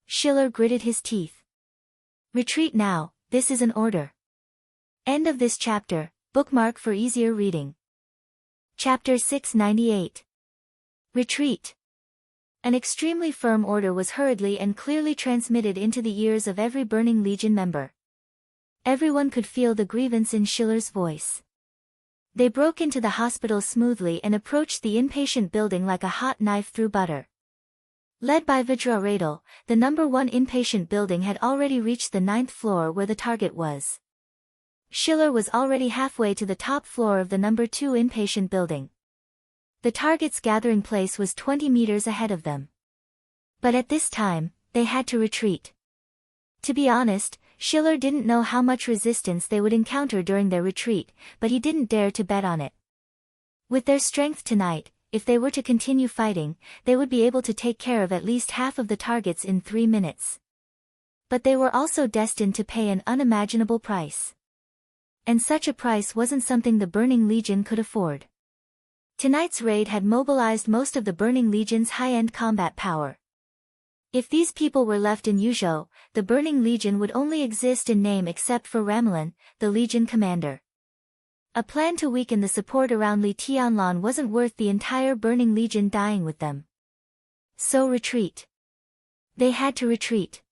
Schiller gritted his teeth. Retreat now, this is an order. End of this chapter, bookmark for easier reading. Chapter 698. Retreat. An extremely firm order was hurriedly and clearly transmitted into the ears of every Burning Legion member. Everyone could feel the grievance in Schiller's voice. They broke into the hospital smoothly and approached the inpatient building like a hot knife through butter. Led by Vidra Radel, the number 1 inpatient building had already reached the 9th floor where the target was. Schiller was already halfway to the top floor of the number 2 inpatient building. The target's gathering place was 20 meters ahead of them. But at this time, they had to retreat. To be honest, Schiller didn't know how much resistance they would encounter during their retreat, but he didn't dare to bet on it. With their strength tonight, if they were to continue fighting, they would be able to take care of at least half of the targets in 3 minutes. But they were also destined to pay an unimaginable price. And such a price wasn't something the Burning Legion could afford. Tonight's raid had mobilized most of the Burning Legion's high-end combat power. If these people were left in Yuzhou, the Burning Legion would only exist in name except for Ramelin, the Legion commander. A plan to weaken the support around Li Tianlan wasn't worth the entire Burning Legion dying with them. So retreat. They had to retreat.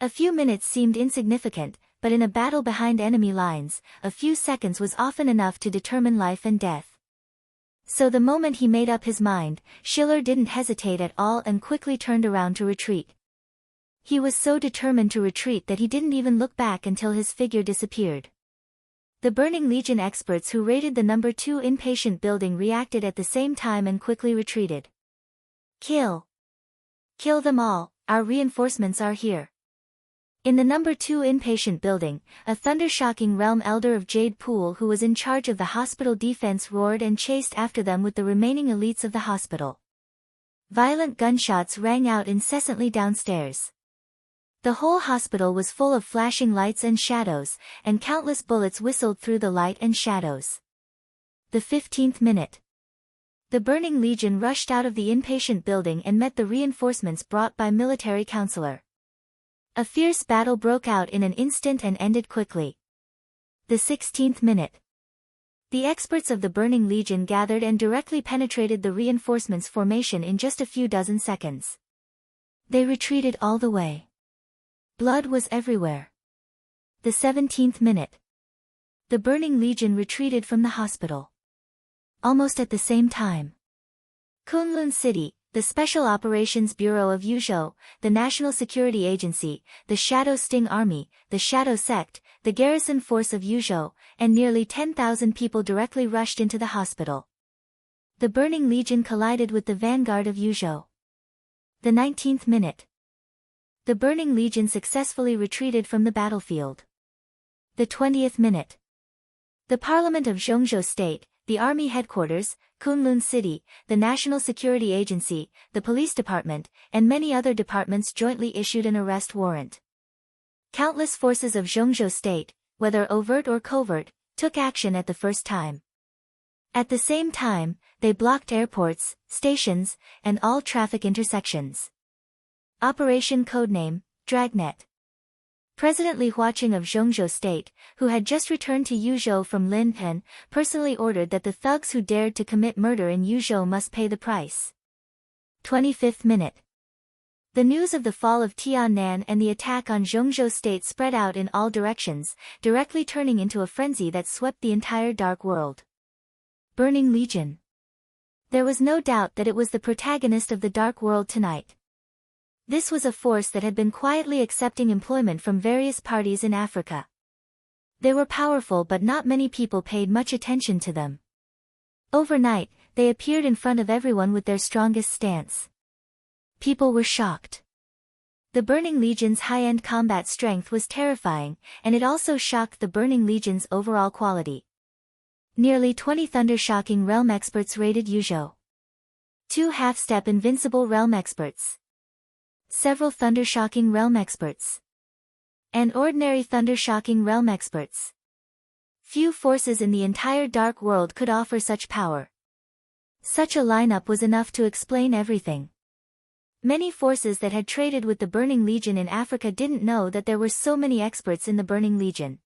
A few minutes seemed insignificant, but in a battle behind enemy lines, a few seconds was often enough to determine life and death. So the moment he made up his mind, Schiller didn't hesitate at all and quickly turned around to retreat. He was so determined to retreat that he didn't even look back until his figure disappeared. The Burning Legion experts who raided the number 2 inpatient building reacted at the same time and quickly retreated. Kill! Kill them all, our reinforcements are here. In the number 2 inpatient building, a thunder-shocking realm elder of Jade Pool who was in charge of the hospital defense roared and chased after them with the remaining elites of the hospital. Violent gunshots rang out incessantly downstairs. The whole hospital was full of flashing lights and shadows, and countless bullets whistled through the light and shadows. The 15th minute. The Burning Legion rushed out of the inpatient building and met the reinforcements brought by military counselor. A fierce battle broke out in an instant and ended quickly. The 16th minute. The experts of the Burning Legion gathered and directly penetrated the reinforcements' formation in just a few dozen seconds. They retreated all the way. Blood was everywhere. The 17th minute. The Burning Legion retreated from the hospital. Almost at the same time. Kunlun City, the Special Operations Bureau of Yuzhou, the National Security Agency, the Shadow Sting Army, the Shadow Sect, the garrison force of Yuzhou, and nearly 10,000 people directly rushed into the hospital. The Burning Legion collided with the vanguard of Yuzhou. The 19th minute. The Burning Legion successfully retreated from the battlefield. The 20th minute. The Parliament of Zhongzhou State, the Army Headquarters, Kunlun City, the National Security Agency, the Police Department, and many other departments jointly issued an arrest warrant. Countless forces of Zhongzhou State, whether overt or covert, took action at the first time. At the same time, they blocked airports, stations, and all traffic intersections. Operation Codename, Dragnet. President Li Huaqing of Zhongzhou State, who had just returned to Yuzhou from Linpen, personally ordered that the thugs who dared to commit murder in Yuzhou must pay the price. 25th minute. The news of the fall of Tiannan and the attack on Zhongzhou State spread out in all directions, directly turning into a frenzy that swept the entire dark world. Burning Legion. There was no doubt that it was the protagonist of the dark world tonight. This was a force that had been quietly accepting employment from various parties in Africa. They were powerful, but not many people paid much attention to them. Overnight, they appeared in front of everyone with their strongest stance. People were shocked. The Burning Legion's high-end combat strength was terrifying, and it also shocked the Burning Legion's overall quality. Nearly 20 thunder-shocking realm experts raided Yuzhou. 2 half-step invincible realm experts. Several thunder-shocking realm experts. And ordinary thunder-shocking realm experts. Few forces in the entire dark world could offer such power. Such a lineup was enough to explain everything. Many forces that had traded with the Burning Legion in Africa didn't know that there were so many experts in the Burning Legion.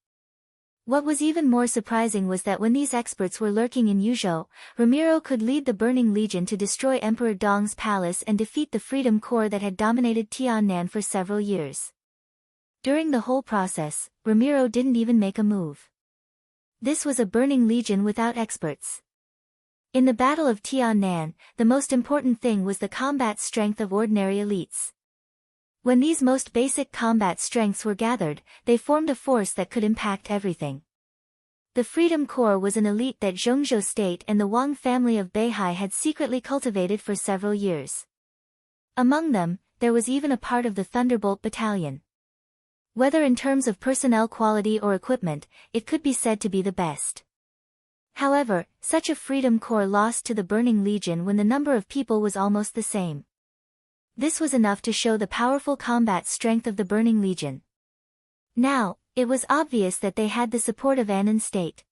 What was even more surprising was that when these experts were lurking in Yuzhou, Ramiro could lead the Burning Legion to destroy Emperor Dong's palace and defeat the Freedom Corps that had dominated Tiannan for several years. During the whole process, Ramiro didn't even make a move. This was a Burning Legion without experts. In the Battle of Tiannan, the most important thing was the combat strength of ordinary elites. When these most basic combat strengths were gathered, they formed a force that could impact everything. The Freedom Corps was an elite that Zhongzhou State and the Wang family of Beihai had secretly cultivated for several years. Among them, there was even a part of the Thunderbolt Battalion. Whether in terms of personnel quality or equipment, it could be said to be the best. However, such a Freedom Corps lost to the Burning Legion when the number of people was almost the same. This was enough to show the powerful combat strength of the Burning Legion. Now, it was obvious that they had the support of Annan State.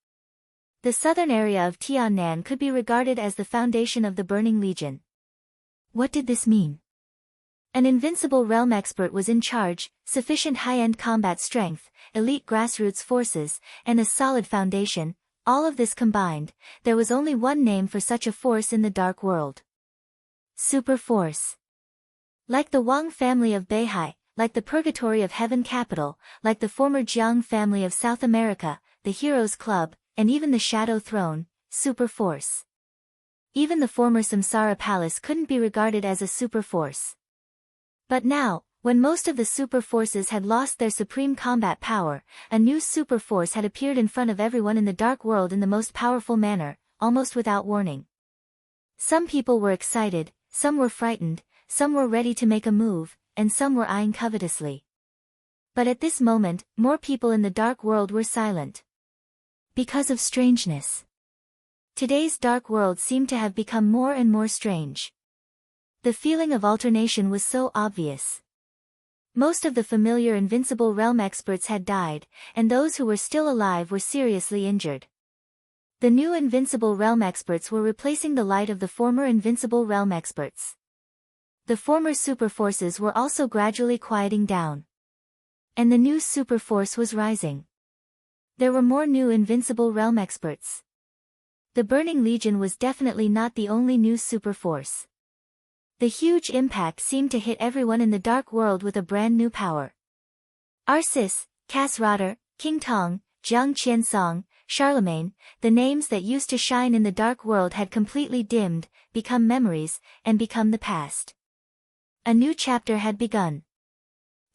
The southern area of Tiannan could be regarded as the foundation of the Burning Legion. What did this mean? An invincible realm expert was in charge, sufficient high-end combat strength, elite grassroots forces, and a solid foundation. All of this combined, there was only one name for such a force in the Dark World. Super Force. Like the Wang family of Beihai, like the Purgatory of Heaven capital, like the former Jiang family of South America, the Heroes Club, and even the Shadow Throne, Super Force. Even the former Samsara Palace couldn't be regarded as a super force. But now, when most of the super forces had lost their supreme combat power, a new super force had appeared in front of everyone in the Dark World in the most powerful manner, almost without warning. Some people were excited, some were frightened, some were ready to make a move, and some were eyeing covetously. But at this moment, more people in the Dark World were silent. Because of strangeness. Today's Dark World seemed to have become more and more strange. The feeling of alternation was so obvious. Most of the familiar Invincible Realm experts had died, and those who were still alive were seriously injured. The new Invincible Realm experts were replacing the light of the former Invincible Realm experts. The former super forces were also gradually quieting down. And the new super force was rising. There were more new Invincible Realm experts. The Burning Legion was definitely not the only new super force. The huge impact seemed to hit everyone in the Dark World with a brand new power. Arsis, Cass Rotter, King Tong, Jiang Qiansong, Charlemagne, the names that used to shine in the Dark World had completely dimmed, become memories, and become the past. A new chapter had begun.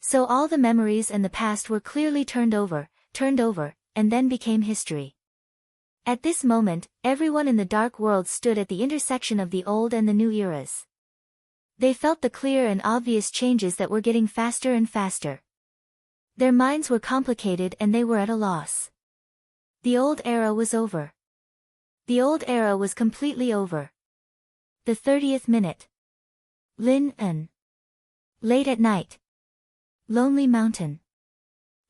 So all the memories and the past were clearly turned over, and then became history. At this moment, everyone in the Dark World stood at the intersection of the old and the new eras. They felt the clear and obvious changes that were getting faster and faster. Their minds were complicated and they were at a loss. The old era was over. The old era was completely over. The 30th minute. Lin An. Late at night. Lonely Mountain.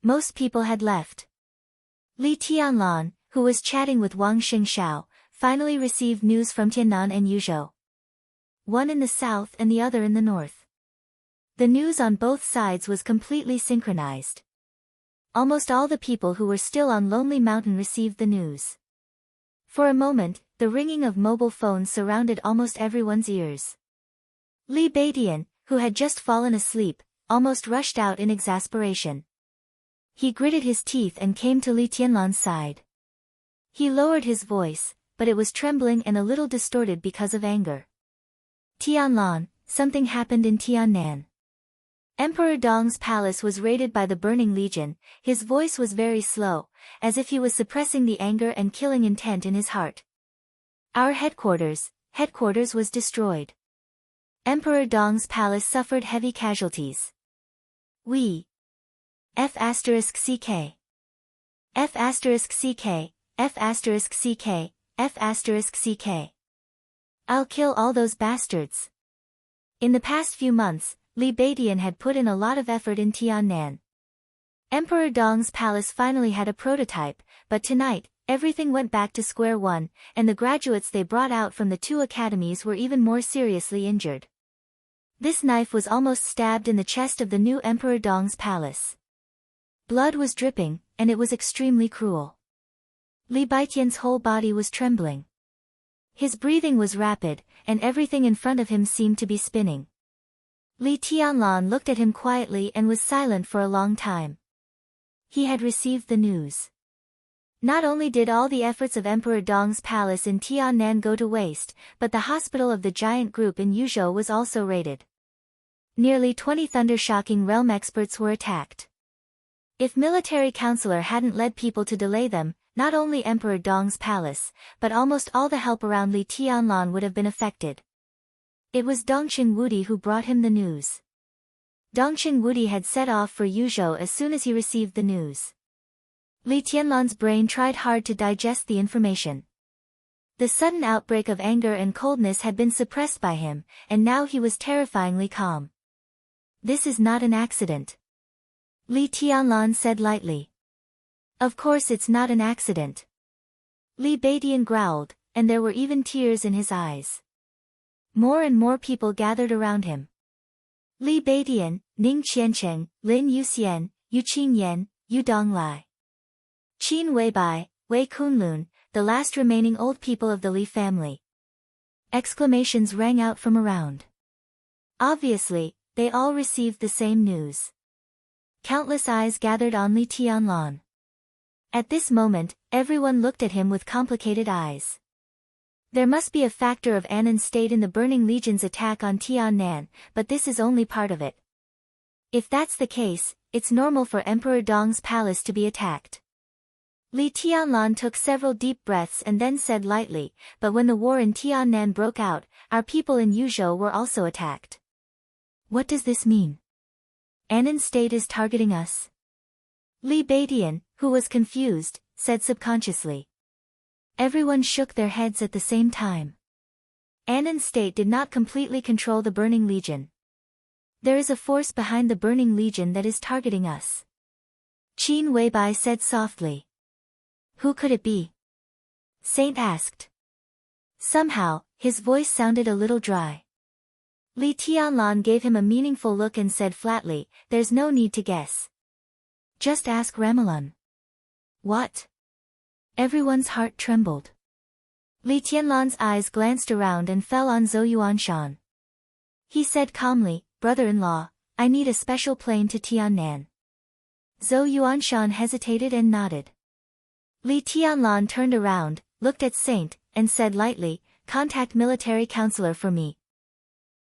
Most people had left. Li Tianlan, who was chatting with Wang Xingxiao, finally received news from Tiannan and Yuzhou. One in the south and the other in the north. The news on both sides was completely synchronized. Almost all the people who were still on Lonely Mountain received the news. For a moment, the ringing of mobile phones surrounded almost everyone's ears. Li Beidian, who had just fallen asleep, almost rushed out in exasperation. He gritted his teeth and came to Li Tianlan's side. He lowered his voice, but it was trembling and a little distorted because of anger. Tianlan, something happened in Tiannan. Emperor Dong's palace was raided by the Burning Legion. His voice was very slow, as if he was suppressing the anger and killing intent in his heart. Our headquarters was destroyed. Emperor Dong's palace suffered heavy casualties. We. F***CK. F***CK. F***CK. F***CK. I'll kill all those bastards. In the past few months, Li Beidian had put in a lot of effort in Tiannan. Emperor Dong's palace finally had a prototype, but tonight, everything went back to square one, and the graduates they brought out from the two academies were even more seriously injured. This knife was almost stabbed in the chest of the new Emperor Dong's palace. Blood was dripping, and it was extremely cruel. Li Baitian's whole body was trembling. His breathing was rapid, and everything in front of him seemed to be spinning. Li Tianlan looked at him quietly and was silent for a long time. He had received the news. Not only did all the efforts of Emperor Dong's palace in Tiannan go to waste, but the hospital of the giant group in Yuzhou was also raided. Nearly 20 thunder-shocking realm experts were attacked. If military counselor hadn't led people to delay them, not only Emperor Dong's palace, but almost all the help around Li Tianlan would have been affected. It was Dongqing Wudi who brought him the news. Dongqing Wudi had set off for Yuzhou as soon as he received the news. Li Tianlan's brain tried hard to digest the information. The sudden outbreak of anger and coldness had been suppressed by him, and now he was terrifyingly calm. This is not an accident. Li Tianlan said lightly. Of course it's not an accident. Li Baitian growled, and there were even tears in his eyes. More and more people gathered around him. Li Baitian, Ning Qiancheng, Lin Yuxian, Yu Qingyan, Yu Donglai. Qin Weibai, Wei Kunlun, the last remaining old people of the Li family. Exclamations rang out from around. Obviously, they all received the same news. Countless eyes gathered on Li Tianlan. At this moment, everyone looked at him with complicated eyes. There must be a factor of Annan's state in the Burning Legion's attack on Tiannan, but this is only part of it. If that's the case, it's normal for Emperor Dong's palace to be attacked. Li Tianlan took several deep breaths and then said lightly, but when the war in Tiannan broke out, our people in Yuzhou were also attacked. What does this mean? Annan's state is targeting us? Li Baitian, who was confused, said subconsciously. Everyone shook their heads at the same time. Annan's state did not completely control the Burning Legion. There is a force behind the Burning Legion that is targeting us. Qin Weibai said softly. Who could it be? Saint asked. Somehow, his voice sounded a little dry. Li Tianlan gave him a meaningful look and said flatly, there's no need to guess. Just ask Ramelun. What? Everyone's heart trembled. Li Tianlan's eyes glanced around and fell on Zhou Yuanshan. He said calmly, brother-in-law, I need a special plane to Tiannan. Zhou Yuanshan hesitated and nodded. Li Tianlan turned around, looked at Saint, and said lightly, contact military counselor for me,